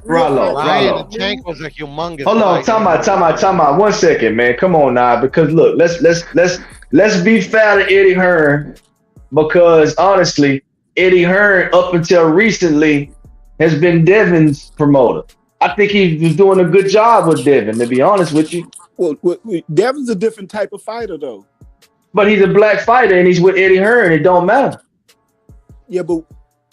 Rollo. Ryan the Tank was a humongous. Hold on, time out. 1 second, man. Come on now, because look, let's be fair to Eddie Hearn, because honestly, Eddie Hearn up until recently has been Devin's promoter. I think he was doing a good job with Devin, to be honest with you. Well, Devin's a different type of fighter, though. But he's a black fighter, and he's with Eddie Hearn. It don't matter. Yeah, but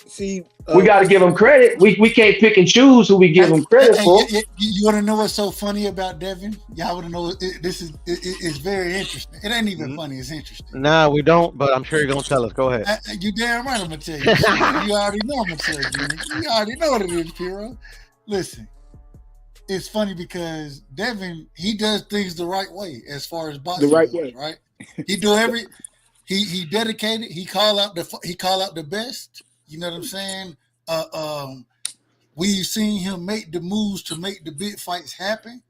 see, we got to give him credit. We can't pick and choose who we give him credit for. You want to know what's so funny about Devin? Y'all want to know? It's very interesting. It ain't even funny. It's interesting. Nah, we don't. But I'm sure you're gonna tell us. Go ahead. You damn right. I'm gonna tell you. You already know. I'm gonna tell you. You already know what it is, Piro. Listen, it's funny because Devin, he does things the right way as far as boxing. The right goes, way, right? He do every. He dedicated. He call out the best. You know what I'm saying? We've seen him make the moves to make the big fights happen.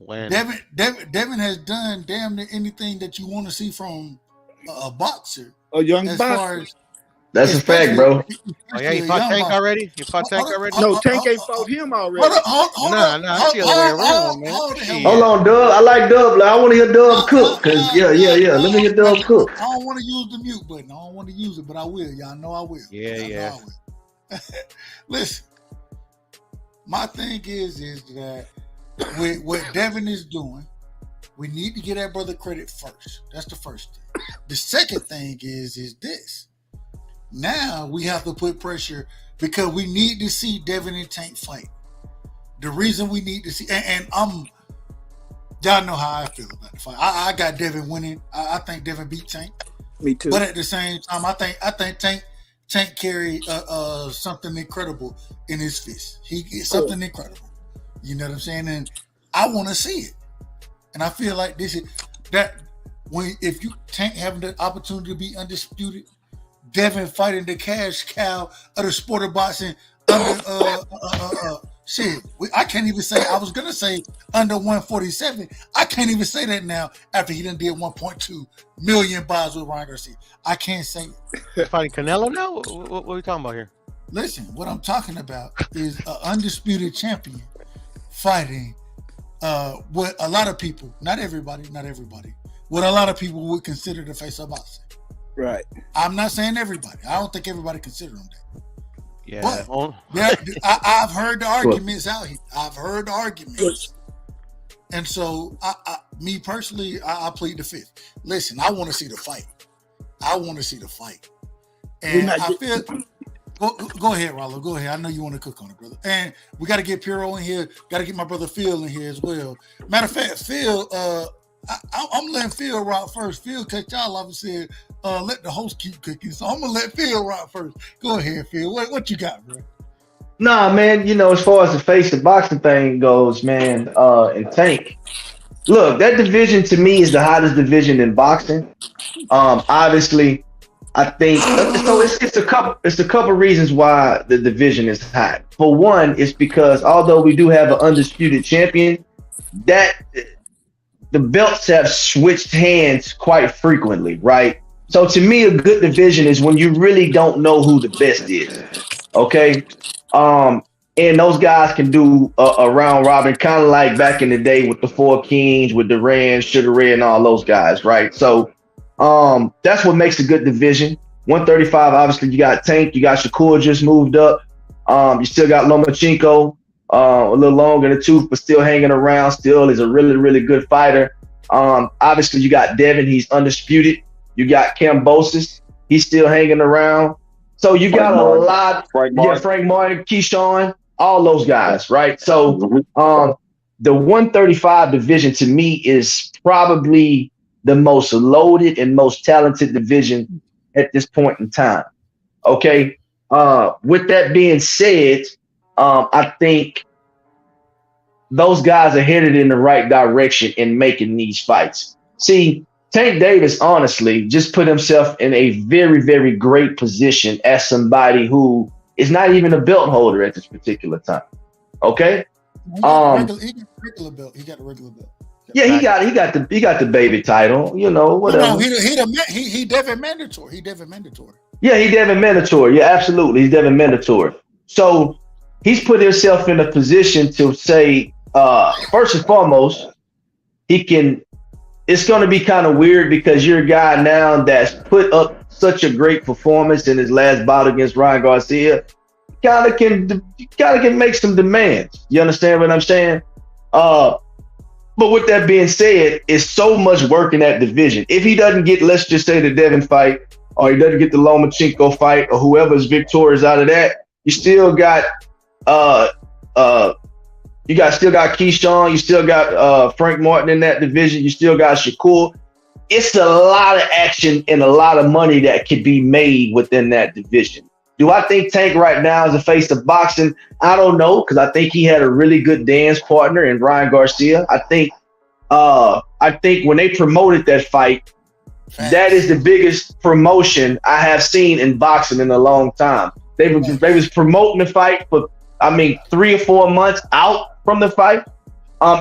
Devin has done damn near anything that you want to see from a boxer. A young boxer. That's a fact, bro. Oh yeah, you fought Tank already? You fought Tank already? No, Tank ain't fought him already. Nah, that's the other way around, man. Hold on, Dub. I like Dub. I want to hear Dub cook. Cause yeah. Let me hear Dub cook. I don't want to use the mute button. I don't want to use it, but I will. Y'all know I will. Yeah. Listen, my thing is that with what Devin is doing, we need to give that brother credit first. That's the first thing. The second thing is this. Now we have to put pressure because we need to see Devin and Tank fight. The reason we need to see, and y'all know how I feel about the fight. I got Devin winning. I think Devin beat Tank. Me too. But at the same time, I think Tank carried something incredible in his fist. He something incredible. You know what I'm saying? And I want to see it. And I feel like this is that if you Tank having the opportunity to be undisputed. Devin fighting the cash cow of the sport of boxing under shit. I can't even say. I was gonna say under 147. I can't even say that now after he done did 1.2 million buys with Ryan Garcia. I can't say it. You're fighting Canelo now? What are we talking about here? Listen, what I'm talking about is an undisputed champion fighting what a lot of people, not everybody, what a lot of people would consider the face of boxing. Right. I'm not saying everybody. I don't think everybody consider him that. Yeah. But I've heard the arguments out here. I've heard the arguments. And so, me personally, I plead the fifth. Listen, I want to see the fight. And I feel... Go ahead, Rollo. Go ahead. I know you want to cook on it, brother. And we got to get Piro in here. Got to get my brother Phil in here as well. Matter of fact, Phil... I'm letting Phil rock first. Phil cut y'all off and said, let the host keep cooking. So I'm going to let Phil rock first. Go ahead, Phil. What you got, bro? Nah, man, as far as the face of boxing thing goes, man, and Tank. Look, that division to me is the hottest division in boxing. Obviously, I think so. It's a couple reasons why the division is hot. For one, it's because although we do have an undisputed champion, that the belts have switched hands quite frequently, right? So to me, a good division is when you really don't know who the best is. Okay. And those guys can do a round robin, kind of like back in the day with the Four Kings, with Duran, Sugar Ray, and all those guys, right? So that's what makes a good division. 135, obviously, you got Tank, you got Shakur just moved up. You still got Lomachenko, a little long in the tooth, but still hanging around. Still is a really, really good fighter. Obviously, you got Devin, he's undisputed. You got Kambosos, he's still hanging around. So you got a lot. Frank Martin, Keyshawn. all those guys, right? So the 135 division to me is probably the most loaded and most talented division at this point in time. Okay. With that being said, I think those guys are headed in the right direction in making these fights. See, Tank Davis, honestly, just put himself in a very, very great position as somebody who is not even a belt holder at this particular time. Okay. He got a regular belt. He got a regular belt. Yeah, he got the baby title, whatever. No, he Devin mandatory. He Devin mandatory. Yeah, he Devin mandatory. Yeah, absolutely. He's Devin mandatory. So he's put himself in a position to say, first and foremost, it's going to be kind of weird because you're a guy now that's put up such a great performance in his last bout against Ryan Garcia. Kind of can make some demands. You understand what I'm saying? But with that being said, it's so much work in that division. If he doesn't get, let's just say, the Devin fight, or he doesn't get the Lomachenko fight, or whoever's victorious out of that, you still got still got Keyshawn, you still got Frank Martin in that division, you still got Shakur. It's a lot of action and a lot of money that could be made within that division. Do I think Tank right now is a face of boxing? I don't know, because I think he had a really good dance partner in Ryan Garcia. I think when they promoted that fight, that is the biggest promotion I have seen in boxing in a long time. They was promoting the fight for 3 or 4 months out from the fight.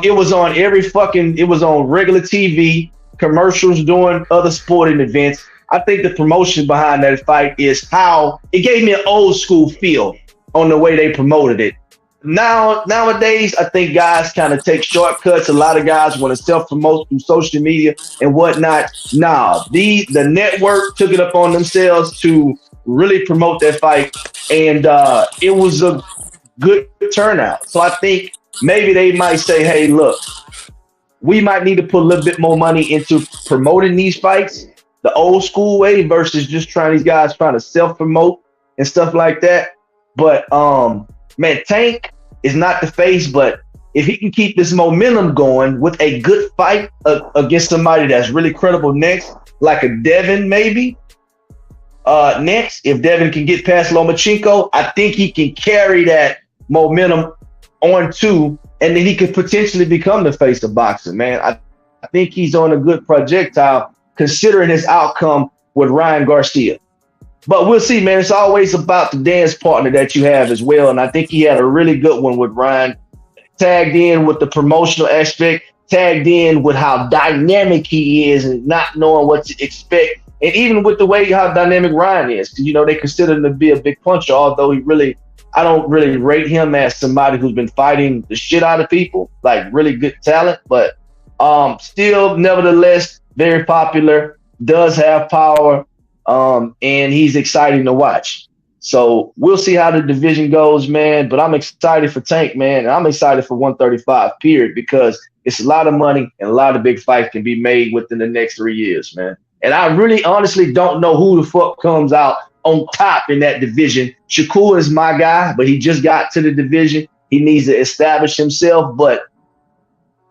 It was on it was on regular TV, commercials doing other sporting events. I think the promotion behind that fight is how it gave me an old school feel on the way they promoted it. Nowadays, I think guys kind of take shortcuts. A lot of guys want to self-promote through social media and whatnot. The network took it up on themselves to really promote that fight, and it was a good turnout. So I think maybe they might say, hey, look, we might need to put a little bit more money into promoting these fights the old school way versus just trying to self-promote and stuff like that. But man, Tank is not the face, but if he can keep this momentum going with a good fight against somebody that's really credible next, like a Devin maybe, next, if Devin can get past Lomachenko, I think he can carry that momentum on too, and then he could potentially become the face of boxing, man. I think he's on a good projectile considering his outcome with Ryan Garcia. But we'll see, man. It's always about the dance partner that you have as well. And I think he had a really good one with Ryan, tagged in with the promotional aspect, tagged in with how dynamic he is and not knowing what to expect. And even with the way how dynamic Ryan is, they consider him to be a big puncher, although I don't really rate him as somebody who's been fighting the shit out of people, like really good talent, but still, nevertheless, very popular, does have power, and he's exciting to watch. So we'll see how the division goes, man. But I'm excited for Tank, man. And I'm excited for 135, period, because it's a lot of money and a lot of big fights can be made within the next 3 years, man. And I really honestly don't know who the fuck comes out on top in that division. Shakur is my guy, but he just got to the division. He needs to establish himself, but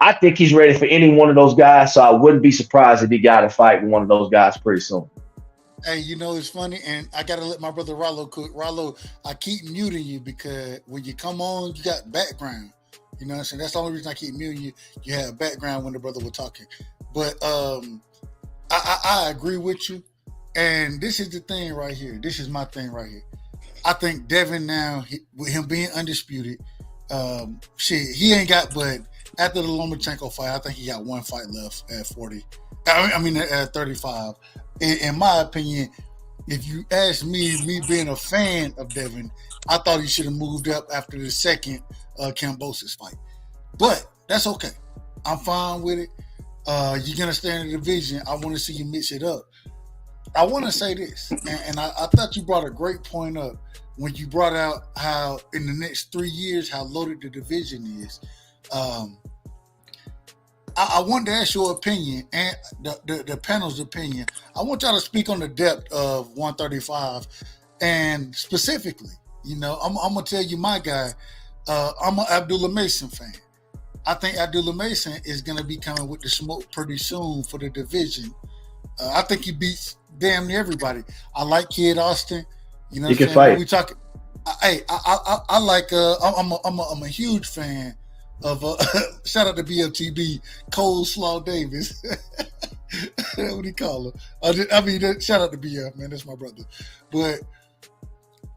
I think he's ready for any one of those guys, so I wouldn't be surprised if he got a fight with one of those guys pretty soon. Hey, it's funny, and I got to let my brother Rollo cook. Rollo, I keep muting you because when you come on, you got background. You know what I'm saying? That's the only reason I keep muting you. You have background when the brother was talking. But I agree with you, and this is the thing right here. This is my thing right here. I think Devin now, with him being undisputed, he ain't got but... After the Lomachenko fight, I think he got one fight left at 40. At 35. In my opinion, if you ask me being a fan of Devin, I thought he should have moved up after the second Kambosos fight. But that's okay. I'm fine with it. You're going to stay in the division. I want to see you mix it up. I want to say this, and I thought you brought a great point up when you brought out how in the next 3 years, how loaded the division is. I wanted to ask your opinion and the panel's opinion. I want y'all to speak on the depth of 135, and specifically, I'm gonna tell you my guy. I'm an Abdullah Mason fan. I think Abdullah Mason is going to be coming with the smoke pretty soon for the division. I think he beats damn near everybody. I like Kid Austin. You know, He what I'm can saying? fight. We talk. Hey, I like. I'm a huge fan of. Shout out to BFTB Coleslaw Davis. What do you call him? Shout out to BF, man. That's my brother. But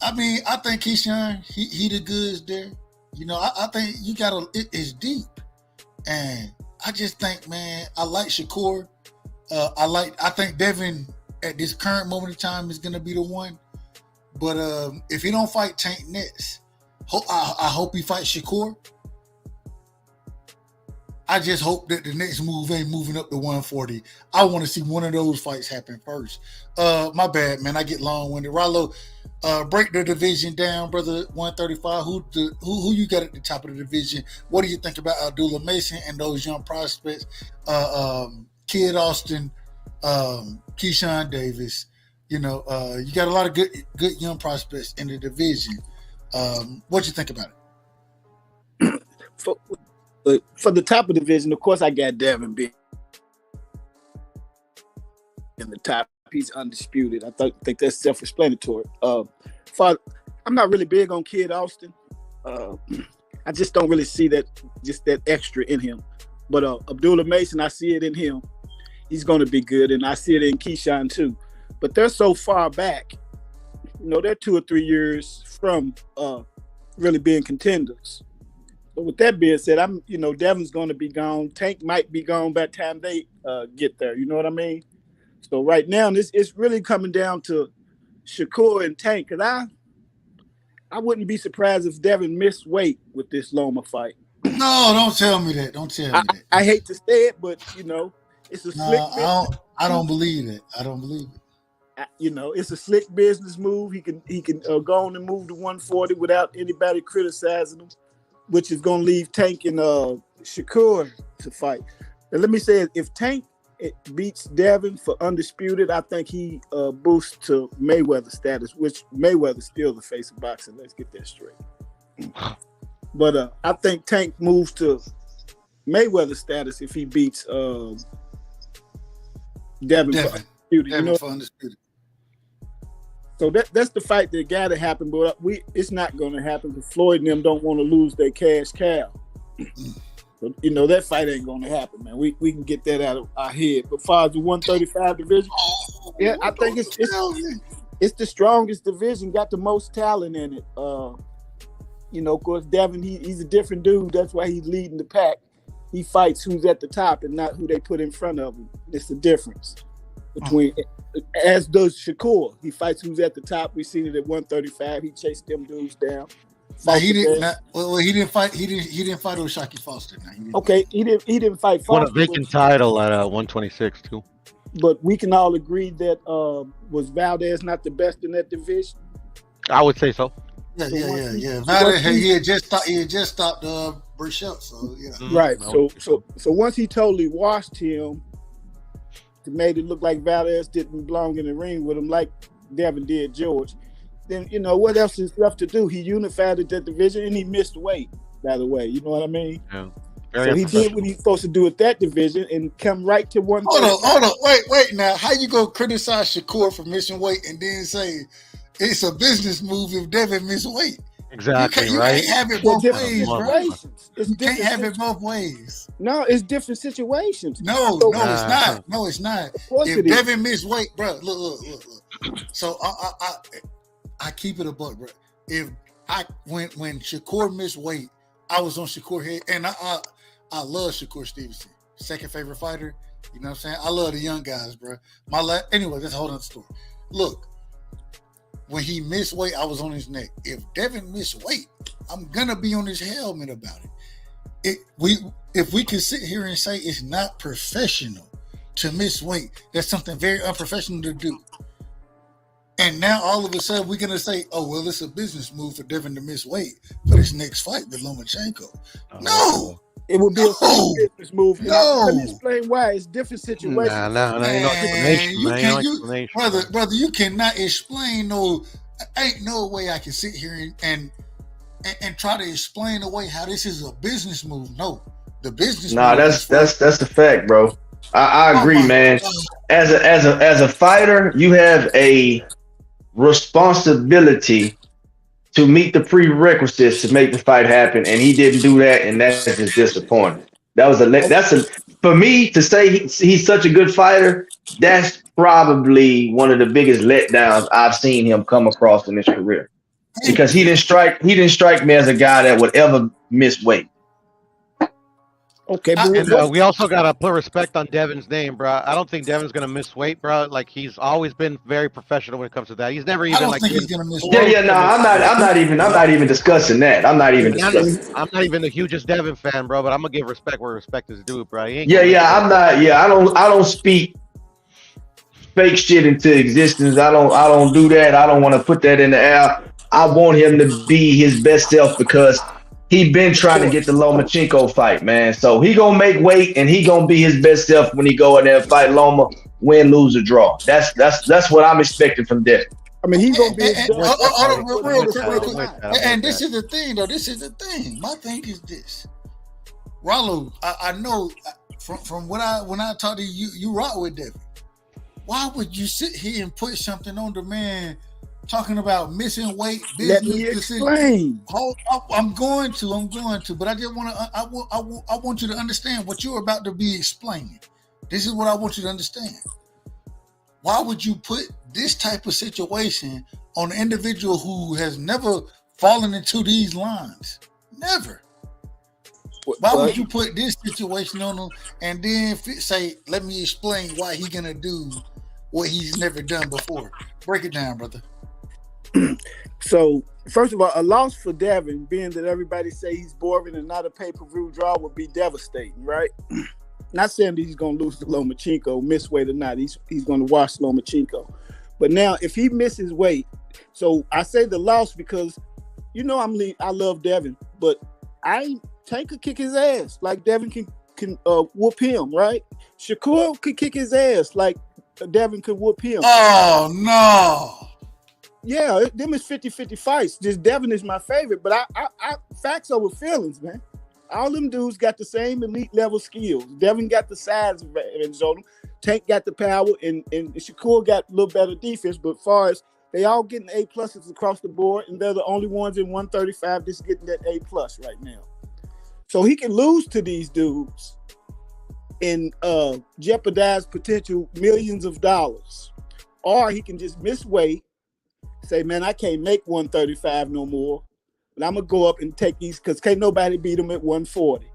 I mean, I think Keyshawn, he the goods there. You know, I think you gotta. It's deep, and I just think, man, I like Shakur. I think Devin at this current moment in time is gonna be the one. But if he don't fight Tank next, I hope he fights Shakur. I just hope that the next move ain't moving up to 140. I want to see one of those fights happen first. My bad, man. I get long-winded. Rollo, break the division down, brother. 135. Who you got at the top of the division? What do you think about Abdullah Mason and those young prospects? Kid Austin, Keyshawn Davis. You know, you got a lot of good young prospects in the division. What you think about it? For the top of the division, of course, I got Devin being in the top. He's undisputed. I think that's self-explanatory. I'm not really big on Kid Austin. I just don't really see that extra in him. But Abdullah Mason, I see it in him. He's going to be good, and I see it in Keyshawn too. But they're so far back. You know, they're 2 or 3 years from really being contenders. But with that being said, Devin's going to be gone. Tank might be gone by the time they get there. You know what I mean? So right now, it's really coming down to Shakur and Tank. Because I wouldn't be surprised if Devin missed weight with this Loma fight. No, don't tell me that. Don't tell me that. I hate to say it, but, it's a slick business. I don't believe it. I don't believe it. It's a slick business move. He can go on and move to 140 without anybody criticizing him, which is going to leave Tank and Shakur to fight. And let me say, if Tank beats Devin for undisputed, I think he boosts to Mayweather status, which Mayweather's still the face of boxing. Let's get that straight. But I think Tank moves to Mayweather status if he beats Devin for undisputed. For undisputed. So that's the fight that got to happen, but it's not going to happen because Floyd and them don't want to lose their cash cow. So, that fight ain't going to happen, man. We can get that out of our head. But as far as the 135 division, yeah, I think it's the strongest division, got the most talent in it. Of course, Devin, he's a different dude. That's why he's leading the pack. He fights who's at the top and not who they put in front of him. It's the difference between, as does Shakur. He fights who's at the top. We seen it at 135. He chased them dudes down. He didn't fight. He didn't fight O'Shaquie Foster. He didn't fight Foster. Won a vacant title at 126 too. But we can all agree that was Valdez not the best in that division? I would say so. Yeah. Valdez, he had just stopped Burchell. So yeah. Right. So once he totally washed him, it made it look like Valdez didn't belong in the ring with him like Devin did George. Then, what else is left to do? He unified that division and he missed weight, by the way. You know what I mean? Yeah. So he did what he's supposed to do with that division and come right to one. Hold on. Wait now. How you gonna criticize Shakur for missing weight and then say it's a business move if Devin missed weight? Exactly, you right? can't have it both ways, bro. You can't have it both ways. No, it's different situations. No, it's not. No, it's not. If Devin missed weight, bro, look. So I keep it a buck, bro. When Shakur missed weight, I was on Shakur head, and I love Shakur Stevenson, second favorite fighter. You know what I'm saying? I love the young guys, bro. Anyway, that's a whole other story. Look. When he missed weight, I was on his neck. If Devin missed weight, I'm gonna be on his helmet about it. If we can sit here and say it's not professional to miss weight, that's something very unprofessional to do. And now all of a sudden we're gonna say, oh well, it's a business move for Devin to miss weight for his next fight with Lomachenko. No. It would be a business move. No. Let me explain why. It's different situations. No explanation. Brother, you cannot explain no. Ain't no way I can sit here and and try to explain away how this is a business move. No, the business. Nah, move that's the fact, bro. I agree, man. As a fighter, you have a responsibility to meet the prerequisites to make the fight happen, and he didn't do that, and that's just disappointing. For me to say he's such a good fighter. That's probably one of the biggest letdowns I've seen him come across in his career, because he didn't strike me as a guy that would ever miss weight. Okay, and we also gotta put respect on Devin's name, bro. I don't think Devin's gonna miss weight, bro. Like, he's always been very professional when it comes to that. He's never even like. He's gonna miss weight. Yeah, no, I'm not even discussing that. I'm not even discussing. I'm not even the hugest Devin fan, bro. But I'm gonna give respect where respect is due, bro. I'm not. Yeah, I don't speak fake shit into existence. I don't do that. I don't want to put that in the air. I want him to be his best self, because he been trying to get the Lomachenko fight, man. So he gonna make weight, and he gonna be his best self when he go in there and fight Loma, win, lose, or draw. That's what I'm expecting from Devin. I mean, he's gonna be. And this is the thing, though. This is the thing. My thing is this, Rollo. I know from when I talk to you, you rock with Devin. Why would you sit here and put something on the man talking about missing weight? Let me explain. I'm going to, but I just want to. I want you to understand what you're about to be explaining. This is what I want you to understand. Why would you put this type of situation on an individual who has never fallen into these lines? Never. Why would you put this situation on him and then say, "Let me explain why he's gonna do what he's never done before"? Break it down, brother. So, first of all, a loss for Devin, being that everybody say he's boring and not a pay-per-view draw, would be devastating, right? Not saying that he's going to lose to Lomachenko, miss weight or not. He's going to watch Lomachenko. But now, if he misses weight, so I say the loss because, I love Devin, but Tank could kick his ass like Devin can whoop him, right? Shakur could kick his ass like Devin could whoop him. Oh, no. Yeah, them is 50-50 fights. Just Devin is my favorite, but I facts over feelings, man. All them dudes got the same elite level skills. Devin got the size advantage on him. Tank got the power, and Shakur got a little better defense. But far as they all getting A pluses across the board, and they're the only ones in 135 that's getting that A plus right now. So he can lose to these dudes and jeopardize potential millions of dollars, or he can just miss weight. Say, man, I can't make 135 no more, but I'm going to go up and take these because can't nobody beat him at 140.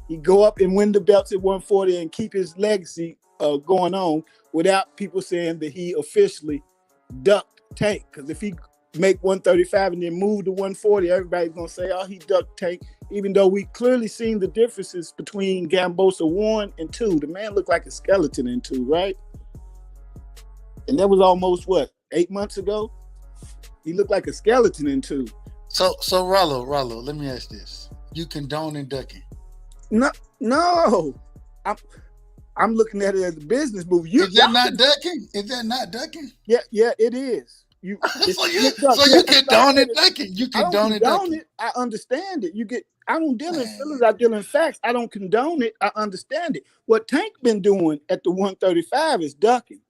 He go up and win the belts at 140 and keep his legacy going on without people saying that he officially ducked Tank. Because if he make 135 and then move to 140, everybody's going to say, oh, he ducked Tank, even though we clearly seen the differences between Gambosa 1 and 2. The man looked like a skeleton in 2, right? And that was almost, 8 months ago? He looked like a skeleton in 2. So Rollo, let me ask this: you condone ducking? No. I'm looking at it as a business move. Is that not ducking? Is that not ducking? Yeah, it is. So you condone ducking? You condone ducking? I understand it. I don't deal in feelings. I deal in facts. I don't condone it. I understand it. What Tank been doing at the 135 is ducking.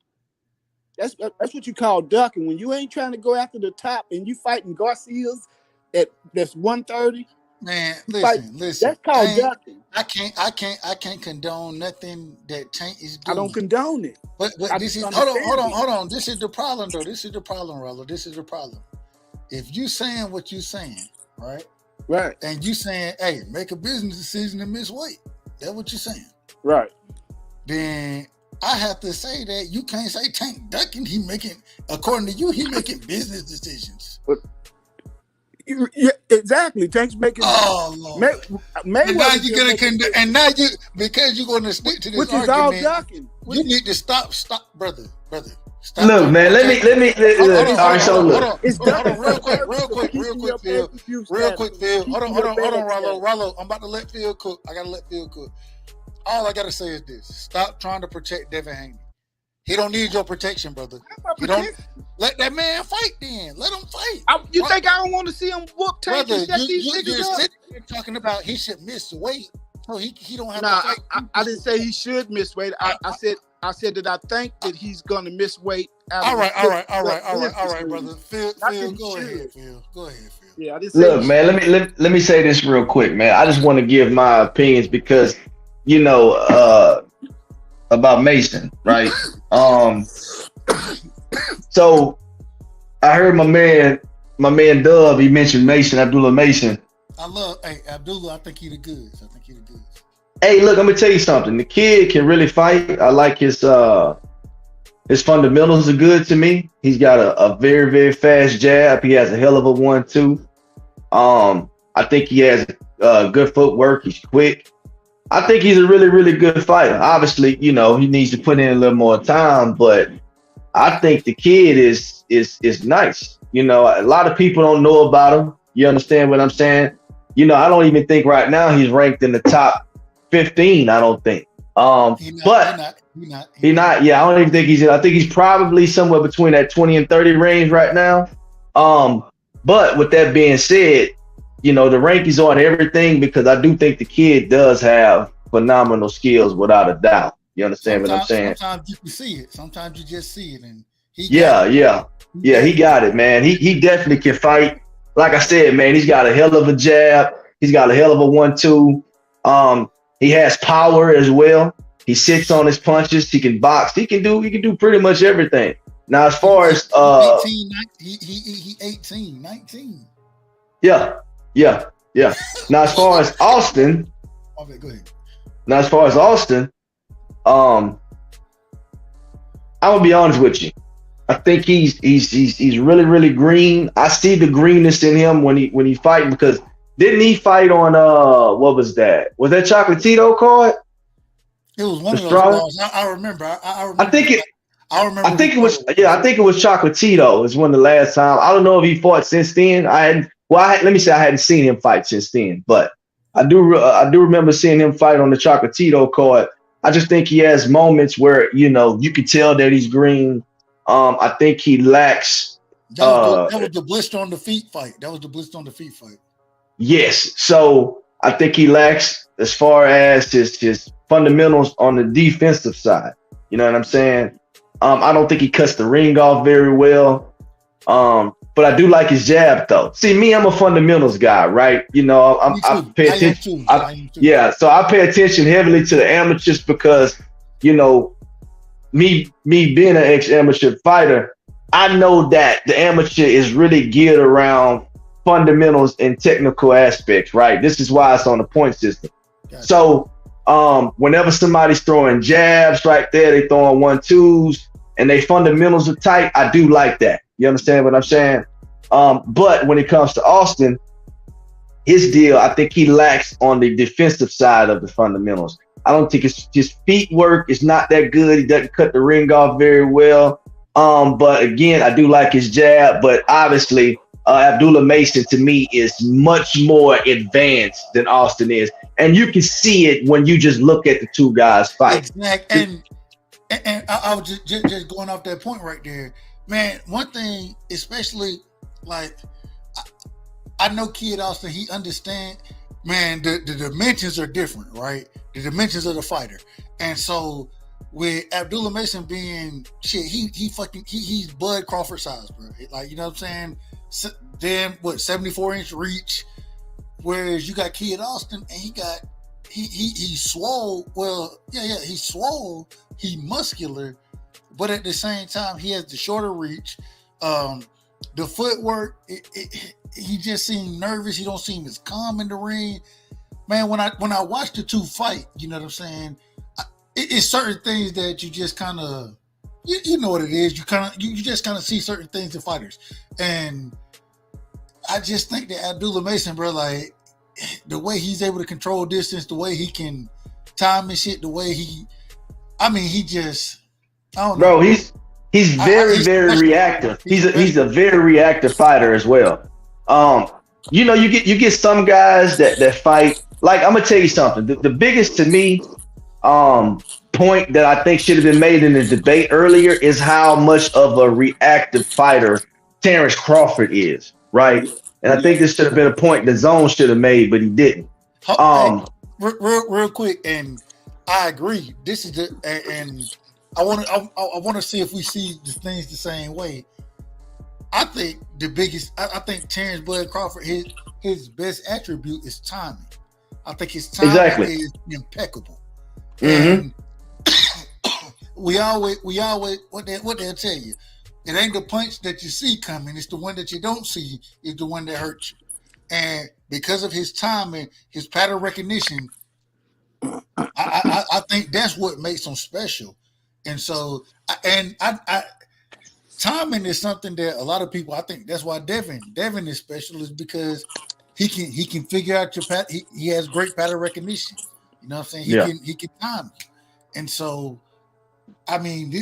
That's what you call ducking. When you ain't trying to go after the top and you fighting Garcia's that's 130. Man, listen. That's called ducking. I can't condone nothing that Tank is doing. I don't condone it. But this is hold on. This is the problem, though. This is the problem, Rollo. This is the problem. If you saying what you saying, right? Right. And you saying, hey, make a business decision and miss weight. That's what you're saying. Right. Then I have to say that you can't say Tank ducking. He making, according to you, he making business decisions. But yeah, exactly. Tank's making. Oh Lord! And now you're gonna because you're gonna stick to this which argument. Is all ducking. You need to stop, brother. Stop. Look, man. Let me. All right, so look. Hold on, real quick, Phil. Hold on, Rollo. I'm about to let Phil cook. I gotta let Phil cook. All I gotta say is this: stop trying to protect Devin Haney. He don't need your protection, brother. You don't let that man fight. Then let him fight. You think I don't want to see him whoop Tank Brother, and shut these you're niggas up? sitting here talking about he should miss weight, so he don't have Nah, to fight. I didn't say he should miss weight. I said that I think that he's gonna miss weight. All right, brother. Phil, go ahead, Phil. Yeah, I didn't say Look, man, let me say this real quick, man. I just want to give my opinions because, you know, about Mason, right? So I heard my man Dub, he mentioned Mason, Abdullah Mason. Abdullah, I think he the goods. Hey, look, I'm gonna tell you something. The kid can really fight. I like his fundamentals are good to me. He's got a very, very fast jab. He has a hell of a 1-2. I think he has good footwork. He's quick. I think he's a really, really good fighter. Obviously, you know, he needs to put in a little more time, but I think the kid is nice. You know, a lot of people don't know about him. You understand what I'm saying? You know, I don't even think right now he's ranked in the top 15. I don't think. He's not. Yeah, I don't even think he's. I think he's probably somewhere between that 20 and 30 range right now. But with that being said, you know, the rankings on everything because I do think the kid does have phenomenal skills without a doubt. You understand what I'm saying? Sometimes you can see it. Sometimes you just see it, and he got it, man. He definitely can fight. Like I said, man, he's got a hell of a jab. He's got a hell of a 1-2. He has power as well. He sits on his punches. He can box. He can do pretty much everything. Now, as far as 18, 19. Yeah. Now, as far as Austin, Okay, go ahead. I'm gonna be honest with you. I think he's really, really green. I see the greenness in him when he fighting because didn't he fight on what was that? Was that Chocolatito card? It was one of those balls. I remember. I think it was Chocolatito. Is one of the last time. I don't know if he fought since then. Let me say I hadn't seen him fight since then, but I do remember seeing him fight on the Chocolatito card. I just think he has moments where, you know, you could tell that he's green. I think he lacks. That was the blister on the feet fight. Yes. So I think he lacks as far as his fundamentals on the defensive side. You know what I'm saying? I don't think he cuts the ring off very well. But I do like his jab though. See, me, I'm a fundamentals guy, right? You know, I pay attention. So I pay attention heavily to the amateurs because, you know, me being an ex-amateur fighter, I know that the amateur is really geared around fundamentals and technical aspects, right? This is why it's on the point system. Gotcha. So whenever somebody's throwing jabs right there, they throwing 1-2s and they fundamentals are tight, I do like that. You understand what I'm saying? But when it comes to Austin, his deal, I think he lacks on the defensive side of the fundamentals. I don't think his feet work is not that good. He doesn't cut the ring off very well. But again, I do like his jab. But obviously, Abdullah Mason to me is much more advanced than Austin is, and you can see it when you just look at the two guys fight. Exactly. And I was just going off that point right there, man. One thing, especially like I know Kid Austin, he understand. Man, the dimensions are different, right? The dimensions of the fighter, and so with Abdullah Mason being shit, he's Bud Crawford size, bro. Like, you know what I'm saying? Then 74-inch reach, whereas you got Kid Austin and he's swole. Well, he's swole. He muscular, but at the same time he has the shorter reach. The footwork, he just seemed nervous. He don't seem as calm in the ring. Man, when I watch the two fight, you know what I'm saying? It's certain things that you just kind of, you know what it is. You just kind of see certain things in fighters, and I just think that Abdullah Mason, bro, like the way he's able to control distance, the way he can time and shit, the way he just, I don't know. Bro, he's very reactive. He's a very reactive fighter as well. You know, you get some guys that fight. Like, I'm gonna tell you something. The biggest to me, point point that I think should have been made in the debate earlier is how much of a reactive fighter Terrance Crawford is, right? And I think this should have been a point that Zone should have made, but he didn't. Real quick, and I agree. This is and I want to see if we see the things the same way. I think the biggest. I think Terrance Bud Crawford, his best attribute is timing. I think his timing is impeccable. And we always what they'll tell you. It ain't the punch that you see coming, it's the one that you don't see is the one that hurts you. And because of his timing, his pattern recognition, I think that's what makes him special. And so timing is something that a lot of people, I think that's why Devin is special, is because he can figure out your pattern. He has great pattern recognition. You know what I'm saying? He can time it. And so, I mean,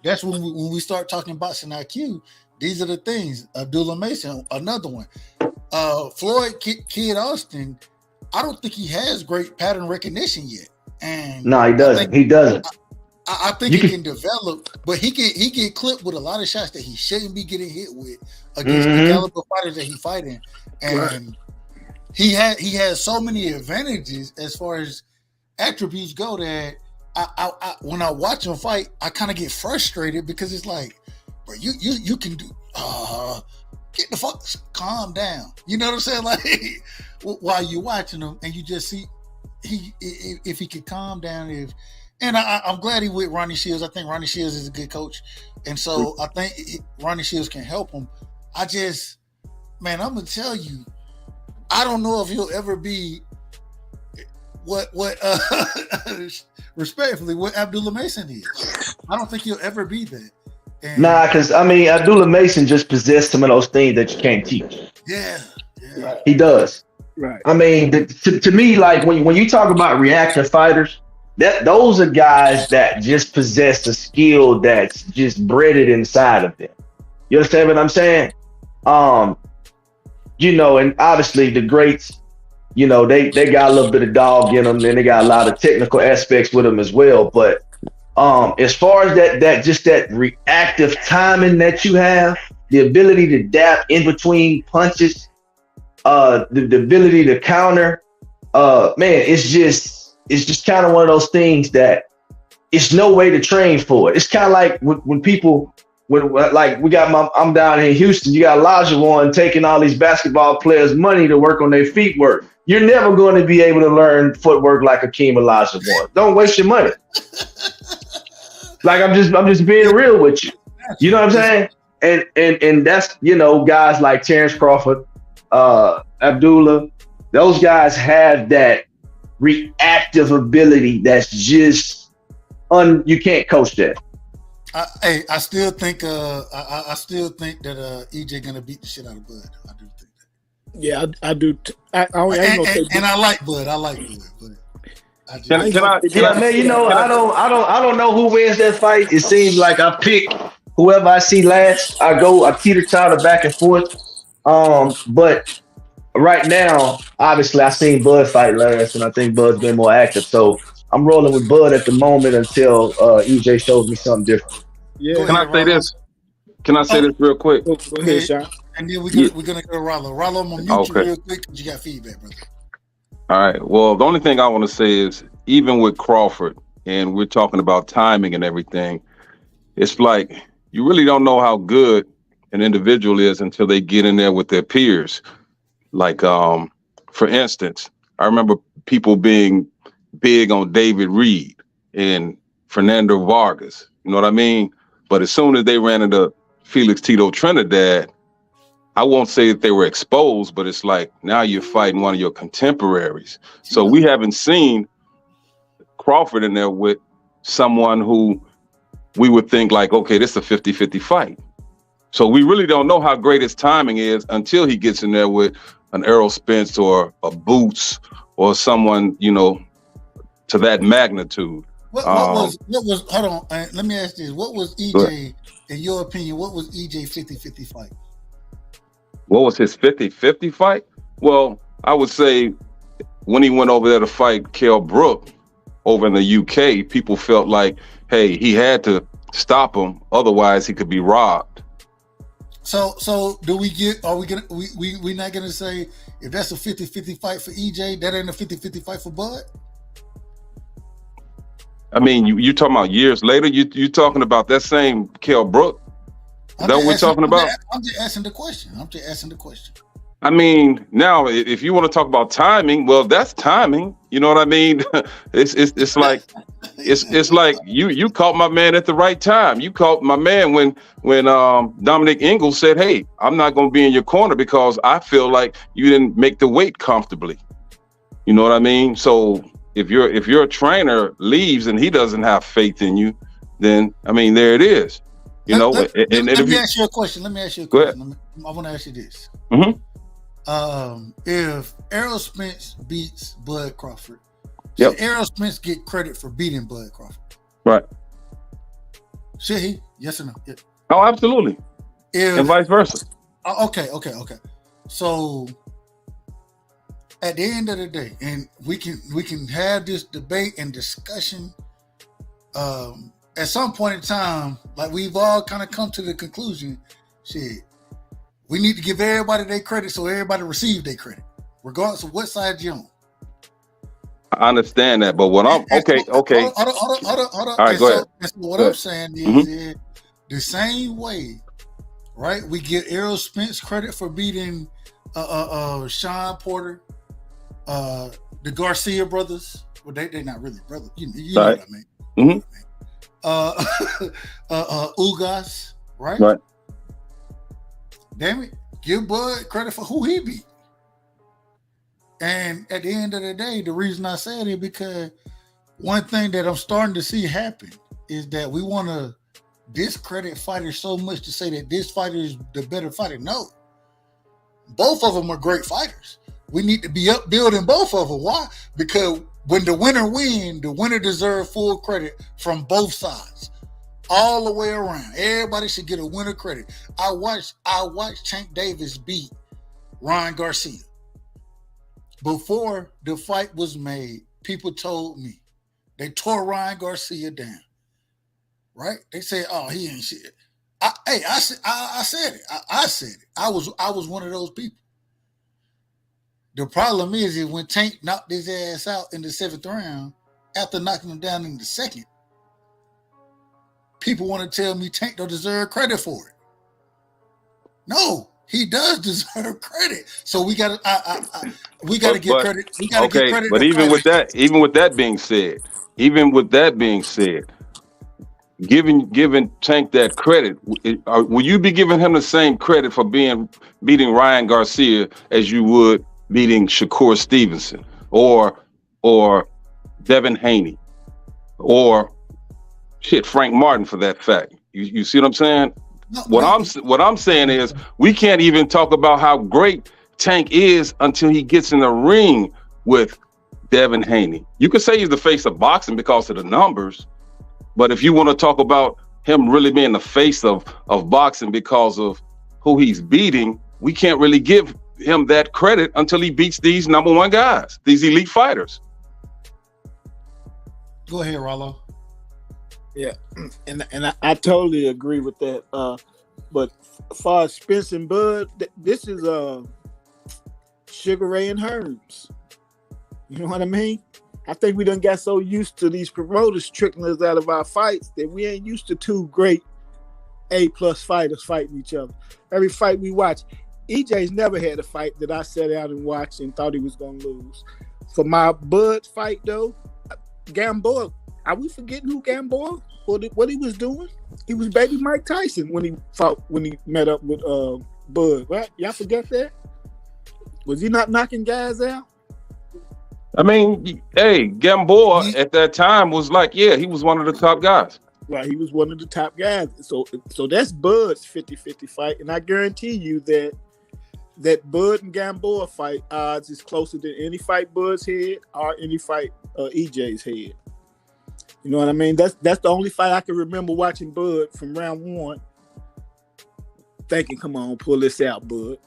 that's when we start talking boxing IQ. These are the things. Abdullah Mason, another one. Floyd Kid Austin, I don't think he has great pattern recognition yet. And no, he doesn't. I think he can develop, but he get clipped with a lot of shots that he shouldn't be getting hit with against the caliber fighters that he fighting. And he has so many advantages as far as attributes go that I when I watch him fight, I kind of get frustrated because it's like, bro, you can do get the fuck calm down. You know what I'm saying? Like while you're watching him and you just see if he could calm down. I'm glad he with Ronnie Shields. I think Ronnie Shields is a good coach, and so I think Ronnie Shields can help him. I'm gonna tell you, I don't know if he'll ever be what respectfully what Abdullah Mason is. I don't think he'll ever be that. Nah, because I mean Abdullah Mason just possessed some of those things that you can't teach. Yeah. He does. Right. I mean, to me, like when you talk about reactive fighters, those are guys that just possess a skill that's just bred inside of them. You understand what I'm saying? You know, and obviously the greats, you know, they got a little bit of dog in them, and they got a lot of technical aspects with them as well. But as far as that reactive timing that you have, the ability to adapt in between punches, the ability to counter, man, it's just kind of one of those things that it's no way to train for it. It's kind of like when people, like I'm down here in Houston, you got Elijah Warren taking all these basketball players' money to work on their feet work. You're never going to be able to learn footwork like Akeem Olajuwon. Don't waste your money. Like I'm just being real with you. You know what I'm saying? And that's, you know, guys like Terrance Crawford, Abdullah, those guys have that reactive ability that's just you can't coach that. I still think that EJ gonna beat the shit out of Bud. I do think that. Yeah, I do. And I like Bud. But man, you know, I don't know who wins that fight. It seems like I pick whoever I see last. I teeter-totter back and forth. But right now, obviously, I seen Bud fight last, and I think Bud's been more active. So I'm rolling with Bud at the moment until EJ shows me something different. Yeah. Can I say this? Can I say this real quick? Go ahead, Sean. And then we're gonna go to Rollo. Rollo, I'm gonna mute you real quick because you got feedback, brother. All right. Well, the only thing I want to say is, even with Crawford, and we're talking about timing and everything, it's like you really don't know how good an individual is until they get in there with their peers. Like, for instance, I remember people being big on David Reed and Fernando Vargas. You know what I mean? But as soon as they ran into Felix Tito Trinidad, I won't say that they were exposed, but it's like now you're fighting one of your contemporaries. So we haven't seen Crawford in there with someone who we would think like, okay, this is a 50-50 fight. So we really don't know how great his timing is until he gets in there with an Errol Spence or a Boots or someone, you know, to that magnitude. What was hold on, let me ask this. What was EJ, in your opinion, what was EJ 50-50 fight? What was his 50-50 fight? Well, I would say when he went over there to fight Kell Brook, over in the UK, people felt like, hey, he had to stop him, otherwise he could be robbed. So do we get? Are we gonna? We not gonna say if that's a 50-50 fight for EJ, that ain't a 50-50 fight for Bud? I mean, you talking about years later? You talking about that same Kell Brook? Is that what we're talking about? I'm just asking the question. I mean, now if you want to talk about timing, well, that's timing. You know what I mean? It's like it's like you caught my man at the right time. You caught my man when Dominic Ingalls said, "Hey, I'm not going to be in your corner because I feel like you didn't make the weight comfortably." You know what I mean? So if your trainer leaves and he doesn't have faith in you, then I mean, there it is. You know. Let me ask you a question. I want to ask you this. Mm-hmm. If Errol Spence beats Bud Crawford, yep, should Errol Spence get credit for beating Bud Crawford? Right. Should he? Yes or no? Yeah. Oh, absolutely. And vice versa. Okay. So at the end of the day, and we can have this debate and discussion. At some point in time, like we've all kind of come to the conclusion, shit, we need to give everybody their credit so everybody receive their credit, regardless of what side you're on. I understand that, but what I'm okay. Hold on. All right, go ahead. So what I'm saying is the same way, right? We give Errol Spence credit for beating Sean Porter, the Garcia brothers. Well, they not really brothers. You know what I mean. Ugas, right? Right. Damn it, give Bud credit for who he beat. And at the end of the day, the reason I said it because one thing that I'm starting to see happen is that we want to discredit fighters so much to say that this fighter is the better fighter. No, both of them are great fighters. We need to be upbuilding both of them. Why? Because when the winner wins, the winner deserves full credit from both sides, all the way around. Everybody should get a winner credit. I watched Tank Davis beat Ryan Garcia. Before the fight was made, people told me they tore Ryan Garcia down. Right? They said, "Oh, he ain't shit." I said it. I said it. I was one of those people. The problem is when Tank knocked his ass out in the 7th round, after knocking him down in the 2nd, people want to tell me Tank don't deserve credit for it. No, he does deserve credit. So we got to give credit. We got to give credit. But even with that being said, giving Tank that credit, will you be giving him the same credit for beating Ryan Garcia as you would beating Shakur Stevenson or Devin Haney or Frank Martin for that fact? You see what I'm saying? No, what I'm saying is we can't even talk about how great Tank is until he gets in the ring with Devin Haney. You could say he's the face of boxing because of the numbers, but if you want to talk about him really being the face of boxing because of who he's beating, we can't really give him that credit until he beats these number one guys, these elite fighters. Go ahead, Rollo. Yeah, and I totally agree with that. But as far as Spence and Bud, this is Sugar Ray and Herbs. You know what I mean? I think we done got so used to these promoters tricking us out of our fights that we ain't used to two great A+ fighters fighting each other. Every fight we watch, EJ's never had a fight that I sat out and watched and thought he was gonna lose. For my Bud fight though, Gamboa, are we forgetting who Gamboa? What he was doing? He was baby Mike Tyson when he met up with Bud, right? Y'all forget that? Was he not knocking guys out? I mean, hey, Gamboa at that time was like, yeah, he was one of the top guys. Right, he was one of the top guys. So that's Bud's 50-50 fight, and I guarantee you that Bud and Gamboa fight odds is closer than any fight Bud's had or any fight EJ's had. You know what I mean? That's the only fight I can remember watching Bud from round one, thinking, "Come on, pull this out, Bud."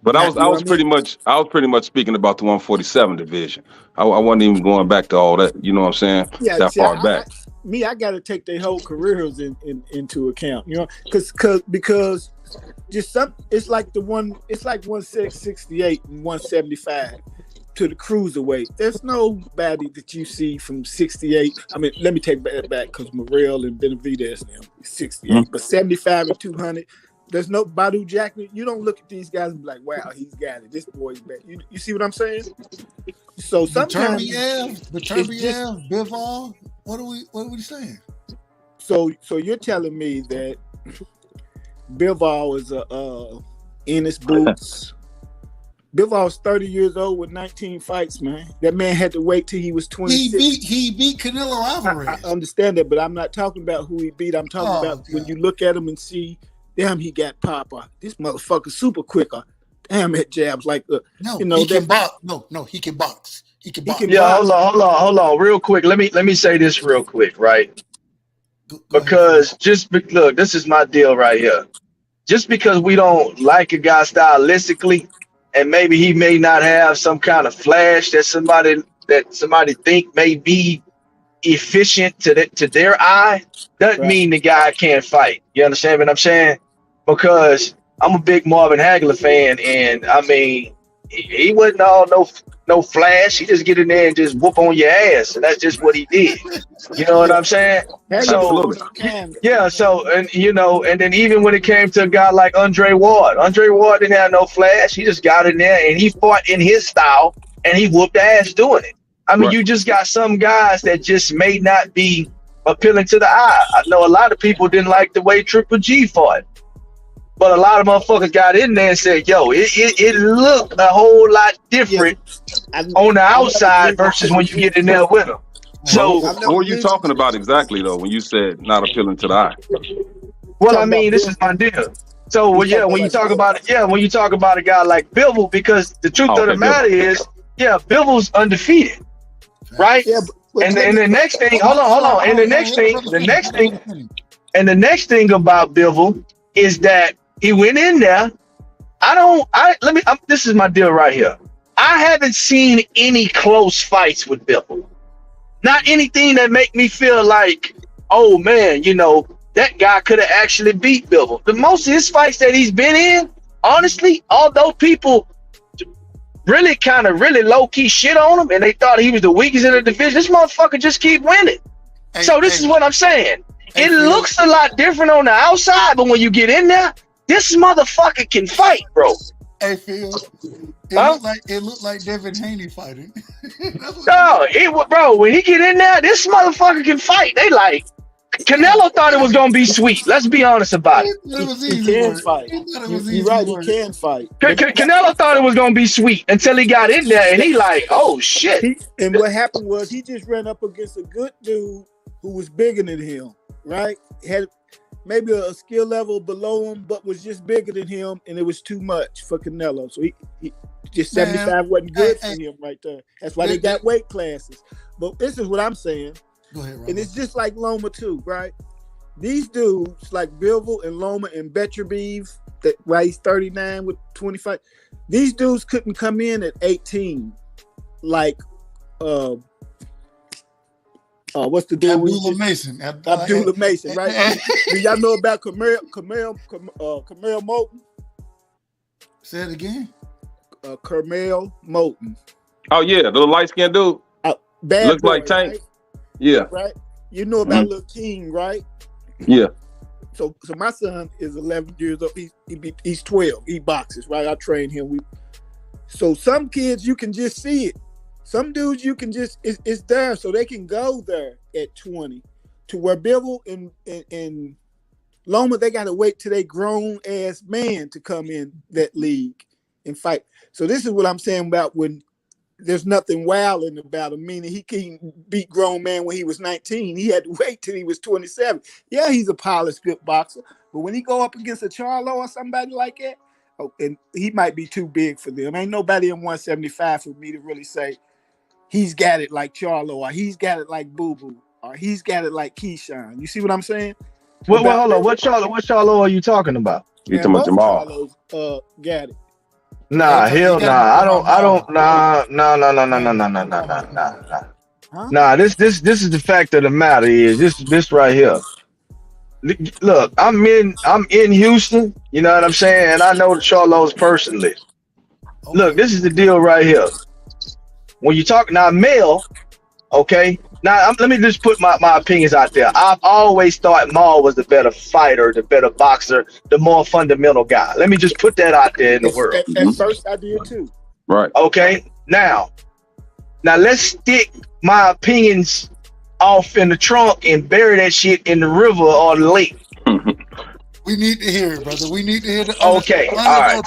But I was You know what I pretty mean? much speaking about the 147 division. I wasn't even going back to all that. You know what I'm saying? Yeah, That see, far back. I got to take their whole careers into account. You know, because just it's like 168 and 175 to the cruiserweight. There's nobody that you see from 68. I mean, let me take that back because Morrell and Benavidez now 68, but 75 and 200. There's no Badu Jackman. You don't look at these guys and be like, "Wow, he's got it. This boy's back." You see what I'm saying? So sometimes Beterbiev, Bivol. What are we saying? So you're telling me that Bivol is Ennis Boots. Bivol's 30 years old with 19 fights, man. That man had to wait till he was 26. He beat Canelo Alvarez. I understand that, but I'm not talking about who he beat. I'm talking about when you look at him and see, damn, he got pop. This motherfucker super quick. Damn, that jabs like he can box. No, he can box. He can box. Yeah, hold on, real quick. Let me say this real quick, right? Because look, this is my deal right here. Just because we don't like a guy stylistically, and maybe he may not have some kind of flash that somebody think may be efficient to their eye, doesn't mean the guy can't fight. You understand what I'm saying? Because I'm a big Marvin Hagler fan, and I mean, he wasn't all no flash. He just get in there and just whoop on your ass, and that's just what he did. You know what I'm saying? So yeah, and then even when it came to a guy like Andre Ward didn't have no flash. He just got in there and he fought in his style, and he whooped ass doing it. I mean, you just got some guys that just may not be appealing to the eye. I know a lot of people didn't like the way Triple G fought. But a lot of motherfuckers got in there and said, yo, it looked a whole lot different on the outside versus when you get in there with them. So what were you talking about exactly, though, when you said not appealing to the eye? Well, I mean, this is my deal. So, when you talk about a guy like Bivol, because the truth of the matter is, Bivol's undefeated, right? Yeah, and the next thing, hold on. And the next thing about Bivol is that he went in there. This is my deal right here. I haven't seen any close fights with Bivol. Not anything that make me feel like, oh man, that guy could have actually beat Bivol. The most of his fights that he's been in, honestly, although people really low-key shit on him and they thought he was the weakest in the division, this motherfucker just keep winning. So this is what I'm saying. It looks a lot different on the outside, but when you get in there, this motherfucker can fight, bro. Hey, Phil, it looked like Devin Haney fighting. Bro, when he get in there, this motherfucker can fight. They like, Canelo thought it was gonna be sweet. Let's be honest about it. He can fight. You're right, he can fight. Canelo thought it was gonna be sweet until he got in there, and he like, oh shit. And what happened was he just ran up against a good dude who was bigger than him, right? Had maybe a skill level below him, but was just bigger than him, and it was too much for Canelo. So he just 75 wasn't good for him right there. That's why they got weight classes. But this is what I'm saying. Go ahead, Rob. And it's just like Loma too, right? These dudes like Bivol and Loma and Beterbiev, why he's 39 with 25. These dudes couldn't come in at 18 like what's the deal? Abdullah Mason. Abdullah Mason, right? Do y'all know about Camille Moulton? Say it again. Camille Moulton. Oh yeah, the little light-skinned dude. Looks like Tank. Right? Yeah. Right. You know about Lil King, right? Yeah. So my son is 11 years old. He's 12. He boxes, right? I train him. So some kids you can just see it. Some dudes you can just it's there, so they can go there at 20. To where Bivol and Loma, they gotta wait till they grown ass man to come in that league and fight. So this is what I'm saying about when there's nothing wilding about him, meaning he can beat grown man when he was 19. He had to wait till he was 27. Yeah, he's a polished good boxer, but when he go up against a Charlo or somebody like that, and he might be too big for them. Ain't nobody in 175 for me to really say he's got it like Charlo, or he's got it like Boo Boo, or he's got it like Keyshawn. You see what I'm saying? Hold on. What Charlo are you talking about? You talking about Jamal? Charlos, got it. Nah, hell nah. I don't. Nah. This is the fact of the matter is this right here. Look, I'm in Houston. You know what I'm saying, and I know the Charlos personally. Look, this is the deal right here. When you talk now, Mel, okay. Now let me just put my opinions out there. I've always thought Maul was the better fighter, the better boxer, the more fundamental guy. Let me just put that out there in the world. At first, I did too. Right. Okay. Now let's stick my opinions off in the trunk and bury that shit in the river or the lake. We need to hear it, brother. We need to hear it. Okay. All right.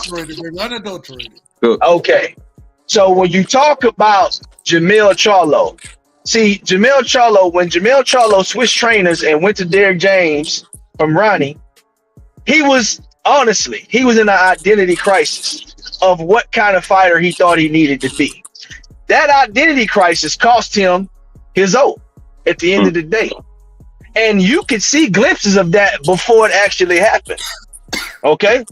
Unadulterated. Okay. So when you talk about Jermell Charlo, see, Jermell Charlo, when Jermell Charlo switched trainers and went to Derrick James from Ronnie, he was in an identity crisis of what kind of fighter he thought he needed to be. That identity crisis cost him his oath at the end of the day. And you could see glimpses of that before it actually happened. Okay?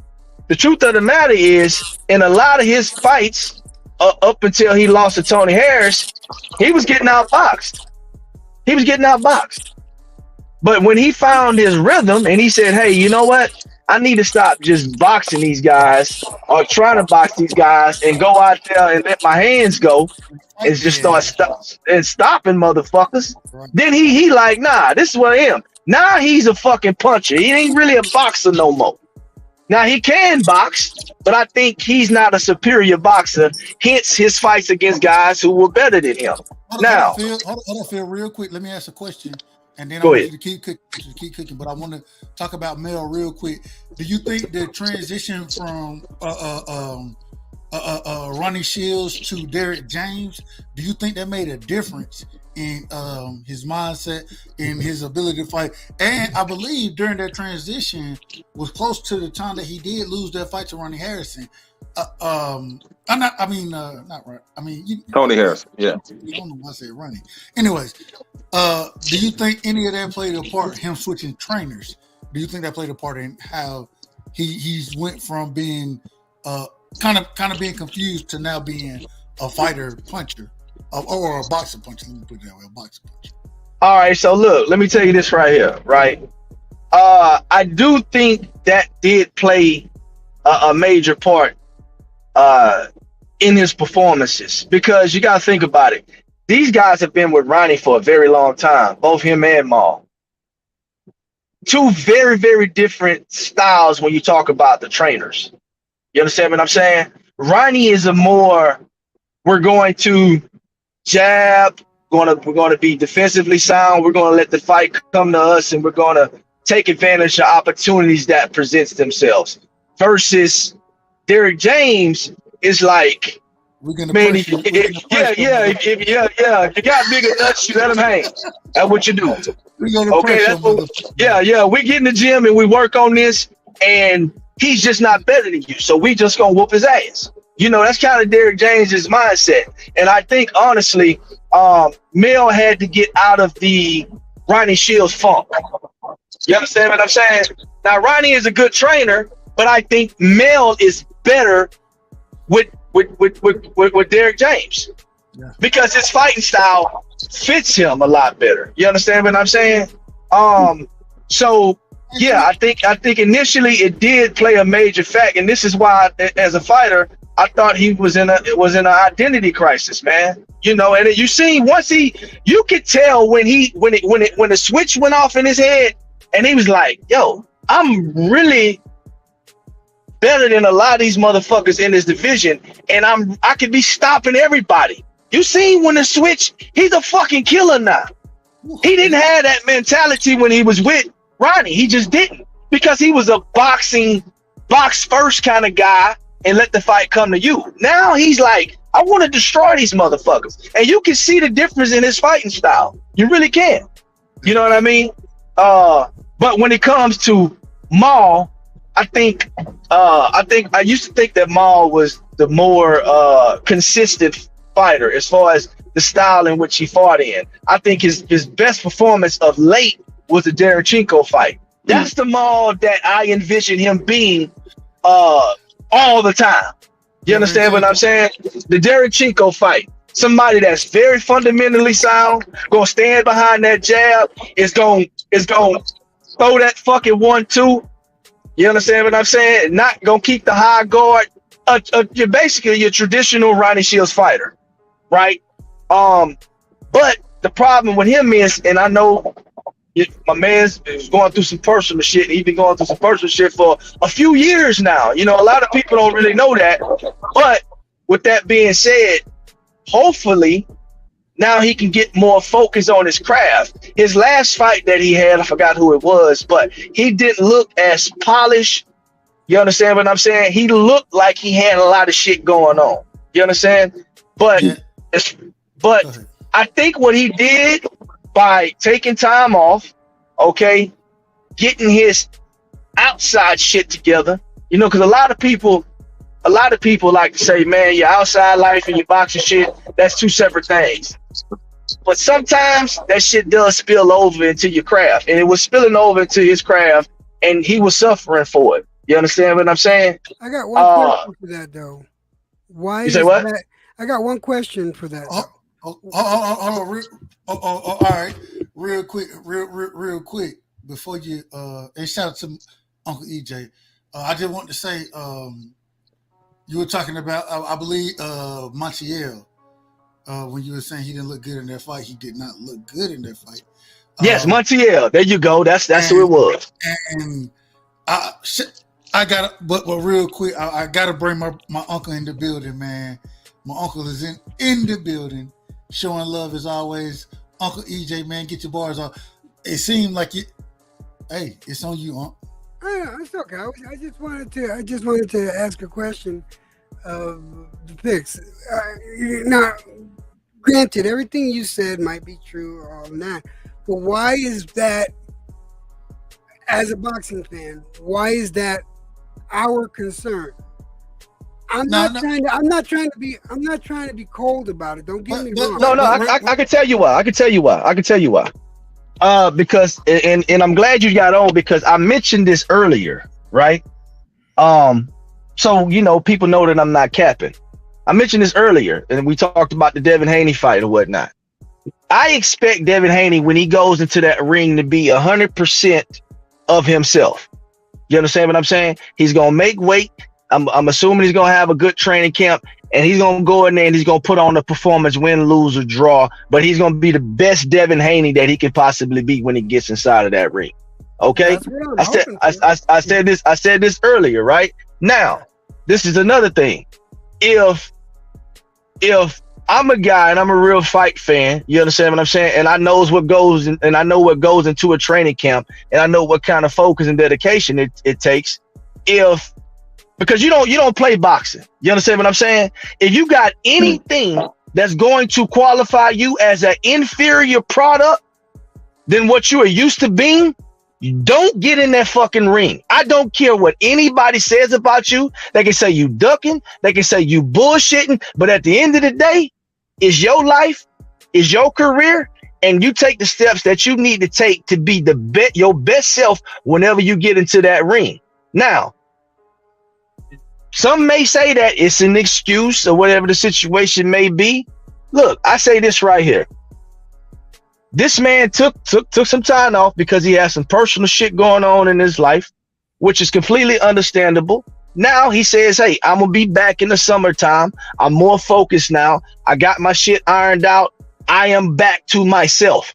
The truth of the matter is, in a lot of his fights, up until he lost to Tony Harris, he was getting outboxed. But when he found his rhythm and he said, hey, you know what? I need to stop just boxing these guys or trying to box these guys and go out there and let my hands go and just start stopping motherfuckers. Then he like, nah, this is what I am. Now he's a fucking puncher. He ain't really a boxer no more. Now he can box, but I think he's not a superior boxer. Hence his fights against guys who were better than him. Hold on, Phil, real quick. Let me ask a question, and then I want you to keep cooking. But I want to talk about Mel real quick. Do you think the transition from Ronnie Shields to Derrick James, do you think that made a difference in his mindset, in his ability to fight? And I believe during that transition was close to the time that he did lose that fight to Ronnie Harrison. Not right. Tony Harrison. Yeah. I don't know why I said Ronnie. Anyways, do you think any of that played a part? Him switching trainers. Do you think that played a part in how he's went from being kind of being confused to now being a fighter puncher? Or a boxer puncher, let me put it that way, a boxer puncher. All right, so look, let me tell you this right here, right? I do think that did play a major part in his performances, because you got to think about it. These guys have been with Ronnie for a very long time, both him and Maul. Two very, very different styles when you talk about the trainers. You understand what I'm saying? Ronnie is a more, we're going to jab, we're going to be defensively sound, we're going to let the fight come to us, and we're going to take advantage of opportunities that presents themselves. Versus Derrick James is like, man, if you got bigger nuts, you let them hang. That's what you do. Okay, that's what, we get in the gym and we work on this, and he's just not better than you, so we just gonna whoop his ass. You know, that's kind of Derrick James's mindset. And I think, honestly, Mel had to get out of the Ronnie Shields funk. You understand what I'm saying? Now, Ronnie is a good trainer, but I think Mel is better with Derrick James. Yeah. Because his fighting style fits him a lot better. You understand what I'm saying? So, yeah, I think initially it did play a major fact, and this is why, as a fighter, I thought he was in an identity crisis, man. You know, and you see, you could tell when the switch went off in his head, and he was like, "Yo, I'm really better than a lot of these motherfuckers in this division, and I could be stopping everybody." You see, when the switch, he's a fucking killer now. He didn't have that mentality when he was with Ronnie. He just didn't, because he was a box first kind of guy and let the fight come to you. Now he's like, I want to destroy these motherfuckers. And you can see the difference in his fighting style. You really can. You know what I mean? But when it comes to Maul, I used to think that Maul was the more consistent fighter as far as the style in which he fought in. I think his best performance of late was the Derevchenko fight. That's the Maul that I envision him being all the time. You understand what I'm saying? The Derek Chico fight. Somebody that's very fundamentally sound, gonna stand behind that jab, is gonna throw that fucking 1-2. You understand what I'm saying? Not gonna keep the high guard. You're basically your traditional Ronnie Shields fighter, right? But the problem with him is, and I know my man's going through some personal shit. He's been going through some personal shit for a few years now. You know, a lot of people don't really know that. But with that being said, hopefully now he can get more focus on his craft. His last fight that he had, I forgot who it was, but he didn't look as polished. You understand what I'm saying? He looked like he had a lot of shit going on. You understand? But I think what he did by taking time off, okay, getting his outside shit together, you know, because a lot of people like to say, man, your outside life and your boxing shit, that's two separate things. But sometimes that shit does spill over into your craft, and it was spilling over into his craft, and he was suffering for it. You understand what I'm saying? I got one question for that though. Why you say what? That? I got one question for that. Hold on, all right, real quick before you and shout out to Uncle EJ. I just want to say you were talking about I believe Montiel when you were saying he didn't look good in that fight. He did not look good in that fight. Yes, Montiel. There you go. That's who it was. And I got but real quick, I gotta bring my uncle in the building, man. My uncle is in the building, showing love as always. Uncle EJ, man, get your bars off. It seemed like hey, it's on you, Unc. It's okay. I just wanted to ask a question of the picks. Now, granted, everything you said might be true or not, but why is that? As a boxing fan, why is that our concern? I'm not trying to be cold about it. Don't get me wrong. No, I can tell you why. I can tell you why. Because and I'm glad you got on, because I mentioned this earlier, right? So you know, people know that I'm not capping. I mentioned this earlier, and we talked about the Devin Haney fight or whatnot. I expect Devin Haney, when he goes into that ring, to be 100% of himself. You understand what I'm saying? He's gonna make weight. I'm assuming he's gonna have a good training camp, and he's gonna go in there and he's gonna put on a performance, win, lose, or draw. But he's gonna be the best Devin Haney that he can possibly be when he gets inside of that ring. Okay, I said this earlier, right? Now, this is another thing. If I'm a guy and I'm a real fight fan, you understand what I'm saying? And I knows what goes in, and I know what goes into a training camp, and I know what kind of focus and dedication it takes. Because you don't play boxing. You understand what I'm saying? If you got anything that's going to qualify you as an inferior product than what you are used to being, you don't get in that fucking ring. I don't care what anybody says about you. They can say you ducking, they can say you bullshitting, but at the end of the day, it's your life, it's your career, and you take the steps that you need to take to be your best self whenever you get into that ring. Now, some may say that it's an excuse or whatever the situation may be. Look, I say this right here. This man took some time off because he has some personal shit going on in his life, which is completely understandable. Now he says, hey, I'm gonna be back in the summertime. I'm more focused now. I got my shit ironed out. I am back to myself.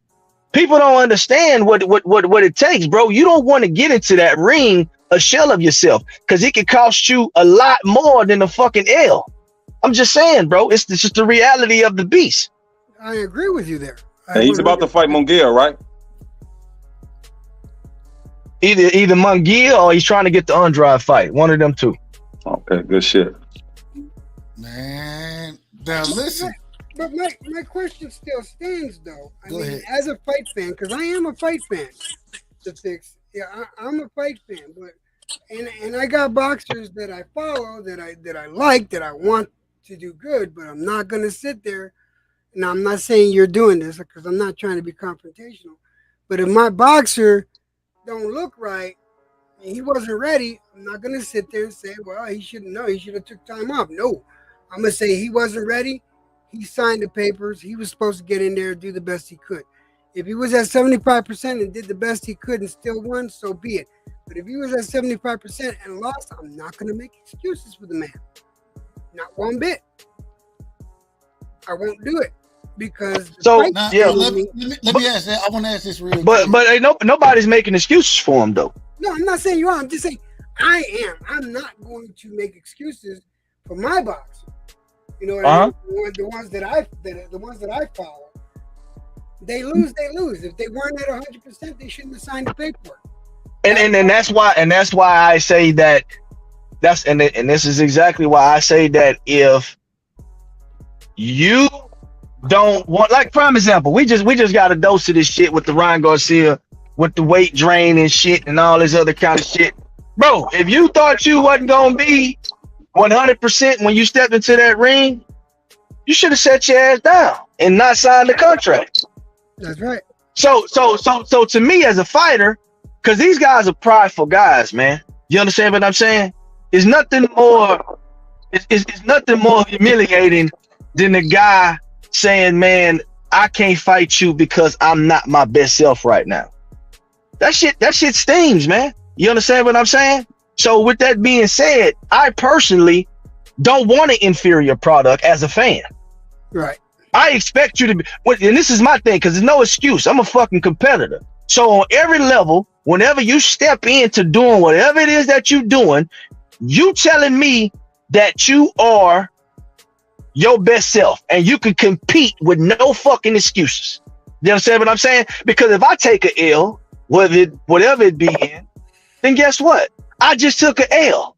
People don't understand what it takes, bro. You don't want to get into that ring a shell of yourself, because it can cost you a lot more than a fucking L. I'm just saying, bro. It's just the reality of the beast. I agree with you there. And he's about to fight Munguia, right? Either Munguia or he's trying to get the Andrade fight. One of them two. Okay, good shit. Man, now listen. But my question still stands, though. Go ahead. As a fight fan, because I am a fight fan. To fix, I'm a fight fan, but and I got boxers that I follow, that I like, that I want to do good, but I'm not gonna sit there. Now, I'm not saying you're doing this because I'm not trying to be confrontational, but if my boxer don't look right, and he wasn't ready, I'm not gonna sit there and say, well, he shouldn't know. He should have took time off. No, I'm gonna say he wasn't ready. He signed the papers. He was supposed to get in there and do the best he could. If he was at 75% and did the best he could and still won, so be it. But if he was at 75% and lost, I'm not going to make excuses for the man. Not one bit. I won't do it because. So Now, yeah, let me ask that. I want to ask this real but quick. ain't nobody's making excuses for him though. No, I'm not saying you are. I'm just saying I am. I'm not going to make excuses for my boxer. You know what I mean? The ones that I follow. They lose. If they weren't at 100%, they shouldn't have signed the paperwork. And that's why I say that. And this is exactly why I say that if you don't want, like prime example, we just got a dose of this shit with the Ryan Garcia, with the weight drain and shit and all this other kind of shit, bro. If you thought you wasn't gonna be 100% when you stepped into that ring, you should have set your ass down and not signed the contract. That's right. So to me as a fighter, because these guys are prideful guys, man. You understand what I'm saying? It's nothing more. It's nothing more humiliating than the guy saying, "Man, I can't fight you because I'm not my best self right now." That shit stings, man. You understand what I'm saying? So with that being said, I personally don't want an inferior product as a fan. Right. I expect you to be, and this is my thing, because there's no excuse. I'm a fucking competitor. So on every level, whenever you step into doing whatever it is that you're doing, you telling me that you are your best self and you can compete with no fucking excuses. You understand what I'm saying? Because if I take a L, whatever it be in, then guess what? I just took a L.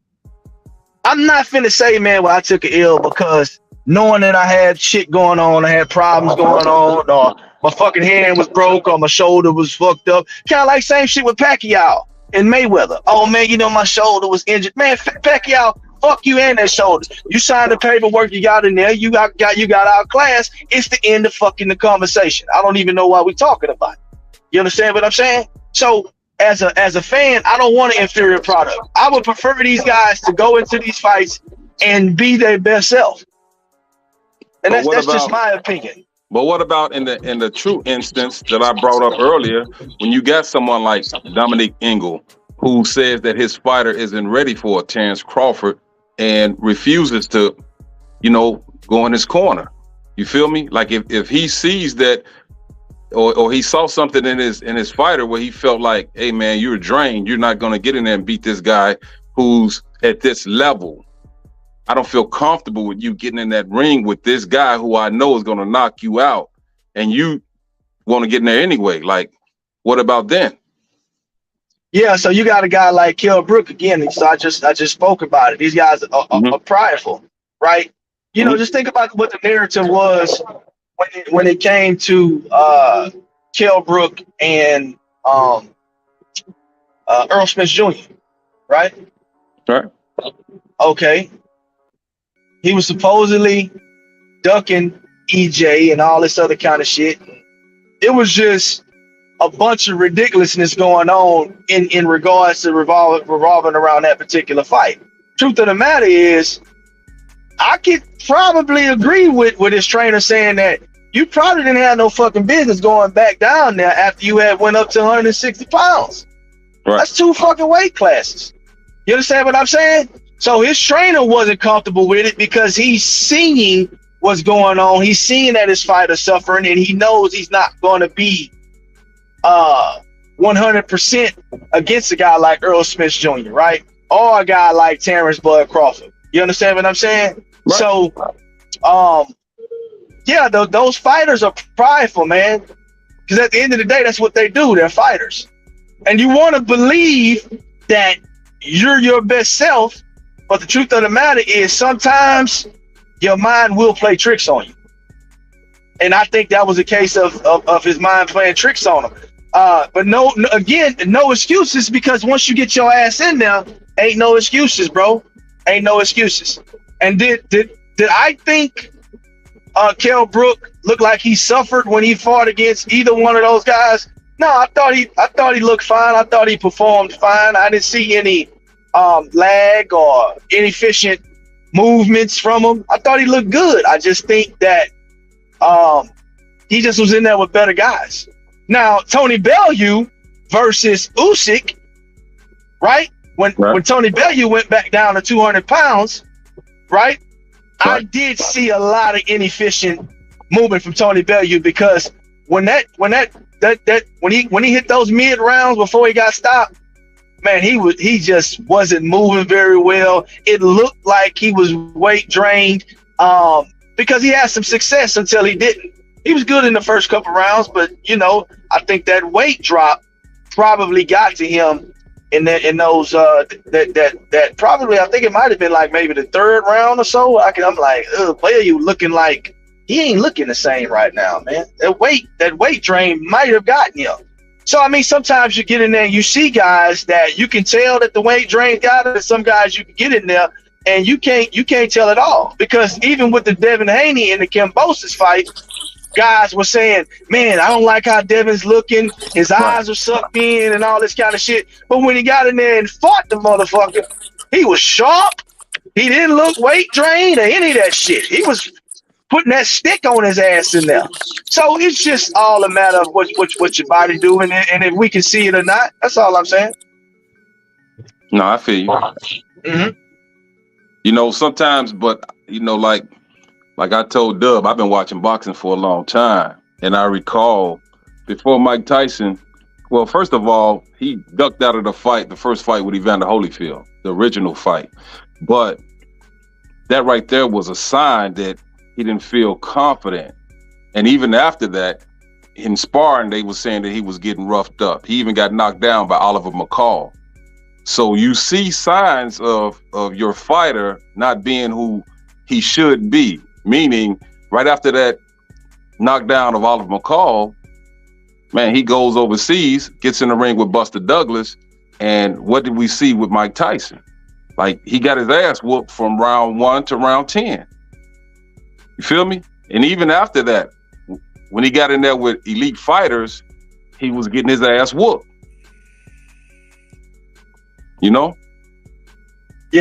I'm not finna say, man, well, I took a L because knowing that I had shit going on, I had problems going on, or my fucking hand was broke, or my shoulder was fucked up. Kind of like same shit with Pacquiao and Mayweather. Oh man, you know my shoulder was injured. Man, Pacquiao, fuck you and that shoulder. You signed the paperwork, you got in there, you got outclassed. It's the end of fucking the conversation. I don't even know why we're talking about it. You understand what I'm saying? So as a fan, I don't want an inferior product. I would prefer these guys to go into these fights and be their best self. And that's just my opinion. But what about in the true instance that I brought up earlier, when you got someone like Dominic Ingle, who says that his fighter isn't ready for Terrance Crawford and refuses to, go in his corner. You feel me? Like if he sees that, or he saw something in his fighter where he felt like, hey man, you're drained. You're not going to get in there and beat this guy who's at this level. I don't feel comfortable with you getting in that ring with this guy who I know is going to knock you out, and you want to get in there anyway. Like, what about then? Yeah, so you got a guy like Kell Brook again. So I just spoke about it. These guys are prideful, right? Just think about what the narrative was when it came to Kell Brook and Errol Spence Jr., right? Right. Okay. He was supposedly ducking EJ and all this other kind of shit. It was just a bunch of ridiculousness going on in regards to revolving around that particular fight. Truth of the matter is, I could probably agree with his trainer saying that you probably didn't have no fucking business going back down there after you had went up to 160 pounds. Right. That's 2 fucking weight classes. You understand what I'm saying? So his trainer wasn't comfortable with it because he's seeing what's going on. He's seeing that his fighter's suffering, and he knows he's not going to be 100% against a guy like Errol Spence Jr., right? Or a guy like Terrance Bud Crawford. You understand what I'm saying? Right. So, yeah, those fighters are prideful, man. Because at the end of the day, that's what they do. They're fighters. And you want to believe that you're your best self, but the truth of the matter is sometimes your mind will play tricks on you. And I think that was a case of his mind playing tricks on him. But no excuses, because once you get your ass in there, ain't no excuses, bro. Ain't no excuses. And did I think Kell Brook looked like he suffered when he fought against either one of those guys? No, I thought he looked fine. I thought he performed fine. I didn't see any lag or inefficient movements from him. I thought he looked good. I just think that he just was in there with better guys. Now, Tony Bellew versus Usyk, right? When Tony Bellew went back down to 200 pounds, right? I did see a lot of inefficient movement from Tony Bellew, because when he hit those mid rounds before he got stopped, man, he just wasn't moving very well. It looked like he was weight drained, because he had some success until he didn't. He was good in the first couple rounds, but I think that weight drop probably got to him in those that probably, I think it might have been like maybe the third round or so. I'm like, Bellew looking like he ain't looking the same right now, man. That weight drain might have gotten him. So I mean, sometimes you get in there and you see guys that you can tell that the weight drain got it, and some guys you can get in there and you can't tell at all. Because even with the Devin Haney and the Kambosos fight, guys were saying, man, I don't like how Devin's looking. His eyes are sucked in and all this kind of shit. But when he got in there and fought the motherfucker, he was sharp. He didn't look weight drained or any of that shit. He was putting that stick on his ass in there. So it's just all a matter of what your body do, and if we can see it or not. That's all I'm saying. No, I feel you. Mm-hmm. Sometimes, but like I told Dub, I've been watching boxing for a long time, and I recall before Mike Tyson. Well, first of all, he ducked out of the first fight with Evander Holyfield, the original fight. But that right there was a sign that he didn't feel confident. And even after that, in sparring, they were saying that he was getting roughed up. He even got knocked down by Oliver McCall. So you see signs of your fighter not being who he should be. Meaning, right after that knockdown of Oliver McCall, man, he goes overseas, gets in the ring with Buster Douglas, and what did we see with Mike Tyson? Like, he got his ass whooped from round 1 to round 10. You feel me? And even after that, when he got in there with elite fighters, he was getting his ass whooped. Yeah,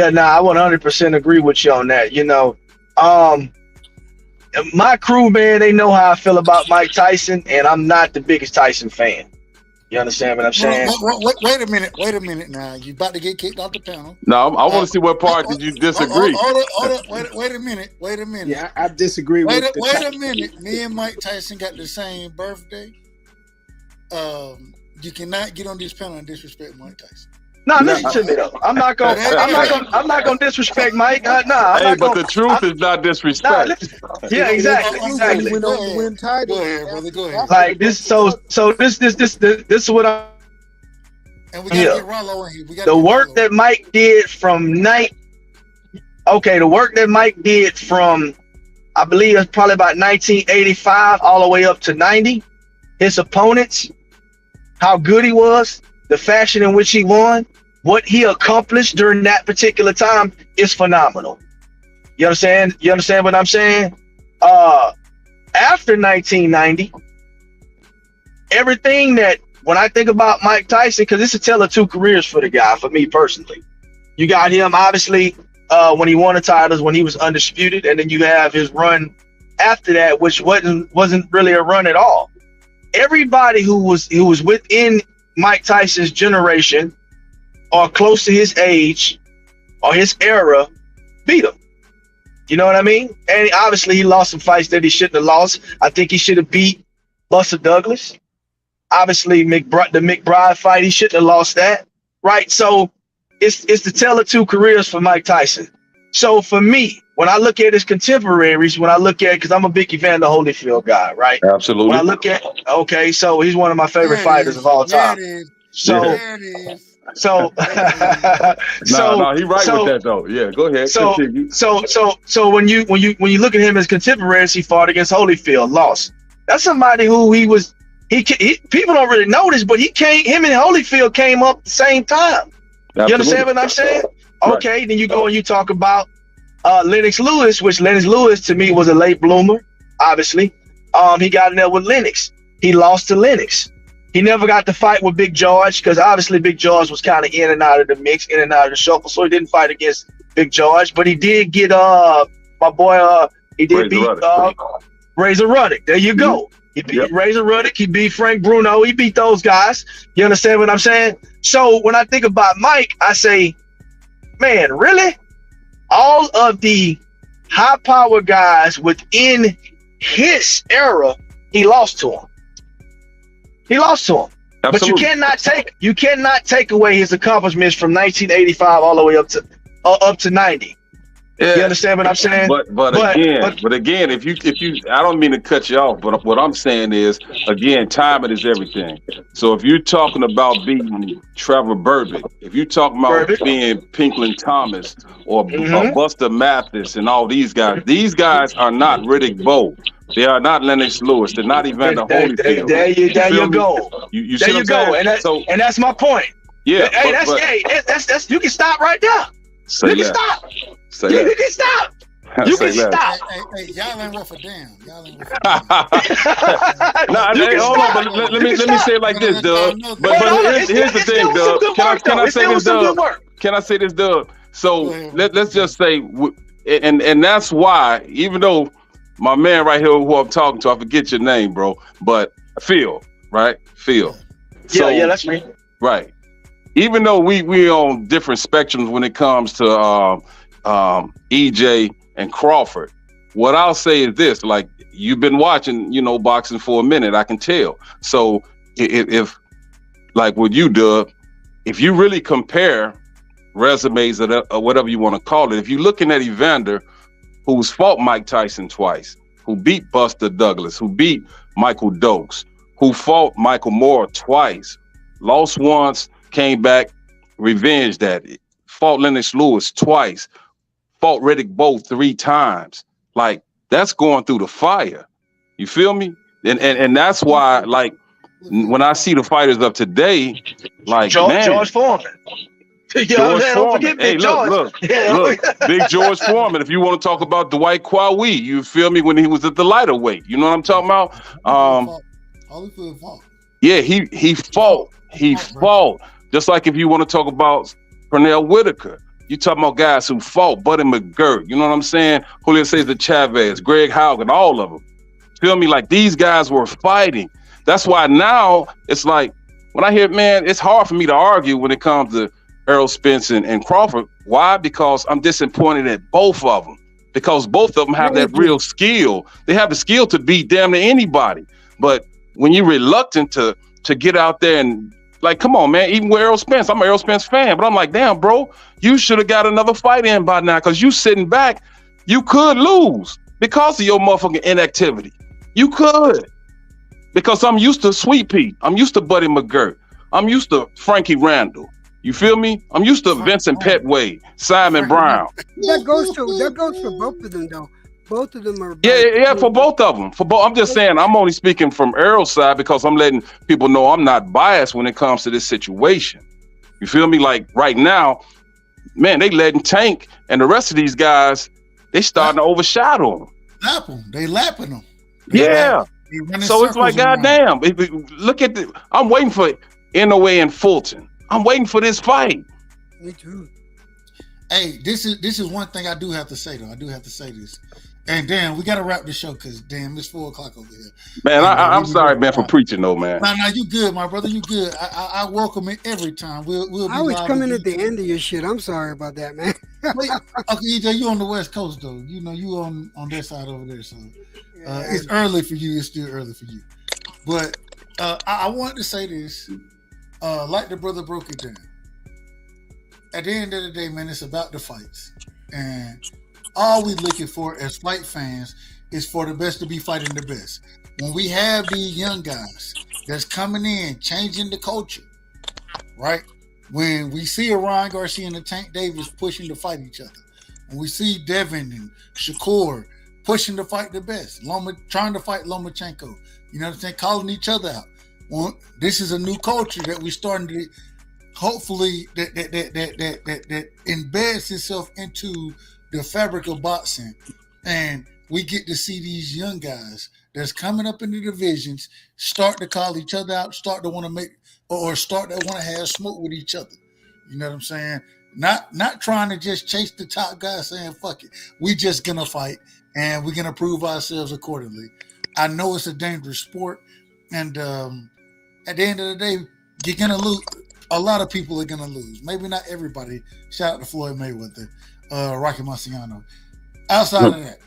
I 100% agree with you on that. My crew, man, they know how I feel about Mike Tyson, and I'm not the biggest Tyson fan. You understand what I'm saying? Wait a minute now. You about to get kicked off the panel. No, I want to see what part did you disagree. Hold up. Wait a minute. Yeah, I disagree wait with a minute. Me and Mike Tyson got the same birthday. You cannot get on this panel and disrespect Mike Tyson. No, listen to me though. I'm not gonna disrespect Mike. But the truth is not disrespect. Yeah, exactly. Go ahead, brother. Go ahead. Like this. So this is what I'm. And we gotta get Rollo in here. The work that Mike did from I believe it's probably about 1985 all the way up to 90. His opponents, how good he was, the fashion in which he won, what he accomplished during that particular time is phenomenal. You understand? You understand what I'm saying? After 1990, everything that, when I think about Mike Tyson, because it's a tale of two careers for the guy, for me personally. You got him, obviously, when he won the titles, when he was undisputed, and then you have his run after that, which wasn't really a run at all. Everybody who was within Mike Tyson's generation or close to his age or his era beat him. You know what I mean? And obviously he lost some fights that he shouldn't have lost. I think he should have beat Buster Douglas. Obviously the McBride fight, he shouldn't have lost that. Right? So it's the tale of two careers for Mike Tyson. So for me, when I look at his contemporaries, because I'm a big Evander Holyfield guy, right? Absolutely. When I look at, so he's one of my favorite fighters of all time. So no, he right with that though. Yeah, go ahead. So when you look at him as contemporaries, he fought against Holyfield, lost. That's somebody who people don't really notice, but him and Holyfield came up at the same time. Absolutely. You understand what I'm saying? Right. Okay, then you go and you talk about Lennox Lewis, which Lennox Lewis to me was a late bloomer, obviously. He got in there with Lennox. He lost to Lennox. He never got to fight with Big George because obviously Big George was kind of in and out of the mix, in and out of the shuffle, so he didn't fight against Big George. But he did get my boy he did beat Razor Ruddock. There you go. He beat Razor Ruddock. He beat Frank Bruno. He beat those guys. You understand what I'm saying? So when I think about Mike, I say, man, really? All of the high power guys within his era, he lost to him. He lost to him. Absolutely. But you cannot take away his accomplishments from 1985 all the way up to 90. Yeah. You understand what I'm saying? But again, if you, I don't mean to cut you off, but what I'm saying is, again, timing is everything. So if you're talking about beating Trevor Burbick, if you're talking about being Pinklin Thomas or Buster Mathis and all these guys are not Riddick Bowe. They are not Lennox Lewis. They're not Evander Holyfield. There you go. You there you go. And that's my point. Yeah. Hey, that's you can stop right there. You can stop. You can stop. You can stop. Hey, y'all ain't worth a damn. Hold on, but let me say it like this, Doug. But here's the thing, Doug. Can I say this, Doug? Can I say this, Doug? So let's just say, and that's why, even though my man right here who I'm talking to, I forget your name, bro, but Phil, right? Phil. So, yeah, that's me. Right. Even though we on different spectrums when it comes to EJ and Crawford, what I'll say is this: like, you've been watching, boxing for a minute, I can tell. So if like with you, Doug, if you really compare resumes or whatever you want to call it, if you're looking at Evander, who's fought Mike Tyson twice, who beat Buster Douglas, who beat Michael Dokes, who fought Michael Moore twice, lost once, came back, revenged that, fought Lennox Lewis twice, fought Riddick Bowe 3 times. Like, that's going through the fire. You feel me? And that's why, like, when I see the fighters of today, like, George Foreman. George Foreman. Hey, look, Big George Foreman. If you want to talk about Dwight Kwawi, you feel me, when he was at the lighter weight. You know what I'm talking about? Holyfield fought. Yeah, he fought. He fought. Just like if you want to talk about Pernell Whitaker, you talking about guys who fought, Buddy McGirt. You know what I'm saying? Julio Cesar Chavez, Greg Haugen, all of them. Feel me? Like, these guys were fighting. That's why now it's like, when I hear, man, it's hard for me to argue when it comes to Errol Spence and Crawford. Why? Because I'm disappointed at both of them. Because both of them have that real skill. They have the skill to beat damn near anybody. But when you're reluctant to get out there and, like, come on, man, even with Errol Spence, I'm an Errol Spence fan, but I'm like, damn, bro, you should have got another fight in by now, because you sitting back, you could lose because of your motherfucking inactivity. You could. Because I'm used to Sweet Pea. I'm used to Buddy McGirt. I'm used to Frankie Randall. You feel me? I'm used to Vincent Petway, Simon Brown. That goes for both of them, though. Both of them are. Yeah, for both of them. I'm just saying, I'm only speaking from Errol's side because I'm letting people know I'm not biased when it comes to this situation. You feel me? Like, right now, man, they letting Tank and the rest of these guys, they starting to overshadow them. They lapping them. Yeah. So it's like, goddamn. Look at I'm waiting for NOA and Fulton. I'm waiting for this fight. Me too. Hey, this is one thing I do have to say, though. I do have to say this. And damn, we gotta wrap the show because damn, it's 4:00 over here. Man, I'm sorry, man, for preaching though, man. No, you good, my brother. You good. I welcome it every time. We'll be I was coming at the end of your shit. I'm sorry about that, man. Wait, okay, EJ, you on the West Coast though. You know, you on that side over there, so it's early for you. It's still early for you. But I wanted to say this, like the brother broke it down. At the end of the day, man, it's about the fights, and all we looking for as fight fans is for the best to be fighting the best. When we have these young guys that's coming in, changing the culture, right? When we see a Ryan Garcia and a Tank Davis pushing to fight each other, when we see Devin and Shakur pushing to fight the best, trying to fight Lomachenko, you know what I'm saying, calling each other out. Well, this is a new culture that we're starting to, hopefully, that embeds itself into the fabric of boxing, and we get to see these young guys that's coming up in the divisions start to call each other out, start to want to make or start to want to have smoke with each other. You know what I'm saying? Not trying to just chase the top guy saying, fuck it. We just gonna fight and we're gonna prove ourselves accordingly. I know it's a dangerous sport, and at the end of the day, you're gonna lose. A lot of people are gonna lose. Maybe not everybody. Shout out to Floyd Mayweather, Rocky Marciano. Outside of that,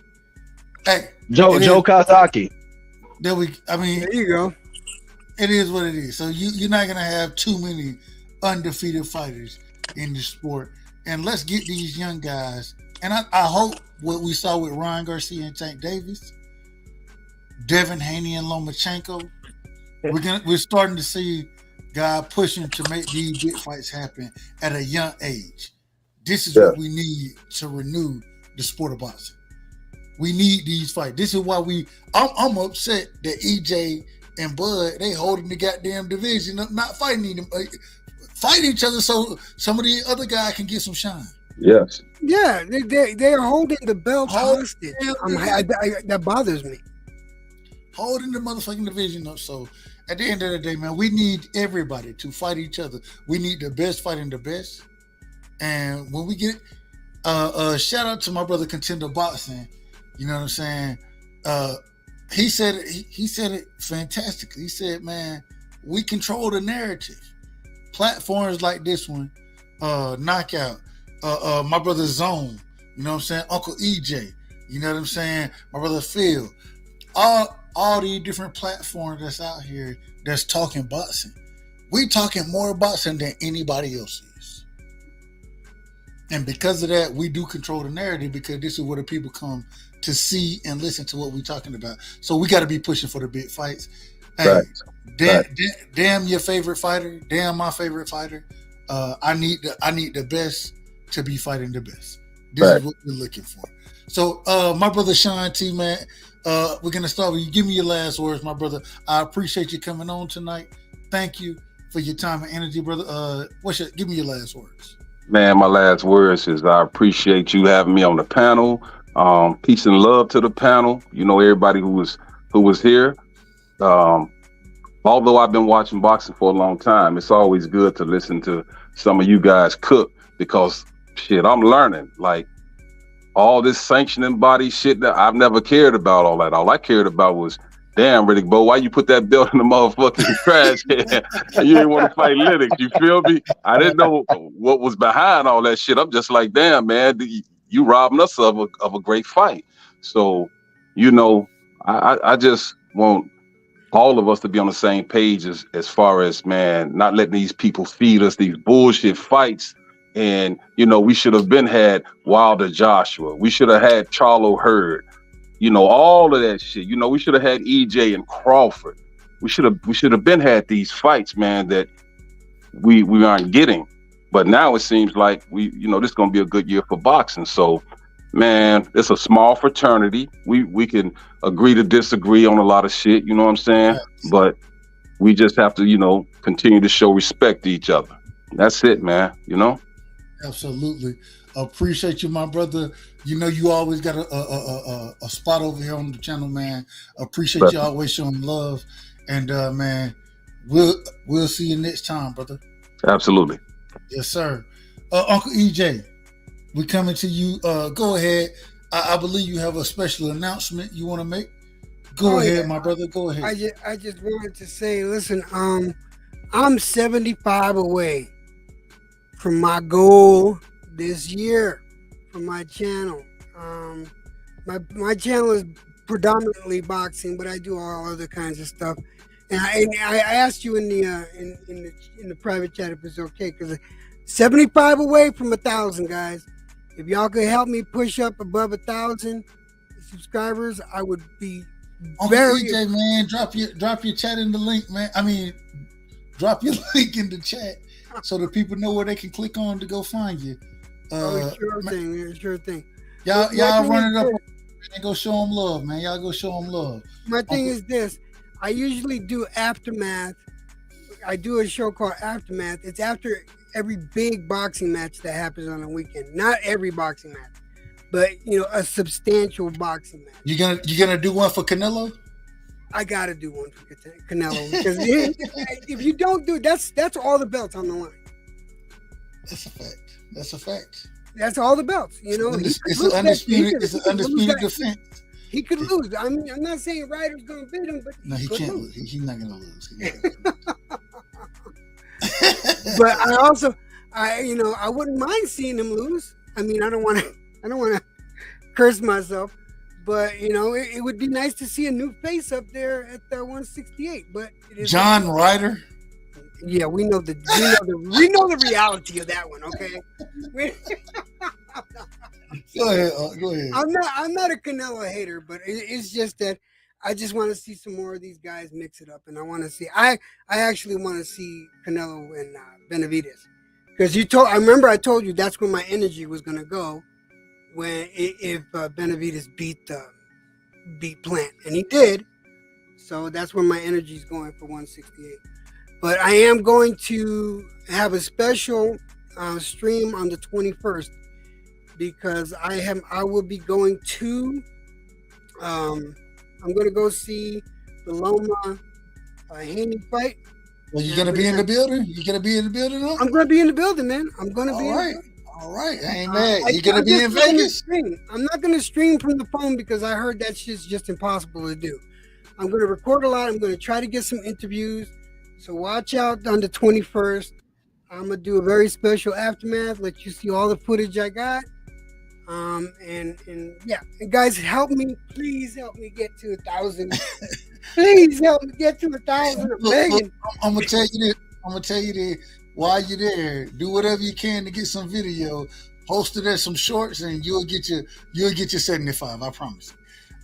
hey, Joe Kazaki. There you go. It is what it is. So you're not gonna have too many undefeated fighters in the sport. And let's get these young guys. And I hope what we saw with Ryan Garcia and Tank Davis, Devin Haney and Lomachenko, we're starting to see guys pushing to make these big fights happen at a young age. This is what we need to renew the sport of boxing. We need these fights. This is why I'm upset that EJ and Bud, they holding the goddamn division up, not fighting them, fight each other so some of the other guy can get some shine. Yes. Yeah, they are holding the belt hostage. That bothers me. Holding the motherfucking division up. So at the end of the day, man, we need everybody to fight each other. We need the best fighting the best. And when we get shout out to my brother Contender Boxing, you know what I'm saying? He said it fantastically. He said, man, we control the narrative. Platforms like this one, Knockout, my brother Zone, you know what I'm saying? Uncle EJ, you know what I'm saying? My brother Phil, all these different platforms that's out here that's talking boxing. We talking more boxing than anybody else is. And because of that, we do control the narrative because this is where the people come to see and listen to what we're talking about. So we got to be pushing for the big fights. Hey, damn your favorite fighter. Damn my favorite fighter. I need the best to be fighting the best. This is what we're looking for. So my brother Sean T, man, we're gonna start with you. Give me your last words, my brother. I appreciate you coming on tonight. Thank you for your time and energy, brother. Give me your last words. Man, my last words is I appreciate you having me on the panel. Peace and love to the panel. You know, everybody who was here. Although I've been watching boxing for a long time, it's always good to listen to some of you guys cook because shit, I'm learning. Like all this sanctioning body shit that I've never cared about all that. All I cared about was, damn, Riddick Bowe, why you put that belt in the motherfucking trash can? You didn't want to fight Lennox, you feel me? I didn't know what was behind all that shit. I'm just like, damn, man, you robbing us of a great fight. So, you know, I just want all of us to be on the same page as far as, man, not letting these people feed us these bullshit fights. And, you know, we should have been had Wilder Joshua. We should have had Charlo Hurd. You know, all of that shit. You know, we should have had EJ and Crawford. We should have been had these fights, man, that we aren't getting. But now it seems like this is gonna be a good year for boxing. So, man, it's a small fraternity. We can agree to disagree on a lot of shit, you know what I'm saying? But we just have to, you know, continue to show respect to each other. That's it, man, you know? Absolutely. Appreciate you, my brother. You know, you always got a spot over here on the channel, man. Appreciate you always showing love. And man, we'll see you next time, brother. Absolutely. Yes, sir. Uncle EJ, we coming to you. Go ahead. I believe you have a special announcement you want to make. Go ahead, my brother. Go ahead. I just wanted to say, listen, I'm 75 away from my goal this year for my channel. My channel is predominantly boxing, but I do all other kinds of stuff. And I asked you in the private chat if it's okay, because 75 away from 1,000, guys. If y'all could help me push up above 1,000 subscribers, I would be very. EJ, man, drop your chat in the link, man. I mean, drop your link in the chat so that people know where they can click on to go find you. Sure thing. Y'all run it up and go show them love, man. Y'all go show them love. My thing is this. I usually do Aftermath. I do a show called Aftermath. It's after every big boxing match that happens on a weekend. Not every boxing match, but a substantial boxing match. You gonna do one for Canelo? I gotta do one for Canelo because if you don't do it, that's all the belts on the line. That's a fact. That's a fact. That's all the belts. You know, it's an undisputed defense. He could lose. I mean, I'm not saying Ryder's gonna beat him, but no, he can't lose. He's not gonna lose. But I wouldn't mind seeing him lose. I mean, I don't want to curse myself, but it would be nice to see a new face up there at 168. But it is John Ryder. Yeah, we know the reality of that one. Okay. Go ahead. I'm not a Canelo hater, but it's just that I just want to see some more of these guys mix it up, and I want to see. I actually want to see Canelo and Benavidez, because I remember I told you that's where my energy was gonna go if Benavidez beat Plant, and he did. So that's where my energy is going for 168. But I am going to have a special stream on the 21st because I will be going to. I'm going to go see the Loma Haney fight. Well, you're going to be in the building? You're going to be in the building? Huh? I'm going to be in the building, man. I'm going to be All right. I ain't mad. You're going to be in Vegas? I'm not going to stream from the phone because I heard that shit's just impossible to do. I'm going to record a lot. I'm going to try to get some interviews. So watch out on the 21st. I'm going to do a very special aftermath, let you see all the footage I got. And guys, help me. Please help me get to 1,000. Please help me get to 1,000. I'm going to tell you this. While you're there, do whatever you can to get some video. Post it as some shorts and you'll get your 75. I promise.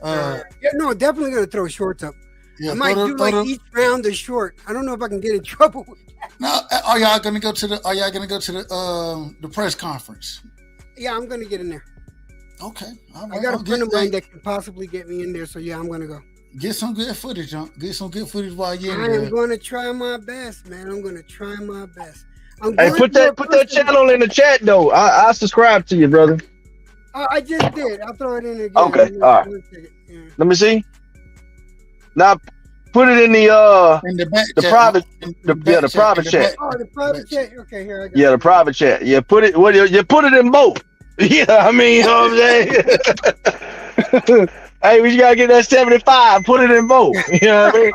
Definitely going to throw shorts up. Yeah, I might do each round a short. I don't know if I can get in trouble with that. No, are y'all gonna go to the press conference? Yeah, I'm gonna get in there. Okay, all right. I got a friend of mine that can possibly get me in there, so yeah, I'm gonna go. Get some good footage, huh? Get some good footage while you're in there. I'm gonna try my best, man. I'm gonna try my best. Hey, put that channel in the chat though. I subscribe to you, brother. I just did. I'll throw it in again. Okay, all right. Yeah. Let me see. Now, put it in the private, the private chat. Oh, the private chat. Okay, here I go. Yeah, the private chat. Yeah, put it. You put it in both. Yeah, I mean, you know what I'm saying. Hey, we gotta get that 75. Put it in both. You know what I mean?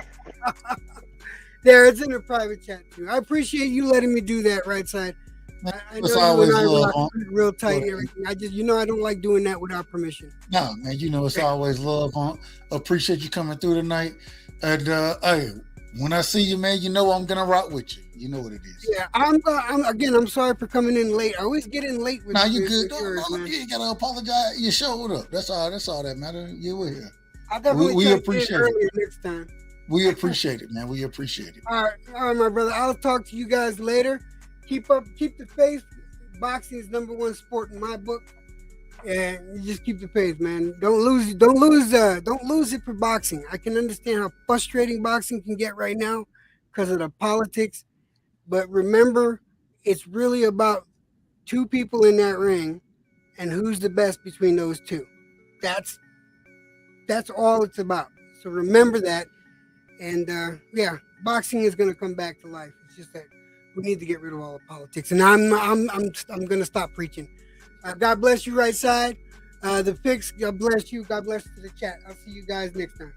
There, it's in the private chat too. I appreciate you letting me do that, right side. I know you and I were real tight. Everything. I don't like doing that without permission. No, man, it's always love. Appreciate you coming through tonight. And hey, when I see you, man, I'm gonna rock with you. You know what it is. Yeah, I'm sorry for coming in late. I always get in late with you. You good? You ain't gotta apologize. You showed up. That's all that matters. You were here. We appreciate it. Next time. We appreciate it, man. We appreciate it. All right, my brother. I'll talk to you guys later. Keep the faith. Boxing is #1 sport in my book, and you just keep the faith, man. Don't lose it for boxing. I can understand how frustrating boxing can get right now because of the politics, but remember, it's really about two people in that ring, and who's the best between those two. That's all it's about. So remember that, and boxing is going to come back to life. It's just that. We need to get rid of all the politics, and I'm gonna stop preaching. God bless you, right side. The fix. God bless you. God bless to the chat. I'll see you guys next time.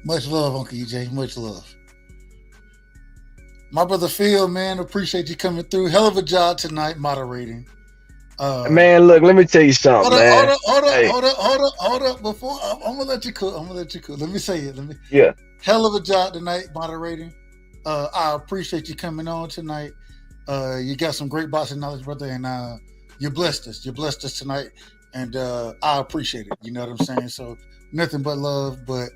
Much love, Uncle EJ. Much love. My brother Phil, man, appreciate you coming through. Hell of a job tonight moderating. Man, look, let me tell you something, man. Hold up. Before I'm gonna let you cook. Let me say it. Yeah. Hell of a job tonight moderating. I appreciate you coming on tonight. You got some great boxing knowledge, brother, and you blessed us. You blessed us tonight, and I appreciate it. You know what I'm saying? So nothing but love. But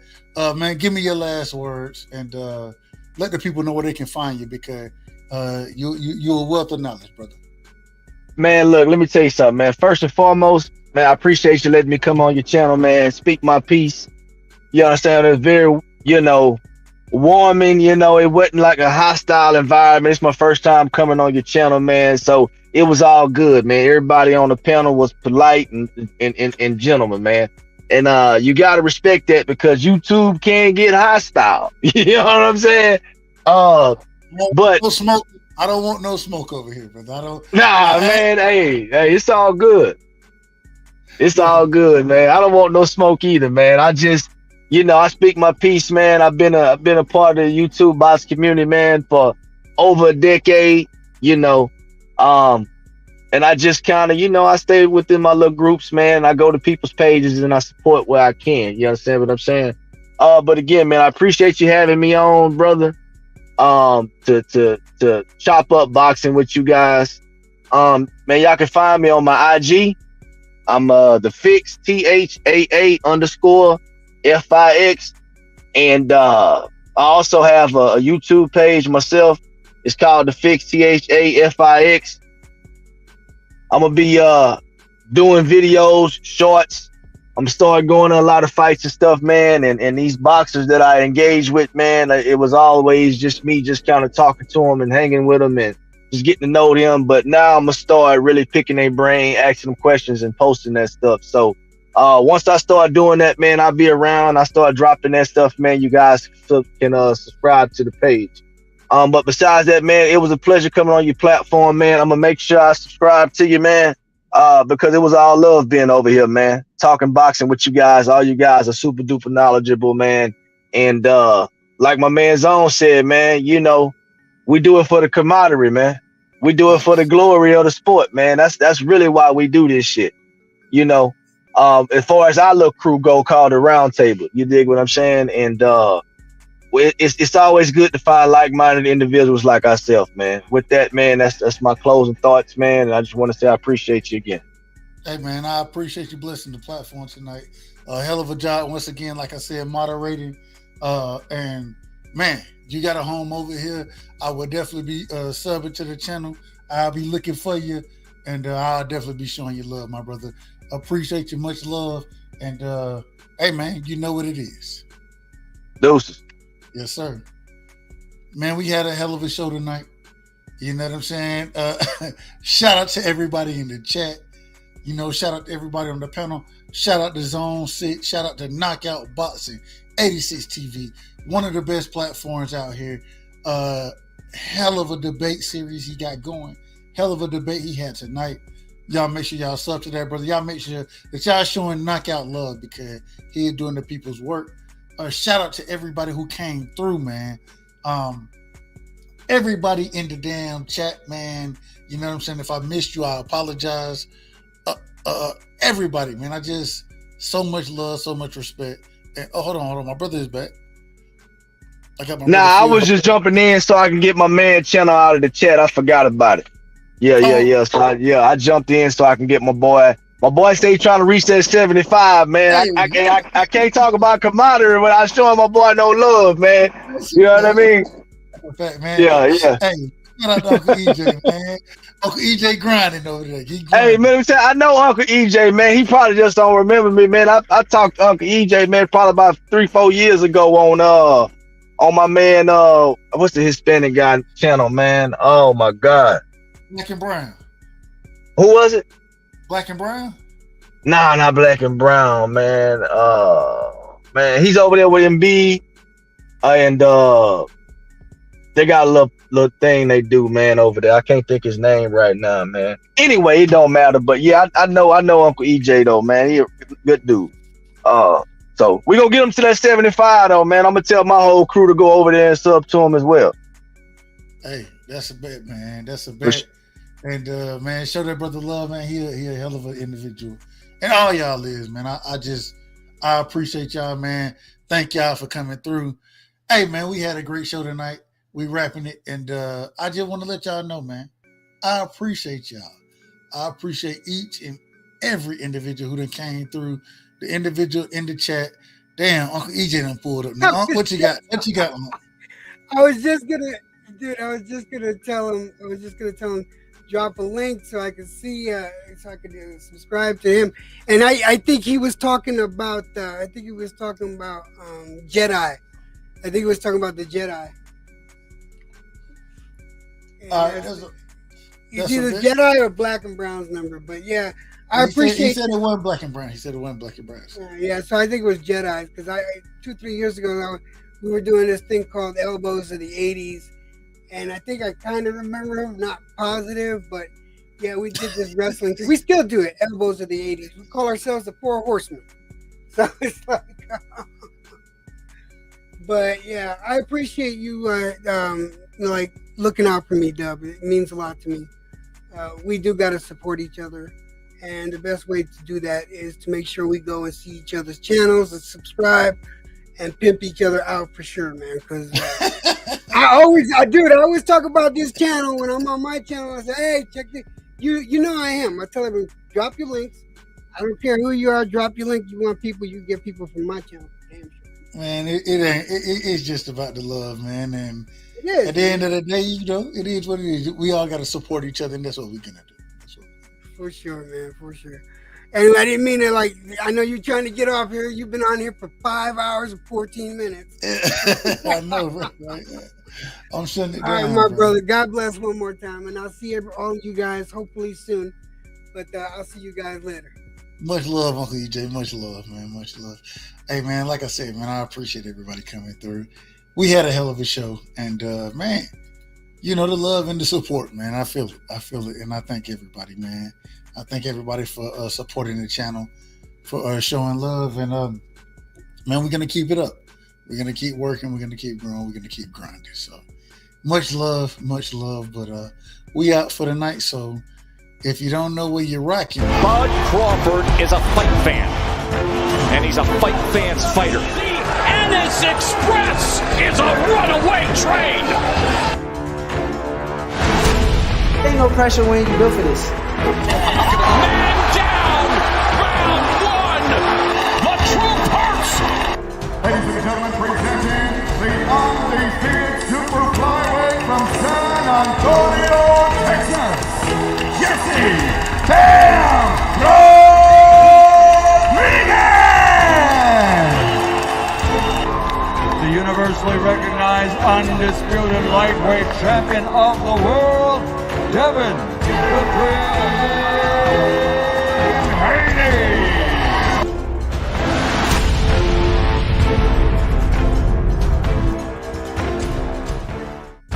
man, give me your last words and let the people know where they can find you because you're a wealth of knowledge, brother. Man, look, let me tell you something, man. First and foremost, man, I appreciate you letting me come on your channel, man. Speak my piece. You understand? It's very, warming, it wasn't like a hostile environment. It's my first time coming on your channel, man, so it was all good, man. Everybody on the panel was polite and gentleman, man. And you gotta respect that because YouTube can get hostile. You know what I'm saying? But no smoke. I don't want no smoke over here, but I don't. Man. Hey, it's all good. It's all good, man. I don't want no smoke either, man. I just, I speak my piece, man. I've been a part of the YouTube box community, man, for over a decade. And I just kind of, I stay within my little groups, man. I go to people's pages and I support where I can. You understand what I'm saying? But again, man, I appreciate you having me on, brother. To chop up boxing with you guys. Man, y'all can find me on my IG. I'm the Fix THAA_FIX. And I also have a YouTube page myself. It's called the Fix THAFIX. I'm gonna be doing videos, shorts. I'm starting going to a lot of fights and stuff, man. And these boxers that I engage with, man, it was always just me just kind of talking to them and hanging with them and just getting to know them. But now I'm gonna start really picking their brain, asking them questions and posting that stuff. So once I start doing that, man, I'll be around. I start dropping that stuff, man. You guys can subscribe to the page. But besides that, man, it was a pleasure coming on your platform, man. I'm gonna make sure I subscribe to you, man, because it was all love being over here, man. Talking boxing with you guys. All you guys are super duper knowledgeable, man. And like my man Zone said, man, we do it for the camaraderie, man. We do it for the glory of the sport, man. That's really why we do this shit. As far as our little crew go, called the round table. You dig what I'm saying? And it's always good to find like-minded individuals like ourselves, man. With that, man, that's my closing thoughts, man. And I just want to say I appreciate you again. Hey, man, I appreciate you blessing the platform tonight. A hell of a job once again, like I said, moderating. And man, you got a home over here. I will definitely be subbing to the channel. I'll be looking for you, and I'll definitely be showing you love, my brother. Appreciate you, much love. And hey, man, you know what it is. Deuces. Yes, sir. Man, we had a hell of a show tonight. You know what I'm saying? Shout out to everybody in the chat. Shout out to everybody on the panel. Shout out to ZONE6. Shout out to Knockout Boxing, 86 TV. One of the best platforms out here. Hell of a debate series he got going. Hell of a debate he had tonight. Y'all make sure y'all sub to that, brother. Y'all make sure that y'all showing Knockout love because he is doing the people's work. Shout out to everybody who came through, man. Everybody in the damn chat, man. You know what I'm saying? If I missed you, I apologize. Everybody, man. So much love, so much respect. And hold on. My brother is back. I was just jumping in so I can get my man channel out of the chat. I forgot about it. Yeah. So I jumped in so I can get my boy. My boy say he's trying to reach that 75, man. I can't talk about camaraderie when I show my boy no love, man. You know what I mean? Fact, man. Yeah. Hey, shout out to Uncle EJ, man. Uncle EJ grinding over there. Hey, man, I know Uncle EJ, man. He probably just don't remember me, man. I talked to Uncle EJ, man, probably about 3-4 years ago on my man, what's the Hispanic guy channel, man? Oh my God. Black and Brown. Who was it? Black and Brown? Nah, not Black and Brown, man. Man, he's over there with MB, and they got a little thing they do, man, over there. I can't think his name right now, man. Anyway, it don't matter. But yeah, I know Uncle EJ though, man. He a good dude. So we gonna get him to that 75 though, man. I'm gonna tell my whole crew to go over there and sub to him as well. Hey, that's a bet, man. That's a bet. And man, show that brother love, man. He a hell of an individual. And all y'all is, man. I appreciate y'all, man. Thank y'all for coming through. Hey, man, we had a great show tonight. We wrapping it. And I just want to let y'all know, man, I appreciate y'all. I appreciate each and every individual who done came through. The individual in the chat. Damn, Uncle EJ done pulled up. Now, Uncle, what you got? What you got? I was just gonna tell him drop a link so I could see, so I could subscribe to him. And I think he was talking about Jedi. I think he was talking about the Jedi. It's either Jedi or Black and Brown's number. But yeah, I appreciate. He said it wasn't Black and Brown. He said it wasn't Black and Brown. Yeah, so I think it was Jedi because 2-3 years ago we were doing this thing called Elbows of the 80s, and I think I kind of remember him, not positive, but yeah, we did this wrestling. We still do it, Elbows of the 80s. We call ourselves the Four Horsemen. So it's like, but yeah, I appreciate you, like looking out for me, Dub. It means a lot to me. We do got to support each other. And the best way to do that is to make sure we go and see each other's channels and subscribe and pimp each other out for sure, man. Because I always talk about this channel when I'm on my channel. I say, hey, check this. You know I am. I tell everyone, drop your links. I don't care who you are. Drop your link. You want people, you get people from my channel. Damn sure. Man, it's just about the love, man. And it is, at the end of the day, it is what it is. We all got to support each other, and that's what we're gonna do. For sure, man. For sure. And I didn't mean it like, I know you're trying to get off here. You've been on here for 5 hours and 14 minutes. I know, right? I'm shutting it down. All right, my brother. God bless one more time. And I'll see all of you guys hopefully soon. But I'll see you guys later. Much love, Uncle EJ. Much love, man. Much love. Hey, man, like I said, man, I appreciate everybody coming through. We had a hell of a show. And, man, the love and the support, man. I feel it. And I thank everybody, man. I thank everybody for supporting the channel, for showing love. And, man, we're going to keep it up. We're going to keep working. We're going to keep growing. We're going to keep grinding. So much love. But we out for the night. So if you don't know where you're rocking. Bud Crawford is a fight fan. And he's a fight fan's fighter. The Ennis Express is a runaway train. Ain't no pressure when you built for this. Man down! Round one! The true parts! Ladies and gentlemen, presenting the undefeated super flyweight from San Antonio, Texas, Jesse Bam Rodriguez! The universally recognized undisputed lightweight champion of the world, Devin the Dream